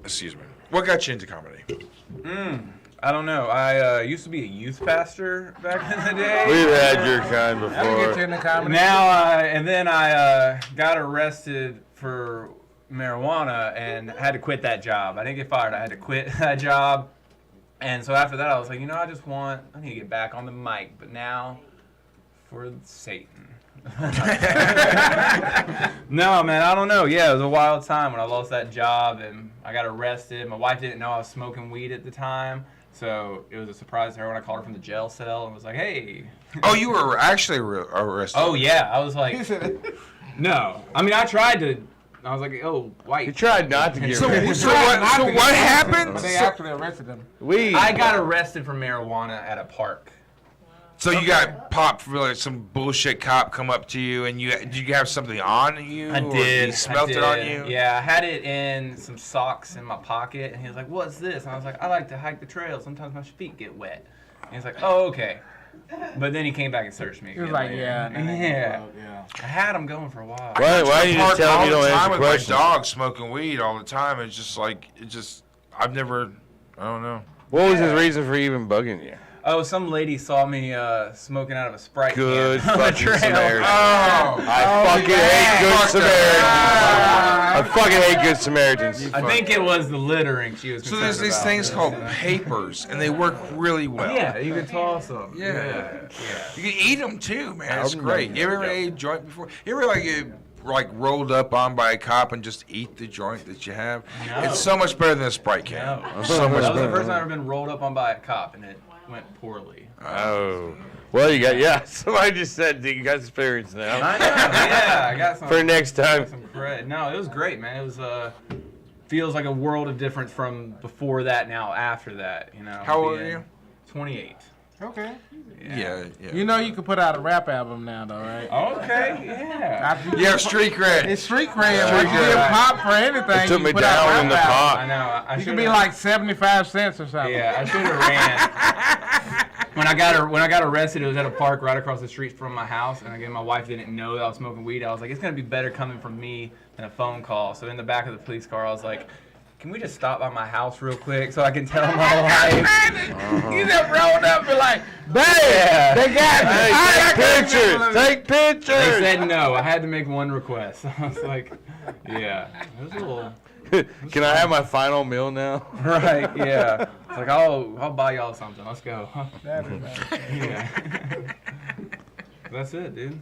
excuse me. What got you into comedy? I don't know. I used to be a youth pastor back in the day. We've had your kind That'll before. get you into comedy. Now, and then I got arrested for marijuana and had to quit that job. I didn't get fired. I had to quit that job. And so after that, I was like, you know, I need to get back on the mic. But now, for Satan. No, man, I don't know. Yeah, it was a wild time when I lost that job and I got arrested. My wife didn't know I was smoking weed at the time. So it was a surprise to her when I called her from the jail cell and was like, hey. Oh, you were actually arrested? Oh, yeah. I was like, no. I mean, I tried to. I was like, oh, white. You tried not to get So arrested. what happened? But they actually arrested them. I got arrested for marijuana at a park. So you got popped for like some bullshit cop come up to you and did you have something on you? I or did. He smelt it on you? Yeah, I had it in some socks in my pocket, and he was like, "What's this?" And I was like, "I like to hike the trail. Sometimes my feet get wet." And he's like, "Oh, okay." But then he came back and searched me. He was again like, later. yeah. I had him going for a while. Why you just tell me you don't answer I'm with my questions? dog smoking weed all the time. It's just like, I've never, I don't know. What was his reason for even bugging you? Oh, some lady saw me smoking out of a Sprite Good can on the fucking trail. Samaritan. Oh, I fucking hate good Samaritans. I fucking hate good Samaritans. I think it was the littering she was So concerned there's these about. things called papers, and they work really well. Yeah, you can toss them. Yeah. You can eat them too, man. It's great. You ever ate a joint before? You ever like rolled up on by a cop and just eat the joint that you have? No. It's so much better than a Sprite can. No. So much That was the better. first time I've ever been rolled up on by a cop, and it went poorly. Oh. Well, you got, somebody just said that you got experience now. I know, yeah, I got some. For next time. Some credit. No, it was great, man. It was feels like a world of difference from before that now after that, you know. How old are you? 28. Okay. Yeah. You know you can put out a rap album now, though, right? Okay, yeah. Yeah, street cred. It's street cred. Street Once you cred. get pop for anything, It took you me put out a down rap in the album. pot. I know. You can be like 75 cents or something. Yeah, I should have ran. When I got arrested, it was at a park right across the street from my house, and again, my wife didn't know that I was smoking weed. I was like, it's gonna be better coming from me than a phone call. So in the back of the police car, I was like, can we just stop by my house real quick so I can tell my wife? You just rolled up and like, babe, they got me. Take pictures. They said no. I had to make one request. I was like, yeah. It was a little... Can I have my final meal now? Right, yeah. It's like, I'll buy y'all something. Let's go. Yeah. That's it, dude.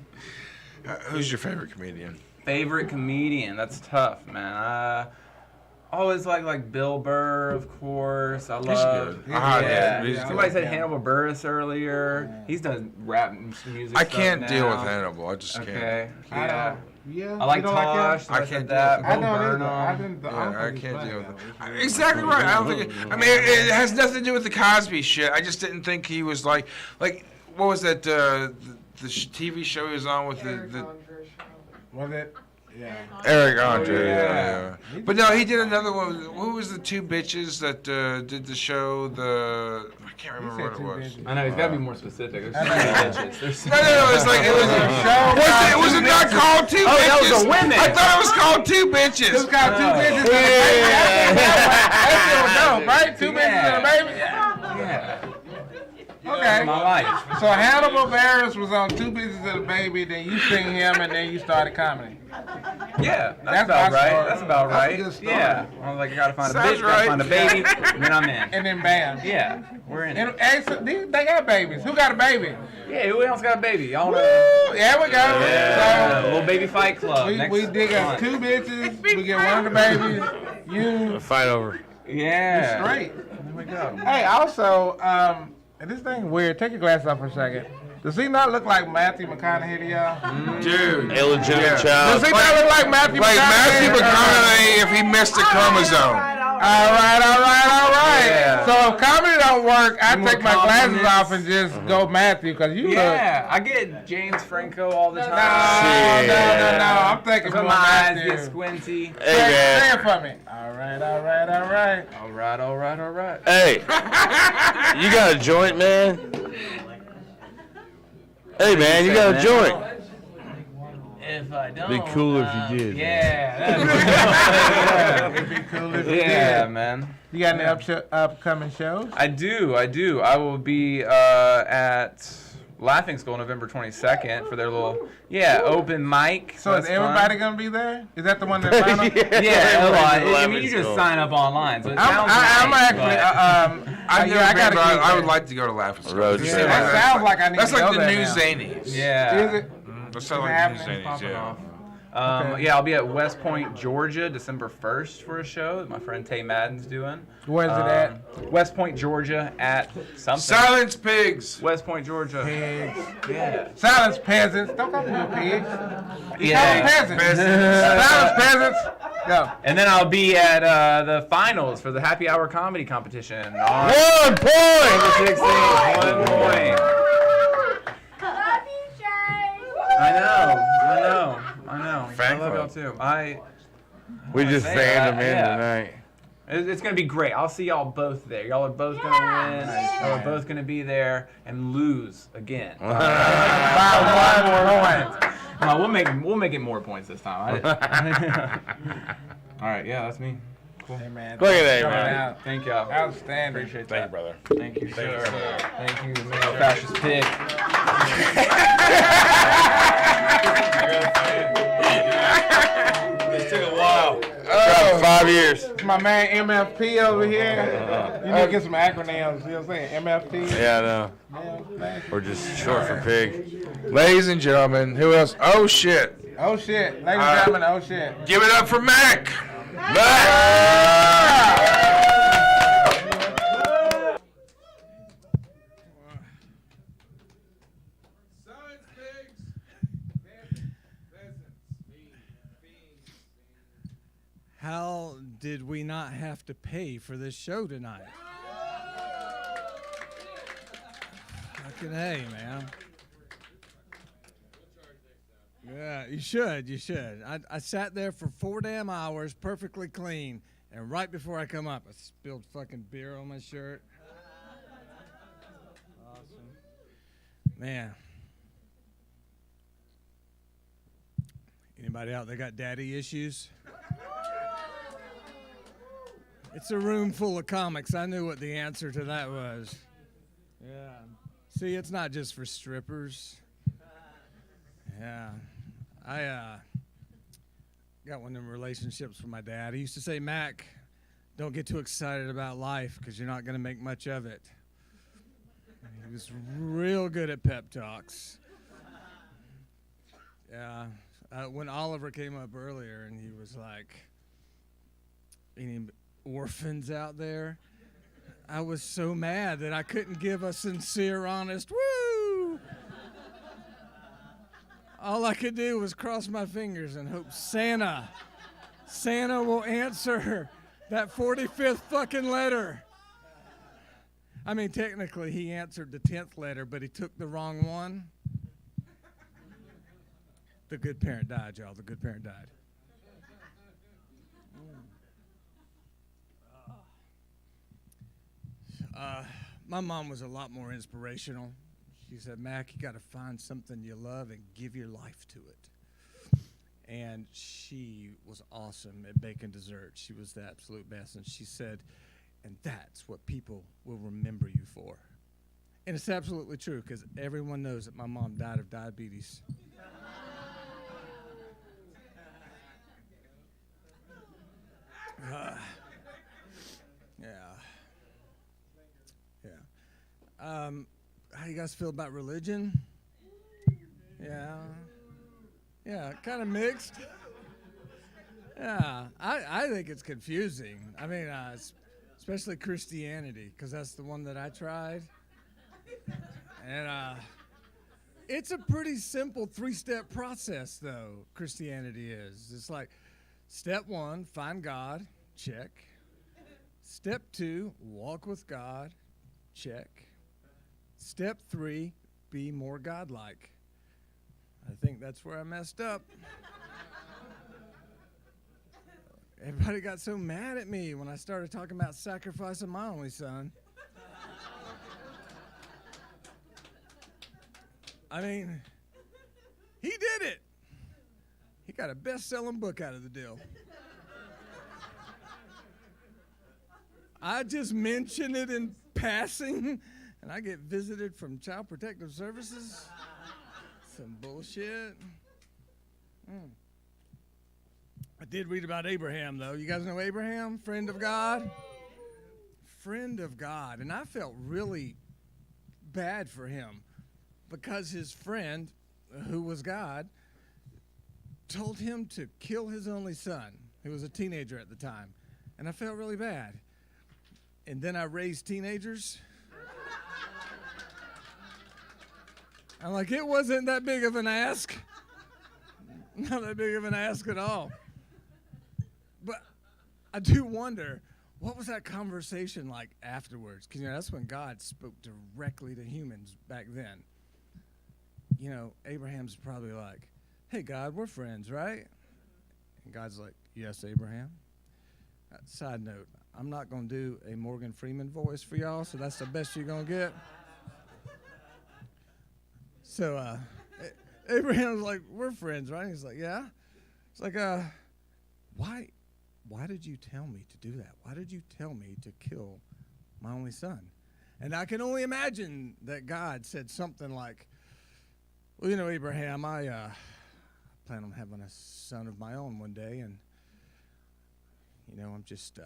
Who's your favorite comedian? Favorite comedian? That's tough, man. I always like Bill Burr, of course. I love. Somebody said Hannibal Buress earlier. He's done rap music. I can't stuff deal now. with Hannibal. I just can't. Okay. Yeah. Yeah, I like you don't like Tosh. him? I can't that. I Bo don't either. Burnham. I can't deal with it. Exactly right. I don't think. I mean, it has nothing to do with the Cosby shit. I just didn't think he was like what was that? The TV show he was on with the. Was it? Yeah. Eric Andre. Yeah. But no, he did another one. Who was the two bitches that did the show? I can't remember what it was. I know he's got to be more specific. There's so many bitches. There's No, it's like it was a show. Was it not called Two Bitches? that was a women. I thought it was called Two Bitches. It was called Two Bitches and a Baby. That's still dope, right? Two Bitches and a Baby. Yeah. Okay. My life. So Hannibal Buress was on Two Bitches and a Baby, then you sing him, and then you started comedy. Yeah, that's about my right. story. That's about That's a right. good story. Yeah. I was like, I gotta find a Sounds bitch, gotta right. find a baby, and then I'm in. And then bam. Yeah, we're in. And, hey, so they got babies. Who got a baby? Yeah, who else got a baby? Y'all know. There we go. Yeah, So, little baby fight club. we dig up two bitches. We get one of the babies. You Fight over. Yeah. You're straight. There we go. Hey, also, and this thing weird. Take your glasses off for a second. Does he not look like Matthew McConaughey to y'all? Dude. Illegitimate child. Does he not look like Matthew Like McConaughey? Matthew McConaughey if he missed a chromosome. All right. Yeah. So if comedy don't work, I More take my glasses compliments. off and just go Matthew, because you Yeah, I get James Franco all the time. No. I'm thinking That's when more my eyes Matthew. get squinty. Say it for me. All right. All right. Hey, you got a joint, man? Hey, man, you got a joint. If I don't. Be cool if you did. Yeah. It'd be cool if you Yeah, did. man. You got any upcoming shows? I do. I will be at Laughing School November 22nd for their little open mic. So is that's everybody fun. gonna be there? Is that the one that final? Yeah, Laughing I mean, you just School. sign up online, so it I'm sounds actually. nice, I've never been, gotta but keep I would that. like to go to Laughing School. Road Just trip. say That sounds like I need That's to like go the there new now. Zanies. Yeah. Is it? That sounds like the new happening? Zanies, yeah. Okay. Yeah, I'll be at West Point, Georgia, December 1st for a show that my friend Tay Madden's doing. Where's it at? West Point, Georgia at something. Silence Pigs. West Point, Georgia. Pigs. Yeah. Silence peasants. Don't call me pigs. You Yeah. call them peasants. Silence peasants. Go. And then I'll be at the finals for the Happy Hour comedy competition. On 1 point. November 16th. 1 point. I know. Fan I love y'all club. too. We just say fanned that, him in yeah. tonight. It's gonna be great. I'll see y'all both there. Y'all are both gonna win. Y'all are both gonna be there and lose again. By 1 point. We'll make it more points this time. All right, yeah, that's me. Cool. Hey, man. Look at that, Coming man. out. Thank y'all. Outstanding. Appreciate Thank that. you, brother. Thank you, Thank you, sir. sir. Thank you, Mr. Fascist Pig. This took a while. About 5 years. My man MFP over here. You need to get some acronyms. You know what I'm saying? MFP. Yeah, I know. Yeah, We're just short for pig. Ladies and gentlemen, who else? Oh, shit. Oh shit. Ladies and gentlemen, oh shit. Give it up for Mack. How did we not have to pay for this show tonight? Fucking hey, man. Yeah, you should. I sat there for 4 damn hours, perfectly clean, and right before I come up, I spilled fucking beer on my shirt. Awesome. Man. Anybody out there got daddy issues? It's a room full of comics. I knew what the answer to that was. Yeah. See, it's not just for strippers. Yeah. I got one of them relationships with my dad. He used to say, Mack, don't get too excited about life because you're not going to make much of it. He was real good at pep talks. Yeah. When Oliver came up earlier and he was like, any orphans out there? I was so mad that I couldn't give a sincere, honest, woo! All I could do was cross my fingers and hope Santa will answer that 45th fucking letter. I mean, technically, he answered the 10th letter, but he took the wrong one. The good parent died, y'all. The good parent died. My mom was a lot more inspirational. She said, Mack, you got to find something you love and give your life to it. And she was awesome at baking desserts. She was the absolute best. And she said, and that's what people will remember you for. And it's absolutely true, because everyone knows that my mom died of diabetes. How you guys feel about religion? Yeah, kind of mixed. Yeah, I think it's confusing. I mean, especially Christianity, because that's the one that I tried. And it's a pretty simple 3-step process, though, Christianity is. It's like, step 1, find God, check. Step 2, walk with God, check. Step 3, be more godlike. I think that's where I messed up. Everybody got so mad at me when I started talking about sacrificing my only son. I mean, he did it. He got a best-selling book out of the deal. I just mention it in passing, and I get visited from Child Protective Services. Some bullshit. I did read about Abraham, though. You guys know Abraham? Friend of God? Friend of God. And I felt really bad for him because his friend, who was God, told him to kill his only son, who was a teenager at the time. And I felt really bad. And then I raised teenagers. I'm like, it wasn't that big of an ask. Not that big of an ask at all. But I do wonder, what was that conversation like afterwards? Because, that's when God spoke directly to humans back then. Abraham's probably like, hey, God, we're friends, right? And God's like, yes, Abraham. Side note, I'm not going to do a Morgan Freeman voice for y'all, so that's the best you're going to get. So Abraham's like, we're friends, right? He's like, yeah. It's like, why did you tell me to do that? Why did you tell me to kill my only son? And I can only imagine that God said something like, well, Abraham, I plan on having a son of my own one day, and, I'm just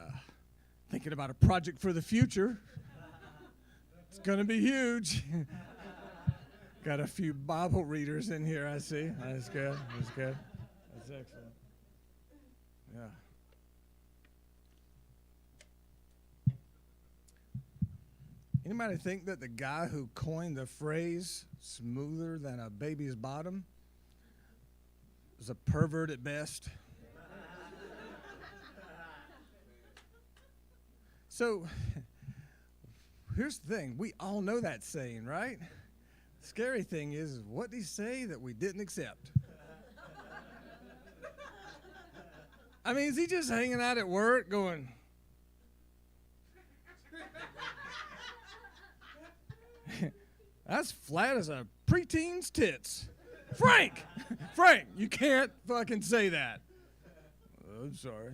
thinking about a project for the future. It's going to be huge. Got a few Bible readers in here, I see. That's good. That's good. That's excellent. Yeah. Anybody think that the guy who coined the phrase smoother than a baby's bottom was a pervert at best? So, here's the thing. We all know that saying, right? The scary thing is, what did he say that we didn't accept? I mean, is he just hanging out at work going, that's flat as a preteen's tits. Frank, you can't fucking say that. Oh, I'm sorry.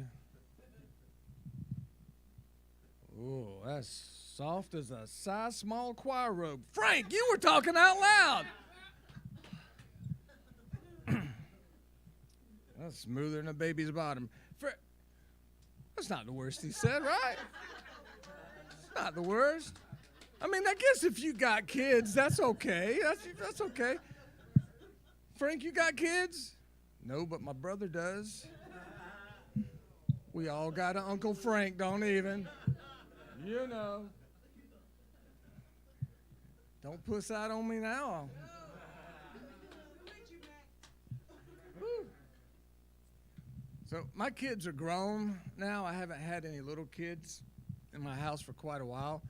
Ooh, that's soft as a size small choir robe. Frank, you were talking out loud. That's smoother than a baby's bottom. That's not the worst he said, right? It's not the worst. I mean, I guess if you got kids, that's okay. That's okay. Frank, you got kids? No, but my brother does. We all got an Uncle Frank, don't even. You know. Don't puss out on me now. Woo. So my kids are grown now. I haven't had any little kids in my house for quite a while,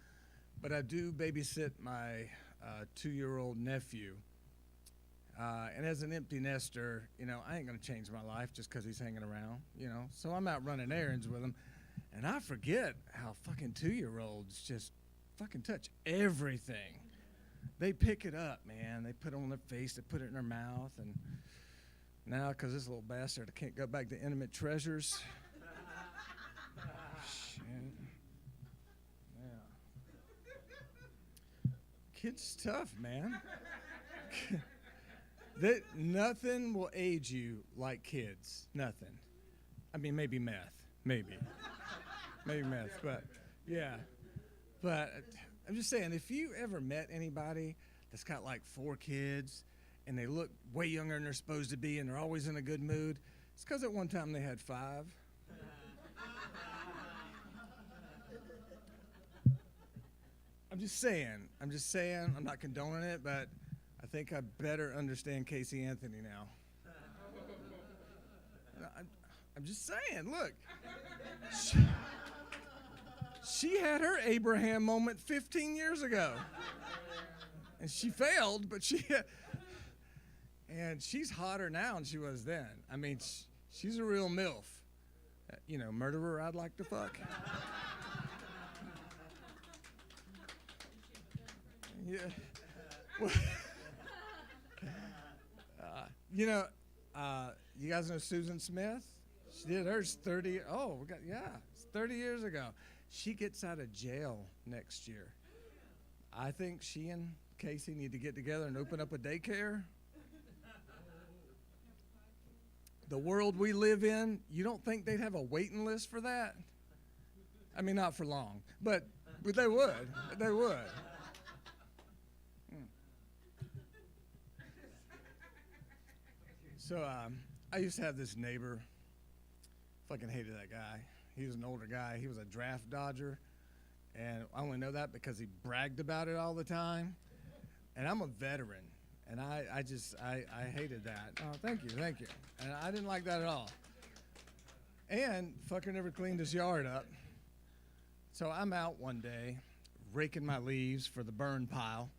but I do babysit my 2-year-old nephew. And as an empty nester, you know, I ain't gonna change my life just because he's hanging around, you know. So I'm out running errands with him, and I forget how fucking 2-year-olds just fucking touch everything. They pick it up, man. They put it on their face, they put it in their mouth, and now, because this little bastard, I can't go back to intimate treasures. Shit. Yeah. Kids tough, man. Nothing will age you like kids. Nothing. I mean, maybe meth. Maybe. Maybe meth. But, yeah. But I'm just saying, if you ever met anybody that's got like 4 kids and they look way younger than they're supposed to be and they're always in a good mood, it's because at one time they had 5. I'm just saying. I'm not condoning it, but I think I better understand Casey Anthony now. I'm just saying, look. She had her Abraham moment 15 years ago. And she failed, but and she's hotter now than she was then. I mean, she's a real MILF. You know, murderer I'd like to fuck. Yeah. Well, you know, you guys know Susan Smith? She did hers 30. Oh, it's 30 years ago. She gets out of jail next year. I think she and Casey need to get together and open up a daycare. The world we live in, you don't think they'd have a waiting list for that? I mean, not for long, but they would. They would. So I used to have this neighbor. Fucking hated that guy. He was an older guy. He was a draft dodger. And I only know that because he bragged about it all the time. And I'm a veteran. And I hated that. Oh, thank you. And I didn't like that at all. And fucker never cleaned his yard up. So I'm out one day raking my leaves for the burn pile.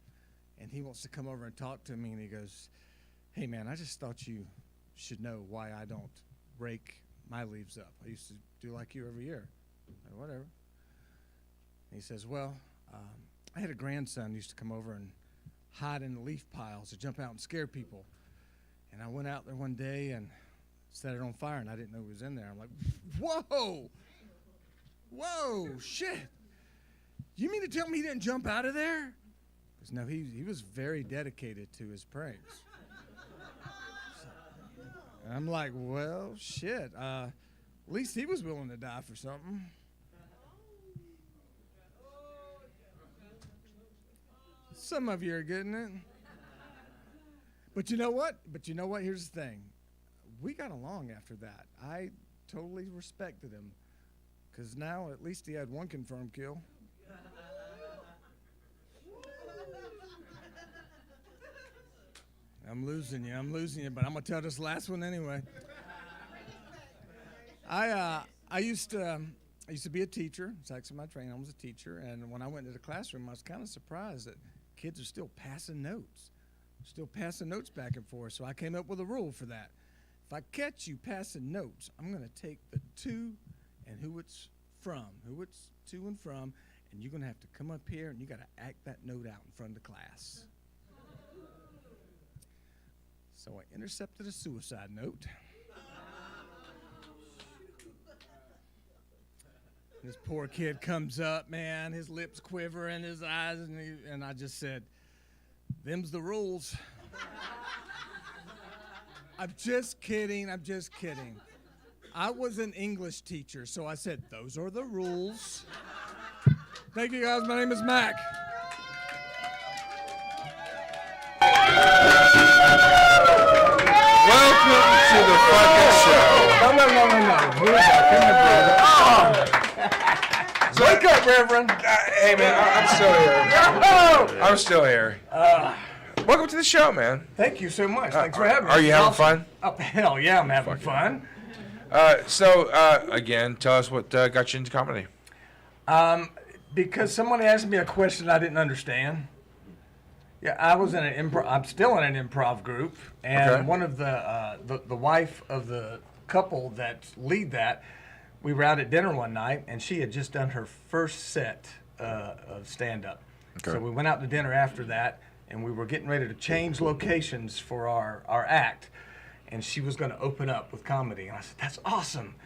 And he wants to come over and talk to me. And he goes, "Hey, man, I just thought you should know why I don't rake my leaves up. I used to do like you every year." Like, whatever. And he says, "Well, I had a grandson who used to come over and hide in the leaf piles to jump out and scare people. And I went out there one day and set it on fire, and I didn't know he was in there." I'm like, whoa, shit. You mean to tell me he didn't jump out of there? Because no, he was very dedicated to his pranks. And I'm like, well, shit. At least he was willing to die for something. Some of you are getting it. But you know what? Here's the thing. We got along after that. I totally respected him. Because now at least he had one confirmed kill. I'm losing you, but I'm gonna tell this last one anyway. I used to be a teacher. It's actually my training. I was a teacher, and when I went to the classroom, I was kind of surprised that kids are still passing notes, back and forth. So I came up with a rule for that. If I catch you passing notes, I'm gonna take the to and who it's to and from, and you're gonna have to come up here and you gotta act that note out in front of the class. So I intercepted a suicide note. This poor kid comes up, man, his lips quivering, his eyes, and I just said, them's the rules. I'm just kidding. I was an English teacher, so I said, those are the rules. Thank you, guys. My name is Mack. Welcome to the fucking show. No. Wake up, Reverend. Hey, man, I'm still here. I'm still here. Welcome to the show, man. Thank you so much. Thanks for having me. Are you having fun? Oh, hell yeah, I'm having fun. Again, tell us what got you into comedy. Because someone asked me a question I didn't understand. Yeah, I was in an improv. I'm still in an improv group, and one of the wife of the couple that lead that, we were out at dinner one night, and she had just done her first set of stand-up. Okay. So we went out to dinner after that, and we were getting ready to change locations for our act, and she was going to open up with comedy, and I said, "That's awesome."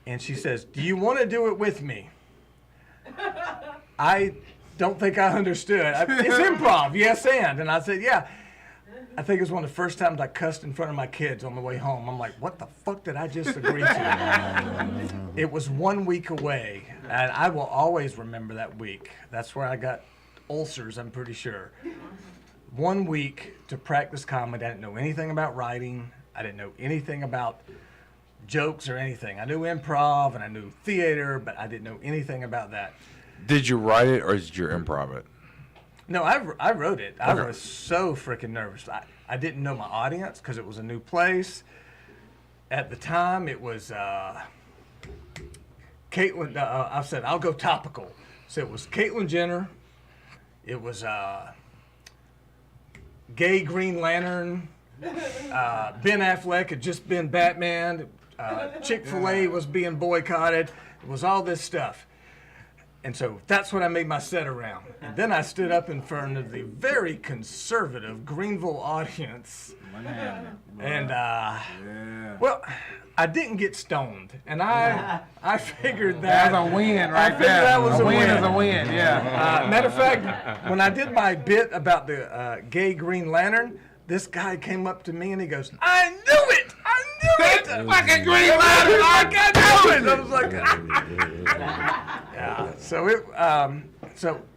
And she says, "Do you want to do it with me?" I don't think I understood. It's improv, yes and I said, yeah. I think it was one of the first times I cussed in front of my kids on the way home. I'm like, what the fuck did I just agree to? It was 1 week away, and I will always remember that week. That's where I got ulcers, I'm pretty sure. 1 week to practice comedy. I didn't know anything about writing. I didn't know anything about jokes or anything. I knew improv and I knew theater, but I didn't know anything about that. Did you write it or did you improv it? No, I wrote it. I was so freaking nervous. I didn't know my audience because it was a new place. At the time, it was Caitlyn. I said, I'll go topical. So it was Caitlyn Jenner. It was gay Green Lantern. Ben Affleck had just been Batman. Chick-fil-A was being boycotted. It was all this stuff. And so that's what I made my set around. And then I stood up in front of the very conservative Greenville audience. And, well, I didn't get stoned. And I figured that. That's a win right I figured there. that was A a win win. is a win, yeah. Matter of fact, when I did my bit about the gay Green Lantern, this guy came up to me and he goes, I knew it! I knew it! Fucking Green Lantern! I knew it! I was like, yeah. So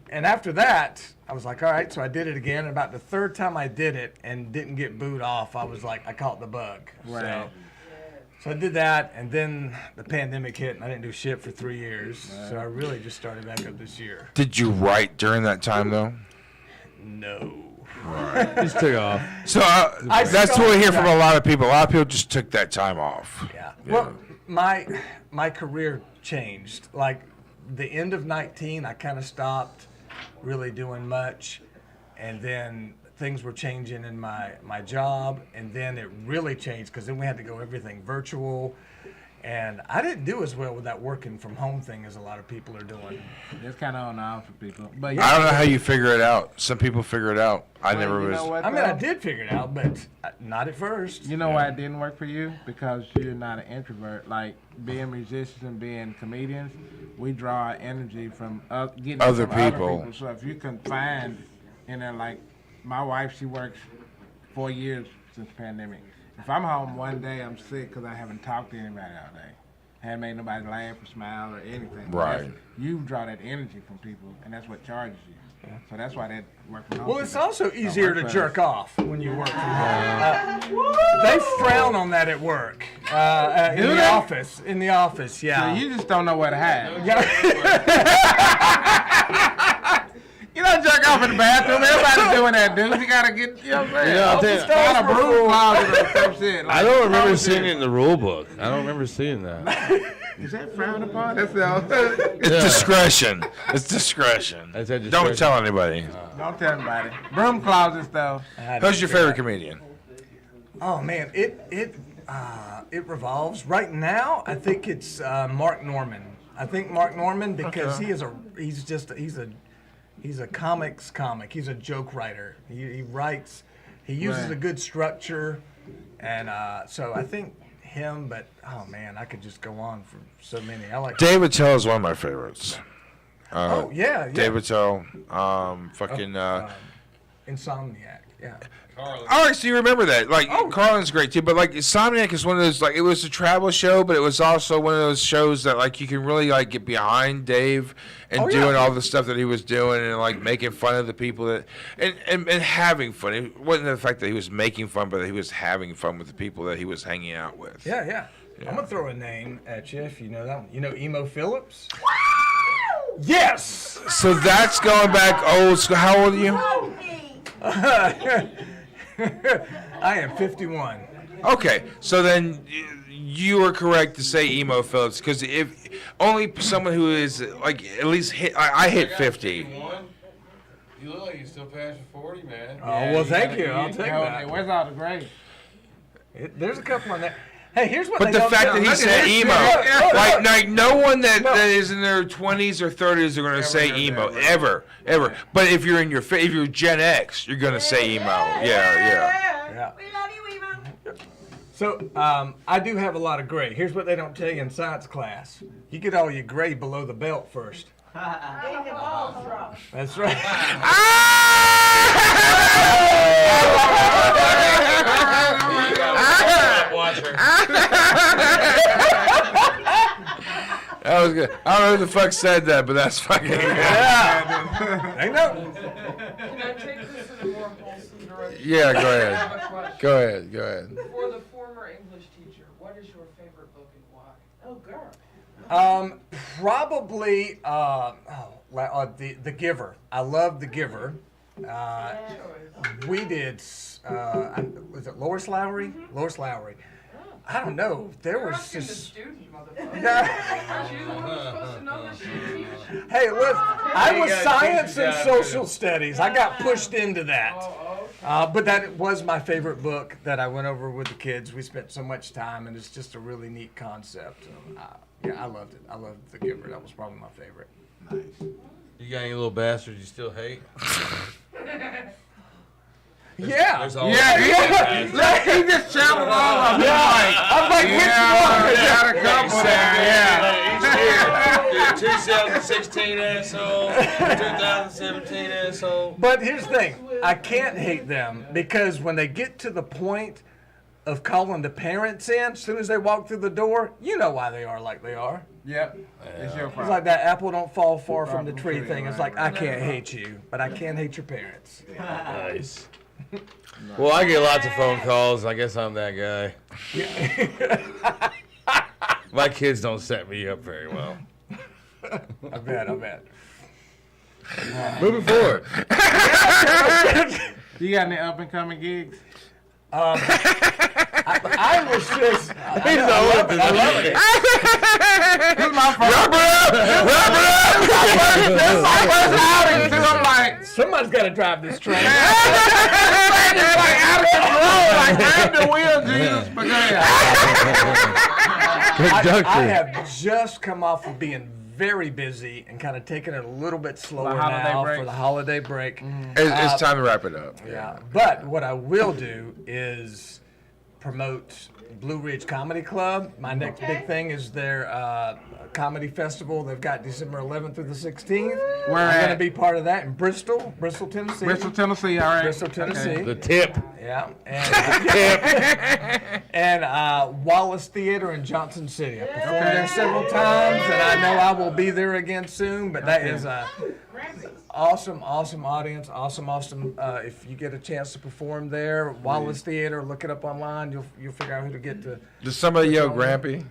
and after that, I was like, all right. So I did it again. And about the third time I did it and didn't get booed off, I was like, I caught the bug. Right. So I did that, and then the pandemic hit, and I didn't do shit for 3 years. So I really just started back up this year. Did you write during that time, though? No. Right. Just took off. So that's what we hear from a lot of people. A lot of people just took that time off. Yeah. Well, my career changed. Like the end of 19, I kind of stopped really doing much, and then things were changing in my job, and then it really changed because then we had to go everything virtual. And I didn't do as well with that working from home thing as a lot of people are doing. It's kind of on and off for people. But I don't know how you figure it out. Some people figure it out. I never was. I mean, I did figure it out, but not at first. You know why it didn't work for you? Because you're not an introvert. Like being musicians and being comedians, we draw our energy from getting Other from people. So if you can find, like my wife, she works 4 years since the pandemic. If I'm home one day, I'm sick because I haven't talked to anybody all day. Haven't made nobody laugh or smile or anything. Right. You draw that energy from people, and that's what charges you. So that's why that work from home. Well, it's people also don't easier work to for us. jerk off when you work from home. They frown on that at work. In Do the they? office. In the office, yeah. So you just don't know where to hide. Yeah. You don't jerk off in the bathroom. Everybody's doing that, dude. You gotta get, you know what I'm saying? Yeah, I'll tell you. Find a broom closet or some shit. I don't remember seeing it in the rule book. I don't remember seeing that. Is that frowned upon? That's It's discretion. It's discretion. Don't tell anybody. Don't tell anybody. Broom closets, though. Who's your favorite comedian? Oh man, it revolves. Right now, I think it's Mark Norman. I think Mark Norman because he's a comics comic. He's a joke writer. He writes. He uses a good structure, and so I think him, but oh man, I could just go on for so many. I like David Tell is one of my favorites. Oh, yeah. David Tell, Insomniac, yeah. All right, so you remember that. Like, Carlin's great, too. But, like, Insomniac is one of those, like, it was a travel show, but it was also one of those shows that, like, you can really, like, get behind Dave and doing all the stuff that he was doing and, like, making fun of the people that, and having fun. It wasn't the fact that he was making fun, but that he was having fun with the people that he was hanging out with. Yeah. I'm going to throw a name at you if you know that one. You know Emo Phillips? Yes! So that's going back old school. How old are you? I am 51. Okay, so then you were correct to say Emo Phillips, because if only someone who is like at least hit, I hit 50. You look like you still passed your 40, man. Oh, well, thank you. I'll take that. Where's all the grades? There's a couple on there. Hey, here's what But they the don't fact tell that he you. said emo, like no one that is in their 20s or 30s are going to say emo ever. But if you're if you're Gen X, you're going to say emo. Yeah. We love you, Emo. So I do have a lot of gray. Here's what they don't tell you in science class. You get all your gray below the belt first. That's right. That was good. I don't know who the fuck said that, but that's fucking good. Yeah. I know. Can I take this in a more wholesome direction? Yeah, go I ahead. have a question. Go ahead. For the former English teacher, what is your favorite book and why? Oh, girl. Probably the Giver. I love The Giver. We did. Was it Lois Lowry? Mm-hmm. Lois Lowry. I don't know. There You're was asking the just. student, motherfucker. Yeah. Aren't you the one who's supposed to know that she teaches? Hey, look, I was gotta science teach and you social studies. I got pushed into that. But that was my favorite book that I went over with the kids. We spent so much time, and it's just a really neat concept. Yeah, I loved it. I loved The Giver. That was probably my favorite. Nice. You got any little bastards you still hate? Yeah. There's always Yeah. bastards. He just shouted all of them. Yeah. I'm like, which one? Got a couple there. Each year. 2016 asshole, 2017 asshole. But here's the thing. I can't hate them because when they get to the point of calling the parents in, as soon as they walk through the door, you know why they are like they are. Yep. It's your It's problem. like that apple don't fall far from the tree thing. It's like, I can't hate you, but I can hate your parents. Nice. Well, I get lots of phone calls. I guess I'm that guy. My kids don't set me up very well. I bet. Moving forward. You got any up and coming gigs? I was just. He's I love it. This is my first. This is my first outing too. I'm like, somebody's got to drive this train. It's like out of control. Like, grab the wheel, Jesus. But go ahead. I have just come off of being very busy and kind of taking it a little bit slower now for the holiday break. It's time to wrap it up. Yeah. But what I will do is promote Blue Ridge Comedy Club. My next big thing is their comedy festival. They've got December 11th through the 16th. Where I'm at? going to be part of that in Bristol, Tennessee. Bristol, Tennessee, all right. Bristol, Tennessee. Okay. The tip. Yeah. And Wallace Theater in Johnson City. I performed there several times, and I know I will be there again soon, but that is a awesome audience. Awesome. If you get a chance to perform there, Wallace Theater, look it up online. You'll figure out who to get to. Does somebody yell Grampy?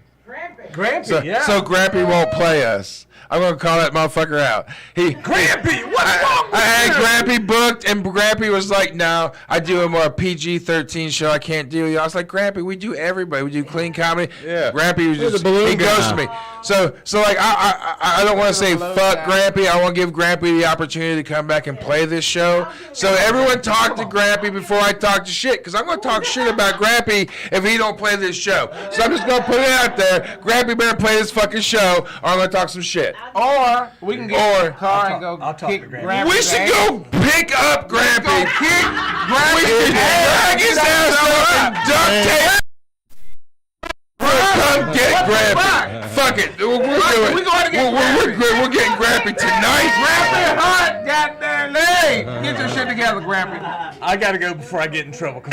Grampy, yeah. So Grampy won't play us. I'm gonna call that motherfucker out. Grampy, what's wrong with I had you? Grampy booked, and Grampy was like, "No, I do a more PG-13 show. I can't do you." I was like, "Grampy, we do everybody. We do clean comedy." Yeah. Grampy was He's just a balloon he guy. ghosted me. So like I don't want to say fuck Grampy. I want to give Grampy the opportunity to come back and play this show. So everyone talk to Grampy before I talk to shit, because I'm gonna talk shit about Grampy if he don't play this show. So I'm just gonna put it out there. Grampy better play this fucking show, or I'm gonna talk some shit. Or we can get in the car and go I'll talk kick to Grampy. Grampy's We should ass. go pick up Grampy. Kick We Grampy's should drag his ass up and duct tape. We're getting Grampy tonight. Grampy hot, goddamn leg. Get your shit together, Grampy. I gotta go before I get in trouble. Hey,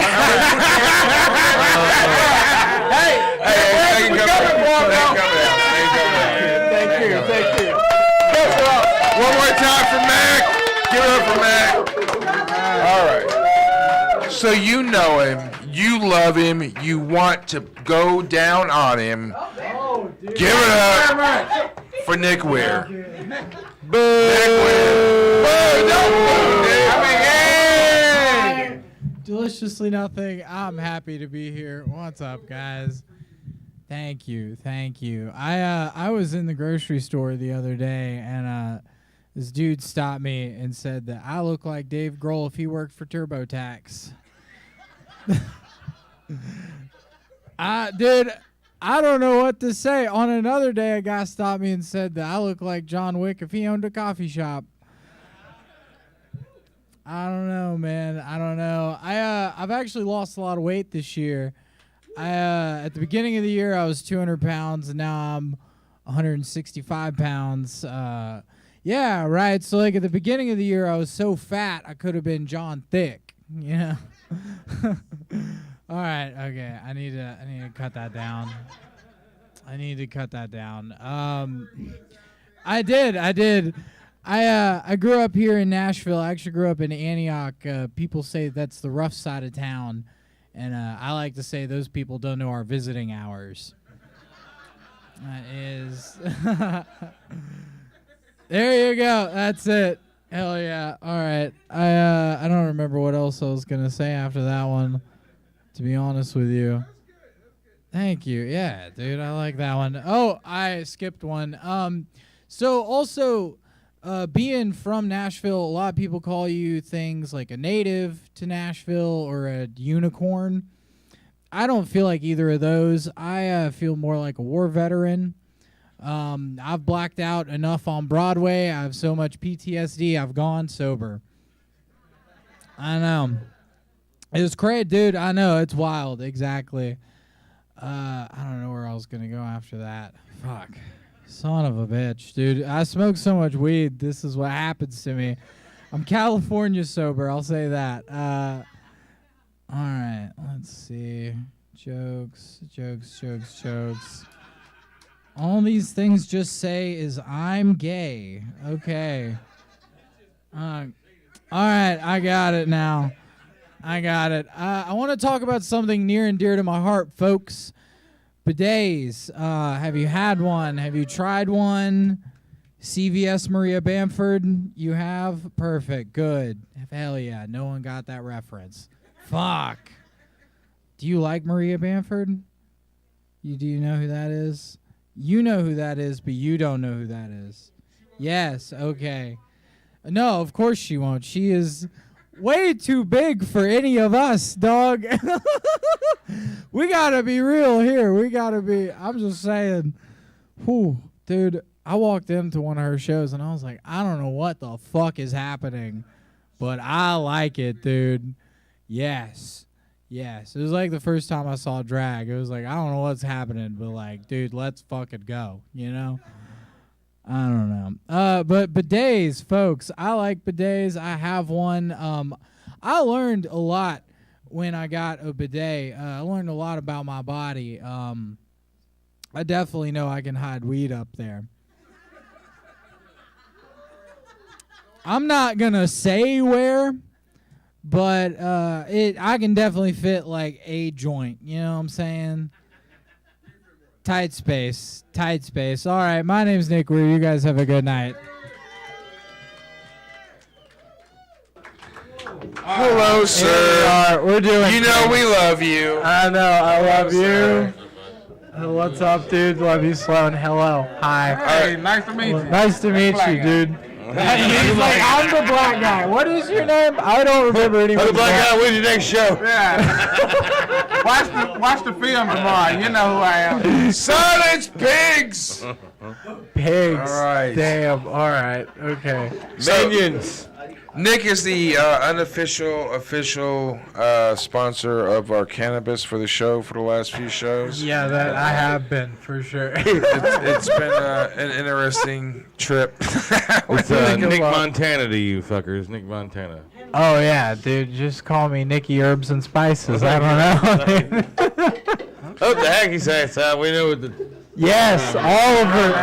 we coming for him, though. Thank you. One more time for Mack. Give it up for Mack. All right. So you know him, you love him, you want to go down on him. Give it up for Nick Weir. Boo! Deliciously nothing. I'm happy to be here. What's up, guys? Thank you. I was in the grocery store the other day, and this dude stopped me and said that I look like Dave Grohl if he worked for TurboTax. Dude, I don't know what to say. On another day, a guy stopped me and said that I look like John Wick if he owned a coffee shop. I don't know, man. I don't know. I've actually lost a lot of weight this year. At the beginning of the year, I was 200 pounds, and now I'm 165 pounds. Yeah, right. So, like, at the beginning of the year, I was so fat, I could have been John Thick, you know? All right, okay. I need to cut that down. I did. I grew up here in Nashville. I actually grew up in Antioch. People say that's the rough side of town, and I like to say those people don't know our visiting hours. That is. There you go. That's it. Hell yeah. All right. I don't remember what else I was gonna say after that one, to be honest with you. Thank you. Yeah, dude, I like that one. Oh, I skipped one. So also, being from Nashville, a lot of people call you things like a native to Nashville or a unicorn. I don't feel like either of those. I feel more like a war veteran. I've blacked out enough on Broadway. I have so much PTSD. I've gone sober. I know. It was crazy, dude. I know. It's wild. Exactly. I don't know where I was going to go after that. Fuck. Son of a bitch, dude. I smoke so much weed. This is what happens to me. I'm California sober. I'll say that. All right. Let's see. Jokes. All these things just say is I'm gay. Okay. All right. I got it now. I want to talk about something near and dear to my heart, folks. Bidets. Have you had one? Have you tried one? CVS Maria Bamford? You have? Perfect. Good. Hell yeah. No one got that reference. Fuck. Do you like Maria Bamford? Do you know who that is? You know who that is, but you don't know who that is. Yes. Okay. No, of course she won't. She is way too big for any of us, dog. We gotta be real here. I'm just saying. Whew, dude, I walked into one of her shows and I was like, I don't know what the fuck is happening, but I like it, dude. Yes. It was like the first time I saw drag. It was like, I don't know what's happening, but like, dude, let's fucking go, you know? I don't know. But bidets, folks. I like bidets. I have one. I learned a lot when I got a bidet. I learned a lot about my body. I definitely know I can hide weed up there. I'm not going to say where, but I can definitely fit like a joint. You know what I'm saying? Tight space. All right, my name's Nick Weir. You guys have a good night. Hello, sir. We're doing. You know we love you. I know. I love you. What's up, dude? Love you, Sloan. Hello. Hi. Hey, nice to meet you. Nice to meet you, dude. He's like, I'm the black guy. What is your name? I don't remember anymore. The black guy. When's your next show? Yeah. watch the film tomorrow. You know who I am. Silence, pigs. Pigs. All right. Damn. All right. Okay. Minions. Nick is the official sponsor of our cannabis for the show for the last few shows. Yeah, that I have been for sure. It's been an interesting trip. It's Nick Montana to you fuckers. Nick Montana. Oh yeah, dude, just call me Nicky Herbs and Spices. I don't know. Oh, the hacky sack side. We know the. Yes, Oliver.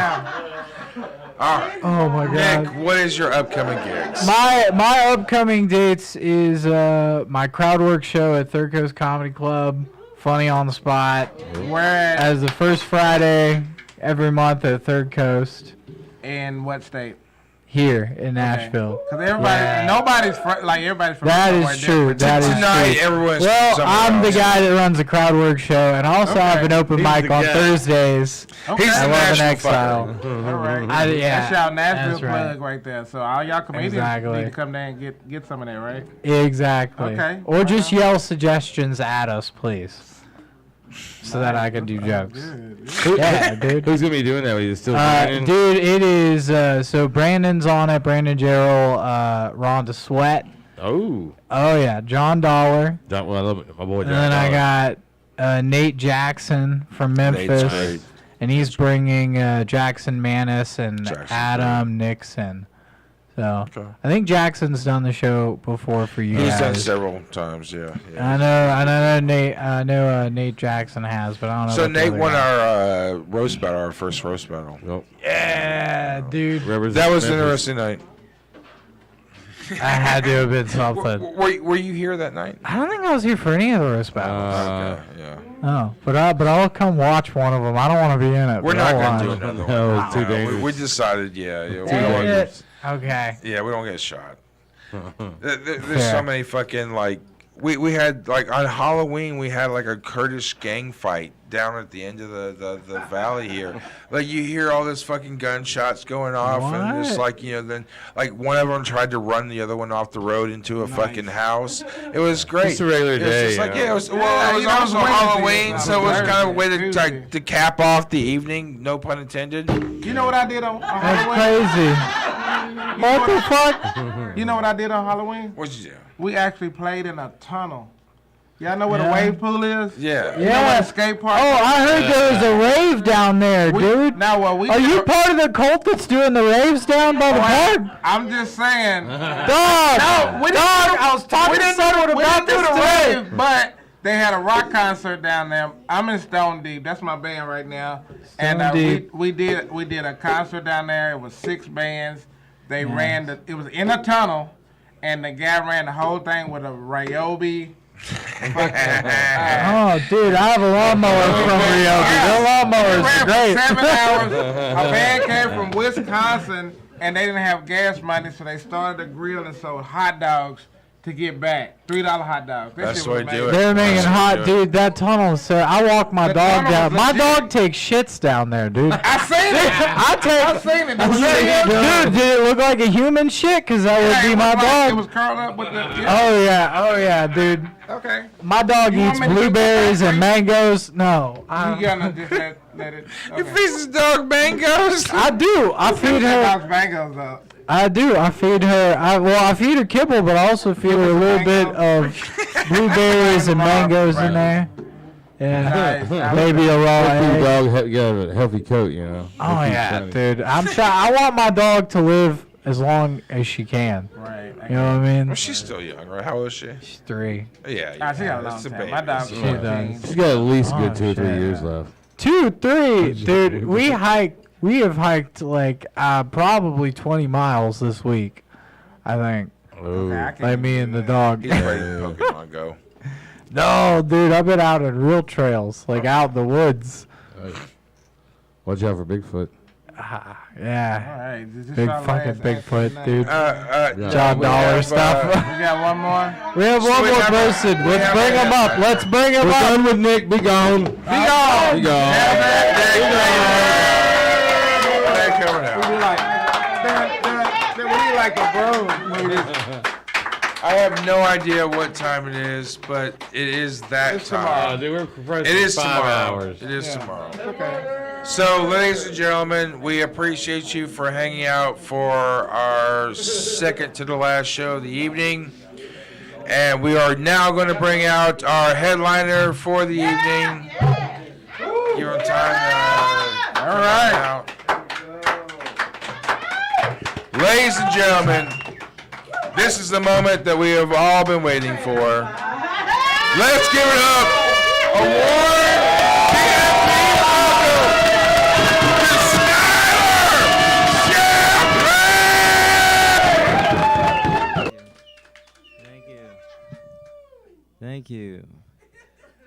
All right. Oh my God. Nick, what is your upcoming gigs? My upcoming dates is my crowd work show at Third Coast Comedy Club, Funny on the Spot. Where at? As the first Friday every month at Third Coast. In what state? Here in Nashville. Because everybody's from. That somewhere is true. different. That is true. Well, I'm the guy that runs the crowd work show, and also I have an open mic on Thursdays. Okay. I love an Exile. All right. Yeah, That's y'all Nashville that's right. plug right there. So all y'all comedians Exactly. need to come down and get some of that, right? Exactly. Okay. Or just yell suggestions at us, please, so that I can do jokes. Yeah, dude. Who's gonna be doing that? Are you still Brandon? Dude, it is so Brandon's on it. Brandon Gerald, Rhonda Sweat. Oh yeah, John Dollar. Well, I love it. My boy John And then I Dollar. got Nate Jackson from Memphis, great. and he's bringing Jackson Manis and Adam Nixon. So I think Jackson's done the show before for you He's guys. done several times, yeah. I know Nate Jackson has, but I don't know. So about the Nate other won guy. our roast battle, our first roast battle. Yeah, dude. That was an interesting night. I had to have been something. Were you here that night? I don't think I was here for any of the roast battles. Okay, yeah. Oh, but I'll come watch one of them. I don't want to be in it. We're but not I'll going to do watch. another one. No, it's too No, dangerous. we decided, yeah. Dang don't it. Okay. Yeah, we don't get shot. There's Fair. so many fucking, like, we had, like, on Halloween, we had, like, a Kurdish gang fight down at the end of the valley here. Like, you hear all this fucking gunshots going off, and it's What? like, then, like, one of them tried to run the other one off the road into a fucking house. It was great. Just a regular It was day, just like, you know? it was, well, it was also Halloween, so it was kind of a way Tuesday. to cap off the evening, no pun intended. You know what I did on That's Halloween? crazy. What the fuck? You know what I did on Halloween? What'd you do? We actually played in a tunnel. Y'all know where Yeah. the wave pool is? Yeah. You know where the skate park Oh, is? I heard there was a rave down there, dude. Now, well, we Are you part of the cult that's doing the raves down by the park? I'm just saying. Dog! No, we Dog, I was talking to someone about this today. But they had a rock concert down there. I'm in Stone Deep. That's my band right now. And Deep. we did a concert down there. It was 6 bands. They ran it was in a tunnel, and the guy ran the whole thing with a Ryobi. Oh, dude, I have a lawnmower from Ryobi. Their lawnmowers They are ran great. for 7 hours. A band came from Wisconsin, and they didn't have gas money, so they started a grill and sold hot dogs to get back. $3 hot dogs. That That's shit the way was to do it. They're making That's hot, what we do. dude. That tunnel, sir. I walk my The dog tunnel down. was My legit. dog takes shits down there, dude. I seen it. I seen it. Dude, did it look like a human shit? Because that would be my dog. It was curled up with the. Oh yeah, dude. Okay. My dog You want eats me to get blueberries that and mangoes. No, You gotta just let it. You feed this dog mangoes? I do. I feed her. Dog's mangoes though. I do. I feed her. I feed her kibble, but I also feed her a little bit of blueberries and mangoes in there. And maybe a raw Healthy egg. dog got a healthy coat, you know. Oh Healthy yeah, shiny. dude. I want my dog to live as long as she can. Right. You know what I mean? Well, she's still young, right? How old is she? She's 3. Yeah, She got a long it's a time. baby. My dog's She 14. does. She's got at least a Oh, good 2 or 3 shit. years left. 2, 3, dude. We have hiked like probably 20 miles this week. I think. Oh. Like me and the dog. He's ready to Pokemon Go. No, dude, I've been out on real trails, like out in the woods. Watch out for Bigfoot. Yeah. All right. Is this Big our fucking last Bigfoot, answer dude. tonight? John we Dollar have, stuff. We got one more. We have one more person. Let's bring him up. Let's bring him We're up. done with Nick. Be gone. Be gone. Be gone. They're coming out. We like a broom. I have no idea what time it is, but it is that It's time. tomorrow, dude. We're compressed It for is 5 tomorrow. hours. It is Yeah. tomorrow. Okay. So, ladies and gentlemen, we appreciate you for hanging out for our second to the last show of the evening. And we are now going to bring out our headliner for the evening. You're on time. All right. Ladies and gentlemen, this is the moment that we have all been waiting for. Let's give it up. Award PMP welcome to Skylar Champagne. Thank you.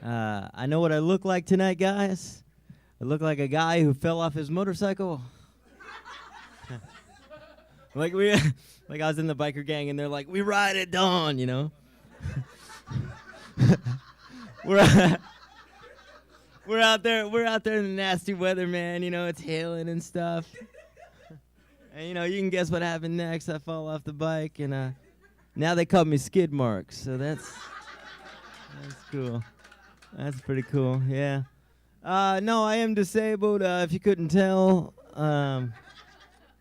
I know what I look like tonight, guys. I look like a guy who fell off his motorcycle. like I was in the biker gang, and they're like, "We ride at dawn," you know. we're out there in the nasty weather, man. You know, it's hailing and stuff. And you know, you can guess what happened next. I fall off the bike, and now they call me Skid Marks. So that's cool. That's pretty cool. Yeah. No, I am disabled. If you couldn't tell.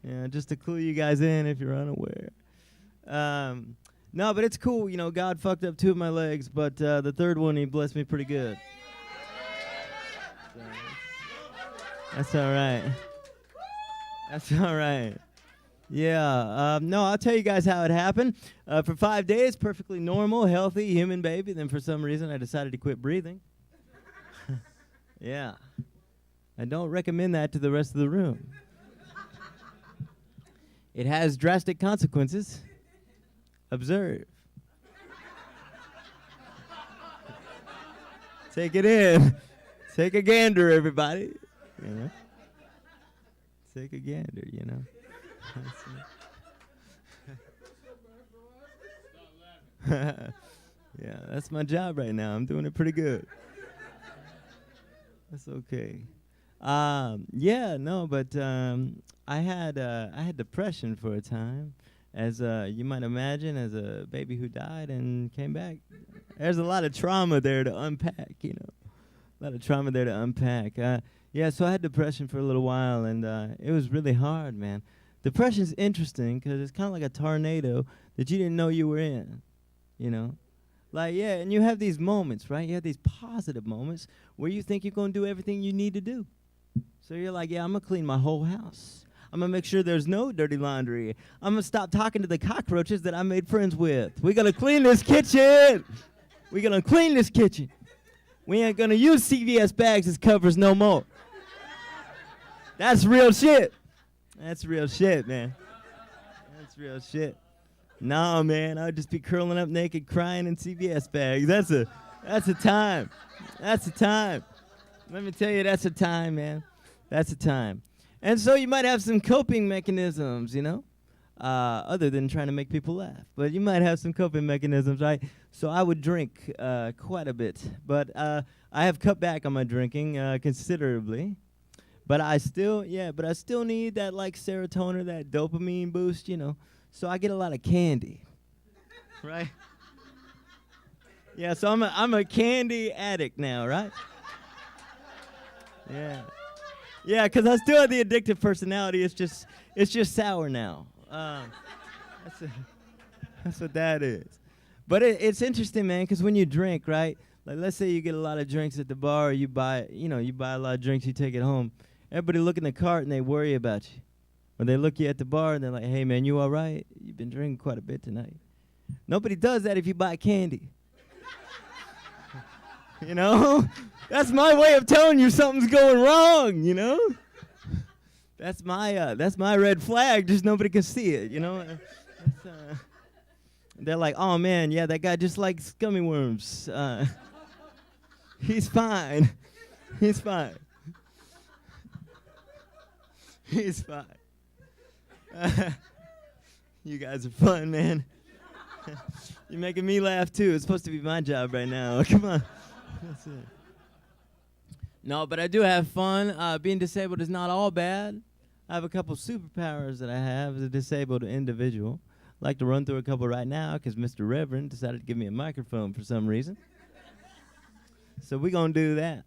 Yeah, just to clue you guys in if you're unaware. No, but it's cool. You know, God fucked up 2 of my legs, but the third one, he blessed me pretty good. So that's all right. That's all right. Yeah. No, I'll tell you guys how it happened. For 5 days, perfectly normal, healthy, human baby. Then for some reason, I decided to quit breathing. Yeah. I don't recommend that to the rest of the room. It has drastic consequences. Observe. Take it in. Take a gander, everybody. You know? Take a gander, you know. Yeah, that's my job right now. I'm doing it pretty good. That's okay. Yeah, no, but I had depression for a time, as you might imagine, as a baby who died and came back. There's a lot of trauma there to unpack, you know. A lot of trauma there to unpack. Yeah, so I had depression for a little while, and it was really hard, man. Depression's interesting because it's kind of like a tornado that you didn't know you were in, you know. Like, yeah, and you have these moments, right? You have these positive moments where you think you're going to do everything you need to do. So you're like, yeah, I'm going to clean my whole house. I'm going to make sure there's no dirty laundry. I'm going to stop talking to the cockroaches that I made friends with. We're going to clean this kitchen. We're going to clean this kitchen. We ain't going to use CVS bags as covers no more. That's real shit. That's real shit, man. That's real shit. No, man, I'd just be curling up naked crying in CVS bags. That's a time. That's a time. Let me tell you, that's a time, man. That's a time. And so you might have some coping mechanisms, you know, other than trying to make people laugh. But you might have some coping mechanisms, right? So I would drink quite a bit. But I have cut back on my drinking considerably. But I still need that, like, serotonin, that dopamine boost, you know. So I get a lot of candy, right? Yeah, so I'm a candy addict now, right? Yeah. Yeah, because I still have the addictive personality. It's just sour now. That's what that is. But it's interesting, man, because when you drink, right? Like, let's say you get a lot of drinks at the bar, or you buy a lot of drinks, you take it home. Everybody look in the cart and they worry about you. Or they look you at the bar and they're like, hey, man, you all right? You've been drinking quite a bit tonight. Nobody does that if you buy candy. You know? That's my way of telling you something's going wrong, you know? That's my red flag, just nobody can see it, you know? They're like, oh, man, yeah, that guy just likes gummy worms. He's fine. He's fine. He's fine. You guys are fun, man. You're making me laugh, too. It's supposed to be my job right now. Come on. That's it. No, but I do have fun. Being disabled is not all bad. I have a couple superpowers that I have as a disabled individual. like to run through a couple right now because Mr. Reverend decided to give me a microphone for some reason. So we're going to do that.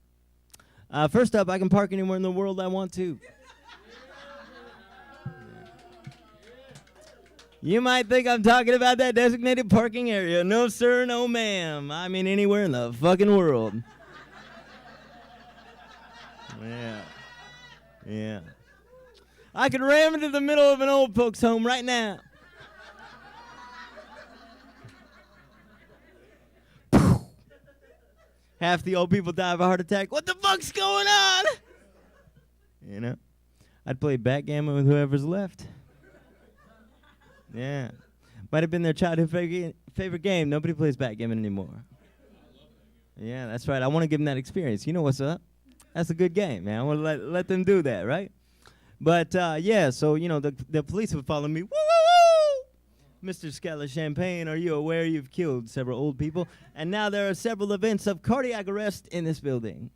First up, I can park anywhere in the world I want to. You might think I'm talking about that designated parking area. No, sir, no, ma'am. I mean anywhere in the fucking world. Yeah. Yeah. I could ram into the middle of an old folks' home right now. Half the old people die of a heart attack. What the fuck's going on? You know? I'd play backgammon with whoever's left. Yeah. Might have been their childhood favorite game. Nobody plays backgammon anymore. Yeah, that's right. I want to give them that experience. You know what's up? That's a good game, man. I want to let them do that, right? But, yeah, so, you know, the police would follow me. Woo, woo, woo! Mr. Skylar Champagne, are you aware you've killed several old people? And now there are several events of cardiac arrest in this building.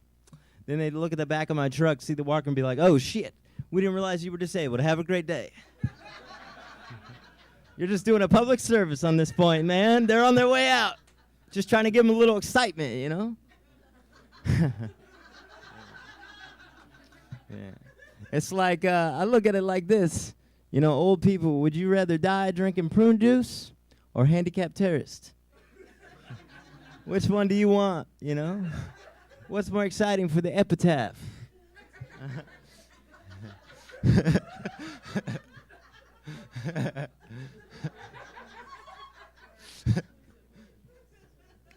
Then they'd look at the back of my truck, see the walker, and be like, oh, shit, we didn't realize you were disabled. Have a great day. You're just doing a public service on this point, man. They're on their way out. Just trying to give them a little excitement, you know? Yeah. It's like, I look at it like this. You know, old people, would you rather die drinking prune juice or handicapped terrorist? Which one do you want, you know? What's more exciting for the epitaph?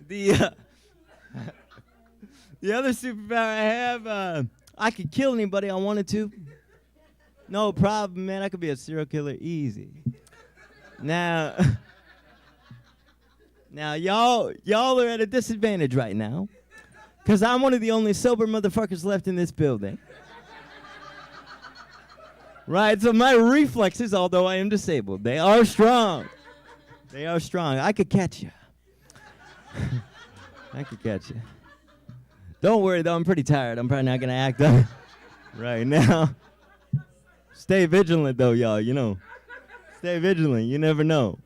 The other superpower I have, I could kill anybody I wanted to. No problem, man. I could be a serial killer easy. Now, y'all are at a disadvantage right now, because I'm one of the only sober motherfuckers left in this building. Right, so my reflexes, although I am disabled, they are strong. They are strong. I could catch you. I could catch you. Don't worry, though. I'm pretty tired. I'm probably not going to act up right now. Stay vigilant, though, y'all. You know. Stay vigilant. You never know.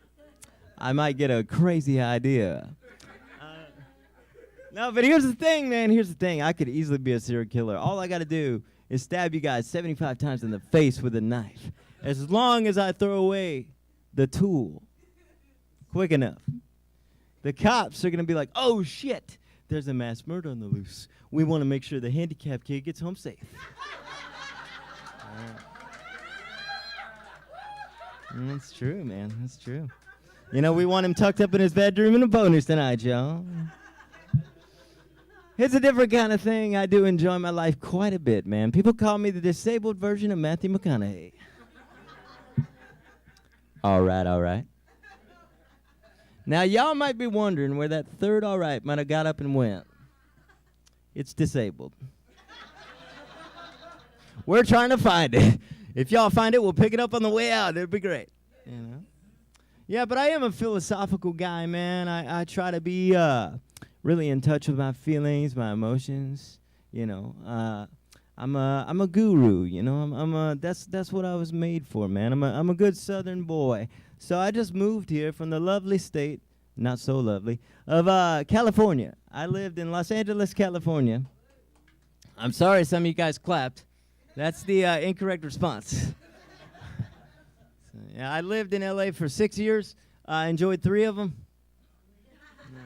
I might get a crazy idea. No, but here's the thing, man. Here's the thing. I could easily be a serial killer. All I got to do is stab you guys 75 times in the face with a knife. As long as I throw away the tool quick enough. The cops are going to be like, oh, shit. There's a mass murder on the loose. We want to make sure the handicapped kid gets home safe. That's true, man. That's true. You know, we want him tucked up in his bedroom in a bonus tonight, y'all. It's a different kind of thing. I do enjoy my life quite a bit, man. People call me the disabled version of Matthew McConaughey. All right, all right. Now, y'all might be wondering where that third all right might have got up and went. It's disabled. We're trying to find it. If y'all find it, we'll pick it up on the way out. It'd be great. You know? Yeah, but I am a philosophical guy, man. I try to be really in touch with my feelings, my emotions. You know, I'm a guru. You know, that's what I was made for, man. I'm a good Southern boy. So I just moved here from the lovely state, not so lovely, of California. I lived in Los Angeles, California. I'm sorry some of you guys clapped. That's the incorrect response. So, yeah, I lived in LA for 6 years. I enjoyed 3 of them. Yeah.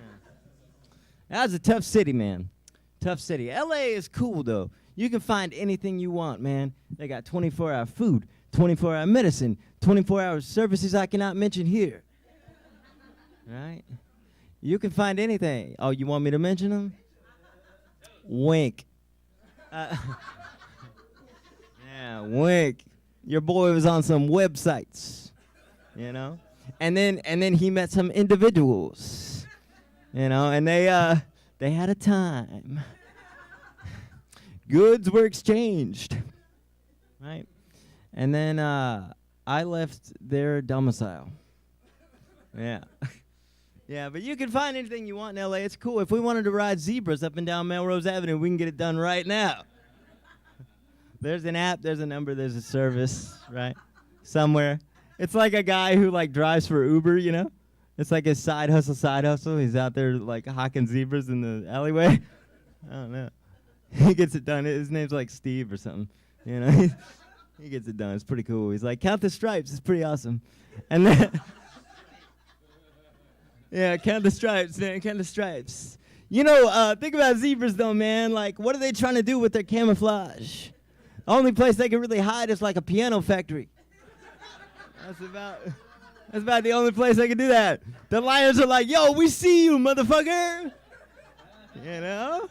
That was a tough city, man. Tough city. LA is cool, though. You can find anything you want, man. They got 24-hour food, 24-hour medicine, 24-hour services I cannot mention here. Right? You can find anything. Oh, you want me to mention them? Wink. Yeah, wink. Your boy was on some websites, you know? And then he met some individuals, you know, and they had a time. Goods were exchanged, right? And then I left their domicile. Yeah. Yeah, but you can find anything you want in LA. It's cool. If we wanted to ride zebras up and down Melrose Avenue, we can get it done right now. There's an app, there's a number, there's a service, right? Somewhere. It's like a guy who like drives for Uber, you know? It's like his side hustle. He's out there like hawking zebras in the alleyway. I don't know. He gets it done. His name's like Steve or something. You know, he gets it done. It's pretty cool. He's like, count the stripes. It's pretty awesome. And then, yeah, count the stripes, man. Count the stripes. You know, think about zebras though, man. Like, what are they trying to do with their camouflage? The only place they can really hide is like a piano factory. That's about the only place they can do that. The lions are like, yo, we see you, motherfucker. You know?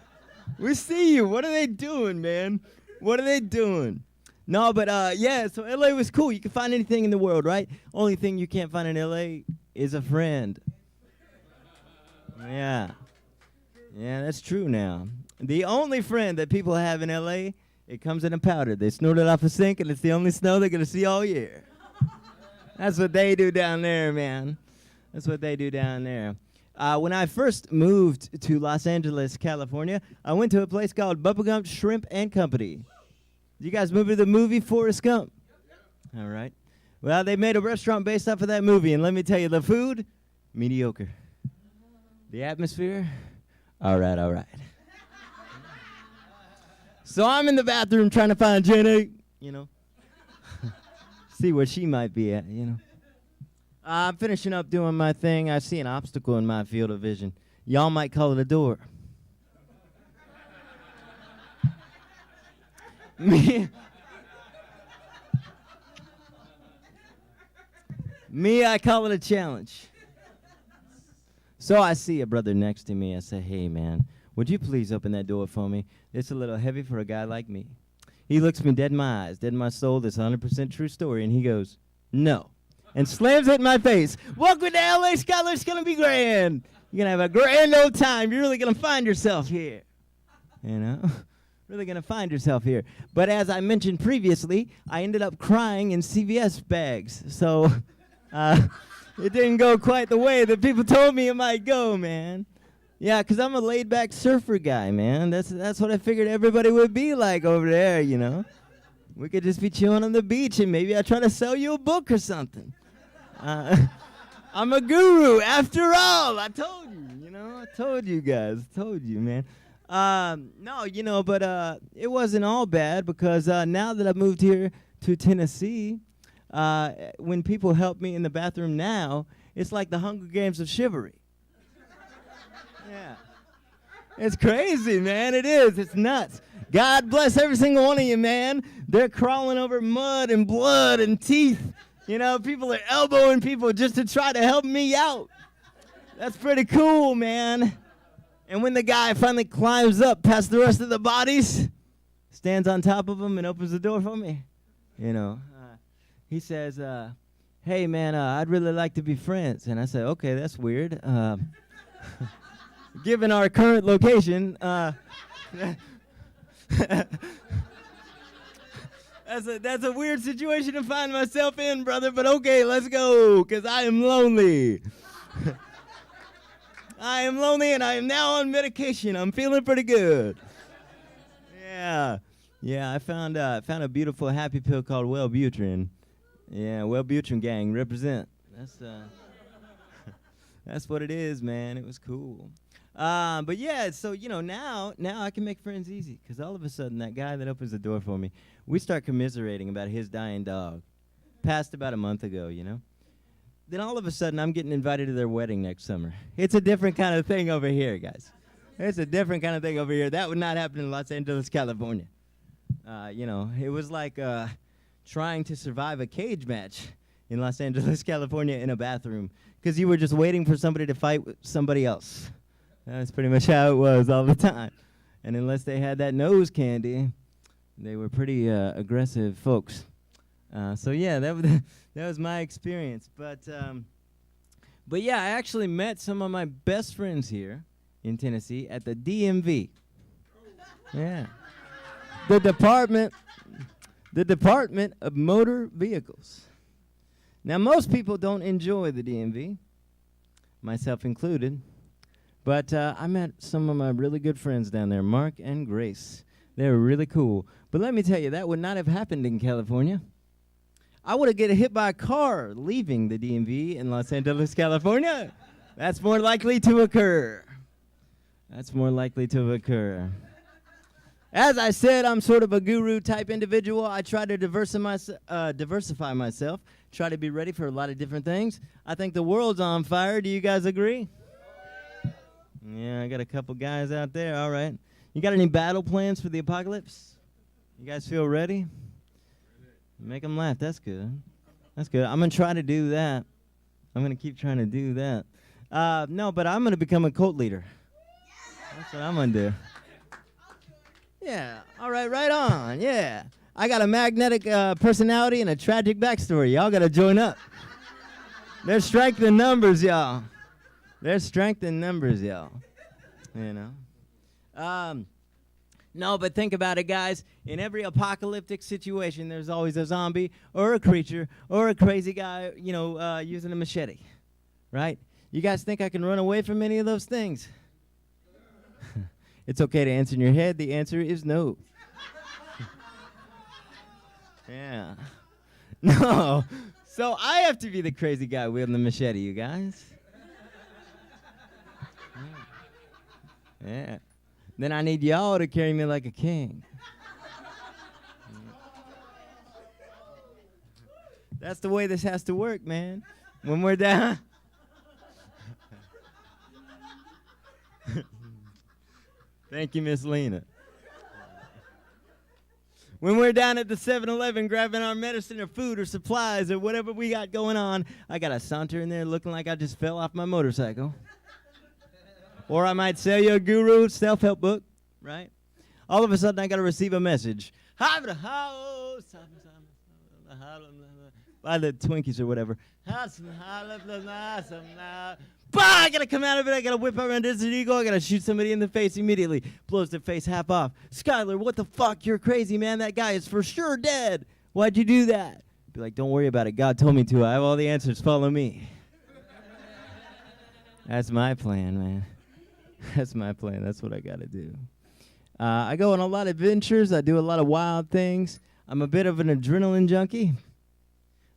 We see you. What are they doing, man? What are they doing? No, but yeah, so LA was cool. You can find anything in the world, right? Only thing you can't find in LA is a friend. Yeah. Yeah, that's true now. The only friend that people have in LA, it comes in a powder. They snort it off a sink, and it's the only snow they're going to see all year. That's what they do down there, man. That's what they do down there. When I first moved to Los Angeles, California, I went to a place called Bubba Gump Shrimp and Company. You guys remember the movie Forrest Gump? All right. Well, they made a restaurant based off of that movie, and let me tell you, the food, mediocre. The atmosphere, all right, all right. So I'm in the bathroom trying to find Jenny, you know. See where she might be at, you know. I'm finishing up doing my thing. I see an obstacle in my field of vision. Y'all might call it a door. Me, I call it a challenge. So I see a brother next to me. I say, hey, man, would you please open that door for me? It's a little heavy for a guy like me. He looks me dead in my eyes, dead in my soul. This 100% true story. And he goes, no. And slams it in my face. Welcome to LA, Skylar. It's going to be grand. You're going to have a grand old time. You're really going to find yourself here. You know? Really going to find yourself here. But as I mentioned previously, I ended up crying in CVS bags. So it didn't go quite the way that people told me it might go, man. Yeah, because I'm a laid-back surfer guy, man. That's what I figured everybody would be like over there, you know. We could just be chilling on the beach, and maybe I try to sell you a book or something. I'm a guru, after all. I told you, you know. I told you guys. Told you, man. No, you know, but it wasn't all bad because now that I've moved here to Tennessee, when people help me in the bathroom now, it's like the Hunger Games of chivalry. Yeah. It's crazy, man. It is. It's nuts. God bless every single one of you, man. They're crawling over mud and blood and teeth. You know, people are elbowing people just to try to help me out. That's pretty cool, man. And when the guy finally climbs up past the rest of the bodies, stands on top of them and opens the door for me, you know, he says, hey, man, I'd really like to be friends. And I say, okay, that's weird. Given our current location, that's a weird situation to find myself in, brother, but okay, let's go, because I am lonely. I am lonely, and I am now on medication. I'm feeling pretty good. Yeah, I found a beautiful happy pill called Wellbutrin. Yeah, Wellbutrin gang, represent. That's what it is, man. It was cool. But yeah, so, you know, now I can make friends easy, because all of a sudden that guy that opens the door for me, we start commiserating about his dying dog. Passed about a month ago, you know. Then all of a sudden I'm getting invited to their wedding next summer. It's a different kind of thing over here, guys. It's a different kind of thing over here. That would not happen in Los Angeles, California. You know, it was like trying to survive a cage match in Los Angeles, California in a bathroom, because you were just waiting for somebody to fight with somebody else. That's pretty much how it was all the time. And unless they had that nose candy, they were pretty aggressive folks. So yeah, that was my experience. But yeah, I actually met some of my best friends here in Tennessee at the DMV. Yeah, the Department of Motor Vehicles. Now, most people don't enjoy the DMV, myself included. But I met some of my really good friends down there, Mark and Grace. They were really cool. But let me tell you, that would not have happened in California. I would have get hit by a car leaving the DMV in Los Angeles, California. That's more likely to occur. That's more likely to occur. As I said, I'm sort of a guru type individual. I try to diversify myself, try to be ready for a lot of different things. I think the world's on fire. Do you guys agree? Yeah, I got a couple guys out there. All right. You got any battle plans for the apocalypse? You guys feel ready? Make them laugh. That's good. That's good. I'm going to try to do that. I'm going to keep trying to do that. No, but I'm going to become a cult leader. That's what I'm going to do. Yeah. All right, right on. Yeah. I got a magnetic personality and a tragic backstory. Y'all got to join up. There's strength in numbers, y'all. There's strength in numbers, y'all. You know? No, but think about it, guys. In every apocalyptic situation, there's always a zombie or a creature or a crazy guy, you know, using a machete, right? You guys think I can run away from any of those things? It's okay to answer in your head. The answer is no. Yeah. No. So I have to be the crazy guy wielding the machete, you guys. Yeah. Then I need y'all to carry me like a king. That's the way this has to work, man. When we're down. Thank you, Miss Lena. When we're down at the 7-Eleven grabbing our medicine or food or supplies or whatever we got going on, I got to saunter in there looking like I just fell off my motorcycle. Or I might sell you a guru self-help book, right? All of a sudden, I got to receive a message. By the Twinkies or whatever. I got to come out of it. I got to whip out my Desert Eagle. I got to shoot somebody in the face immediately. Blows their face half off. Skylar, what the fuck? You're crazy, man. That guy is for sure dead. Why'd you do that? Be like, don't worry about it. God told me to. I have all the answers. Follow me. That's my plan, man. That's my plan. That's what I got to do. I go on a lot of adventures. I do a lot of wild things. I'm a bit of an adrenaline junkie.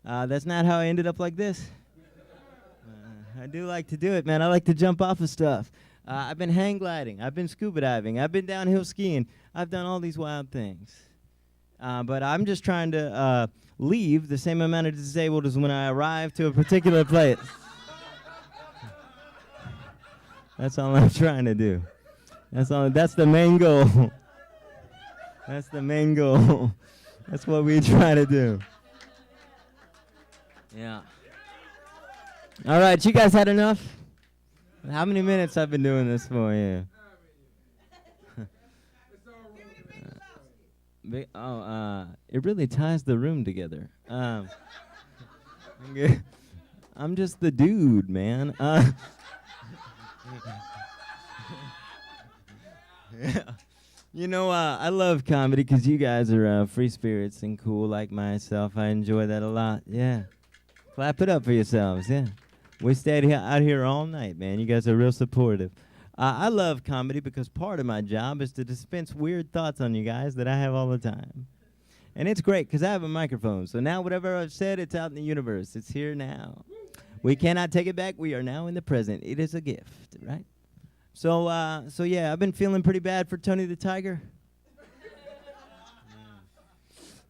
That's not how I ended up like this. I do like to do it, man. I like to jump off of stuff. I've been hang gliding. I've been scuba diving. I've been downhill skiing. I've done all these wild things. But I'm just trying to leave the same amount of disabled as when I arrived to a particular place. That's all I'm trying to do. That's the main goal. That's the main goal. That's what we try to do. Yeah. All right, you guys had enough? How many minutes I've been doing this for? Yeah. It really ties the room together. I'm just the dude, man. Yeah. You know, I love comedy because you guys are free spirits and cool like myself. I enjoy that a lot. Yeah. Clap it up for yourselves. Yeah. We stayed out here all night, man. You guys are real supportive. I love comedy because part of my job is to dispense weird thoughts on you guys that I have all the time. And it's great because I have a microphone. So now whatever I've said, it's out in the universe. It's here now. We cannot take it back. We are now in the present. It is a gift, right? So yeah, I've been feeling pretty bad for Tony the Tiger.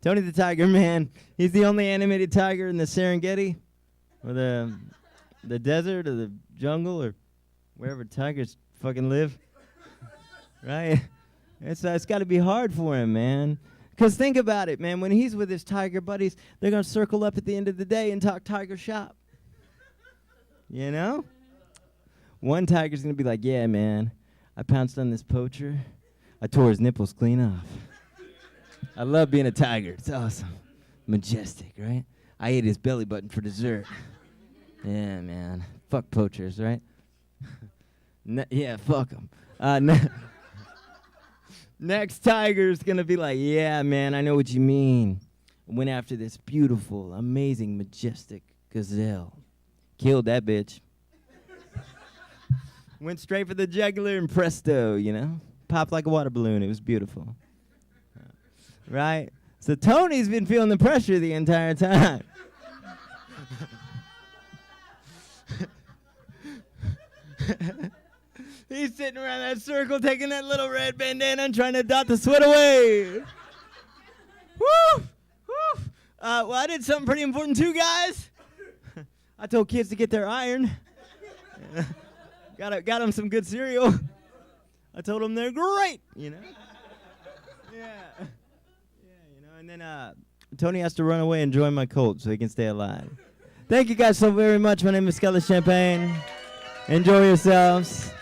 Tony the Tiger, man. He's the only animated tiger in the Serengeti or the desert or the jungle or wherever tigers fucking live. Right? It's got to be hard for him, man. Because think about it, man. When he's with his tiger buddies, they're going to circle up at the end of the day and talk tiger shop. You know? One tiger's going to be like, yeah, man, I pounced on this poacher. I tore his nipples clean off. I love being a tiger. It's awesome. Majestic, right? I ate his belly button for dessert. Yeah, man. Fuck poachers, right? Yeah, fuck them. Next tiger's going to be like, yeah, man, I know what you mean. I went after this beautiful, amazing, majestic gazelle. Killed that bitch. Went straight for the jugular and presto, you know? Popped like a water balloon. It was beautiful. Right? So Tony's been feeling the pressure the entire time. He's sitting around that circle taking that little red bandana and trying to dot the sweat away. Woo! Woo! Well, I did something pretty important too, guys. I told kids to get their iron. Got them some good cereal. I told them they're great, you know. Yeah, you know. And then Tony has to run away and join my cult so he can stay alive. Thank you guys so very much. My name is Skylar Champagne. Enjoy yourselves.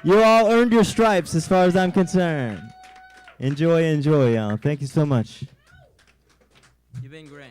You all earned your stripes as far as I'm concerned. Enjoy, y'all. Thank you so much. You've been great.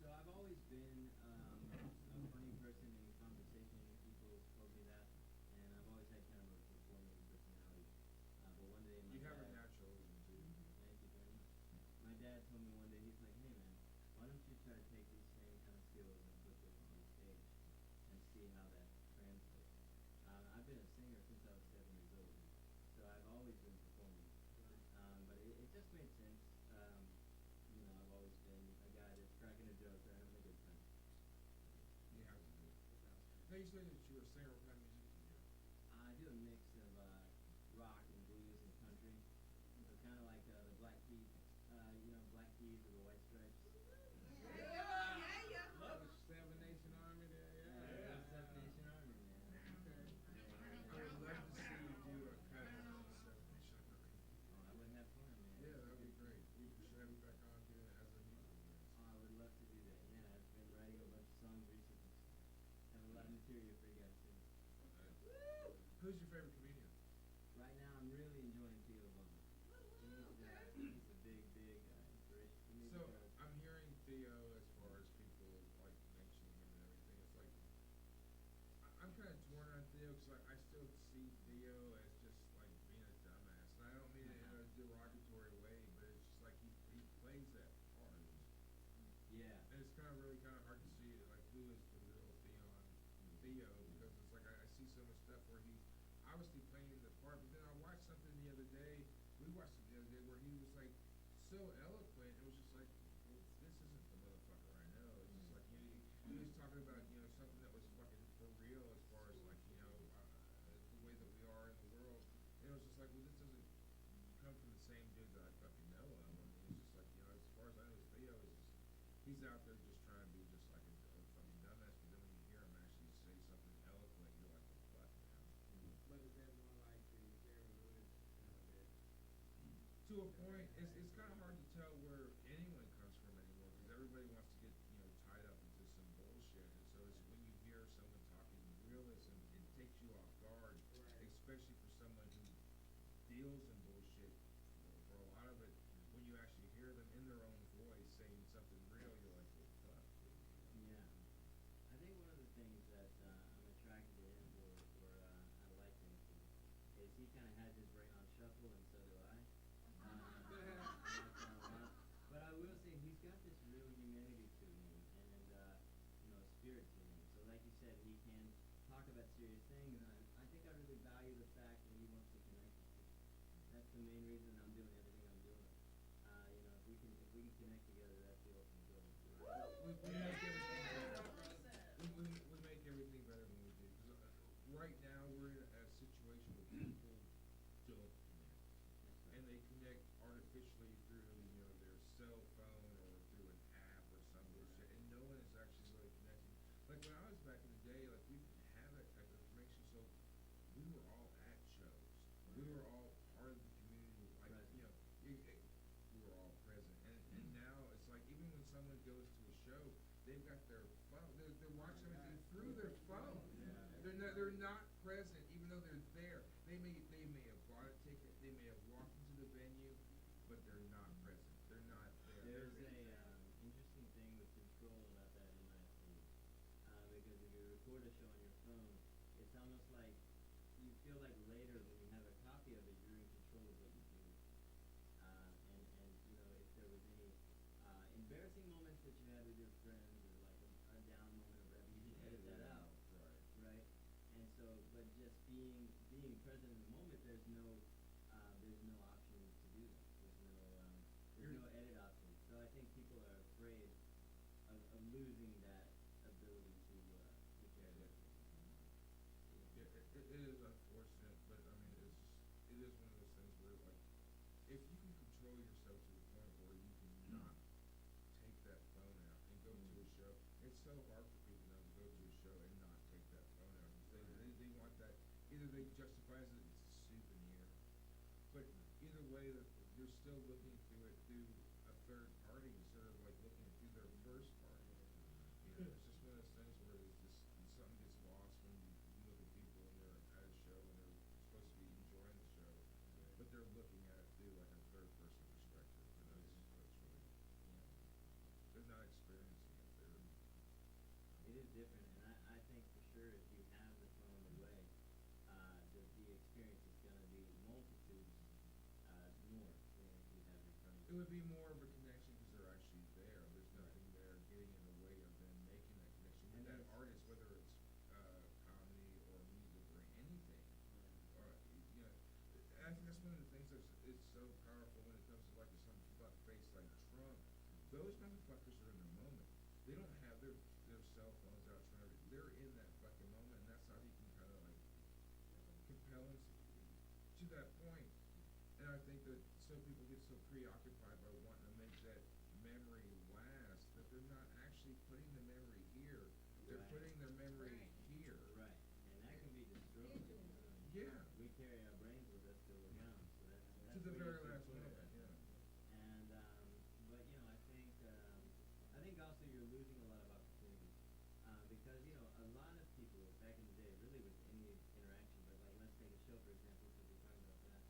So I've always been a funny person in conversation. People told me that, and I've always had kind of a performing personality. But one day, you have a naturalism too. Thank you very much. My dad told me one day, he's like, "Hey man, why don't you try to take these same kind of skills and put them on stage and see how that translates?" I've been a singer since I was 7 years old, so I've always been performing. But it just made sense. You know, I've always been a guy that's cracking a joke or having a good time. You have to do it. Now you say that you're a singer. What kind of music do you do? I do a mix of rock and blues and country. So kind of like the Black Keys, you know, Black Keys or the White Stripes. Seven Nation Army there, Yeah, Seven Nation Army, man. I would love to see you do a cover of Seven Nation Army. Oh, I would have fun, man. Yeah, that would be great. We should have you back on doing it as a musical guest. Oh, I would love to do that. Yeah, I've been writing a bunch of songs recently. Have a lot of material for you guys too. Who's your favorite comedian? Right now, I'm really enjoying Theo Vaughn. He's a big inspiration for me. So I'm hearing Theo as far as people like mentioning him and everything. It's like I'm kind of torn on Theo because I still see Theo as just like being a dumbass, and I don't mean it in a derogatory way, but it's just like he plays that part. Yeah. And it's kind of hard to see like who is the real Theo because it's like I see so much stuff where he's obviously playing the part, but then I watched something the other day. We watched it the other day where he was like so eloquent. It was just like, well, this isn't the motherfucker I know. It's just like he was talking about something that was fucking for real as far as like the way that we are in the world. And it was just like, well, this doesn't come from the same dude that I fucking know of. I mean, it's just like as far as I know, Theo is just he's out there just trying to be just like a fucking dumbass. But then when you hear him actually say something eloquent, you're like, well, fuck, man. But is that more like the Jerry Lewis kind of bit? To a point, it's kind of hard to tell where anyone comes from anymore because everybody wants to get tied up into some bullshit, and so it's when you hear someone talking realism, it takes you off guard, especially for someone who deals in bullshit. For a lot of it, when you actually hear them in their own voice saying something real, you're like, well, fuck. Yeah. I think one of the things that I'm attracted to him or I like him for is he kind of has his brain on shuffle, and so do I. But I will say he's got this real humanity to him and spirit to him. So like you said, he can talk about serious things, and I think I really value the fact that he wants to connect with people. That's the main reason I'm doing everything I'm doing. If we can connect together, that's the ultimate goal. We make everything better when we do. 'Cause, right now we're in a situation where people don't connect, and they connect artificially through their cell phone or through an app or some bullshit, and no one is actually really connecting. Like when I was back in the day, like we didn't have that type of information, so we were all at shows. We were all part of the community. Like we were all present, and now it's like even when someone goes to a show, they've got their phone. They're watching everything through their phone. They're not present, even though they're there. They may have bought a ticket. They may have walked into the venue. but they're not present. They're not there. There's a interesting thing with control about that in my opinion. Because if you record a show on your phone, it's almost like you feel like later when you have a copy of it, you're in control of what you do. And you know, if there was any embarrassing moments that you had with your friends or like a down moment or whatever, you can edit that out. Right? And so, but just being present in the moment, there's no option to do that. There's no edit option. So I think people are afraid of losing that ability to carry that. Yeah, it is unfortunate, but I mean, it is one of those things where like, if you can control yourself to the point where you can not take that phone out and go to a show, it's so hard for people now to go to a show and not take that phone out. They want that, either they justify it as it's a souvenir, but either way, they're still looking through it through a third party instead of like looking through their first party. You know, it's just one of those things where it's just something gets lost when you look at people and they're at a show and they're supposed to be enjoying the show, but they're looking at it through like a third person perspective. And that's really, they're not experiencing it. It is different, and I think for sure if you have the phone away, the experience is going to be multitudes more than if you have your phone. It would be more of a connection because they're actually there. There's nothing there getting in the way of them making that connection with that artist, whether it's comedy or music or anything. Or, you know, I think that's one of the things that's so powerful when it comes to like some fuck face like Trump. Those motherfuckers are in the moment. They don't have their cell phones out trying to. They're in that fucking moment, and that's how he can kind of like compel us to that point. And I think that some people get so preoccupied by wanting to make that memory last that they're not actually putting the memory here. They're putting their memory here. Right, and that can be destroyed. Yeah. We carry our brains with us till we're gone, so that's To the where very you last should put moment, it. yeah. And but you know, I think also you're losing a lot of opportunities because you know a lot of people back in the day, really with any interaction, but like let's take a show for example, because we're talking about that.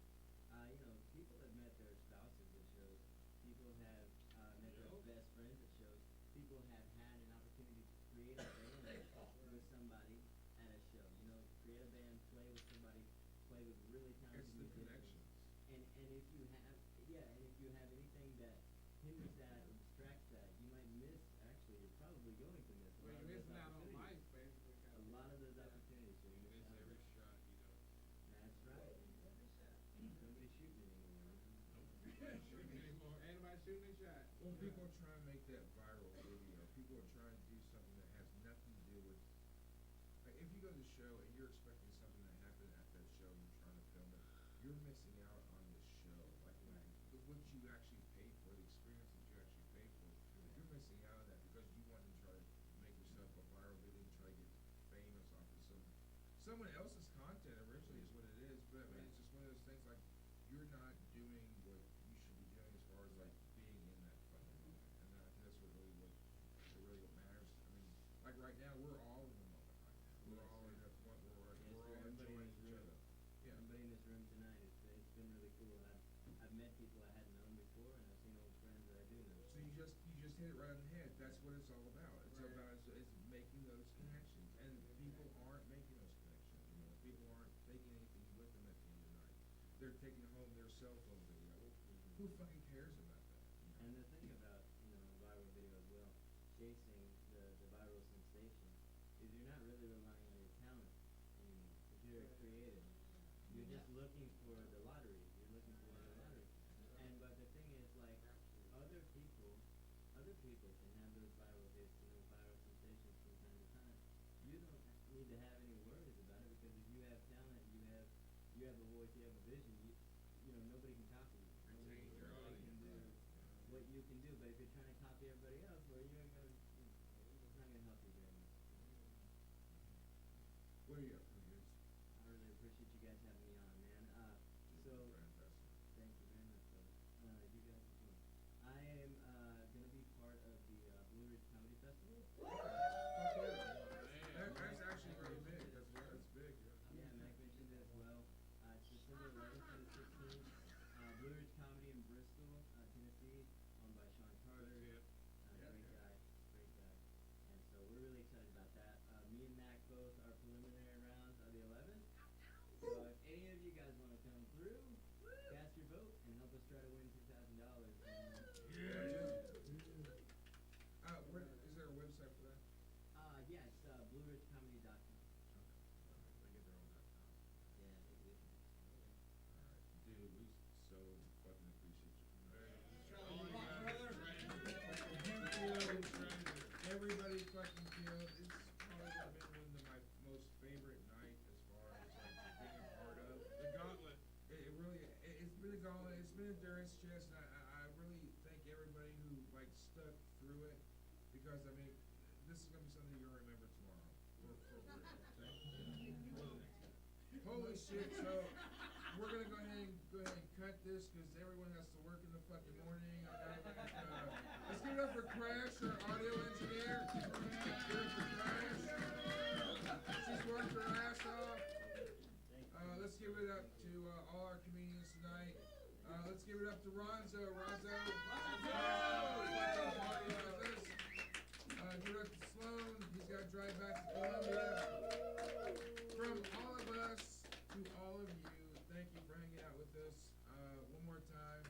You know, people have met their spouses at shows. People have met their best friends at shows. People have had an opportunity to create a band with somebody at a show. You know, create a band, play with somebody, play with really talented It's the musicians. And if you have anything that hinders that or distracts that, you might miss. Actually, you're probably going to miss. Well, you're missing out on life, basically. A lot of those opportunities. So you miss out. Every shot, you know. That's right. Nobody shooting anymore. Nobody shooting anymore. Ain't nobody shooting a shot. Well, people are trying to make that viral video. People are trying to do something that has nothing to do with. Like, if you go to the show and you're expecting something to happen at that show and you're trying to film it, you're missing out on the show. Like what you actually paid for, the experience that you actually paid for. You're missing out on that because you want to try to make yourself a viral video and try to get famous off of someone else's content originally is what it is. But I mean, it's just one of those things like you're not doing what you should be doing as far as like being in that fucking moment. And I think that's what matters. I mean, like right now we're all in the moment right now. We're all in that point where we're all enjoying each other. Yeah. Everybody in this room tonight, it's been really cool. I've met people I hadn't known before, and I've seen old friends that I do know. So you just hit it right on the head. That's what it's all about. It's about is making those connections, and people aren't making those connections. You know, people aren't taking anything with them at the end of the night. They're taking home their cell phone video. Who fucking cares about that? You know? And the thing about viral video as well, chasing the viral sensation, is you're not really relying on your talent anymore. If you're creative, you're just looking for the lottery. You're looking for the lottery. But the thing is, like, other people can have those viral hits and those viral sensations from time to time. You don't need to have any worries about it because if you have talent, you have a voice, you have a vision. You know nobody can copy you. Nobody can do what you can do. But if you're trying to copy everybody else, well, it's not gonna help you very much. What are you up to, guys? I really appreciate you guys having me on, man. Thank you very much, brother. You guys are doing. I am gonna be part of the Blue Ridge Comedy Festival. That's actually really big. That's big. Yeah, Mack mentioned it as well. It's December 11th to the 16th. Blue Ridge Comedy in Bristol. owned by Sean Carter. Great guy. And so we're really excited about that. Me and Mack both our preliminary rounds are the 11th. So if any of you guys want to come through, cast your vote and help us try to win $2,000. Is there a website for that? Yeah, it's blueridgecomedy.com. They get their own .com. Yeah, they do. Dude, we so fucking appreciate you. Everybody fucking killed. It's probably been one of my most favorite night as far as like being a part of. The gauntlet. It really, it's been a gauntlet. It's been endurance chest. And I really thank everybody who like stuck through it, because I mean, this is gonna be something you're gonna remember tomorrow. Holy shit! So we're gonna go ahead and cut this because everyone has to work in the fucking morning. Let's give it up for KRASH, our audio engineer. Give it up for KRASH. She's worked her ass off. Let's give it up to all our comedians tonight. Let's give it up to Ronzo. Ronzo. Give it up to Sloan. He's got to drive back to Columbia. From all of us to all of you, thank you for hanging out with us. One more time.